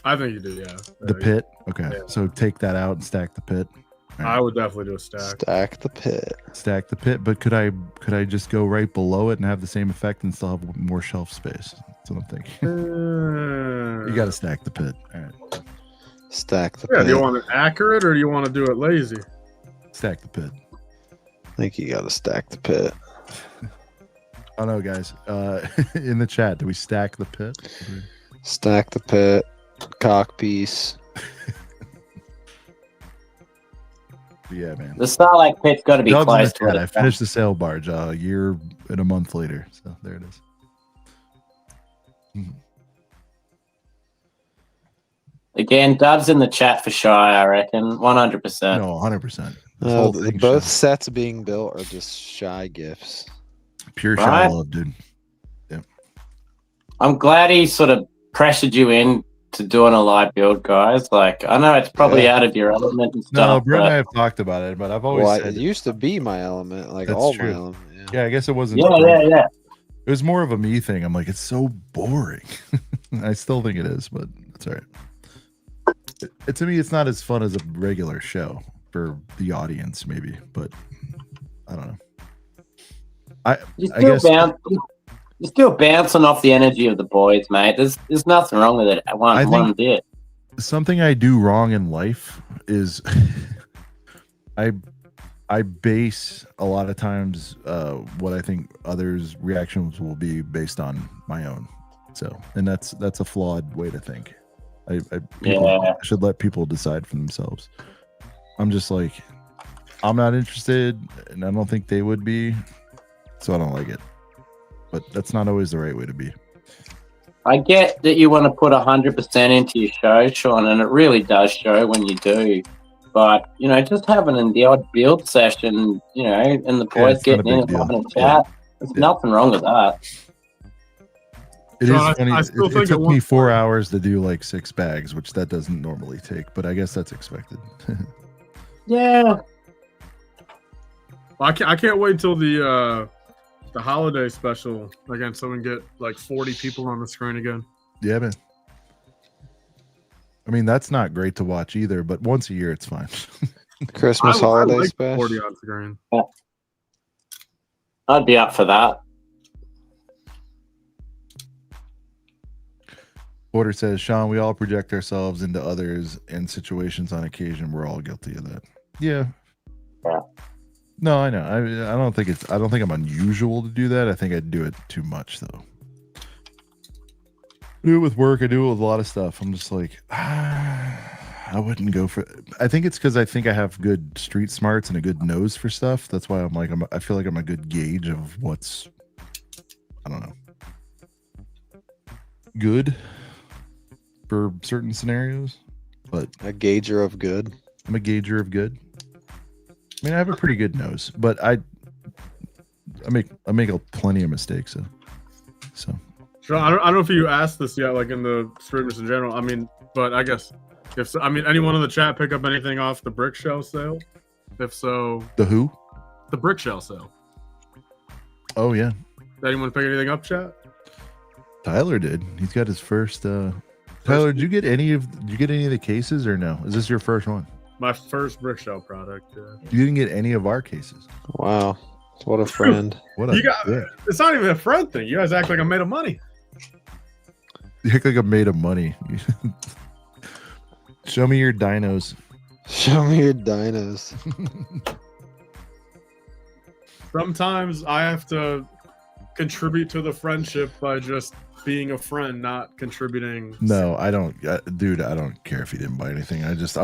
I think you do, yeah. The pit? Okay. Yeah. So take that out and stack the pit. I would definitely do a stack. Stack the pit. Stack the pit, but could I just go right below it and have the same effect and still have more shelf space? That's what I'm thinking. You got to stack the pit. All right. Stack the Yeah, pit. do you want it accurate or do you want to do it lazy? Stack the pit. I think you got to stack the pit. Oh no, guys. In the chat, do we stack the pit? Stack the pit. Cock piece. Yeah, man. The Starlight pit's got to be Dogs in close the to chat. it. I finished the sail barge a year and a month later. So there it is. Again, Dub's in the chat for Shy, I reckon. 100%. No, 100%. Both sets being built are just shy gifts. Pure Right? shy love, dude. I'm glad he sort of pressured you in to doing a live build, guys. Like, I know it's probably out of your element and stuff. No, Brett and I but have talked about it, but I've always Well, said it used to be my element, like That's all true. my element. Yeah. yeah, I guess it wasn't. yeah. It was more of a me thing. I'm like, it's so boring. I still think it is, but it's all right. To me, it's not as fun as a regular show for the audience, maybe, but I don't know. I guess You're still bouncing off the energy of the boys, mate. There's nothing wrong with it. One bit. Something I do wrong in life is I base a lot of times what I think others' reactions will be based on my own. So, and that's a flawed way to think. People should let people decide for themselves. I'm just like, I'm not interested, and I don't think they would be, so I don't like it. But that's not always the right way to be. I get that you want to put 100% into your show, Sean, and it really does show when you do. But, just having the odd build session, and the boys getting in and having a chat, there's nothing wrong with that. It So is funny. I still think it took at me one 4 hours to do like 6 bags, which that doesn't normally take, but I guess that's expected. Yeah. I can't wait till the holiday special again, so we can get like 40 people on the screen again. Yeah, man. I mean, that's not great to watch either, but once a year it's fine. Christmas I holiday like special. 40 on screen. I'd be up for that. Porter says, Sean, we all project ourselves into others in situations on occasion. We're all guilty of that. Yeah. No, I know. I don't think I'm unusual to do that. I think I do it too much though. I do it with work. I do it with a lot of stuff. I'm just like, I wouldn't go for. I think it's because I think I have good street smarts and a good nose for stuff. That's why I feel like I'm a good gauge of what's, I don't know, good for certain scenarios. But A gauger of good. I'm a gauger of good. I mean, I have a pretty good nose, but I make plenty of mistakes. So. Sean, I don't know if you asked this yet, like in the streamers in general. I mean, but I guess anyone in the chat pick up anything off the brick shell sale? If so, The who? the brick shell sale. Oh yeah, Did anyone pick anything up, chat? Tyler did. He's got his first. Tyler, did you get any of the cases or no? Is this your first one? My first brick shell product. You didn't get any of our cases. Wow. What a friend. What a dick. It's not even a friend thing. You guys act like I'm made of money. You act like I'm made of money. Show me your dinos. Show me your dinos. Sometimes I have to contribute to the friendship by just being a friend, not contributing. No, I don't, dude. I don't care if you didn't buy anything. I guess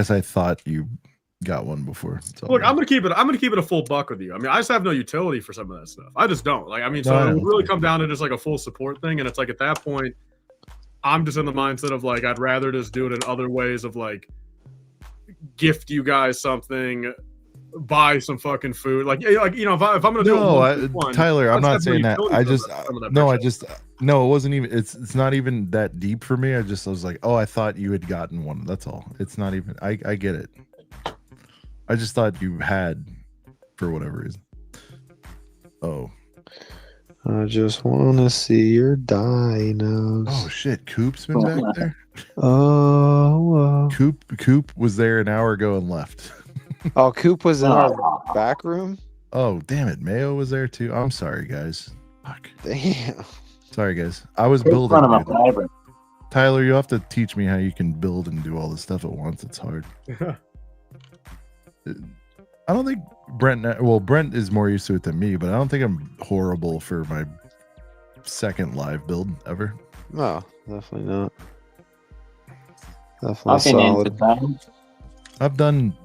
I thought you got one before. So Look, I'm gonna keep it a full buck with you. I mean, I just have no utility for some of that stuff. I just don't. Like, I mean, so No, it would really come down to just like a full support thing, and it's like at that point, I'm just in the mindset of like I'd rather just do it in other ways of like gift you guys something, buy some fucking food, like if I'm gonna do it Tyler, I'm not saying that. No, it wasn't even. It's not even that deep for me. I was like, oh, I thought you had gotten one. That's all. It's not even. I get it. I just thought you had, for whatever reason. Oh, I just want to see your dinos. Oh shit, Coop's been back there. Oh, Coop was there an hour ago and left. oh, Coop was in our back room. Oh damn it, Mayo was there too. I'm sorry guys. Fuck. Damn. Sorry guys. I was It's building. one of my dude. favorites. Tyler, you have to teach me how you can build and do all this stuff at once. It's hard. I don't think Brent is more used to it than me, but I don't think I'm horrible for my second live build ever. No, definitely not. Definitely I've been solid. entertained. I've done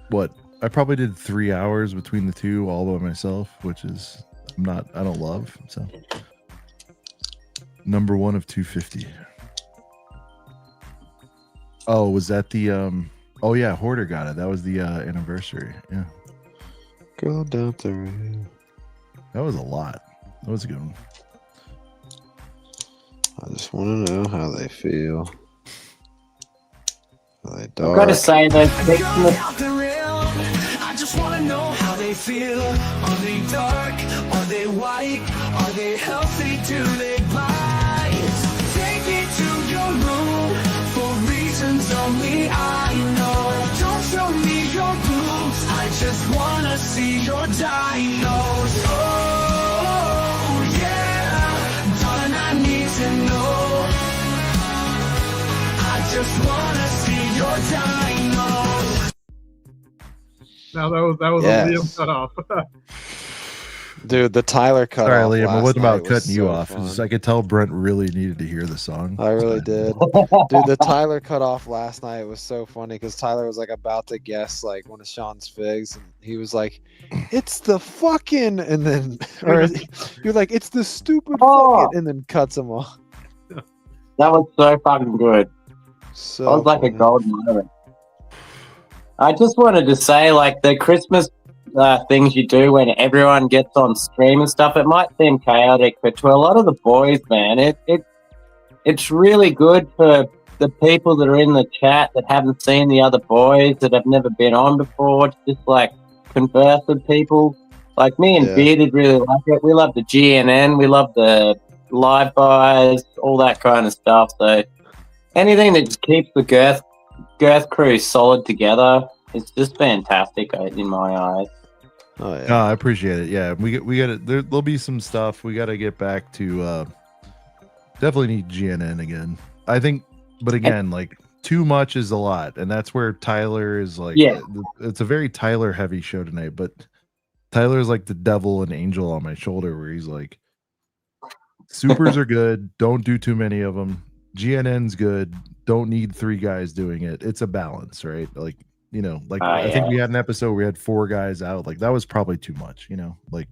what? I probably did 3 hours between the two all by myself, which is I don't love. So number 1 of 250. Oh, was that the oh yeah, Hoarder got it. That was the anniversary. Yeah. Go down the road. That was a lot. That was a good one. I just want to know how they feel. Are they I've dark? got to say that I just wanna know how they feel. Are they dark? Are they white? Are they healthy? Do they bite? Take me to your room for reasons only I know. Don't show me your boobs. I just wanna see your dinos. Oh yeah, darling, I need to know. I just wanna see your dinos. Now that was Yes. a Liam cut off. Dude, the Tyler cut Sorry, off. Liam. It last wasn't about night was cutting you so off. fun. It's just, I could tell Brent really needed to hear the song. I really did. Dude, the Tyler cut off last night was so funny because Tyler was like about to guess like one of Sean's figs, and he was like, "It's the fucking," and then or you're like, "It's the stupid Oh. fucking," and then cuts him off. that was so fucking good. So That was like a funny. golden moment. I just wanted to say, like, the Christmas things you do when everyone gets on stream and stuff, it might seem chaotic, but to a lot of the boys, man, it's really good for the people that are in the chat that haven't seen the other boys, that have never been on before, to just, like, converse with people. Like, me and Yeah. Bearded really like it. We love the GNN, we love the live buys, all that kind of stuff. So anything that just keeps the Girth crew solid together is just fantastic in my eyes. Oh yeah. No, I appreciate it. Yeah, we got to there'll be some stuff we got to get back to. Definitely need GNN again. I think, but again, like too much is a lot, and that's where Tyler is like. Yeah. It's a very Tyler heavy show tonight, but Tyler is like the devil and angel on my shoulder, where he's like, supers are good. Don't do too many of them. GNN's good. Don't need 3 guys doing it. It's a balance, right? Like, you know, like I think we had an episode where we had 4 guys out. Like that was probably too much, you know, like.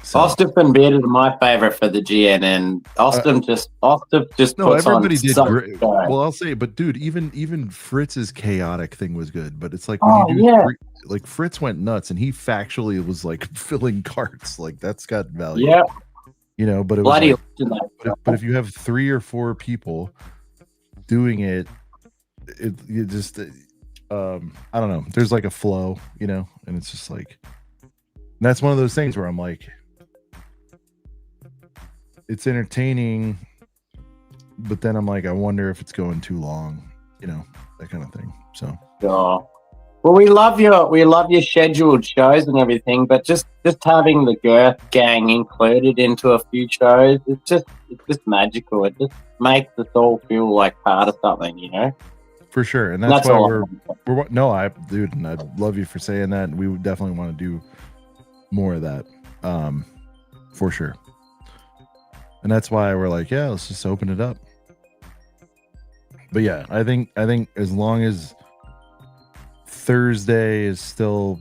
So, Ostip and Bearded are my favorite for the GNN. Ostip just no, puts everybody on did such great. show. Well, I'll say, but dude, even Fritz's chaotic thing was good. But it's like Oh, when you do yeah. like Fritz went nuts, and he factually was like filling carts. Like that's got value. Yeah, You know, but it was bloody like, legend, but if you have 3 or 4 people doing it, you just I don't know. There's like a flow, you know, and it's just like, and that's one of those things where I'm like, it's entertaining, but then I'm like, I wonder if it's going too long, you know, that kind of thing. So Sure. Well, we love your scheduled shows and everything, but just having the Girth gang included into a few shows, it's just magical. It just makes us all feel like part of something, you know. for sure, and that's why all. we're no, dude, and I love you for saying that, and we would definitely want to do more of that, for sure. And that's why we're like, yeah, let's just open it up. But yeah, I think as long as Thursday is still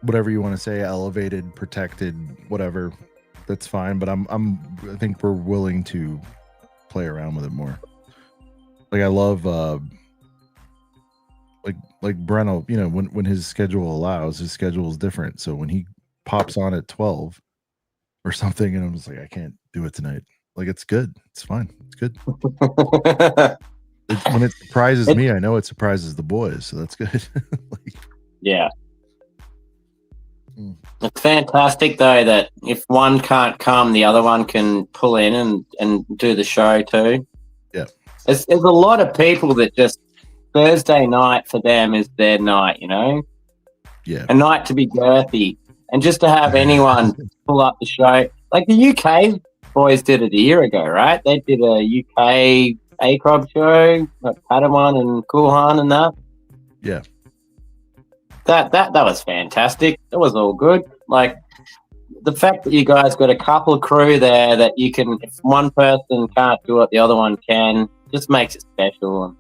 whatever you want to say, elevated, protected, whatever, that's fine. But I think we're willing to play around with it more. Like I love like Breno, you know, when his schedule allows, his schedule is different. So when he pops on at 12 or something, and I'm just like, I can't do it tonight. Like it's good. It's fine. It's good. When it surprises me, I know it surprises the boys, so that's good. Like, Yeah. It's fantastic though that if one can't come, the other one can pull in and do the show too. Yeah. There's a lot of people that just Thursday night for them is their night, you know? Yeah. A night to be girthy. And just to have anyone pull up the show. Like the UK boys did it a year ago, right? They did a UK A-Crop show, like Padawan and Coolhan and that. Yeah. That was fantastic. It was all good. Like the fact that you guys got a couple of crew there that you can, if one person can't do it, the other one can, just makes it special.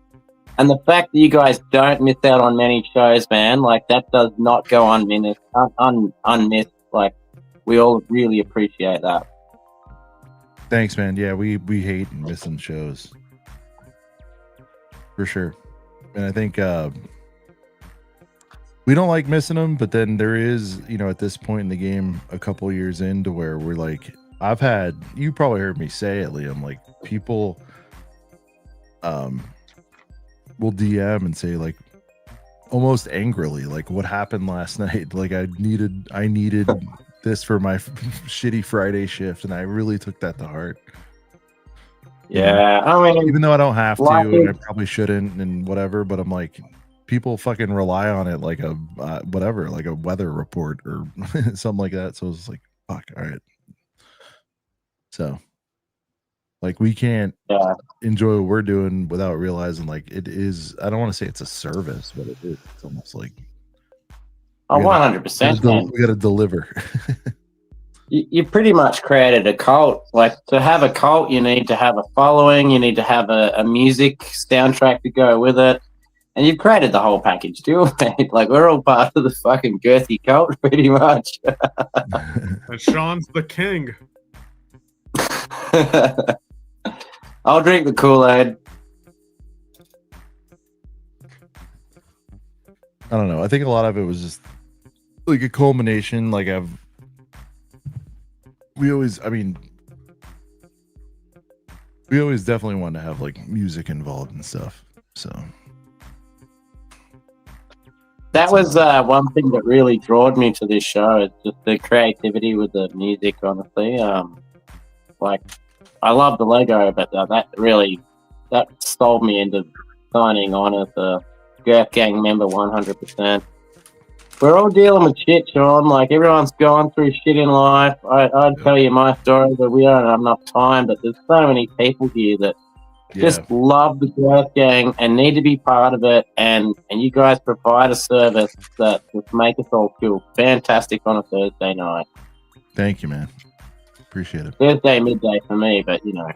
And the fact that you guys don't miss out on many shows, man, like that does not go unmissed. Like we all really appreciate that. Thanks, man. Yeah, we hate missing shows for sure, and I think we don't like missing them. But then there is, you know, at this point in the game, a couple years into where we're like, you probably heard me say it, Liam. Like people, will DM and say like, almost angrily, like, what happened last night? Like I needed this for my shitty Friday shift, and I really took that to heart. Yeah, I mean, even though I don't have to, and I probably shouldn't, and whatever, but I'm like, people fucking rely on it like a whatever, like a weather report or something like that. So it's like, fuck, all right. So, like, we can't enjoy what we're doing without realizing, like, it is. I don't want to say it's a service, but it is. It's almost like 100%. We got to deliver. You pretty much created a cult. Like, to have a cult, you need to have a following. You need to have a music soundtrack to go with it. And you've created the whole package deal, mate. Like, we're all part of the fucking girthy cult, pretty much. And Sean's the king. I'll drink the Kool-Aid. I don't know. I think a lot of it was just like a culmination. Like we always definitely want to have like music involved and stuff. So that was one thing that really drawed me to this show. It's just the creativity with the music, honestly. Like, I love the Lego, but that sold me into signing on as a Girth Gang member 100%. We're all dealing with shit, Sean. Like, everyone's going through shit in life. I'd tell you my story, but we don't have enough time. But there's so many people here that just love the Girth Gang and need to be part of it. And you guys provide a service that just make us all feel fantastic on a Thursday night. Thank you, man. Appreciate it. Thursday midday for me, but you know.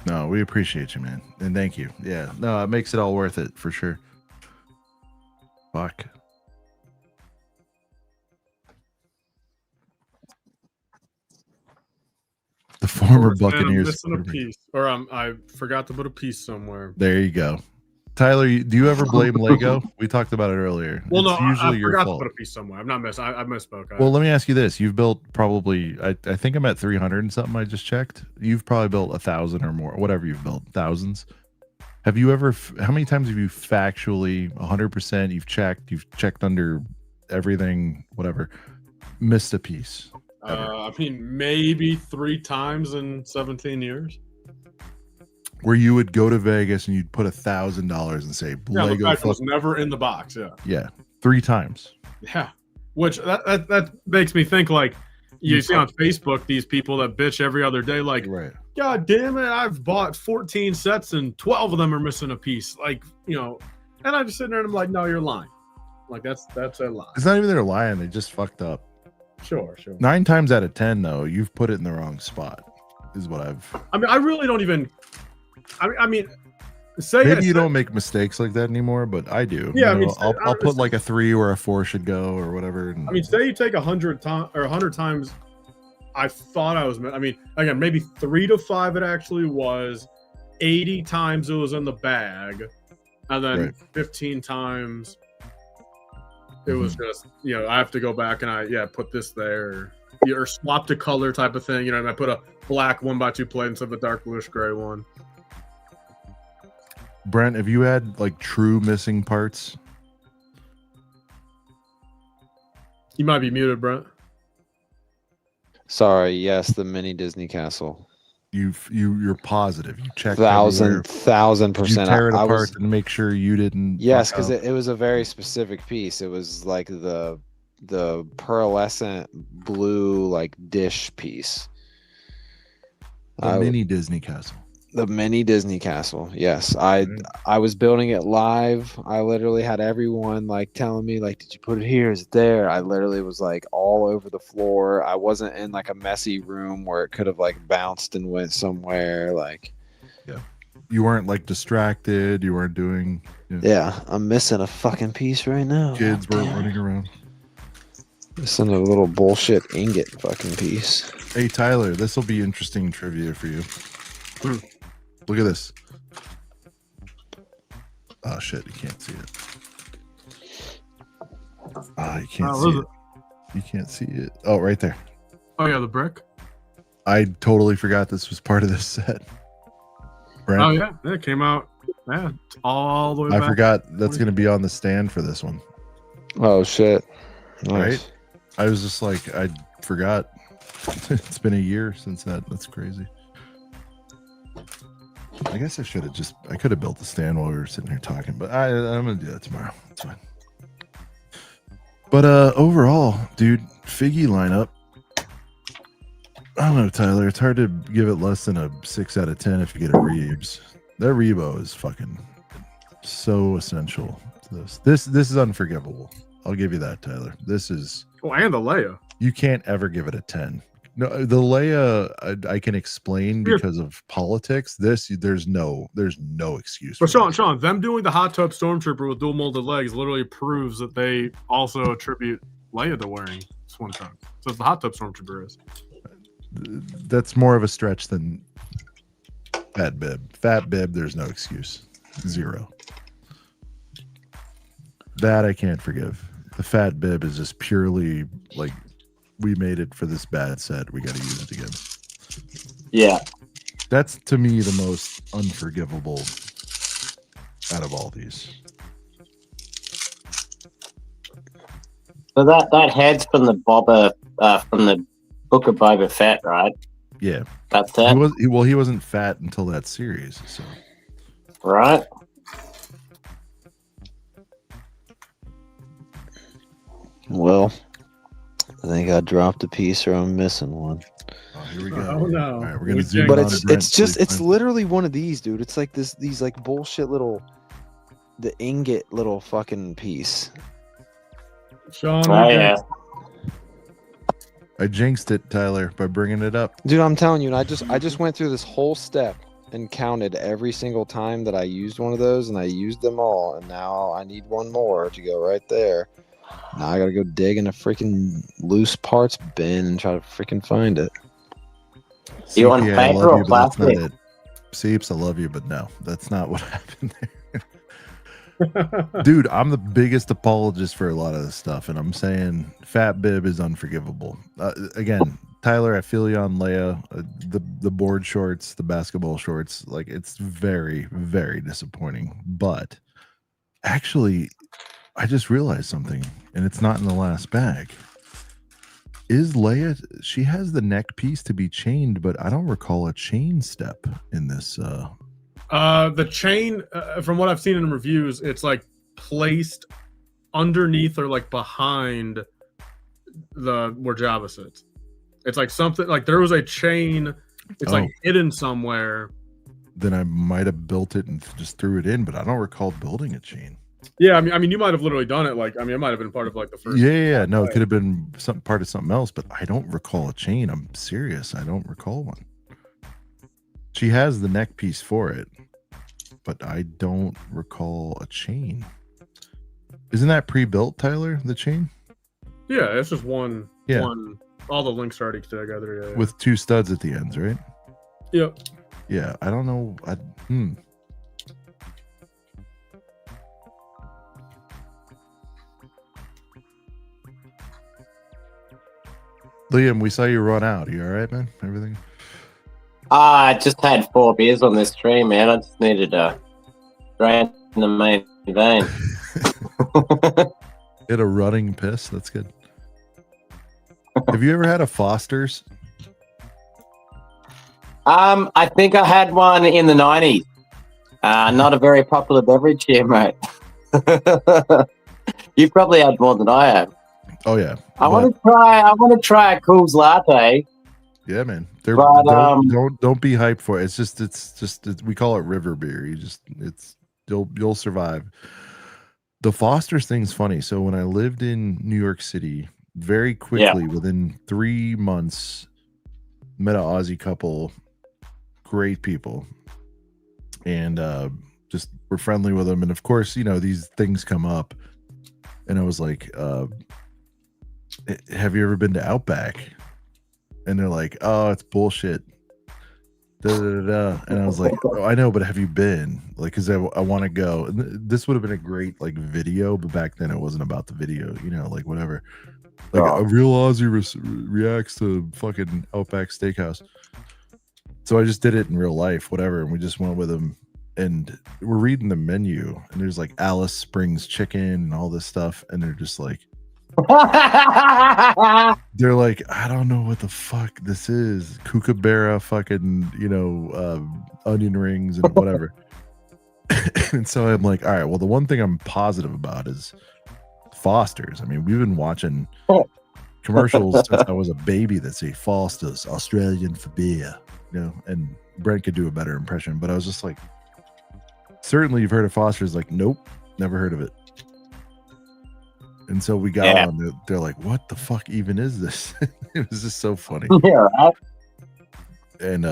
No, we appreciate you, man, and thank you. Yeah, no, it makes it all worth it for sure. Fuck. The former Buccaneers. Missing a piece, or I forgot to put a piece somewhere. There you go. Tyler, do you ever blame Lego? We talked about it earlier. Well, it's no, usually I your forgot fault. to put a piece somewhere. I'm not missing. I misspoke. Well, let me ask you this: you've built probably, I think I'm at 300 and something. I just checked. You've probably built 1,000 or more, whatever you've built, thousands. Have you ever? How many times have you factually 100%? You've checked under everything, whatever, missed a piece? I mean, maybe 3 times in 17 years. Where you would go to Vegas and you'd put $1,000 and say, "Lego the fact was never in the box." Yeah, 3 times. Yeah, which that makes me think, like, you see on Facebook these people that bitch every other day, like, right. God damn it, I've bought 14 sets and 12 of them are missing a piece. Like, you know, and I'm just sitting there and I'm like, no, you're lying. Like, that's a lie. It's not even they're lying; they just fucked up. Sure. 9 times out of 10, though, you've put it in the wrong spot. Is what I mean, I really don't even. I mean, say maybe you don't make mistakes like that anymore, but I do. Yeah, you know, I'll put like a 3 or a 4 should go or whatever. And, I mean, say you take 100 times or 100 times. I thought I was. I mean, again, maybe 3 to 5. It actually was 80 times it was in the bag, and then 15 times it was just, you know, I have to go back and put this there or swap the color type of thing. You know, and I put a black 1x2 plate instead of a dark bluish gray one. Brent, have you had like true missing parts You might be muted, Brent. Sorry, yes, the mini Disney castle. You're positive. You checked Thousand Did you percent. tear it I apart was, and make sure you didn't? yes, fuck because up? it was a very specific piece. It was like the pearlescent blue like dish piece. The mini Disney castle. The mini Disney castle. Yes, I was building it live. I literally had everyone like telling me like, "Did you put it here? Is it there?" I literally was like all over the floor. I wasn't in like a messy room where it could have like bounced and went somewhere. Like, Yeah, you weren't like distracted. You weren't doing. yeah, I'm missing a fucking piece right now. Kids God weren't damn it. running around. Missing a little bullshit ingot fucking piece. Hey Tyler, this will be interesting trivia for you. Look at this. Oh shit, you can't see it. Ah, you can't see it. You can't see it. Oh, right there. Oh yeah, the brick. I totally forgot this was part of this set. Brent, Oh yeah, it came out. Yeah, all the way I back. forgot that's going to be on the stand for this one. Oh shit. Nice. Right? I was just like, I forgot. It's been a year since that. That's crazy. I guess I could have built the stand while we were sitting here talking, but I'm going to do that tomorrow. It's fine. But overall, dude, Figgy lineup. I don't know, Tyler. It's hard to give it less than a 6 out of 10 if you get a Reeves. That Rebo is fucking so essential to this. This is unforgivable. I'll give you that, Tyler. This is. Oh, and the Leia. You can't ever give it a 10. No, the Leia I can explain because of politics. There's no excuse. But Sean, them doing the hot tub stormtrooper with dual molded legs literally proves that they also attribute Leia to wearing swim trunks. So it's the hot tub stormtrooper is. That's more of a stretch than Fat Bib. Fat Bib, there's no excuse. 0. That I can't forgive. The Fat Bib is just purely like, we made it for this bad set. We got to use it again. Yeah. That's to me the most unforgivable out of all these. So that head's from the from the Book of Boba Fett, right? Yeah. That's it. He wasn't fat until that series. So Right. Well, I think I dropped a piece or I'm missing one. oh, here we go. Oh no. All right, we're gonna zoom But on to Brent, it's please. literally one of these, dude. It's like these like bullshit little the ingot little fucking piece. Sean, Oh yeah. I jinxed it, Tyler, by bringing it up. Dude, I'm telling you, and I just went through this whole step and counted every single time that I used one of those, and I used them all, and now I need one more to go right there. Now I gotta go dig in a freaking loose parts bin and try to freaking find it. You want CPA, I paper love or you, but that's not plastic? it. Seeps, I love you, but no, that's not what happened there. Dude, I'm the biggest apologist for a lot of this stuff, and I'm saying Fat Bib is unforgivable. Again, Tyler, I feel you on Leia. The board shorts, the basketball shorts, like it's very, very disappointing. But actually, I just realized something, and it's not in the last bag. Is Leia? She has the neck piece to be chained, but I don't recall a chain step in this. The chain, from what I've seen in reviews, it's like placed underneath or like behind where Jabba sits. It's like something like there was a chain. It's like hidden somewhere. Then I might have built it and just threw it in, but I don't recall building a chain. Yeah, I mean, you might have literally done it. Like, I mean, it might have been part of like the first. Yeah. No, it could have been some part of something else, but I don't recall a chain. I'm serious. I don't recall one. She has the neck piece for it, but I don't recall a chain. Isn't that pre-built, Tyler? The chain? Yeah, it's just one. Yeah. One. All the links are already together. Yeah. With 2 studs at the ends, right? Yep. Yeah. I don't know. Liam, we saw you run out. You all right, man? Everything? I just had 4 beers on this stream, man. I just needed to drain the main vein. Hit a running piss. That's good. Have you ever had a Foster's? I think I had one in the 90s. Not a very popular beverage here, mate. You've probably had more than I have. Oh yeah. I want to try a Coors latte. Yeah, man. But, Don't be hyped for it. It's just we call it river beer. You'll survive. The Foster's thing's funny. So when I lived in New York City, very quickly within 3 months, met an Aussie couple, great people, and just were friendly with them. And of course, these things come up, and I was like, "Have you ever been to Outback?" And they're like, "Oh, it's bullshit." And I was like, "Oh, I know, but have you been?" Like, because I want to go. And this would have been a great video, but back then it wasn't about the video, like whatever. Like a real Aussie reacts to fucking Outback Steakhouse. So I just did it in real life, whatever, and we just went with them. And we're reading the menu, and there's like Alice Springs chicken and all this stuff, and they're just like. They're like, I don't know what the fuck this is. Kookaburra fucking, onion rings and whatever. And so I'm like, all right, well, the one thing I'm positive about is Foster's. I mean, we've been watching commercials since I was a baby that say Foster's, Australian for beer, and Brent could do a better impression, but I was just like, certainly you've heard of Foster's. Like, nope, never heard of it. And so we got on. They're like, "What the fuck even is this?" It was just so funny. Yeah, right? And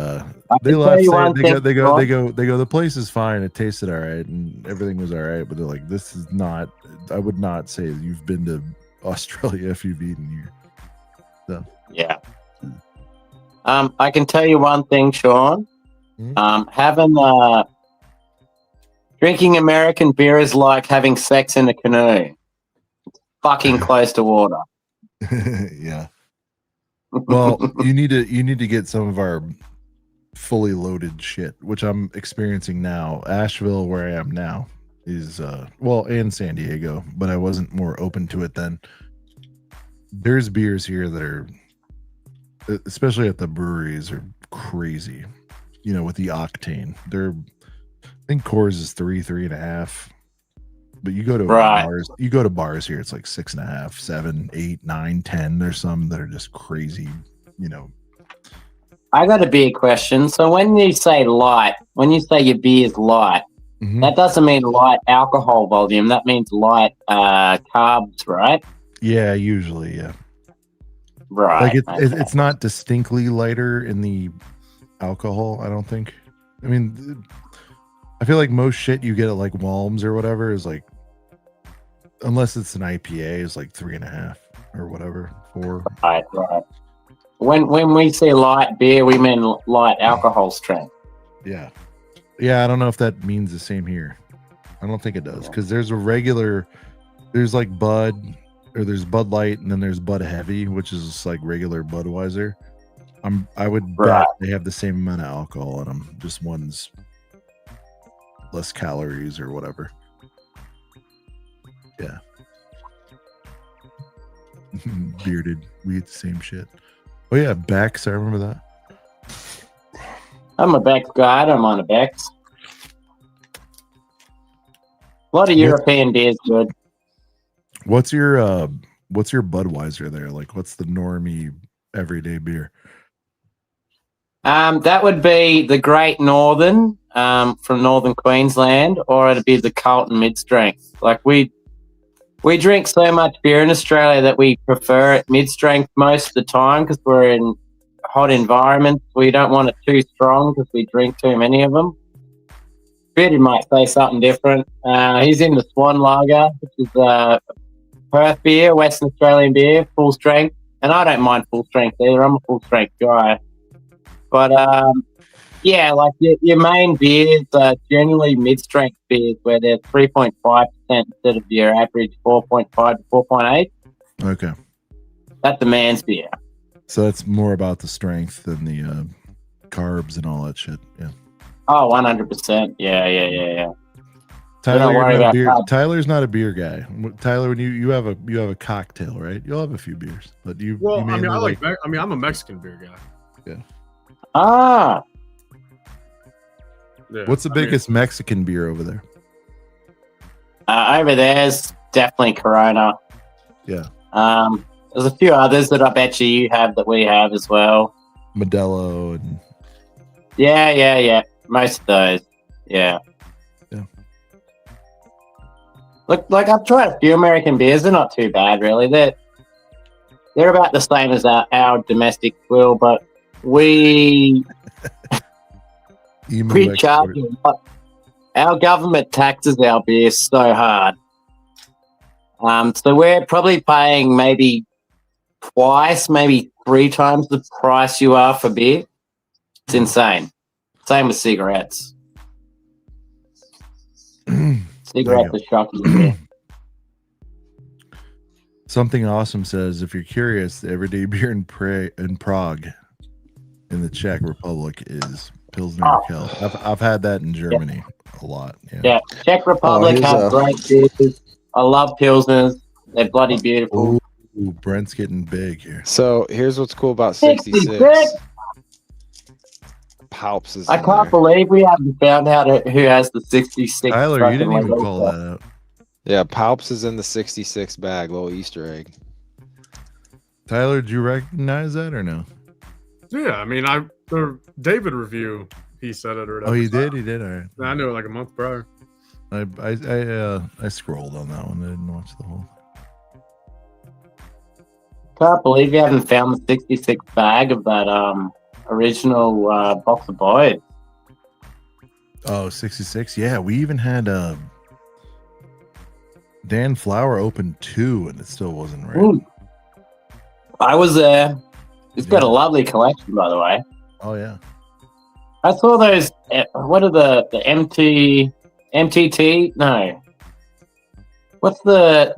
they laugh. They go. The place is fine. It tasted all right, and everything was all right. But they're like, "This is not." I would not say you've been to Australia if you've eaten here. So yeah. I can tell you one thing, Sean. Drinking American beer is like having sex in a canoe. Fucking close to water. Yeah. Well, you need to get some of our fully loaded shit, which I'm experiencing now. Asheville, where I am now, is and San Diego, but I wasn't more open to it then. There's beers here that are, especially at the breweries, are crazy. With the octane. I think Coors is 3.5. But you go to bars. You go to bars here. It's like 6.5, 7, 8, 9, 10. There's some that are just crazy. I got a beer question. So when you say light, when you say your beer is light, that doesn't mean light alcohol volume. That means light carbs, right? Yeah, usually, yeah. Right. Like it's not distinctly lighter in the alcohol. I don't think. I mean, I feel like most shit you get at like Walm's or whatever is like, unless it's an IPA, is like 3.5 or whatever, 4. Right. When we say light beer, we mean light alcohol strength. Yeah. I don't know if that means the same here. I don't think it does, because there's like Bud, or there's Bud Light, and then there's Bud Heavy, which is just like regular Budweiser. I would bet they have the same amount of alcohol in them. Just one's less calories or whatever. Yeah. Bearded. We eat the same shit. Oh yeah, Beck's. I remember that. I'm a Beck's guy. I don't mind a Beck's. A lot of European beers good. What's your Budweiser there? Like, what's the normie everyday beer? That would be the Great Northern from Northern Queensland, or it'd be the Carlton mid-strength. Like we drink so much beer in Australia that we prefer it mid-strength most of the time because we're in hot environments. We don't want it too strong because we drink too many of them. Bearded might say something different. He's in the Swan Lager, which is Perth beer, Western Australian beer, full strength. And I don't mind full strength either. I'm a full strength guy. But yeah, like your main beers are generally mid-strength beers where they're 3.5% instead of your average 4.5 to 4.8. Okay. That's the man's beer. So that's more about the strength than the carbs and all that shit. Yeah. Oh, 100%. Yeah. Tyler, worry you're not a about beer. that. Tyler's not a beer guy. Tyler, when you have a cocktail, right? You'll have a few beers, but you Well, I mean, mainly I like. I mean, I'm a Mexican beer guy. Ah, Yeah, What's the I mean, biggest Mexican beer over there? over there's definitely Corona. Yeah, There's a few others that I bet you have that we have as well. Modelo and Yeah. Most of those. Yeah. Yeah. Look, like I've tried a few American beers. They're not too bad, really. They're about the same as our domestic will, but we emu charge export. a lot. Our government taxes our beer so hard. So we're probably paying maybe twice, maybe 3 times the price you are for beer. It's insane. Same with cigarettes. Cigarettes are shocking. Yeah. Something awesome says, if you're curious, the everyday beer in Prague, in the Czech Republic, is Pilsner Urquell. I've had that in Germany a lot. Yeah, Czech Republic here's has a- great beers. I love Pilsners. They're bloody beautiful. Ooh, Brent's getting big here. So here's what's cool about 66. 66. Palps is I in can't there. believe we haven't found out who has the 66. Tyler, you fucking didn't even Lego call set. that out. Yeah, Palps is in the 66 bag, little Easter egg. Tyler, did you recognize that or no? yeah. I mean, the David review, he said it or whatever. Oh, he did. He did. All right. I knew it like a month prior. I scrolled on that one. I didn't watch the whole. Can't believe you haven't found the 66 bag of that original box of boys. Oh, 66. Yeah, we even had Dan Flower open 2, and it still wasn't right. Ooh. I was there. He's got a lovely collection, by the way. Oh yeah. I saw those. What are the MTT? No. What's the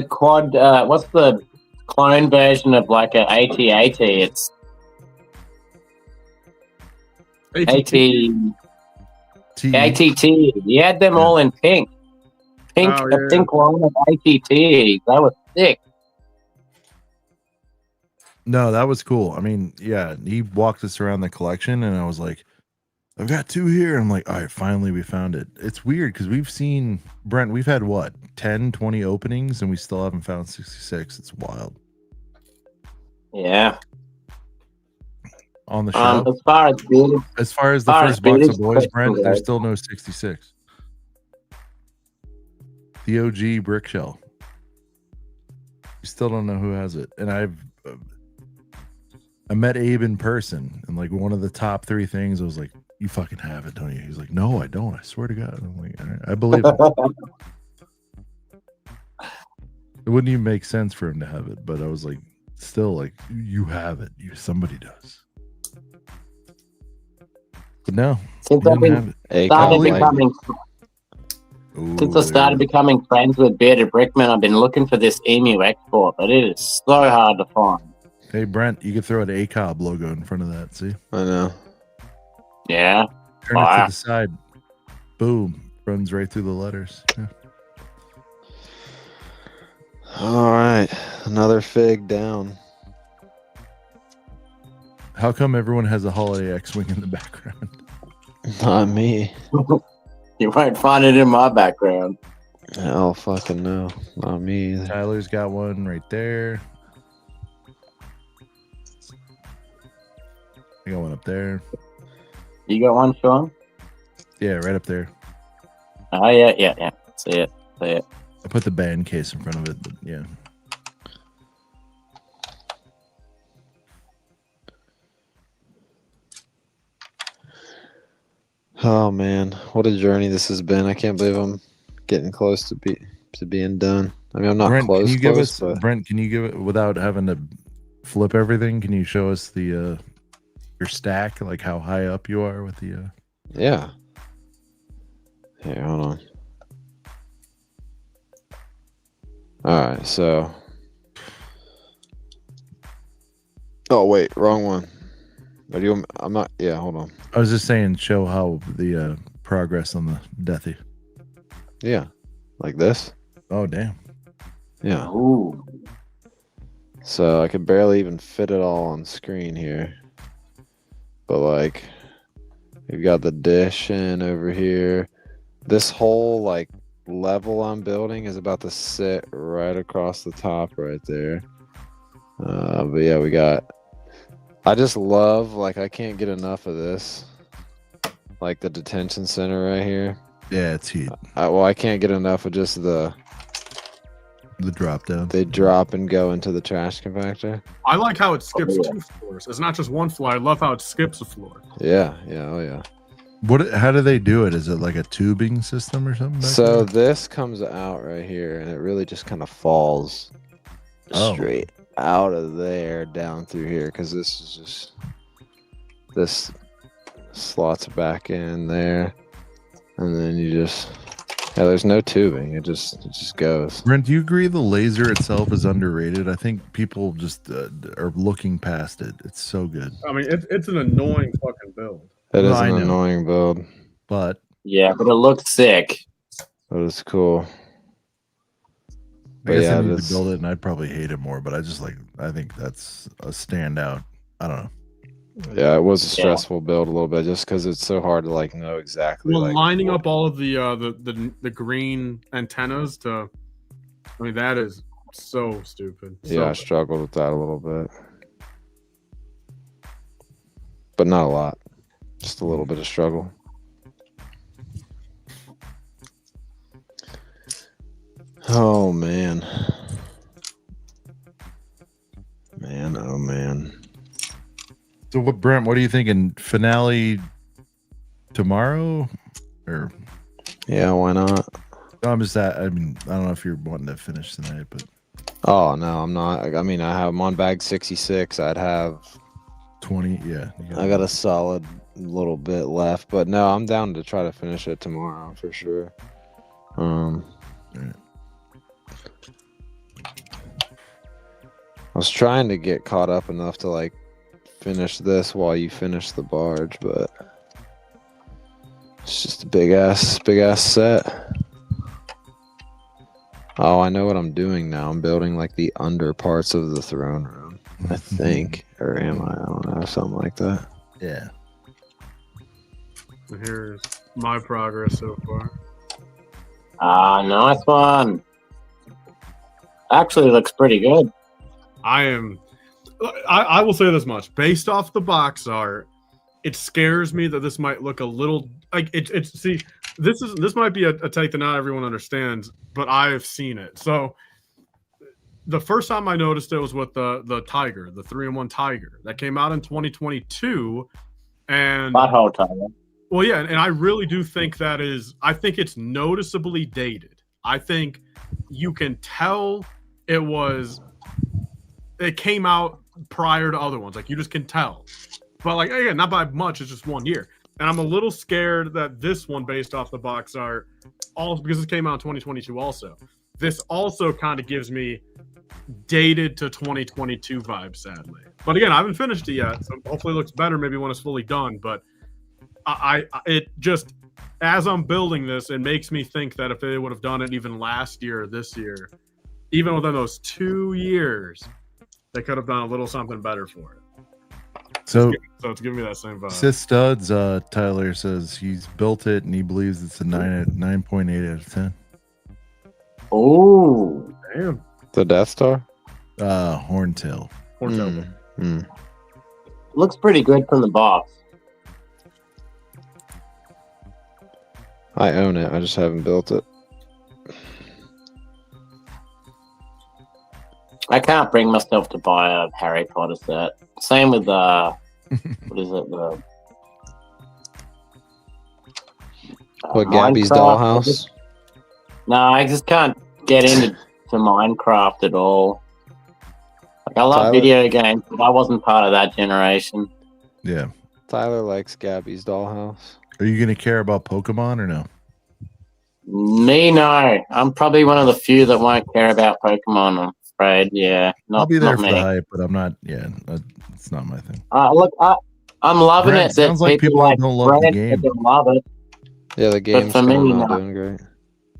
quad? What's the clone version of like a AT-AT? It's ATT. He had them all in pink. Oh, yeah. A pink line of ATT. They were thick. No, that was cool. I mean, yeah, he walked us around the collection, and I was like, I've got 2 here. I'm like, all right, finally we found it. It's weird because we've seen, Brent, we've had what, 10, 20 openings, and we still haven't found 66. It's wild. Yeah. On the show. As far as beers, As far as the far as first box beers, of boys, Brent, yeah. there's still no 66. The OG brick shell. You still don't know who has it. And I met Abe in person, and like one of the top 3 things I was like, you fucking have it, don't you? He's like, no, I don't. I swear to God. I'm like, all right, I believe him. It wouldn't even make sense for him to have it, but I was like, still like, you have it. Somebody does. But no, since he I've didn't have been it. started Like, becoming Ooh, since I started becoming friends with Bearded Brickman, I've been looking for this emu export, but it is so hard to find. Hey, Brent, you could throw an ACOB logo in front of that. See? I know. Yeah. Turn it to the side. Boom. Runs right through the letters. Yeah. All right, another fig down. How come everyone has a Holiday X-Wing in the background? Not me. You won't find it in my background. Oh, fucking no. Not me either. Tyler's got one right there. I got one up there. You got one, Sean? Yeah, right up there. Oh, yeah. See it. I put the band case in front of it, but yeah. Oh man, what a journey this has been. I can't believe I'm getting close to being done. I mean, I'm not Brent, close. can you give close, us but Brent? Can you give it without having to flip everything? Can you show us the your stack, like how high up you are with the? yeah. Here, hold on. All right, so. Oh wait, wrong one. Or do you? I'm not. Yeah, hold on. I was just saying, show how the progress on the Deathy. Yeah, like this. Oh damn. Yeah. Ooh. So I could barely even fit it all on screen here. But like, we've got the dish in over here. This whole like level I'm building is about to sit right across the top right there. But yeah, we got. I just love, like, I can't get enough of this. Like the detention center right here. Yeah, it's heat. I can't get enough of just the drop down. they drop and go into the trash compactor. I like how it skips Oh, yeah. 2 floors. It's not just 1 floor. I love how it skips a floor. Yeah, oh yeah. How do they do it? Is it like a tubing system or something? So this comes out right here, and it really just kind of falls straight out of there down through here, because this is just slots back in there, and then you just there's no tubing. It just goes. Brent, do you agree the laser itself is underrated? I think people just are looking past it. It's so good. I mean, it's an annoying fucking build. It is I an know. annoying build, But Yeah, but it looks sick. but it's cool. I But guess yeah, I need this- to build it, and I'd probably hate it more. But I think that's a standout. I don't know. Yeah, it was a stressful build a little bit, just because it's so hard to like know exactly. Well, like, lining up all of the green antennas to, I mean, that is so stupid. Yeah, I struggled with that a little bit, but not a lot. Just a little bit of struggle. Oh man, oh man. So, Brent? What are you thinking? Finale tomorrow, or Yeah, why not? I'm just that. I mean, I don't know if you're wanting to finish tonight, but Oh no, I'm not. I mean, I'm on bag 66. I'd have. 20. Yeah, I got a solid little bit left, but no, I'm down to try to finish it tomorrow for sure. Yeah. I was trying to get caught up enough to like finish this while you finish the barge, but it's just a big ass set. Oh, I know what I'm doing now. I'm building like the under parts of the throne room, I think, or am I? I don't know, something like that. Yeah. So here's my progress so far. Ah, nice one. Actually, looks pretty good. I will say this much. Based off the box art, it scares me that this might look a little like it's see, this might be a take that not everyone understands, but I've seen it. So the first time I noticed it was with the Tiger, the 3-in-1 Tiger that came out in 2022. And Butthole Tiger. well, yeah, and I really do think I think it's noticeably dated. I think you can tell it came out prior to other ones. Like, you just can tell. But, like, again, not by much. It's just 1 year. And I'm a little scared that this one, based off the box art, also because it came out in 2022 also, this also kind of gives me dated to 2022 vibes, sadly. But again, I haven't finished it yet, so hopefully it looks better maybe when it's fully done. But it just, as I'm building this, it makes me think that if they would have done it even last year or this year, even within those 2 years, they could have done a little something better for it. So it's giving me that same vibe. Sith Studs, Tyler says he's built it and he believes it's a 9.8 out of 10. Ooh. Damn. The Death Star? Horntail. Looks pretty good from the box. I own it. I just haven't built it. I can't bring myself to buy a Harry Potter set. Same with what is it? What, Gabby's Minecraft? dollhouse? No, I just can't get into Minecraft at all. Like, I love Tyler? video games, but I wasn't part of that generation. Yeah. Tyler likes Gabby's dollhouse. Are you going to care about Pokemon or no? Me, no. I'm probably one of the few that won't care about Pokemon, I'm afraid. Yeah. I'll be there not for me. the hype, but I'm not. Yeah, it's not my thing. Look, I'm loving Brent, it that sounds like people like don't love the Brent game. that don't love it. Yeah, the game's for me, coming out no. doing great.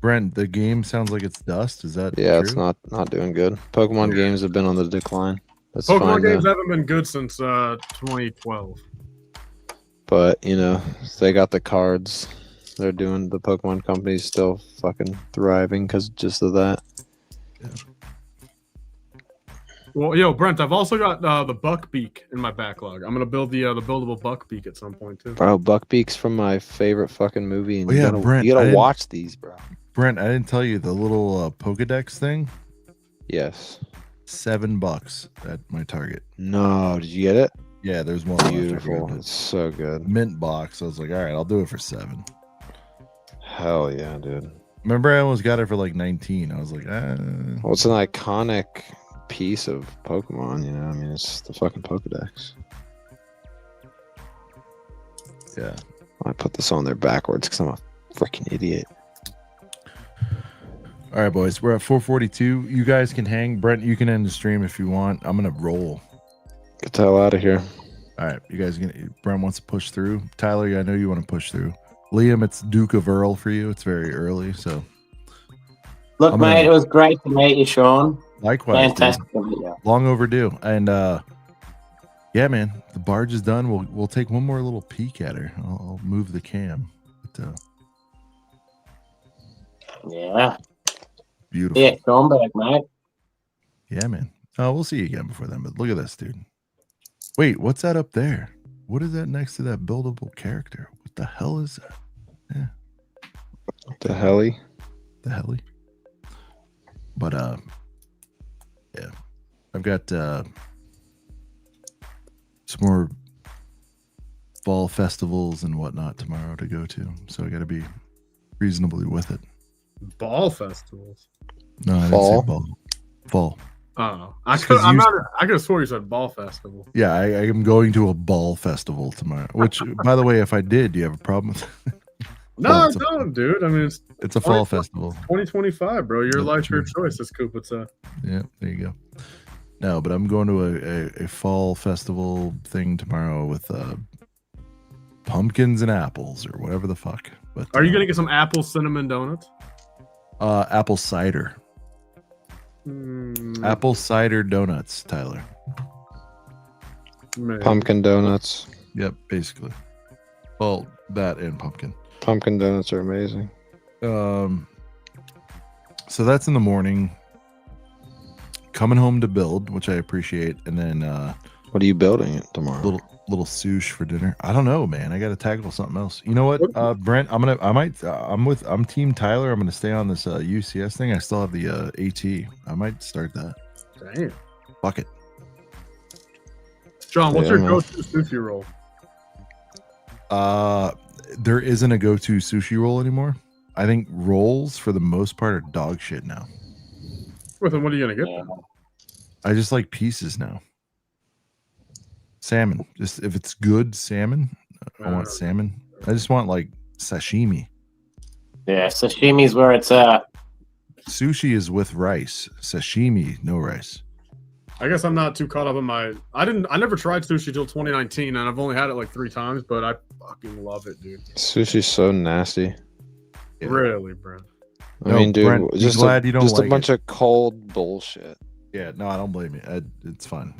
Brent, the game sounds like it's dust. Is that Yeah, true? it's not doing good. Pokemon games have been on the decline. That's Pokemon fine, games though. haven't been good since 2012. But they got the cards. They're doing the Pokemon company's still fucking thriving because just of that. Well, yo, Brent, I've also got the Buckbeak in my backlog. I'm gonna build the buildable Buckbeak at some point too. Bro, Buckbeak's from my favorite fucking movie, and Oh, yeah, Brent, you I gotta didn't- watch these, bro. Brent, I didn't tell you the little Pokedex thing. Yes. $7 at my Target. No, did you get it? Yeah, there's one left. I Beautiful. forgot It's so good. the mint box. I was like, all right, I'll do it for $7. Hell yeah, dude. Remember, I almost got it for like 19. I was like, Well, it's an iconic piece of Pokemon, you know? I mean, it's the fucking Pokedex. yeah. I put this on there backwards because I'm a freaking idiot. All right, boys, we're at 4:42. You guys can hang. Brent, you can end the stream if you want. I'm gonna roll. Get the hell out of here. All right, you guys can. Brent wants to push through. Tyler, I know you want to push through. Liam, it's Duke of Earl for you. It's very early, so Look, I'm mate, gonna- it was great to meet you, Sean. likewise. dude. Fantastic to meet you. Long overdue. And yeah, man, the barge is done. We'll take one more little peek at her. I'll move the cam. But, Yeah. beautiful. Yeah, Sean back, mate. Yeah, man. We'll see you again before then. But look at this, dude. Wait, what's that up there? What is that next to that buildable character? What the hell is that? Yeah, The helly? the helly. But yeah, I've got some more fall festivals and whatnot tomorrow to go to, so I got to be reasonably with it. Ball festivals. No, I didn't Fall? say ball. Fall. Oh, I Just 'cause could you- have swore you said ball festival. Yeah, I am going to a ball festival tomorrow. Which, by the way, if I did, do you have a problem with it? No, Well, I it's a- don't, dude. I mean, it's It's a fall festival. 2025, bro. Your That's life, your true. choice, as Coop would say. Yeah, there you go. No, but I'm going to a fall festival thing tomorrow with pumpkins and apples or whatever the fuck. But Are you gonna get some apple cinnamon donuts? apple cider? Mm, Apple cider donuts, Tyler. maybe. Pumpkin donuts. Yep, basically. Well, that and pumpkin. Pumpkin donuts are amazing. So that's in the morning. Coming home to build, which I appreciate, and then What are you building it tomorrow? little sushi for dinner. I don't know, man. I got to tackle something else. You know what, Brent? I'm Team Tyler. I'm gonna stay on this UCS thing. I still have the AT. I might start that. Damn. Fuck it. John, what's Yeah, your man. go-to sushi roll? There isn't a go-to sushi roll anymore. I think rolls for the most part are dog shit now. Well, then what are you gonna get? Yeah. then? I just like pieces now. Salmon. Just if it's good salmon, I want salmon. I just want like sashimi. Yeah, sashimi's where it's at. Sushi is with rice. Sashimi, no rice. I guess I'm not too caught up in my. I never tried sushi till 2019, and I've only had it like 3 times, but I fucking love it, dude. Sushi's so nasty. Yeah. Really, bro. I No, mean, dude, Brent, be just glad you don't just like a bunch of cold bullshit. Yeah, no, I don't blame you. It's fun,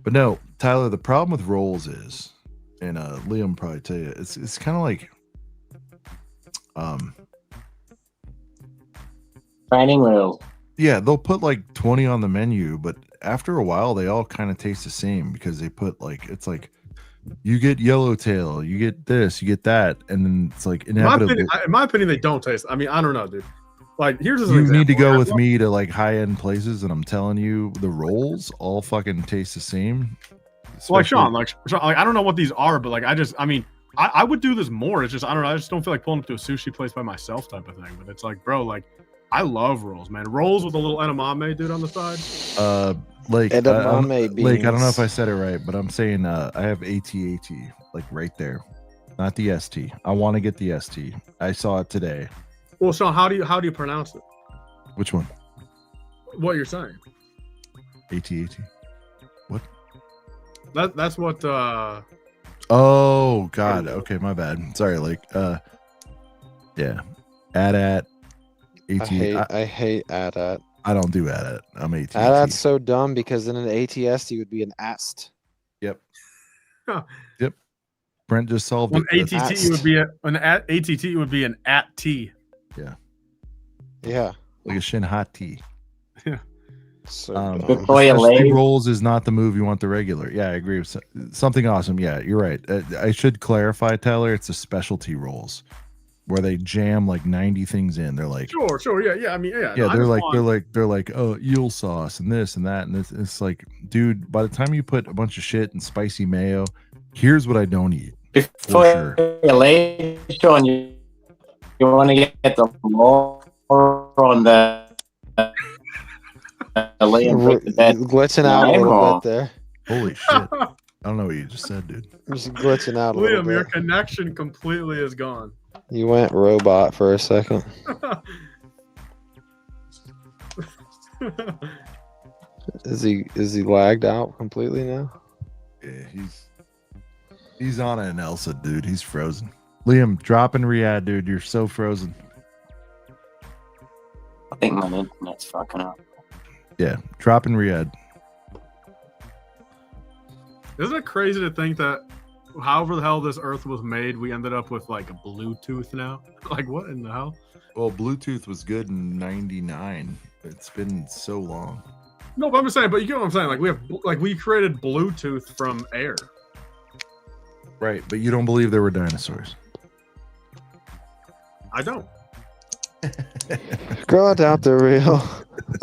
but no, Tyler. The problem with rolls is, and Liam probably tell you, it's kind of like, Training wheels. yeah, they'll put like 20 on the menu, but after a while, they all kind of taste the same because they put like it's like you get yellowtail, you get this, you get that, and then it's like In my, inevitable. opinion, they don't taste. I mean, I don't know, dude. Like, here's an You example. need to go I with love- me to like high end places, and I'm telling you, the rolls all fucking taste the same. Like Especially- Sean, like I don't know what these are, but like I mean, I would do this more. It's just I don't know. I just don't feel like pulling up to a sushi place by myself type of thing. But it's like, bro, like I love rolls, man. Rolls with a little edamame, dude, on the side. like Edamame like I don't know if I beans. said it right, but I'm saying I have AT like right there, not the ST. I want to get the ST. I saw it today. Well, Sean, how do you pronounce it? Which one? What you're saying? AT. What? That's what. Oh God. Okay, my bad. Sorry. Like yeah. I hate AT-AT. I don't do AT-AT. I'm AT. AT-AT's so dumb because in an ATST would be an AST. Yep. Yep. Brent just solved An it. ATT would be ATT would be an AT-T. Yeah. Yeah. Like a Shin hot tea. Yeah. So Specialty rolls is not the move you want the regular. Yeah, I agree with something awesome. Yeah, you're right. I should clarify, Tyler. It's the specialty rolls where they jam like 90 things in. They're like, sure, yeah. I mean, yeah. Yeah, they're like, oh, eel sauce and this and that, and it's like, dude. By the time you put a bunch of shit and spicy mayo, here's what I don't eat. Before you leave, Sean, you want to get the more on the glitching out a little bit there. Holy shit! I don't know what you just said, dude. Just glitching out a little Liam, bit. your connection completely is gone. You went robot for a second. Is he lagged out completely now? Yeah, he's on an Elsa, dude. He's frozen. Liam, drop and re-add, dude. You're so frozen. I think my internet's fucking up. Yeah, drop and re-add. Isn't it crazy to think that however the hell this Earth was made, we ended up with like a Bluetooth now? Like, what in the hell? Well, Bluetooth was good in '99. It's been so long. No, but I'm just saying. But you get what I'm saying. Like we created Bluetooth from air. Right, but you don't believe there were dinosaurs. I don't. Girl, I doubt they're real.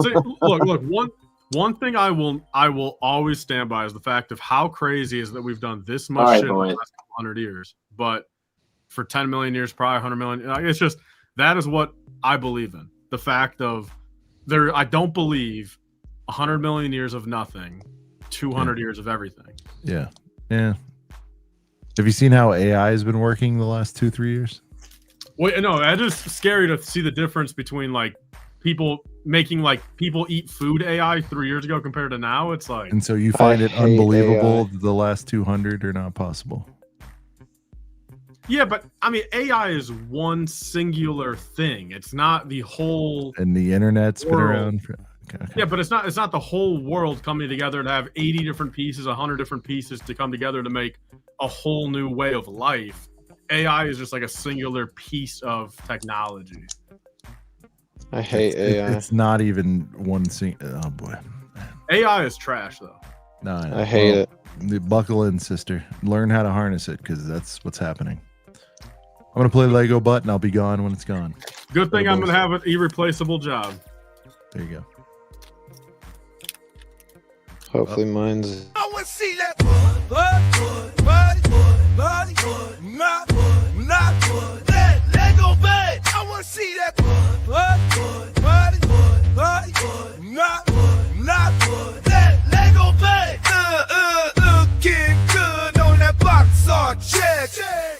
See, look. One thing I will always stand by is the fact of how crazy is that we've done this much shit in the last 100 years. But for 10 million years, probably 100 million, it's just that is what I believe in. The fact of I don't believe 100 million years of nothing, 200 years of everything. Yeah. Have you seen how AI has been working the last 2-3 years? Wait, no, it's just scary to see the difference between like people making like people eat food AI 3 years ago compared to now. It's like, and so you find it unbelievable that the last 200 are not possible. Yeah, but I mean, AI is one singular thing. It's not the whole. And the internet's been around. Okay. Yeah, but it's not the whole world coming together to have 80 different pieces, 100 different pieces to come together to make a whole new way of life. AI is just like a singular piece of technology. I hate AI. It's not even one thing. Oh boy. AI is trash though. No, I hate it. Buckle in, sister. Learn how to harness it because that's what's happening. I'm gonna play Lego butt and I'll be gone when it's gone. Good thing I'm gonna have an irreplaceable job. There you go. Hopefully mine's. I want to see that Lego bed. I want to see that Lego bed. Looking good on that box art check.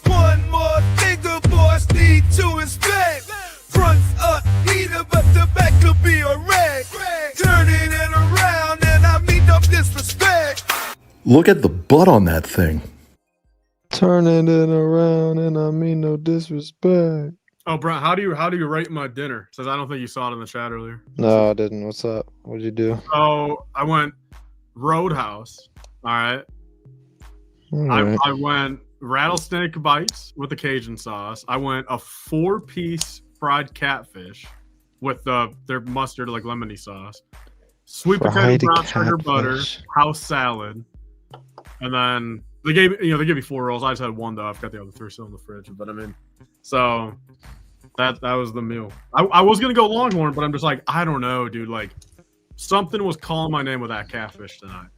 One more thing the boys need to inspect. Front's up heater, but the back could be a wreck. Turning it around and I mean no disrespect. Look at the butt on that thing. Turning it around and I mean no disrespect. Oh, Brian, how do you rate my dinner? Says I don't think you saw it in the chat earlier. No, I didn't. What's up? What'd you do? Oh, I went Roadhouse. All right. I went rattlesnake bites with the Cajun sauce. I went a 4-piece fried catfish with their mustard, like lemony sauce. Sweet potato brown sugar butter, house salad, and then they gave me 4 rolls. I just had one though. I've got the other 3 still in the fridge. But I mean, so that was the meal. I was gonna go Longhorn, but I'm just like, I don't know, dude. Like something was calling my name with that catfish tonight.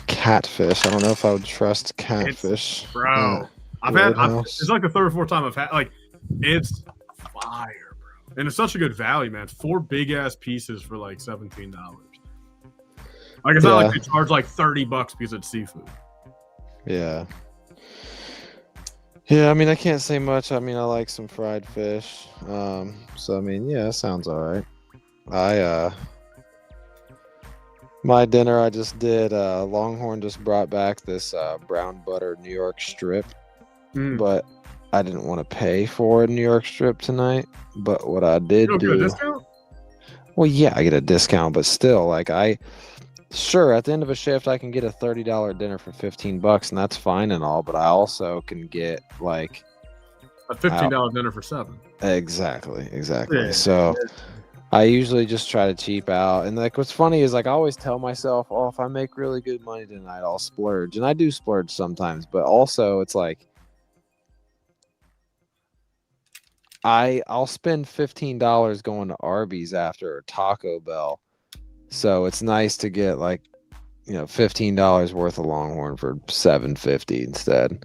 Catfish. I don't know if I would trust catfish. Bro. It's like the 3rd or 4th time I've had. Like it's fire, bro, and it's such a good value, man. 4 big ass pieces for like $17. Like it's not like they charge like $30 because it's seafood. Yeah. Yeah, I mean, I can't say much. I mean, I like some fried fish. So I mean, yeah, it sounds all right. My dinner I just did. Longhorn just brought back this brown butter New York strip, but I didn't want to pay for a New York strip tonight, but what I did You don't get a do. discount? Well, yeah, I get a discount, but still, like sure, at the end of a shift, I can get a $30 dinner for $15, and that's fine and all. But I also can get like A $15 dinner for 7. exactly. Yeah. So I usually just try to cheap out. And like, what's funny is like I always tell myself, oh, if I make really good money tonight, I'll splurge, and I do splurge sometimes. But also, it's like I'll spend $15 going to Arby's after or Taco Bell. So it's nice to get like, $15 worth of Longhorn for $7.50 instead.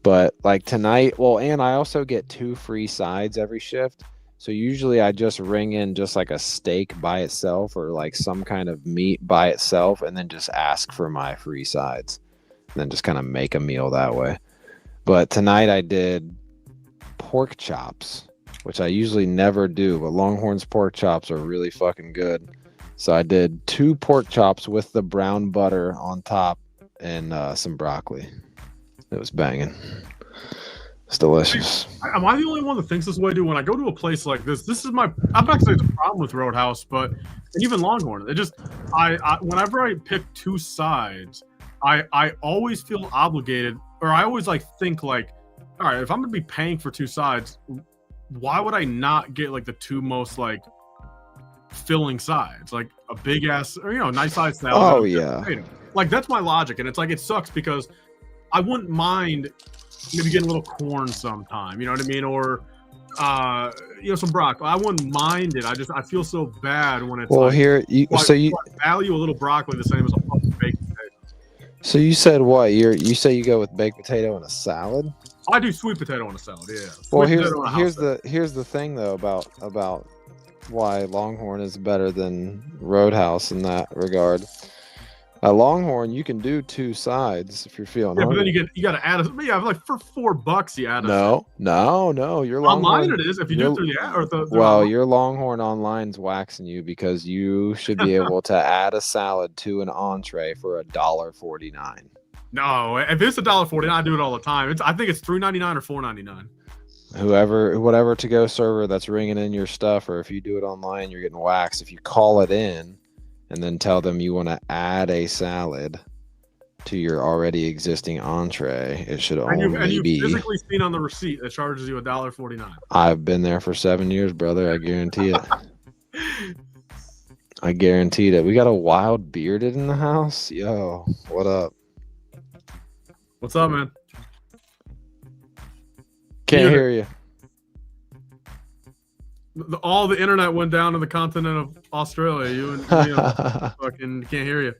But like tonight, well, and I also get 2 free sides every shift. So usually I just ring in just like a steak by itself or like some kind of meat by itself, and then just ask for my free sides, and then just kind of make a meal that way. But tonight I did pork chops, which I usually never do, but Longhorn's pork chops are really fucking good. So I did 2 pork chops with the brown butter on top and some broccoli. It was banging. It's delicious. Am I the only one that thinks this way, dude? When I go to a place like this is my. I'm not saying it's a problem with Roadhouse, but and even Longhorn. It just I whenever I pick 2 sides, I always feel obligated, or I always like think like, all right, if I'm gonna be paying for 2 sides, why would I not get like the 2 most like filling sides, like a big ass or nice size salad? Oh yeah. Like that's my logic, and it's like it sucks because I wouldn't mind maybe getting a little corn sometime, you know what I mean, or some broccoli. I wouldn't mind it. I feel so bad when it's here you value a little broccoli the same as a fucking baked potato. So you said what? You say you go with baked potato and a salad? I do sweet potato on a salad, yeah. Well, here's the thing though about why Longhorn is better than Roadhouse in that regard. At Longhorn, you can do 2 sides if you're feeling hungry. But then you got to add like for $4 you add no. Your Longhorn online it is if you do it through the app or your Longhorn online's waxing you because you should be able to add a salad to an entree for $1.49. No, if it's $1.49, I do it all the time. I think it's $3.99 or $4.99. Whatever to-go server that's ringing in your stuff, or if you do it online, you're getting waxed. If you call it in and then tell them you want to add a salad to your already existing entree, it should only be. And you've physically seen on the receipt that charges you $1.49. I've been there for 7 years, brother. I guarantee it. I guarantee that. We got a wild bearded in the house. Yo, what up? What's up, man? Can't hear you. All the internet went down to the continent of Australia. You and me fucking can't hear you.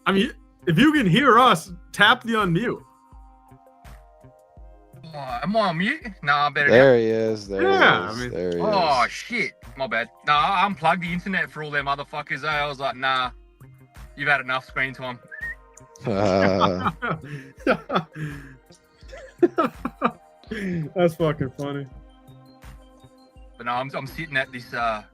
I mean, if you can hear us, tap the unmute. Am I on mute? No, better. There he is. There Yeah, he is. I mean- There he Oh is. shit, my bad. No, I unplugged the internet for all them motherfuckers. I was like, nah, you've had enough screen time. That's fucking funny. But no, I'm sitting at this. I'm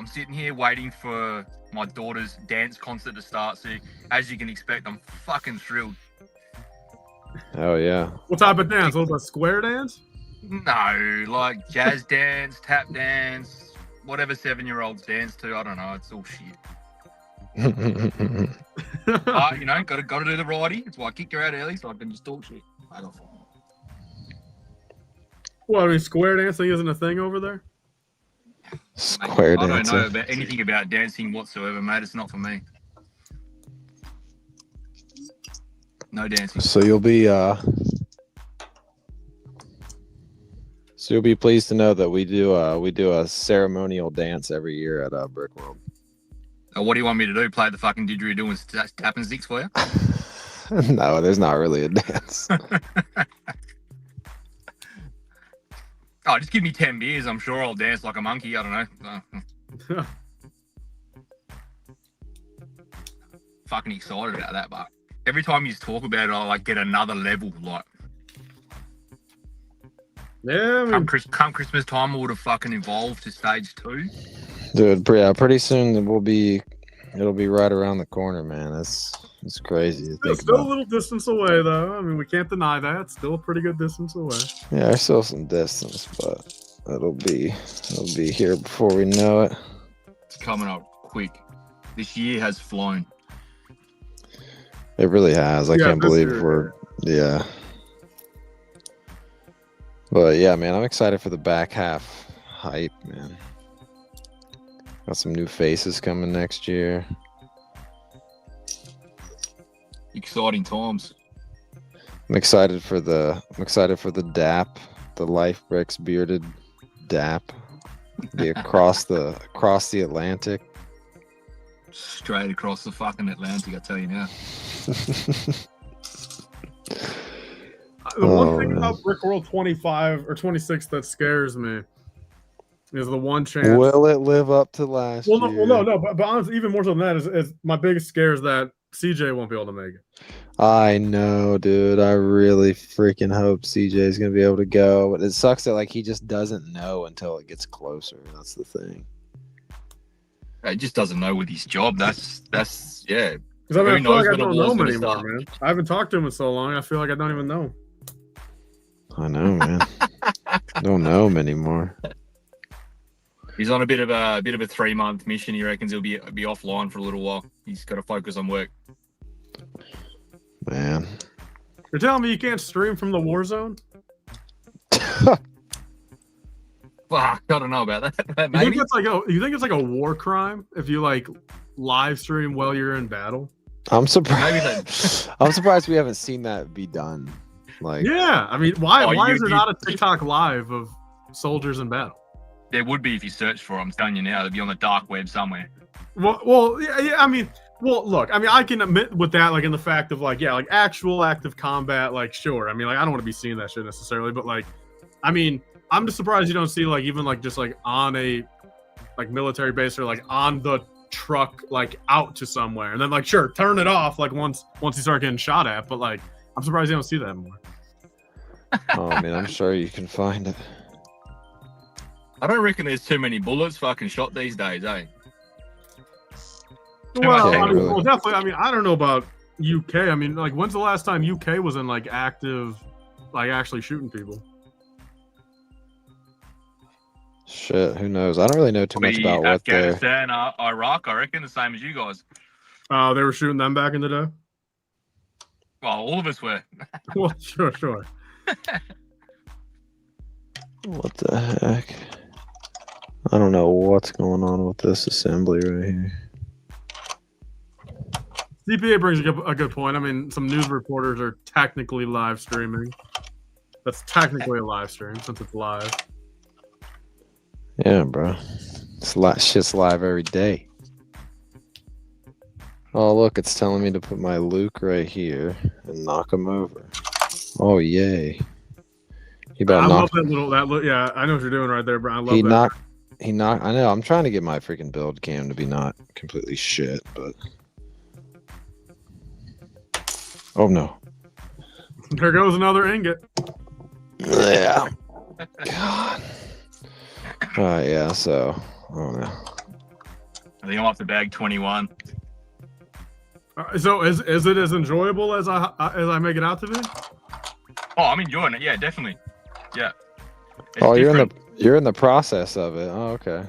sitting here waiting for my daughter's dance concert to start. So as you can expect, I'm fucking thrilled. Oh yeah. What type of dance? A little bit square dance? No, like jazz dance, tap dance, whatever 7-year-olds dance to. I don't know. It's all shit. But gotta do the righty. That's why I kicked her out early, so I can just talk shit. Well, I mean, square dancing isn't a thing over there? Square I dancing. don't know about anything about dancing whatsoever, mate. It's not for me. No dancing. So you'll be pleased to know that we do a ceremonial dance every year at Brick World. What do you want me to do? Play the fucking didgeridoo and tap and sticks for you? No, there's not really a dance. Oh, just give me 10 beers. I'm sure I'll dance like a monkey. I don't know. Fucking excited about that, but every time you talk about it, I like get another level. Like, Yeah, I mean, come Christmas time, I would have fucking evolved to stage 2. Dude, pretty soon we'll be It'll be right around the corner, man. It's crazy to It's think still a about. little distance away, though. I mean, we can't deny that. It's still a pretty good distance away. Yeah, there's still some distance, but it'll be here before we know it. It's coming up quick. This year has flown. It really has. I Yeah, can't this believe year, yeah. But yeah, man, I'm excited for the back half hype, man. Got some new faces coming next year. Exciting times. I'm excited for the DAP, the Life Bricks bearded DAP. The across the Atlantic. Straight across the fucking Atlantic, I tell you now. The one thing man. about Brickworld 25 or 26 that scares me is the one chance. Will it live up to last year? No. But honestly, even more so than that is my biggest scare is that CJ won't be able to make it. I know, dude. I really freaking hope CJ is gonna be able to go, but it sucks that like he just doesn't know until it gets closer. That's the thing. He just doesn't know with his job. That's yeah. Because I Who mean, I feel knows like I when the don't know war's him gonna anymore, start? man. I haven't talked to him in so long. I feel like I don't even know him. I know, man. Don't know him anymore. He's on a bit of a 3-month mission. He reckons he'll be offline for a little while. He's got to focus on work. Man. You're telling me you can't stream from the war zone? Fuck, I don't know about that. You Maybe. think it's like a war crime if you like live stream while you're in battle? I'm Maybe surprised. I'm surprised we haven't seen that be done. Like, Yeah, I mean, why is there you- not a TikTok live of soldiers in battle? There would be if you search for it. I'm telling you now. They'd be on the dark web somewhere. Well, yeah. I mean, look. I mean, I can admit with that, like in the fact of like, yeah, like actual active combat, like sure. I mean, like I don't want to be seeing that shit necessarily, but like, I mean, I'm just surprised you don't see like even like just like on a like military base or like on the truck like out to somewhere, and then like sure, turn it off like once you start getting shot at. But like, I'm surprised you don't see that more. oh man, I'm sure you can find it. I don't reckon there's too many bullets fucking shot these days, eh? Well, Yeah, I mean, really. well, definitely. I mean, I don't know about UK. I mean, like, when's the last time UK was in like active, like actually shooting people? Shit, who knows? I don't really know too much about what they're. Afghanistan, Iraq, I reckon the same as you guys. They were shooting them back in the day. Well, all of us were. Well, sure. What the heck? I don't know what's going on with this assembly right here. CPA brings a good point. I mean, some news reporters are technically live streaming. That's technically a live stream since it's live. Yeah, bro. Shit's live every day. Oh, look, it's telling me to put my Luke right here and knock him over. Oh, yay. He I about love knocked. yeah, I know what you're doing right there, bro. I love He that. knocked. He knocked. I know. I'm trying to get my freaking build cam to be not completely shit, but. Oh no. There goes another ingot. Yeah. God. Yeah. So. Oh no. I think I'm off the bag 21. So is it as enjoyable as I make it out to be? Oh, I'm enjoying it. Yeah, definitely. Yeah. It's Oh, different. you're in the process of it. Oh, okay.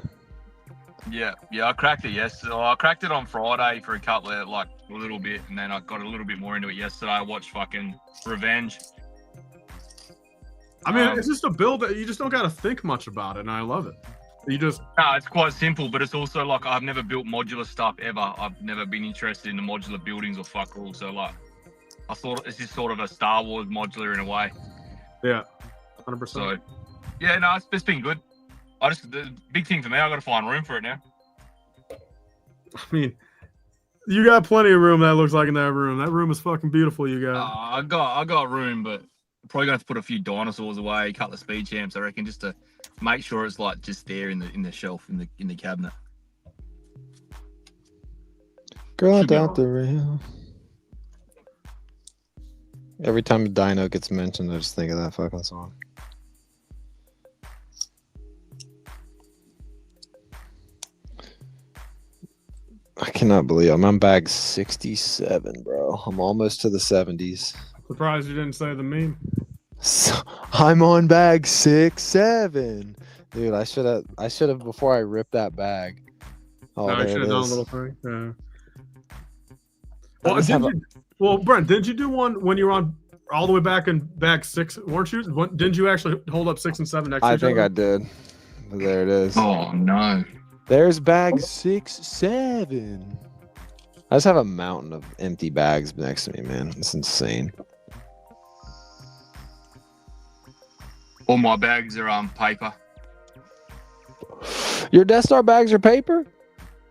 Yeah, I cracked it yesterday. I cracked it on Friday for a couple of, like, a little bit, and then I got a little bit more into it yesterday. I watched fucking Revenge. I mean, it's just a build that you just don't got to think much about it, and I love it. You just No, it's quite simple, but it's also like I've never built modular stuff ever. I've never been interested in the modular buildings or fuck all. So like, I thought it's just sort of a Star Wars modular in a way. yeah, 100%. So yeah, no, it's been good. The big thing for me, I got to find room for it now. I mean, you got plenty of room. That looks like in that room. That room is fucking beautiful. You got. I got room, but probably gonna have to put a few dinosaurs away, a couple of speed champs, I reckon, just to make sure it's like just there in the shelf in the cabinet. Girl Should be out the rail. Every time a dino gets mentioned, I just think of that fucking song. I cannot believe I'm on bag 67, bro. I'm almost to the 70s. Surprised you didn't say the meme. So, I'm on bag 6-7. Dude, I should have before I ripped that bag. Oh, No, you there should it have done a is. little thing. Yeah. I just have Well, Brent, didn't you do one when you were on all the way back in bag 6? Weren't you? Didn't you actually hold up 6 and 7 next to I each think other? I did. But there it is. Oh no. There's bag 6-7. I just have a mountain of empty bags next to me, man. It's insane. All my bags are paper. Your Death Star bags are paper?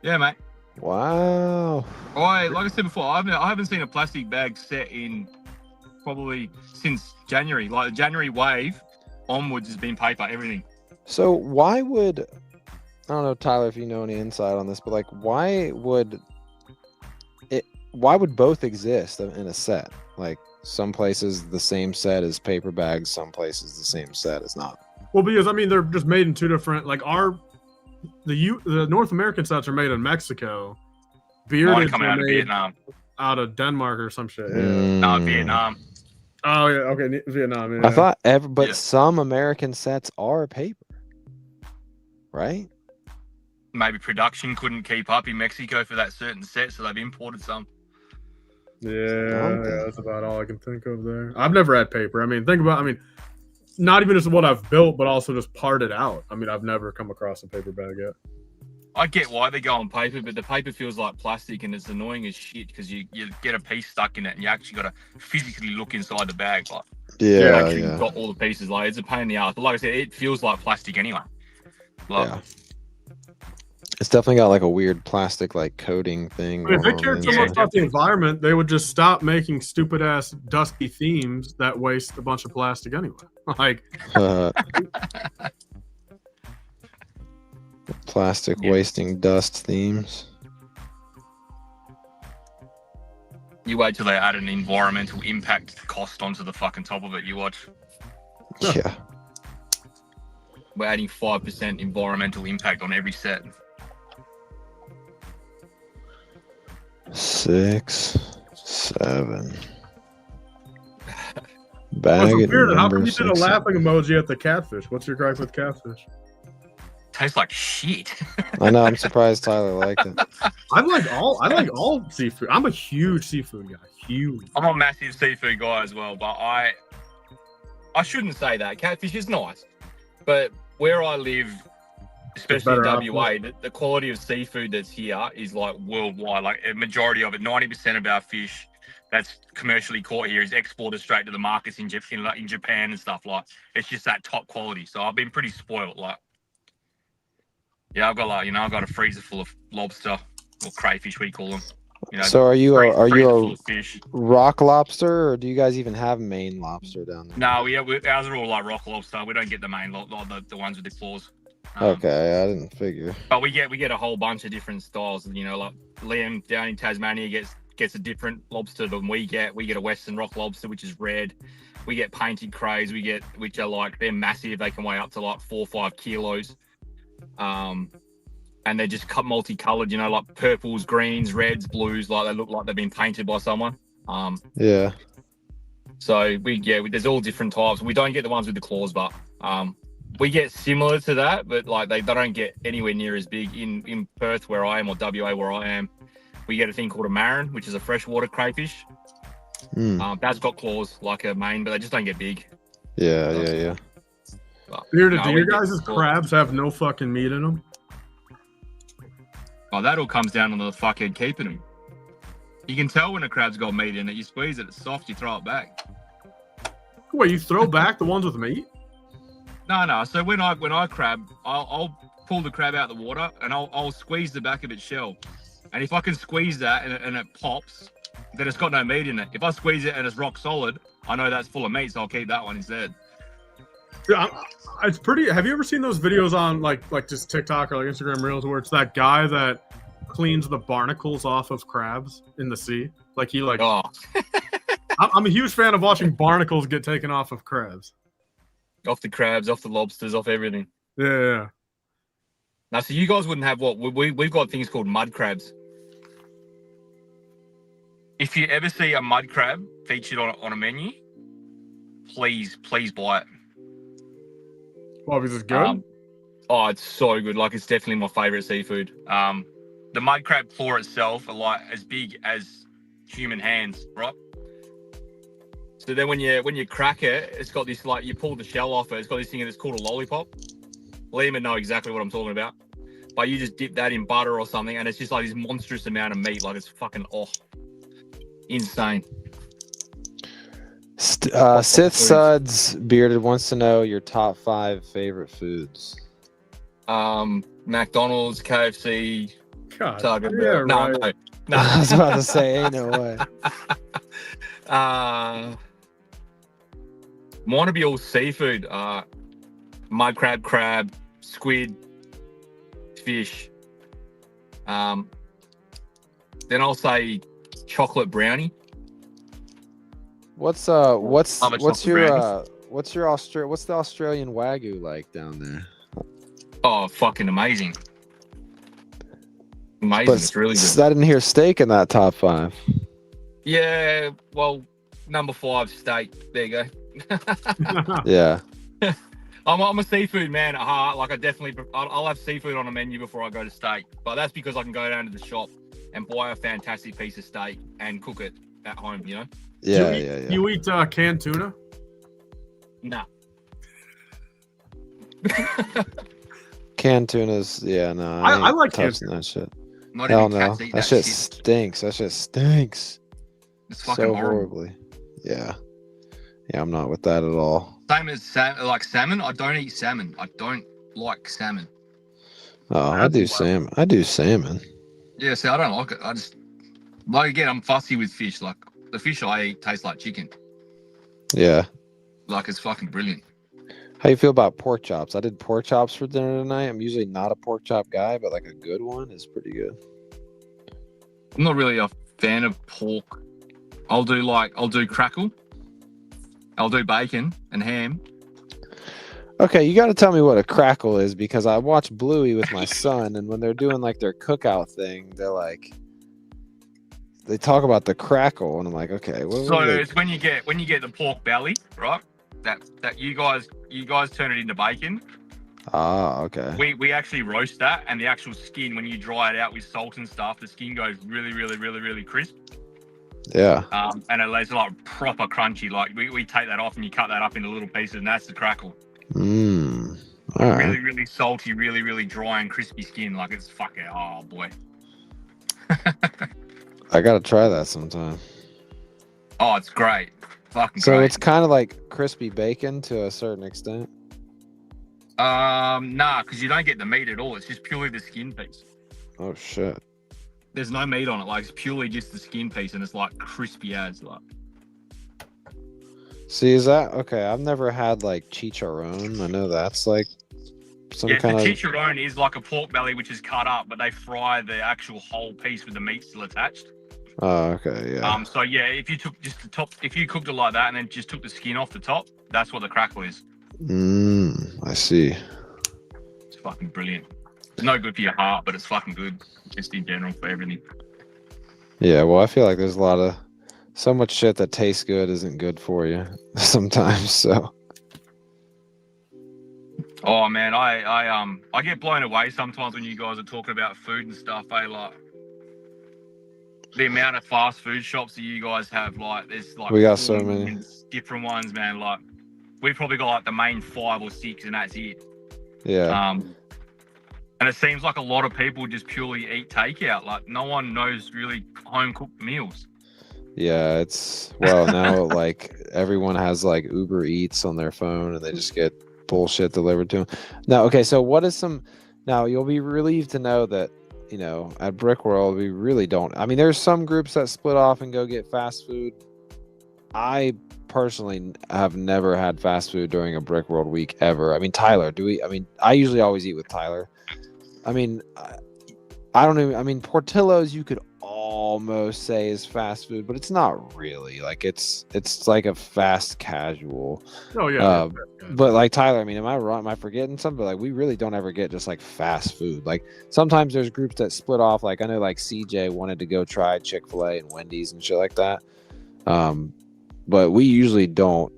Yeah, mate. Wow. Like I said before, I haven't seen a plastic bag set in probably since January. Like the January wave onwards has been paper, everything. So why would I don't know, Tyler, if you know any insight on this, but like why would both exist in a set? Like some places the same set is paper bags, some places the same set is not. Well, because I mean they're just made in two different. Like the North American sets are made in Mexico. Mine Bearded coming out of Vietnam. out of Denmark or some shit. Yeah. No, Vietnam. Oh yeah, okay, Vietnam. Yeah. I thought but Yeah. some American sets are paper, right? Maybe production couldn't keep up in Mexico for that certain set, so they've imported some. Yeah, that's about all I can think of there. I've never had paper. I mean, not even just what I've built, but also just parted out. I mean, I've never come across a paper bag yet. I get why they go on paper, but the paper feels like plastic and it's annoying as shit because you get a piece stuck in it and you actually got to physically look inside the bag. Like, Yeah. got all the pieces. Like, it's a pain in the ass. But like I said, it feels like plastic anyway. Like, Yeah. It's definitely got like a weird plastic like coating thing. I mean, if they going on cared so the much inside. about the environment, they would just stop making stupid ass dusty themes that waste a bunch of plastic anyway. Like, Plastic wasting dust themes. you wait till they add an environmental impact cost onto the fucking top of it. You watch. Yeah. We're adding 5% environmental impact on every set. 6, 7. what's Bag so at weird? How number come you did a 6. laughing emoji at the catfish? What's your gripe with catfish? Tastes like shit. I know. I'm surprised Tyler liked it. I like all seafood. I'm a huge seafood guy. Huge. I'm a massive seafood guy as well, but I shouldn't say that. Catfish is nice, but where I live, especially in better WA, the quality of seafood that's here is like worldwide. Like a majority of it, 90% of our fish that's commercially caught here is exported straight to the markets in Japan and stuff. Like it's just that top quality. So I've been pretty spoiled. Like, yeah, I've got I've got a freezer full of lobster or crayfish, we call them. So are you freezer full a of fish. rock lobster, or do you guys even have Maine lobster down there? No, ours are all like rock lobster. We don't get the main the ones with the claws. Okay, I didn't figure. But we get a whole bunch of different styles. Like Liam down in Tasmania gets a different lobster than we get. We get a Western rock lobster, which is red. We get painted crays. Which are like, they're massive. They can weigh up to like 4 or 5 kilos. And they're just multicolored. Like purples, greens, reds, blues. Like they look like they've been painted by someone. Yeah. So there's all different types. We don't get the ones with the claws, but we get similar to that, but like they don't get anywhere near as big. In Perth where I am, or WA where I am, we get a thing called a marron, which is a freshwater crayfish. That's got claws like a Maine, but they just don't get big. Yeah. But, Bearded, no, do we your get guys' claws. crabs have no fucking meat in them? Oh, that all comes down to the fuckhead keeping them. You can tell when a crab's got meat in it. You squeeze it, it's soft, you throw it back. Wait, you throw back the ones with meat? No. So when I crab, I'll pull the crab out of the water and I'll squeeze the back of its shell. And if I can squeeze that and it pops, then it's got no meat in it. If I squeeze it and it's rock solid, I know that's full of meat, so I'll keep that one instead. Yeah, it's pretty. Have you ever seen those videos on like just TikTok or like Instagram Reels where it's that guy that cleans the barnacles off of crabs in the sea? Like he like. Oh, I'm a huge fan of watching barnacles get taken off of crabs. off the crabs, off the lobsters, off everything. Yeah. Now, so you guys wouldn't have what we've got things called mud crabs. if you ever see a mud crab featured on a menu, please buy it. Well, because it's good. Oh, it's so good. Like, it's definitely my favorite seafood. The mud crab claw itself are like as big as human hands, right? So then when you crack it, it's got this, like, you pull the shell off it, it's got this thing that's called a lollipop. Liam would know exactly what I'm talking about. But you just dip that in butter or something, and it's just like this monstrous amount of meat. Like, it's fucking insane. Sith Suds Bearded wants to know your top 5 favorite foods. McDonald's, KFC, God, Target. yeah, No. I was about to say, ain't no way. Mine would be all seafood. Mud crab, squid, fish. Then I'll say chocolate brownie. What's the Australian Wagyu like down there? Oh, fucking amazing. Amazing. But It's really good. I didn't hear steak in that top 5. Yeah, well, number 5, steak. There you go. Yeah. I'm a seafood man at heart. Like, I'll have seafood on a menu before I go to steak. But that's because I can go down to the shop and buy a fantastic piece of steak and cook it at home, you know? Yeah. You eat canned tuna? Nah. Canned tunas, yeah, no. I like canned touching that shit. Not Hell even no. cats eat That shit stinks. That shit stinks. It's fucking So horrible. horribly. Yeah. Yeah, I'm not with that at all. Same as salmon. I don't eat salmon. I don't like salmon. Oh, I do salmon. I do salmon. Yeah, see, I don't like it. I just, like, again, I'm fussy with fish. Like, the fish I eat tastes like chicken. Yeah. Like, it's fucking brilliant. How you feel about pork chops? I did pork chops for dinner tonight. I'm usually not a pork chop guy, but like a good one is pretty good. I'm not really a fan of pork. I'll do crackle. I'll do bacon and ham. Okay, you got to tell me what a crackle is because I watch Bluey with my son, and when they're doing like their cookout thing, they talk about the crackle, and I'm like, okay. It's when you get the pork belly, right? That you guys turn it into bacon. Ah, okay. We actually roast that, and the actual skin, when you dry it out with salt and stuff, the skin goes really, really, really, really crisp. Yeah. And it's like proper crunchy. Like we take that off and you cut that up into little pieces, and that's the crackle. All Really, right. really salty, really, really dry and crispy skin. Like, it's fucking, oh boy. I gotta try that sometime. Oh, it's great. Fucking So great. it's kind of like crispy bacon to a certain extent. Nah, because you don't get the meat at all. It's just purely the skin piece. Oh shit. There's no meat on it. Like, it's purely just the skin piece, and it's like crispy as like. See, is that okay? I've never had like chicharron. I know that's like some Yeah, kind the of. chicharron is like a pork belly which is cut up, but they fry the actual whole piece with the meat still attached. Oh, okay, yeah. So yeah, if you took just the top, if you cooked it like that and then just took the skin off the top, that's what the crackle is. I see. It's fucking brilliant. It's no good for your heart, but it's fucking good just in general for everything. Yeah, well, I feel like there's so much shit that tastes good isn't good for you sometimes. So. Oh man, I get blown away sometimes when you guys are talking about food and stuff. Like the amount of fast food shops that you guys have. Like, there's like We got so many different ones, man. Like, we've probably got like the main 5 or 6, and that's it. Yeah. And it seems like a lot of people just purely eat takeout. Like, no one knows really home cooked meals. Yeah, it's now like everyone has like Uber Eats on their phone and they just get bullshit delivered to them. Now, okay, so what is now you'll be relieved to know that, you know, at Brickworld, we really don't. I mean, there's some groups that split off and go get fast food. I personally have never had fast food during a Brickworld week ever. I mean, Tyler, I usually always eat with Tyler. I mean, I don't even, I mean, Portillo's, you could almost say is fast food, but it's not really. Like it's like a fast casual. Oh yeah. But like Tyler, I mean, am I wrong? Am I forgetting something? But like we really don't ever get just like fast food. Like sometimes there's groups that split off. Like I know like CJ wanted to go try Chick-fil-A and Wendy's and shit like that. But we usually don't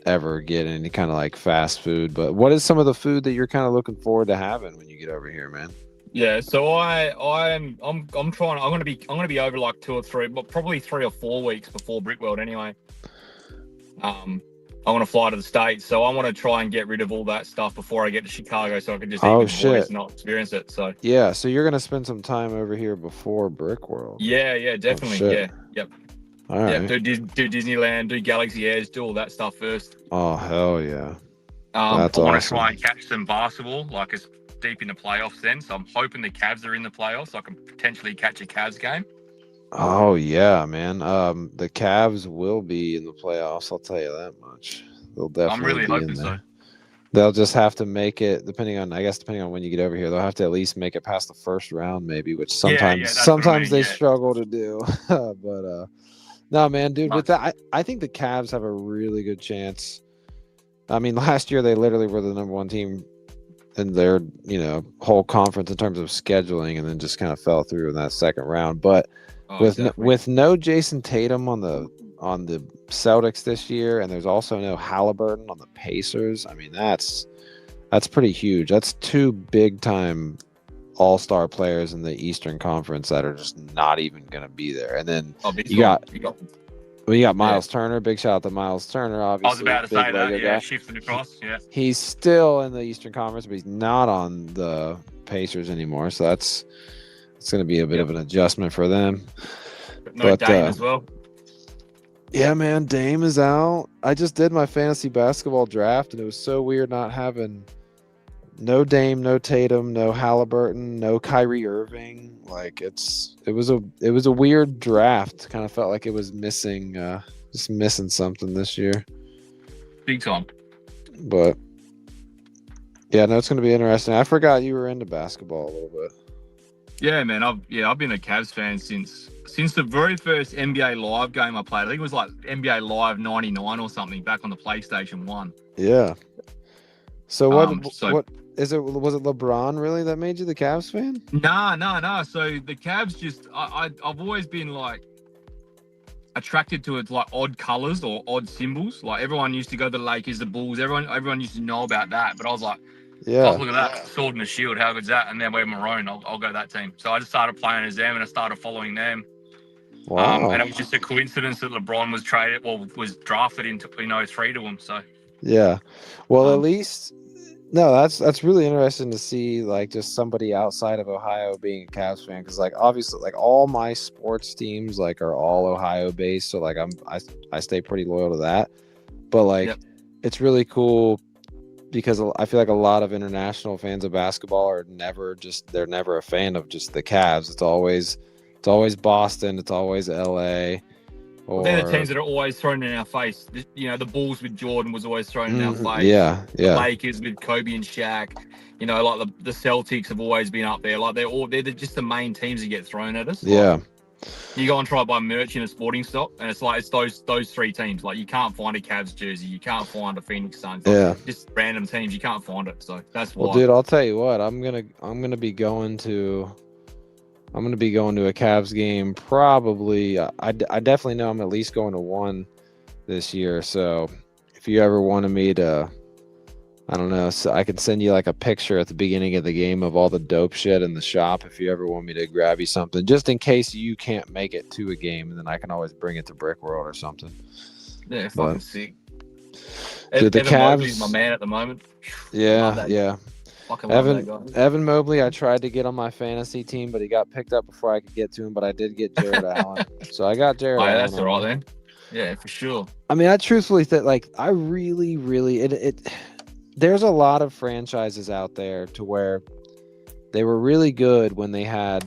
ever get any kind of like fast food. But what is some of the food that you're kind of looking forward to having when you get over here, man? Yeah, so I'm trying. I'm gonna be over like 2 or 3, but probably 3 or 4 weeks before Brickworld anyway. I want to fly to the States, so I want to try and get rid of all that stuff before I get to Chicago, so I can just eat with the boys and not experience it. So yeah, so you're gonna spend some time over here before Brickworld. Yeah, definitely. Yep. All right. Yeah, do Disneyland, do Galaxy Airs, do all that stuff first. Oh hell yeah. That's I want to try and catch some basketball, like it's deep in the playoffs then. So I'm hoping the Cavs are in the playoffs, so I can potentially catch a Cavs game. Oh yeah, man. The Cavs will be in the playoffs. I'll tell you that much. They'll definitely. I'm really be hoping in there. so. They'll just have to make it, depending on when you get over here. They'll have to at least make it past the first round, maybe, which sometimes they struggle to do. But no, man, dude. With that, I think the Cavs have a really good chance. I mean, last year they literally were the number 1 team in their whole conference in terms of scheduling, and then just kind of fell through in that second round. But with no Jason Tatum on the Celtics this year, and there's also no Halliburton on the Pacers. I mean, that's pretty huge. That's 2 big time all-star players in the Eastern Conference that are just not even going to be there. And then you got Miles Turner. Big shout out to Miles Turner. Obviously, I was about to say that. Yeah, shifting across. Yeah, he's still in the Eastern Conference, but he's not on the Pacers anymore. So it's going to be a bit of an adjustment for them. But Dame as well. Yeah, man, Dame is out. I just did my fantasy basketball draft, and it was so weird not having no Dame, no Tatum, no Halliburton, no Kyrie Irving. Like it was a weird draft. Kind of felt like it was missing something this year. Big time. But yeah, no, it's going to be interesting. I forgot you were into basketball a little bit. Yeah, man. I've been a Cavs fan since the very first NBA Live game I played. I think it was like NBA Live 99 or something back on the PlayStation 1. Yeah. So what is it? Was it LeBron really that made you the Cavs fan? No. So the Cavs just I've always been like attracted to its like odd colors or odd symbols. Like everyone used to go to the Lakers, the Bulls. Everyone used to know about that. But I was like, yeah, look at that sword and the shield. How good's that? And then we're maroon. I'll go that team. So I just started playing as them, and I started following them. Wow. And it was just a coincidence that LeBron was drafted in 03 to him. So yeah, well, at least no, that's really interesting to see, like just somebody outside of Ohio being a Cavs fan, because like obviously like all my sports teams like are all Ohio based, so like I stay pretty loyal to that. But like it's really cool because I feel like a lot of international fans of basketball are never a fan of just the Cavs. It's always Boston, it's always LA. They're the teams that are always thrown in our face. The Bulls with Jordan was always thrown in our face. Yeah. The Lakers with Kobe and Shaq. Like the Celtics have always been up there. Like they're just the main teams that get thrown at us. Yeah. You go and try to buy merch in a sporting stock, and it's those 3 teams. Like you can't find a Cavs jersey, you can't find a Phoenix Suns. Just random teams, you can't find it. So that's why. Well, dude, I'll tell you what. I'm gonna be going to a Cavs game probably. I definitely know I'm at least going to one this year. So if you ever wanted me to, I don't know, so I can send you like a picture at the beginning of the game of all the dope shit in the shop if you ever want me to grab you something, just in case you can't make it to a game, and then I can always bring it to Brickworld or something. Yeah, fucking sick. Dude, the Evan Cavs, Mobley's my man at the moment. Yeah. Fucking love that guy. Evan Mobley, I tried to get on my fantasy team, but he got picked up before I could get to him. But I did get Jared Allen, so I got Jared. Allen. That's all right then. Yeah, for sure. I mean, I truthfully think like I really, there's a lot of franchises out there to where they were really good when they had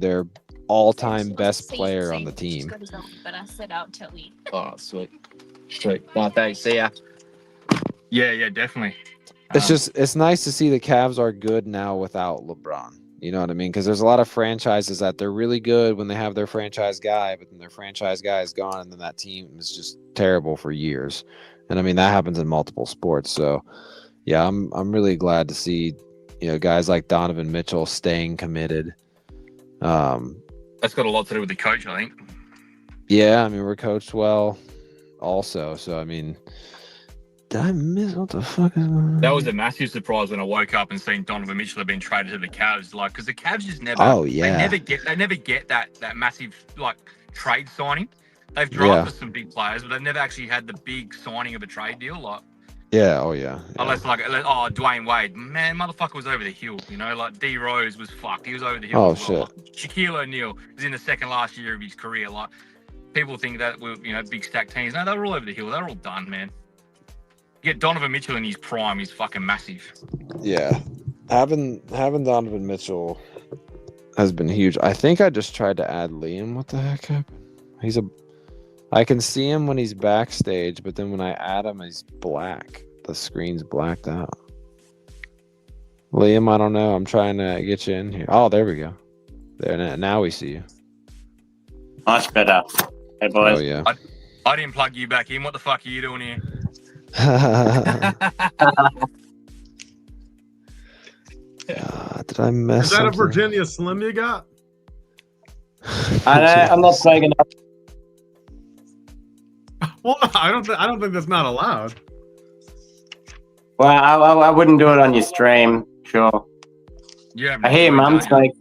their all-time best player on the team. But I set out till we. Oh, sweet. Well, thanks. See ya. Yeah, definitely. It's nice to see the Cavs are good now without LeBron. You know what I mean? Because there's a lot of franchises that they're really good when they have their franchise guy, but then their franchise guy is gone, and then that team is just terrible for years. And I mean that happens in multiple sports. So yeah, I'm really glad to see, you know, guys like Donovan Mitchell staying committed. That's got a lot to do with the coach, I think. Yeah, I mean we're coached well, also. So I mean, did I miss what the fuck is going on? That was a massive surprise when I woke up and seen Donovan Mitchell have been traded to the Cavs. Like, because the Cavs just never. Oh yeah. They never get that massive like trade signing. They've drafted some big players, but they've never actually had the big signing of a trade deal. Like. Yeah. Oh yeah. Unless Dwayne Wade, man, motherfucker was over the hill. You know, like D Rose was fucked. He was over the hill. Oh as well. shit. Like, Shaquille O'Neal was in the second last year of his career. Like, people think that we're, you know, big stack teams. No, they're all over the hill. They're all done, man. Get Donovan Mitchell in his prime. He's fucking massive. Yeah, having Donovan Mitchell has been huge. I think I just tried to add Liam. What the heck happened? I can see him when he's backstage, but then when I add him, he's black. The screen's blacked out. Liam, I don't know. I'm trying to get you in here. Oh, there we go. There now we see you. Much better. Hey boys. Oh yeah. I didn't plug you back in. What the fuck are you doing here? Did I mess? Is that something? a Virginia Slim you got? I'm not saying enough. Well, no, I don't think that's not allowed. Well, I wouldn't do it on your stream, sure. Yeah. I hear Mum smokes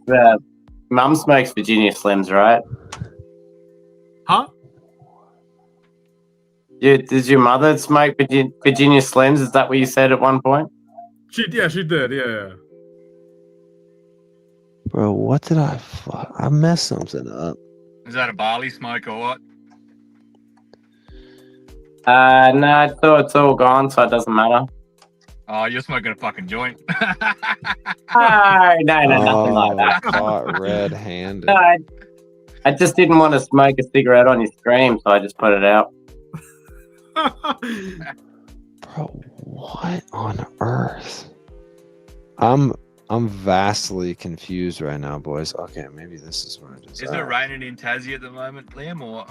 Virginia Slims, right? Huh? Does your mother smoke Virginia Slims? Is that what you said at one point? She did. Yeah. Bro, what did I fuck? I messed something up. Is that a barley smoke or what? No, it's all gone, so it doesn't matter. Oh, you're smoking a fucking joint. Oh, no, nothing like that. Caught red-handed. No, I just didn't want to smoke a cigarette on your stream, so I just put it out. Bro, what on earth? I'm vastly confused right now, boys. Okay, maybe this is what I just. Is it raining in Tassie at the moment, Liam, or?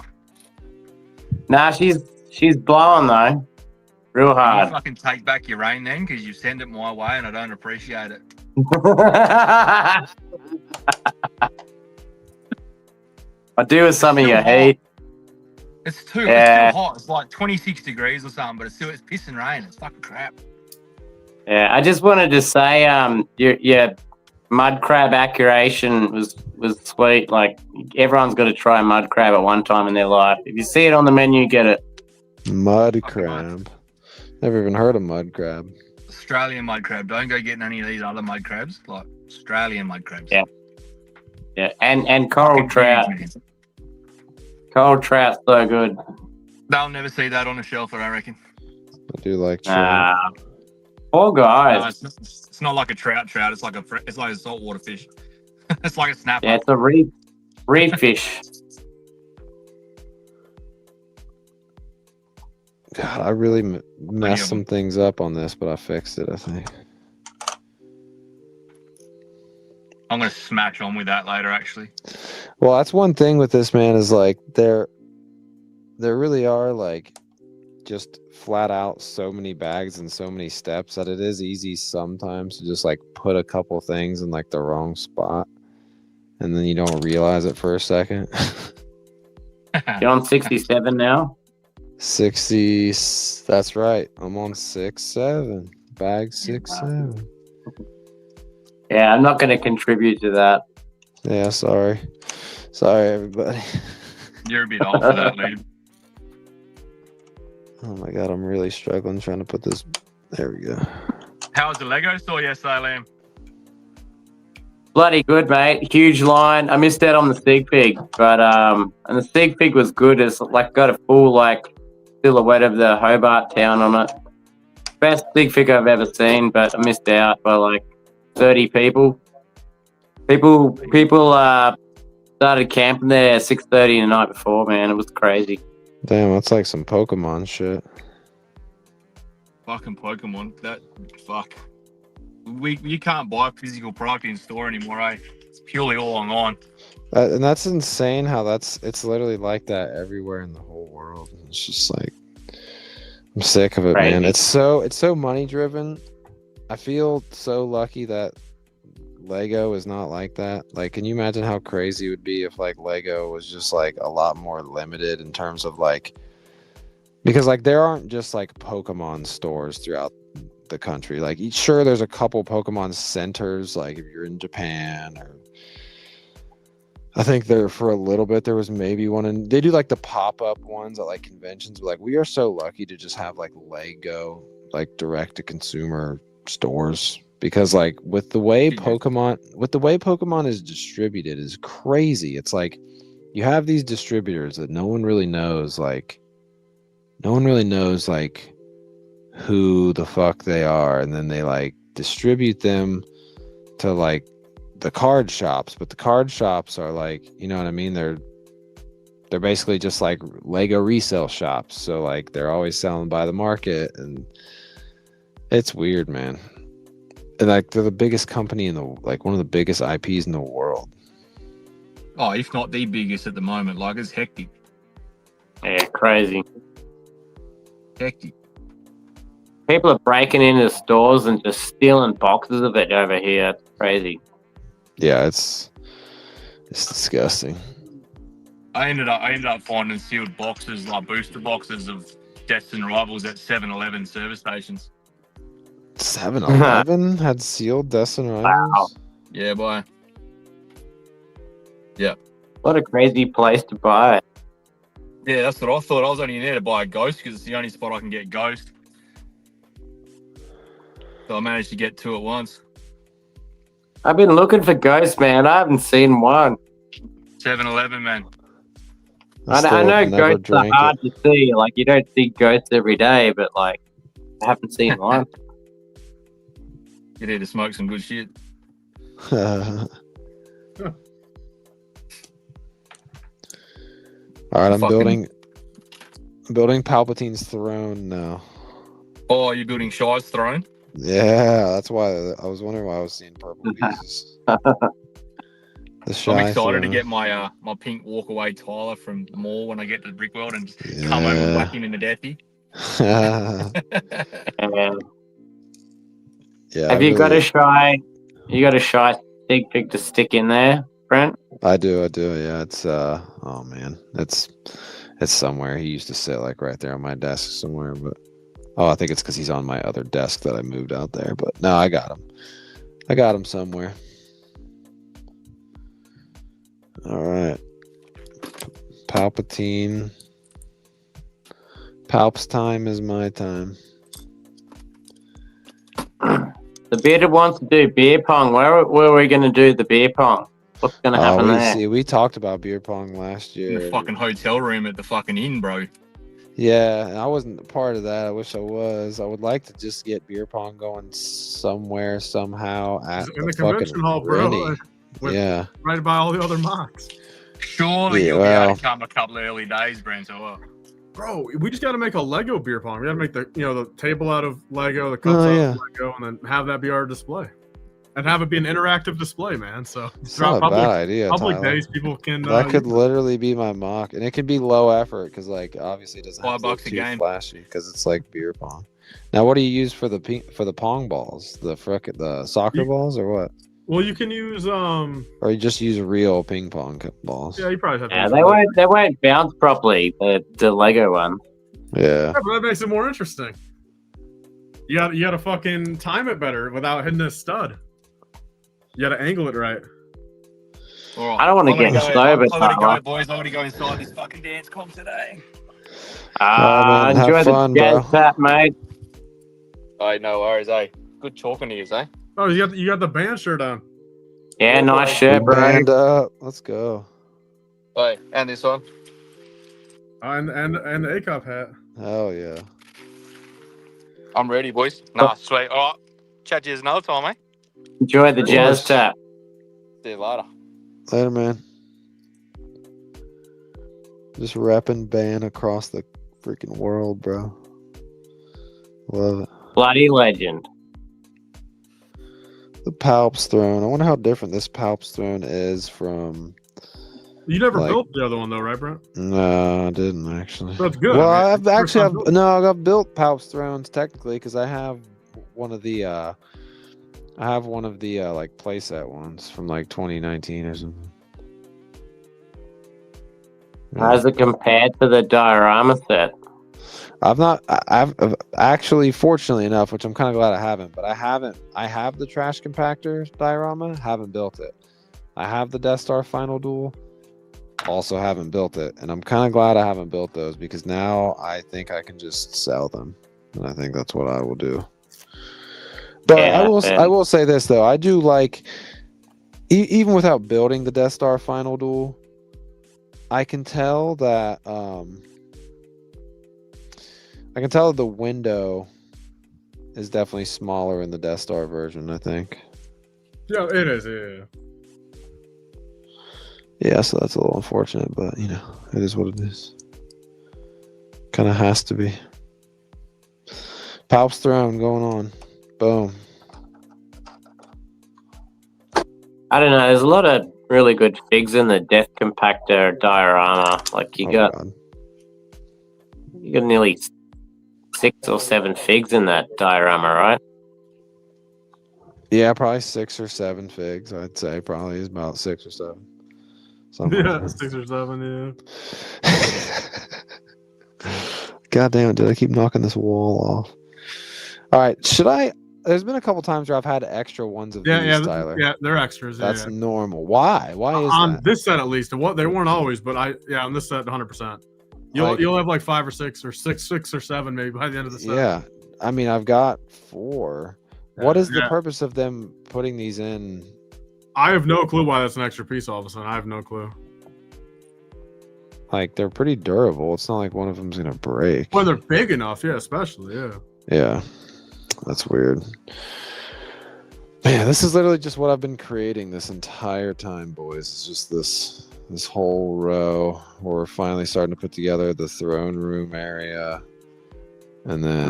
Nah, she's blowing though, real You hard. fucking take back your rain then, because you send it my way and I don't appreciate it. I do with some of your heat. It's too hot. It's like 26 degrees or something, but it's pissing rain. It's fucking crap. Yeah, I just wanted to say, your mud crab accuration was sweet. Like, everyone's got to try mud crab at one time in their life. If you see it on the menu, get it. Mud crab. Never even heard of mud crab. Australian mud crab. Don't go getting any of these other mud crabs. Like Australian mud crabs. Yeah. Yeah, and coral Fucking trout. huge, man. Coral trout's so good. They'll never see that on a shelf, I reckon. I do like trout. Poor guys. No, it's not like a trout. It's like a saltwater fish. It's like a snapper. Yeah, it's a reef fish. God, I really messed some things up on this, but I fixed it, I think. I'm going to smash on with that later, actually. Well, that's one thing with this, man, is like there really are like just flat out so many bags and so many steps that it is easy sometimes to just like put a couple things in like the wrong spot and then you don't realize it for a second. You're on 67 now? 60, that's right. I'm on 6-7. Bag 6-7. Yeah, I'm not going to contribute to that. Yeah, sorry. Sorry, everybody. You're a bit old for that, Liam. Oh my god, I'm really struggling trying to put this. There we go. How was the Lego store yesterday, Liam? Bloody good, mate. Huge line. I missed out on the Sig Fig, but and the Sig Fig was good. It's like got a full like silhouette of the Hobart town on it. Best Sig Fig I've ever seen, but I missed out by like 30 people. People started camping there 6:30 the night before, man. It was crazy. Damn, that's like some Pokemon shit. Fucking Pokemon. That fuck. You can't buy physical product in store anymore, eh? It's purely all online. And that's insane how it's literally like that everywhere in the whole world. It's just like I'm sick of it, man. Crazy. It's so money driven. I feel so lucky that Lego is not like that. Like, can you imagine how crazy it would be if like Lego was just like a lot more limited in terms of like, because like there aren't just like Pokemon stores throughout the country. Like, sure, there's a couple Pokemon centers, like if you're in Japan, or I think there for a little bit there was maybe one, and they do like the pop-up ones at like conventions. But like, we are so lucky to just have like Lego, like direct to consumer stores, because like with the way Pokemon is distributed is crazy. It's like you have these distributors that no one really knows like who the fuck they are, and then they like distribute them to like the card shops, but the card shops are like, you know what I mean, they're basically just like Lego resale shops, so like they're always selling by the market, and it's weird, man. And like they're the biggest company in the, like one of the biggest IPs in the world. Oh, if not the biggest at the moment. Like, it's hectic. Yeah, crazy. Hectic. People are breaking into stores and just stealing boxes of it over here. It's crazy. Yeah, it's disgusting. I ended up finding sealed boxes, like booster boxes of Destined Rivals at 7-Eleven service stations. 7-Eleven had sealed Destined Rivals? Yeah, boy. Yeah. What a crazy place to buy it. Yeah, that's what I thought. I was only in there to buy a Ghost because it's the only spot I can get Ghost. So I managed to get two at once. I've been looking for ghosts, man. I haven't seen one. 7-Eleven, man. I know ghosts are hard to see. Like, you don't see ghosts every day, but like, I haven't seen one. You need to smoke some good shit. All right, I'm building Palpatine's throne now. Oh, you're building Shy's throne? Yeah, that's why I was wondering why I was seeing purple pieces. I'm excited to get my my pink walkaway Tyler from the mall when I get to the Brick World and just come over and whack him in the deathy. Yeah. Have you got a shy stick pig to stick in there, Brent? I do. Yeah, it's oh man, it's somewhere. He used to sit like right there on my desk somewhere, but I think it's because he's on my other desk that I moved out there. But no, I got him somewhere. All right, Palpatine. Palp's time is my time. The bearded wants to do beer pong. Where are we going to do the beer pong? What's going to happen there? We talked about beer pong last year. In the fucking hotel room at the fucking inn, bro. Yeah, and I wasn't a part of that. I wish I was. I would like to just get beer pong going somewhere, somehow at in the convention hall, bro. Yeah. Right by all the other mocks. Surely you'll be able to come a couple of early days, Brent. Bro, we just got to make a Lego beer pong. We got to make the table out of Lego, the cups out of Lego, and then have that be our display, and have it be an interactive display, man. So it's not a bad idea. Public days, people can. That could literally be my mock, and it can be low effort because, like, obviously, it doesn't have to $5 be a game. flashy because it's like beer pong. Now, what do you use for the pong balls? The soccer balls or what? Well, you can use or you just use real ping pong balls. Yeah, you probably have. Yeah, they won't bounce properly. The Lego one. Yeah. But that makes it more interesting. You got to fucking time it better without hitting a stud. You got to angle it right. All right. I don't want to get slow, but I'm gonna go, boys. I'm gonna go inside this fucking dance comp today. Enjoy the jazz tap, mate. Hey, no worries, eh? Good talking to you, eh? Oh, you got the band shirt on. Yeah, nice shirt, bro. Band up. Let's go. Hey, and this one. And the A-cup hat. Hell yeah. I'm ready, boys. Nah, sweet. All right. Chat to you another time, eh? Enjoy the jazz tap. See you later. Later, man. Just repping band across the freaking world, bro. Love it. Bloody legend. The Palps throne. I wonder how different this Palps throne is from. You never Like- built the other one though, right, Brent? No, I didn't actually. That's good. Well, I mean, I've first actually time built. I've built Palps thrones technically because I have one of the like playset ones from like 2019 or something. How's it compared to the diorama set? I've actually, fortunately enough, which I'm kind of glad I haven't, but I have the trash compactor diorama, haven't built it. I have the Death Star final duel, also haven't built it. And I'm kind of glad I haven't built those because now I think I can just sell them. And I think that's what I will do. But Yeah, I will say this though. I do like, even without building the Death Star final duel, I can tell that the window is definitely smaller in the Death Star version, I think. Yeah, it is. Yeah. Yeah, so that's a little unfortunate, but you know, it is what it is. Kind of has to be. Palp's throne going on. Boom. I don't know. There's a lot of really good figs in the Death Compactor diorama. Like you got nearly 6 or 7 figs in that diorama, right? Yeah, probably 6 or 7 figs. I'd say probably is about 6 or 7. Something Yeah, like that. 6 or 7. Yeah. God damn it! Did I keep knocking this wall off? All right, should I? There's been a couple times where I've had extra ones of these, Tyler. Yeah, they're extras. That's yeah. normal. Why? Why is On that? this set at least? What they weren't always, but on this set 100%. You'll have like 5 or 6 or 6 or 7 maybe by the end of the set. Yeah, I mean I've got 4. What is the purpose of them putting these in? I have no clue why that's an extra piece all of a sudden. I have no clue. Like they're pretty durable. It's not like one of them's gonna break. When they're big enough, yeah, especially, yeah. Yeah, that's weird. Man, this is literally just what I've been creating this entire time, boys. It's just this whole row where we're finally starting to put together the throne room area, and then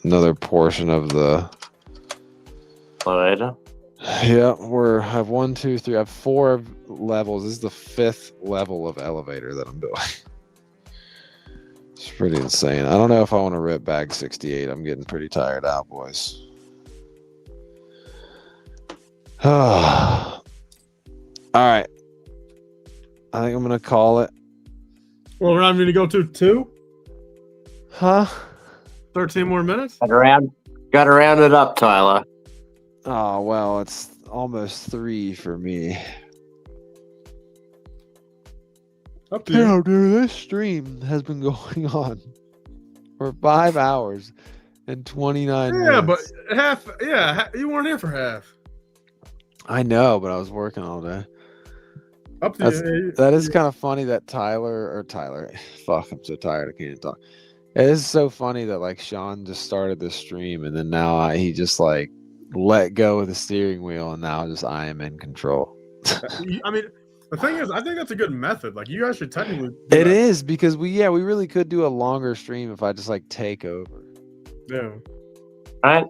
another portion of the. Later. Yeah, I have 1, 2, 3. I have 4 levels. This is the 5th level of elevator that I'm building. It's pretty insane. I don't know if I want to rip bag 68. I'm getting pretty tired out, boys. All right. I think I'm gonna call it. Well, we're not going to go to 2? Huh? 13 more minutes? Got to round it up, Tyler. Oh well, it's almost 3 for me. Up to you. Yo, dude, this stream has been going on for 5 hours and 29 minutes. Yeah, but half. Yeah, you weren't here for half. I know, but I was working all day. Up to you. That is kind of funny that Tyler. Fuck, I'm so tired. I can't talk. It is so funny that like Sean just started this stream and then now he just like let go of the steering wheel and now just I am in control. I mean, the thing is, I think that's a good method. Like, you guys should technically. It is because we really could do a longer stream if I just like take over. Yeah. Right?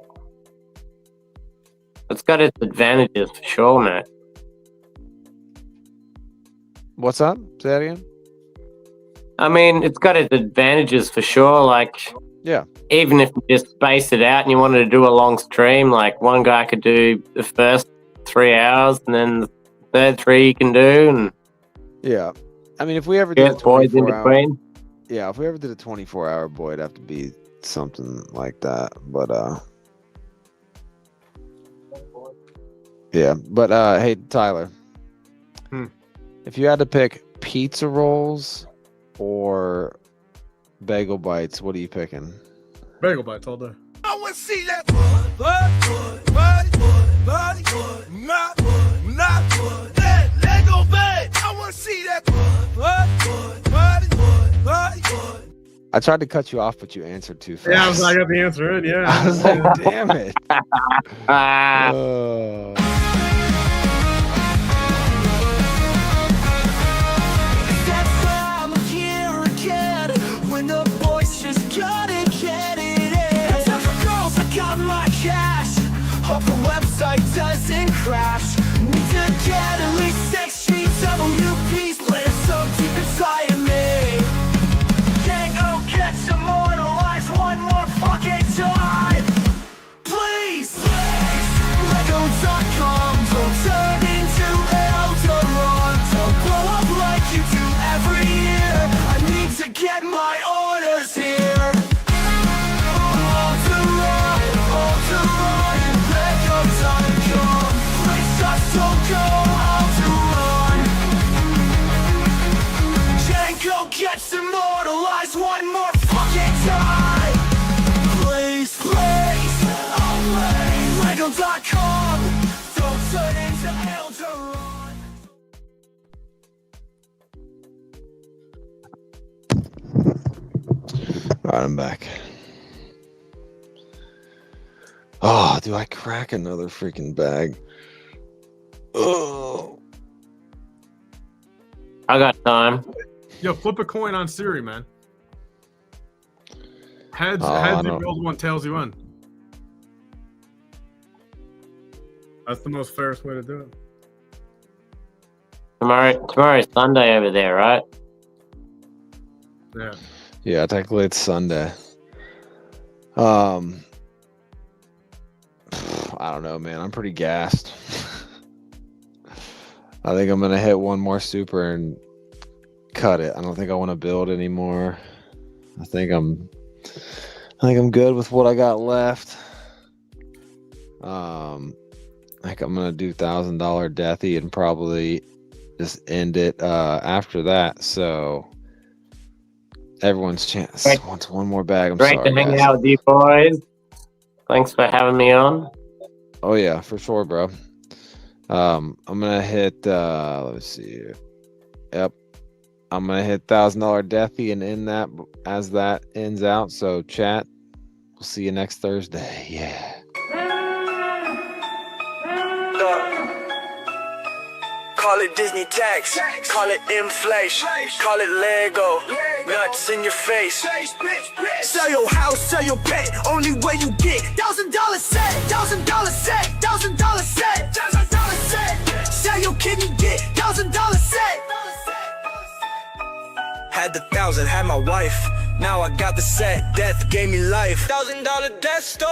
It's got its advantages for sure, mate. What's up? Say that again. I mean, it's got its advantages for sure. Like, yeah. Even if you just space it out and you wanted to do a long stream, like one guy could do the first 3 hours and then the third 3 you can do, and yeah. I mean, if we ever did a boys in 24-hour, between. yeah, if we ever did a 24-hour boy, it'd have to be something like that. But yeah. But hey, Tyler, if you had to pick pizza rolls or bagel bites, what are you picking? Bagel bites all day. I want to see that Lego bag. I want to see that I tried to cut you off, but you answered too fast. Yeah, I got the answer in. Yeah. I was like, damn it. when the boys just got it, get it in. It's time for girls, I got my cash. Off the website, does right, I'm back. Oh, do I crack another freaking bag? Oh. I got time. Yo, flip a coin on Siri, man. Heads, Oh, I heads you don't- build one, tails you win. That's the most fairest way to do it. Tomorrow's Sunday over there, right? Yeah. Yeah, technically it's Sunday. I don't know, man. I'm pretty gassed. I think I'm gonna hit one more super and cut it. I don't think I want to build anymore. I think I'm good with what I got left. I think I'm gonna do $1,000 deathy and probably just end it after that. So everyone's chance Great. wants one more bag. I'm Great sorry, to hang guys. out with you boys. Thanks for having me on. Oh yeah, for sure, bro. I'm gonna hit let's see. Yep. I'm gonna hit $1,000 deathy and end that as that ends out. So chat, we'll see you next Thursday. Yeah. Call it Disney tax, call it inflation, call it Lego, nuts in your face. Sell your house, sell your pet, only way you get $1,000 set, $1,000 set, $1,000 set, $1,000 set. Sell your kidney, get $1,000 set. Had the 1,000, had my wife. Now I got the set. Death gave me life. $1,000 death store.